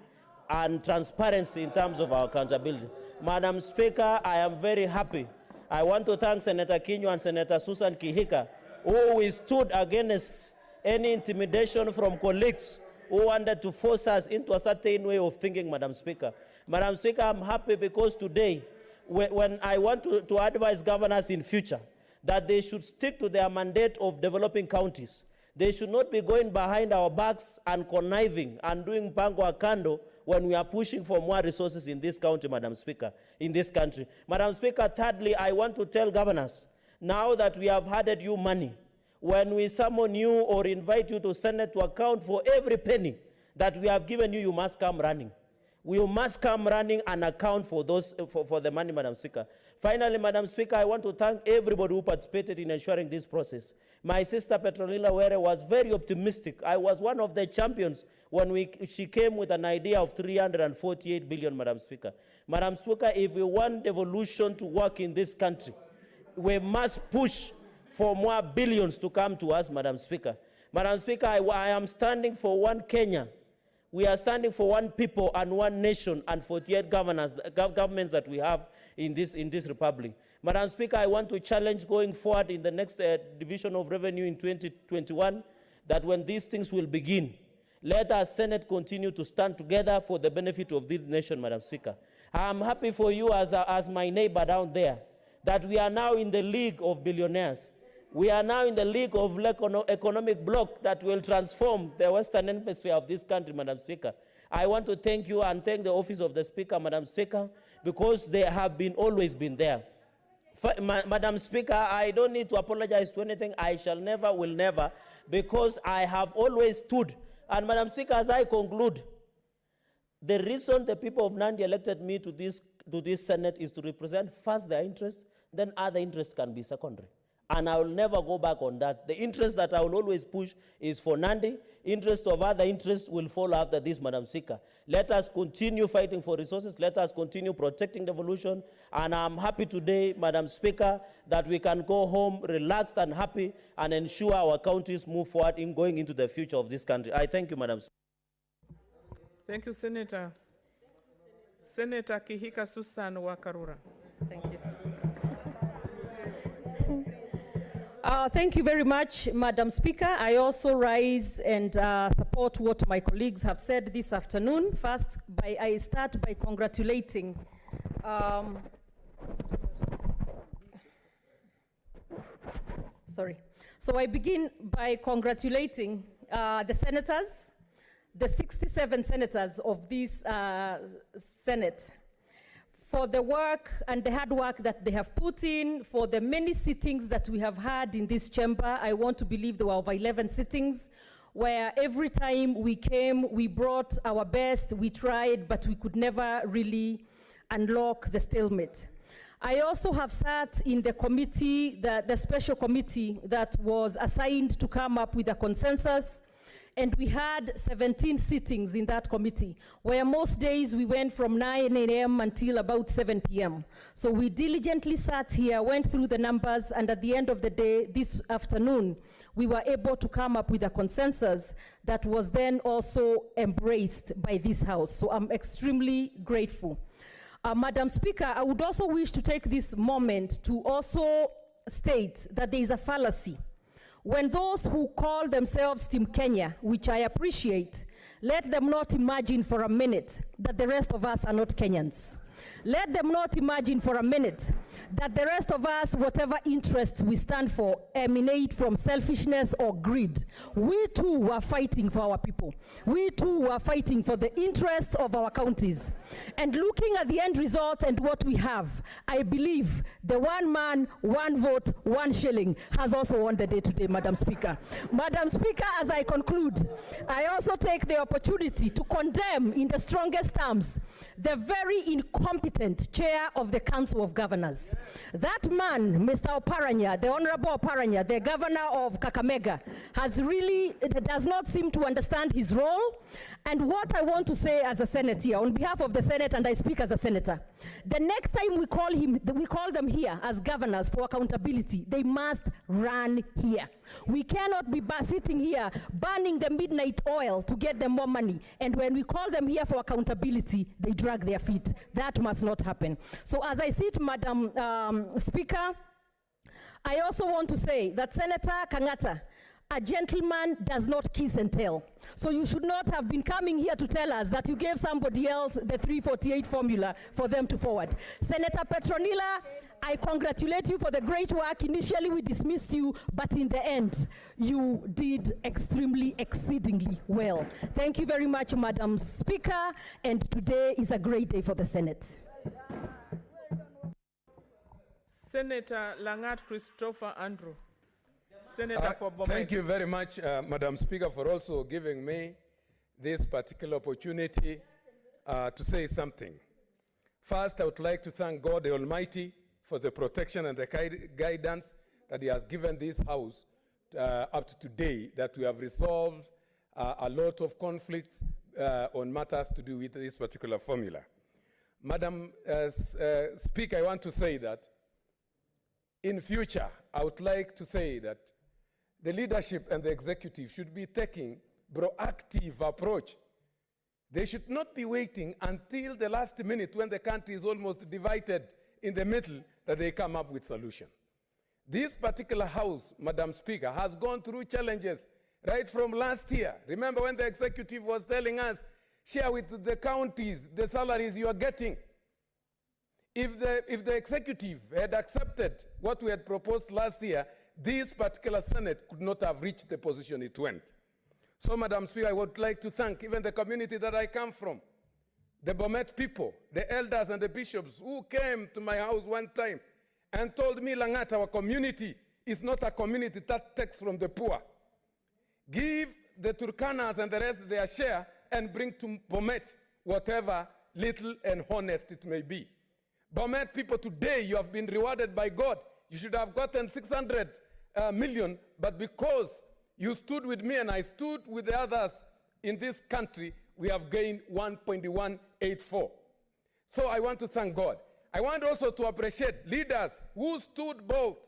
and transparency in terms of our accountability. Madam Speaker, I am very happy. I want to thank Senator Kinyo and Senator Susan Kihika, who withstood against any intimidation from colleagues who wanted to force us into a certain way of thinking, Madam Speaker. Madam Speaker, I'm happy because today, when I want to advise governors in future, that they should stick to their mandate of developing counties. They should not be going behind our backs and conniving and doing pango akando when we are pushing for more resources in this county, Madam Speaker, in this country. Madam Speaker, thirdly, I want to tell governors, now that we have handed you money, when we summon you or invite you to Senate to account for every penny that we have given you, you must come running. We must come running and account for those for the money, Madam Speaker. Finally, Madam Speaker, I want to thank everybody who participated in ensuring this process. My sister Petronila Were was very optimistic. I was one of the champions when she came with an idea of 348 billion, Madam Speaker. Madam Speaker, if we want devolution to work in this country, we must push for more billions to come to us, Madam Speaker. Madam Speaker, I am standing for one Kenya. We are standing for one people and one nation and 48 governments that we have in this republic. Madam Speaker, I want to challenge going forward in the next division of revenue in 2021 that when these things will begin, let our Senate continue to stand together for the benefit of this nation, Madam Speaker. I'm happy for you as my neighbor down there that we are now in the league of billionaires. We are now in the league of economic bloc that will transform the Western Hemisphere of this country, Madam Speaker. I want to thank you and thank the office of the Speaker, Madam Speaker, because they have always been there. Madam Speaker, I don't need to apologize to anything. I shall never, will never, because I have always stood. And Madam Speaker, as I conclude, the reason the people of Nandi elected me to this Senate is to represent first their interests, then other interests can be secondary. And I will never go back on that. The interest that I will always push is for Nandi. Interest of other interests will follow after this, Madam Speaker. Let us continue fighting for resources. Let us continue protecting devolution. And I'm happy today, Madam Speaker, that we can go home relaxed and happy and ensure our counties move forward in going into the future of this country. I thank you, Madam Speaker. Thank you, Senator. Senator Kihika Susan wa Karura. Thank you. Thank you very much, Madam Speaker. I also rise and support what my colleagues have said this afternoon. First, I start by congratulating So I begin by congratulating the senators, the 67 senators of this Senate, for the work and the hard work that they have put in, for the many sittings that we have had in this chamber. I want to believe there were over 11 sittings, where every time we came, we brought our best, we tried, but we could never really unlock the stalemate. I also have sat in the committee, the special committee that was assigned to come up with a consensus. And we had 17 sittings in that committee, where most days we went from 9 a.m. until about 7 p.m. So we diligently sat here, went through the numbers, and at the end of the day, this afternoon, we were able to come up with a consensus that was then also embraced by this House. So I'm extremely grateful. Madam Speaker, I would also wish to take this moment to also state that there is a fallacy. When those who call themselves Team Kenya, which I appreciate, let them not imagine for a minute that the rest of us are not Kenyans. Let them not imagine for a minute that the rest of us, whatever interests we stand for, emanate from selfishness or greed. We too are fighting for our people. We too are fighting for the interests of our counties. And looking at the end result and what we have, I believe the 1 man, 1 vote, 1 shilling has also won the day today, Madam Speaker. Madam Speaker, as I conclude, I also take the opportunity to condemn in the strongest terms the very incompetent chair of the Council of Governors. That man, Mr. Oparanya, the Honorable Oparanya, the governor of Kakamega, does not seem to understand his role. And what I want to say as a Senate here, on behalf of the Senate, and I speak as a senator, the next time we call them here as governors for accountability, they must run here. We cannot be sitting here burning the midnight oil to get them more money. And when we call them here for accountability, they drag their feet. That must not happen. So as I sit, Madam Speaker, I also want to say that Senator Kangata, a gentleman does not kiss and tell. So you should not have been coming here to tell us that you gave somebody else the 348 formula for them to forward. Senator Petronila, I congratulate you for the great work. Initially we dismissed you, but in the end, you did exceedingly well. Thank you very much, Madam Speaker, and today is a great day for the Senate. Senator Langat Christopher Andrew. Senator for Bomet. Thank you very much, Madam Speaker, for also giving me this particular opportunity to say something. First, I would like to thank God the Almighty for the protection and the guidance that He has given this House up to today, that we have resolved a lot of conflicts on matters to do with this particular formula. Madam Speaker, I want to say that in future, I would like to say that the leadership and the executive should be taking proactive approach. They should not be waiting until the last minute when the country is almost divided in the middle that they come up with solution. This particular house, Madam Speaker, has gone through challenges right from last year. Remember when the executive was telling us, share with the counties the salaries you are getting. If the executive had accepted what we had proposed last year, this particular Senate could not have reached the position it went. So, Madam Speaker, I would like to thank even the community that I come from, the Bomet people, the elders and the bishops who came to my house one time and told me, Langat, our community is not a community that takes from the poor. Give the Turkanas and the rest their share and bring to Bomet whatever little and honest it may be. Bomet people, today you have been rewarded by God. You should have gotten 600 million, but because you stood with me and I stood with the others in this country, we have gained 1.184. So I want to thank God. I want also to appreciate leaders who stood bold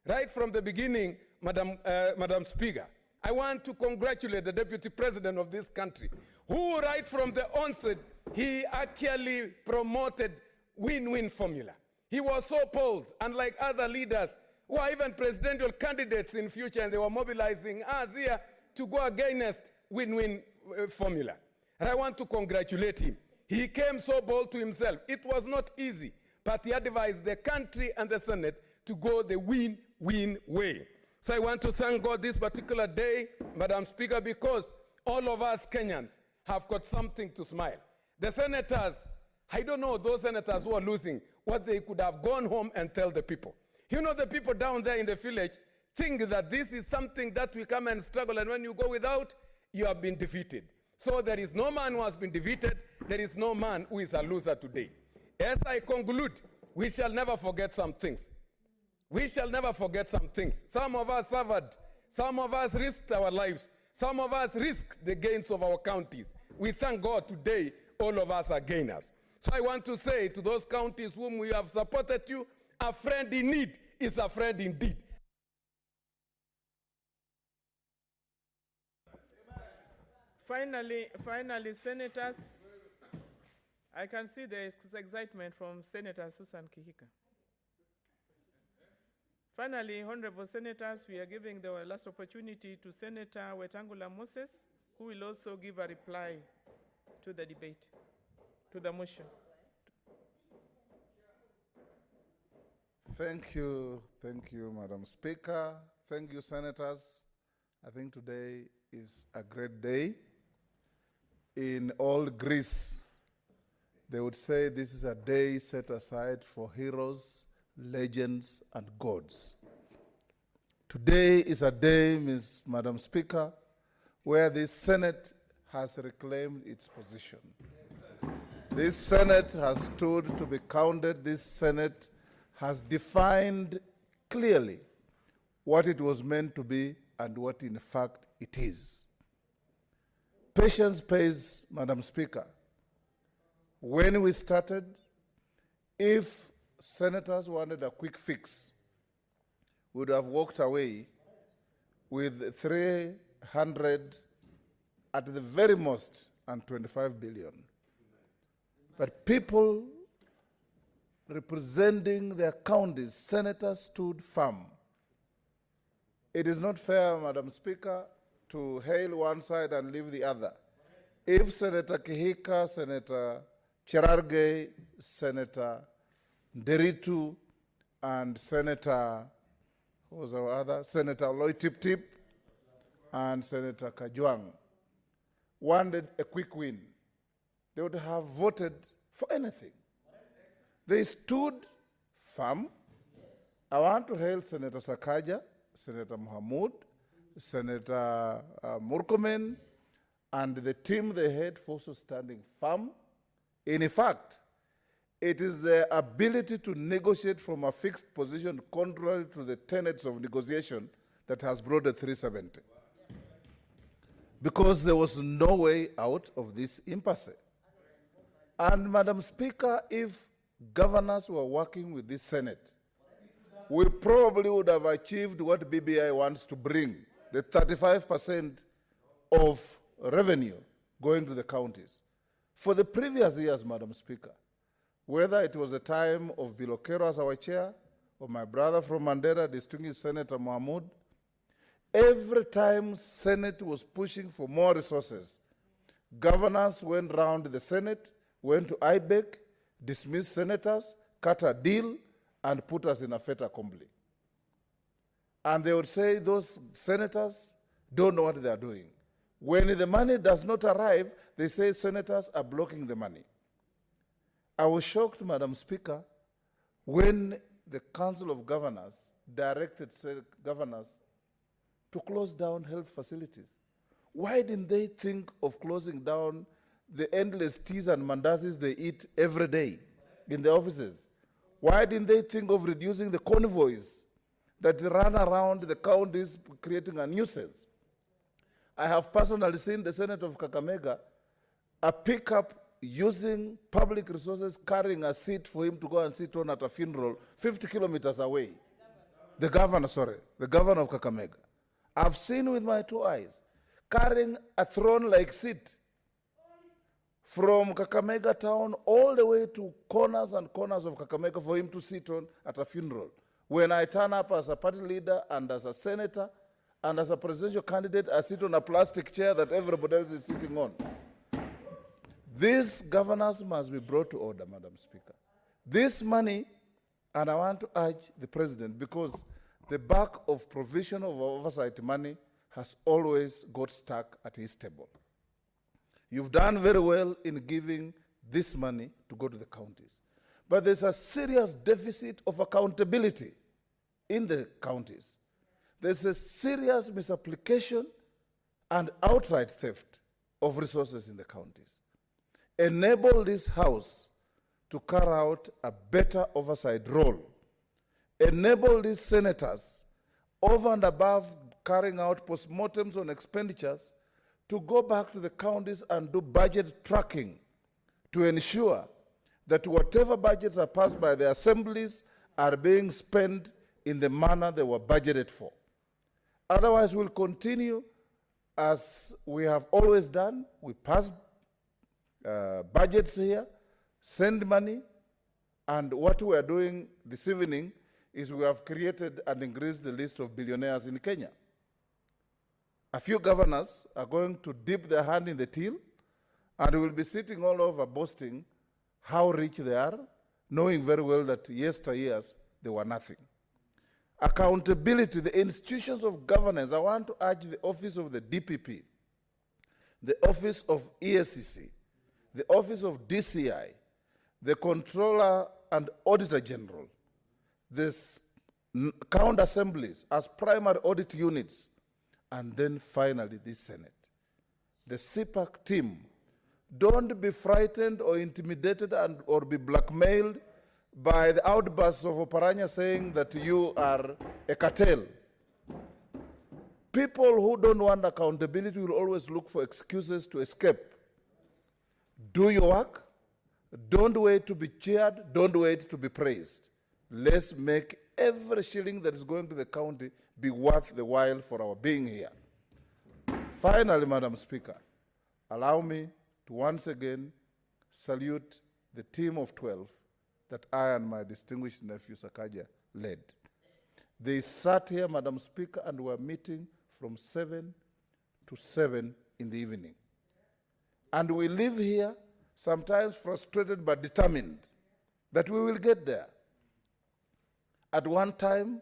right from the beginning, Madam Speaker. I want to congratulate the Deputy President of this country, who right from the onset, he actually promoted win-win formula. He was so bold, unlike other leaders who are even presidential candidates in future, and they were mobilizing us here to go against win-win formula. And I want to congratulate him. He came so bold to himself. It was not easy, but he advised the country and the Senate to go the win-win way. So I want to thank God this particular day, Madam Speaker, because all of us Kenyans have got something to smile. The senators, I don't know those senators who are losing, what they could have gone home and tell the people. You know, the people down there in the village think that this is something that we come and struggle, and when you go without, you have been defeated. So there is no man who has been defeated. There is no man who is a loser today. As I conclude, we shall never forget some things. We shall never forget some things. Some of us suffered. Some of us risked our lives. Some of us risked the gains of our counties. We thank God today, all of us are gainers. So I want to say to those counties whom we have supported you, a friend in need is a friend indeed. Finally, senators, I can see there is excitement from Senator Susan Kihika. Finally, honorable senators, we are giving the last opportunity to Senator Wetangula Moses, who will also give a reply to the debate, to the motion. Thank you, Madam Speaker. Thank you, senators. I think today is a great day. In all Greece, they would say this is a day set aside for heroes, legends, and gods. Today is a day, Madam Speaker, where this Senate has reclaimed its position. This Senate has stood to be counted. This Senate has defined clearly what it was meant to be and what in fact it is. Patience pays, Madam Speaker. When we started, if senators wanted a quick fix, we would have walked away with 300 at the very most and 25 billion. But people representing their counties, senators stood firm. It is not fair, Madam Speaker, to hail one side and leave the other. If Senator Kihika, Senator Cherargei, Senator Nderitu, and Senator, who was our other? Senator Loitip-Tip and Senator Kajwang wanted a quick win, they would have voted for anything. They stood firm. I want to hail Senator Sakaja, Senator Mohamud, Senator Murkomen, and the team they had for also standing firm. In fact, it is their ability to negotiate from a fixed position contrary to the tenets of negotiation that has brought the 370. Because there was no way out of this impasse. And Madam Speaker, if governors were working with this Senate, we probably would have achieved what BBI wants to bring, the 35% of revenue going to the counties. For the previous years, Madam Speaker, whether it was the time of Bilokero as our chair, or my brother from Mandera, distinguished Senator Mahmoud, every time Senate was pushing for more resources, governors went round the Senate, went to IBEC, dismissed senators, cut a deal, and put us in a fait accompli. And they would say those senators don't know what they are doing. When the money does not arrive, they say senators are blocking the money. I was shocked, Madam Speaker, when the Council of Governors directed governors to close down health facilities. Why didn't they think of closing down the endless teas and mandazis they eat every day in the offices? Why didn't they think of reducing the convoys that run around the counties creating a nuisance? I have personally seen the Senate of Kakamega, a pickup using public resources, carrying a seat for him to go and sit on at a funeral 50 kilometers away. The governor of Kakamega. I've seen with my two eyes, carrying a throne-like seat from Kakamega town all the way to corners and corners of Kakamega for him to sit on at a funeral. When I turn up as a party leader and as a senator and as a presidential candidate, I sit on a plastic chair that everybody else is sitting on. These governors must be brought to order, Madam Speaker. This money, and I want to urge the President, because the buck of provision of oversight money has always got stuck at his table. You've done very well in giving this money to go to the counties. But there's a serious deficit of accountability in the counties. There's a serious misapplication and outright theft of resources in the counties. Enable this House to carry out a better oversight role. Enable these senators, over and above carrying out postmortems on expenditures, to go back to the counties and do budget tracking to ensure that whatever budgets are passed by the assemblies are being spent in the manner they were budgeted for. Otherwise, we'll continue as we have always done. We pass budgets here, send money, and what we are doing this evening is we have created and increased the list of billionaires in Kenya. A few governors are going to dip their hand in the till, and will be sitting all over boasting how rich they are, knowing very well that yesteryears they were nothing. Accountability, the institutions of governance. I want to urge the office of the DPP, the office of ESCC, the office of DCI, the Controller and Auditor General, the county assemblies as primary audit units, and then finally the Senate. The CPAC team, don't be frightened or intimidated or be blackmailed by the outbursts of Oparanya saying that you are a cartel. People who don't want accountability will always look for excuses to escape. Do your work. Don't wait to be cheered. Don't wait to be praised. Let's make every shilling that is going to the county be worth the while for our being here. Finally, Madam Speaker, allow me to once again salute the team of 12 that I and my distinguished nephew Sakaja led. They sat here, Madam Speaker, and were meeting from 7 to 7 in the evening. And we live here, sometimes frustrated but determined that we will get there. At one time,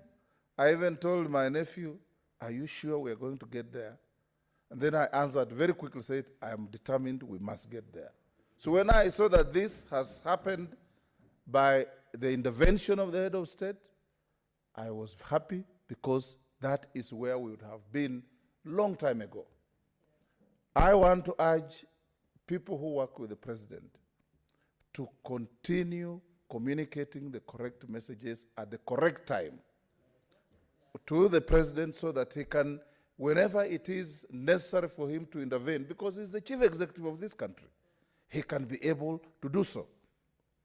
I even told my nephew, "Are you sure we are going to get there?" And then I answered very quickly, said, "I am determined we must get there." So when I saw that this has happened by the intervention of the head of state, I was happy, because that is where we would have been long time ago. I want to urge people who work with the president to continue communicating the correct messages at the correct time to the president, so that he can, whenever it is necessary for him to intervene, because he's the chief executive of this country, he can be able to do so.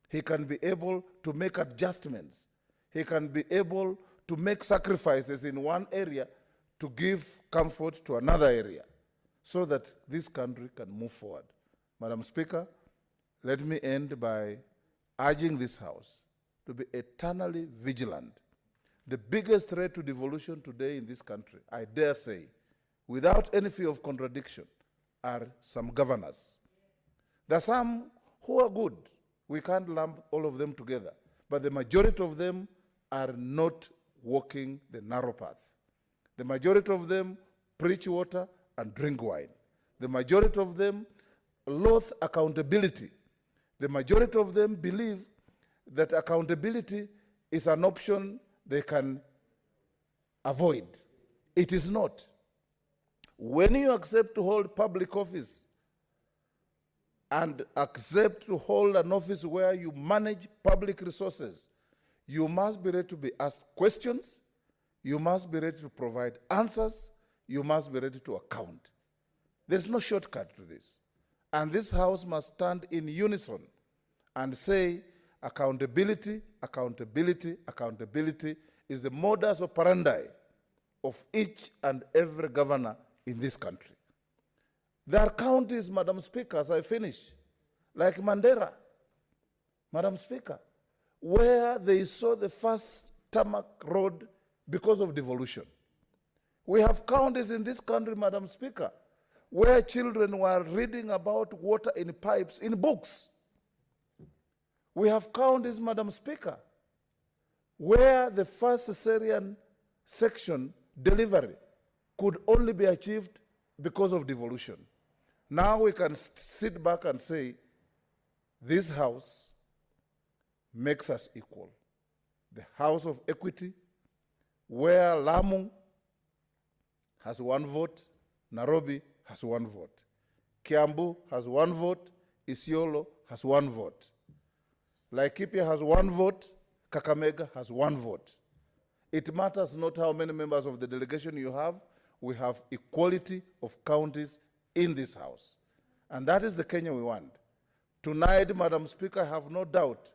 He can be able to make adjustments. He can be able to make sacrifices in one area to give comfort to another area, so that this country can move forward. Madam Speaker, let me end by urging this House to be eternally vigilant. The biggest threat to devolution today in this country, I dare say, without any fear of contradiction, are some governors. There are some who are good. We can't lump all of them together. But the majority of them are not walking the narrow path. The majority of them preach water and drink wine. The majority of them loathe accountability. The majority of them believe that accountability is an option they can avoid. It is not. When you accept to hold public office and accept to hold an office where you manage public resources, you must be ready to be asked questions, you must be ready to provide answers, you must be ready to account. There's no shortcut to this. And this House must stand in unison and say accountability, accountability, accountability is the modus operandi of each and every governor in this country. There are counties, Madam Speaker, as I finish, like Mandera, Madam Speaker, where they saw the first tarmac road because of devolution. We have counties in this country, Madam Speaker, where children were reading about water in pipes in books. We have counties, Madam Speaker, where the first cesarean section delivery could only be achieved because of devolution. Now we can sit back and say, this House makes us equal. The House of Equity, where Lamu has 1 vote, Nairobi has 1 vote. Kiambu has 1 vote, Isiolo has 1 vote. Laikipia has 1 vote, Kakamega has 1 vote. It matters not how many members of the delegation you have, we have equality of counties in this House. And that is the Kenya we want. Tonight, Madam Speaker, I have no doubt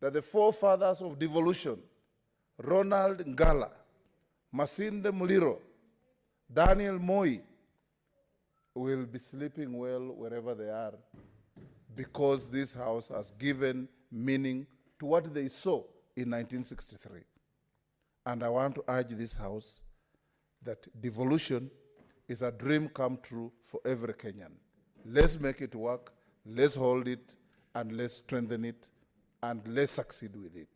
that the forefathers of devolution, Ronald Ngala, Masinde Muliro, Daniel Moi, will be sleeping well wherever they are, because this House has given meaning to what they saw in 1963. And I want to urge this House that devolution is a dream come true for every Kenyan. Let's make it work, let's hold it, and let's strengthen it, and let's succeed with it.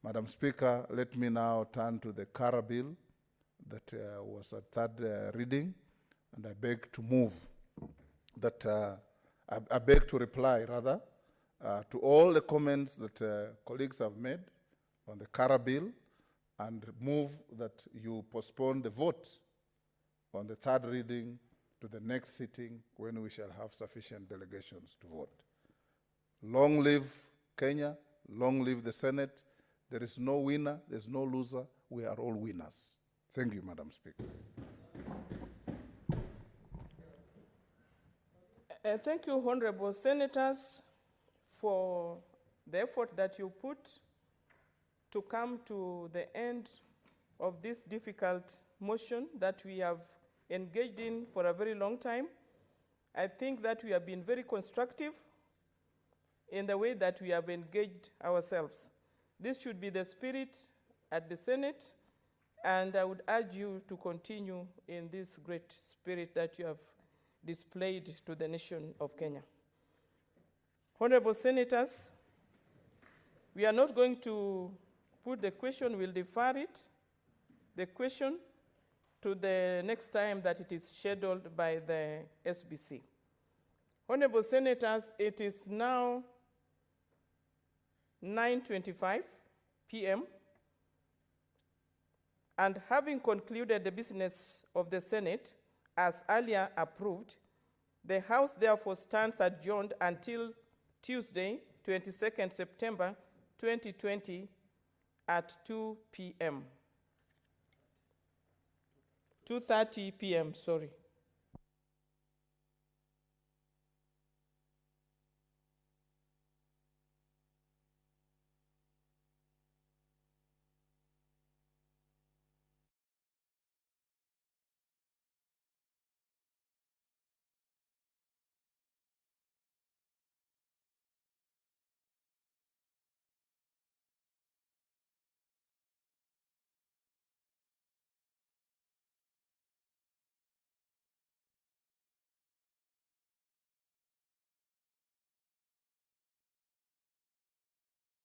Madam Speaker, let me now turn to the Kara bill that was at third reading, and I beg to move that, I beg to reply, rather, to all the comments that colleagues have made on the Kara bill, and move that you postpone the vote on the third reading to the next sitting when we shall have sufficient delegations to vote. Long live Kenya, long live the Senate. There is no winner, there's no loser, we are all winners. Thank you, Madam Speaker. Thank you, Honorable Senators, for the effort that you put to come to the end of this difficult motion that we have engaged in for a very long time. I think that we have been very constructive in the way that we have engaged ourselves. This should be the spirit at the Senate, and I would urge you to continue in this great spirit that you have displayed to the nation of Kenya. Honorable Senators, we are not going to put the question, we'll defer it, the question, to the next time that it is scheduled by the SBC. Honorable Senators, it is now 9:25 p.m. and having concluded the business of the Senate as earlier approved, the House therefore stands adjourned until Tuesday, 22nd September 2020 at 2 p.m. 2:30 p.m., sorry.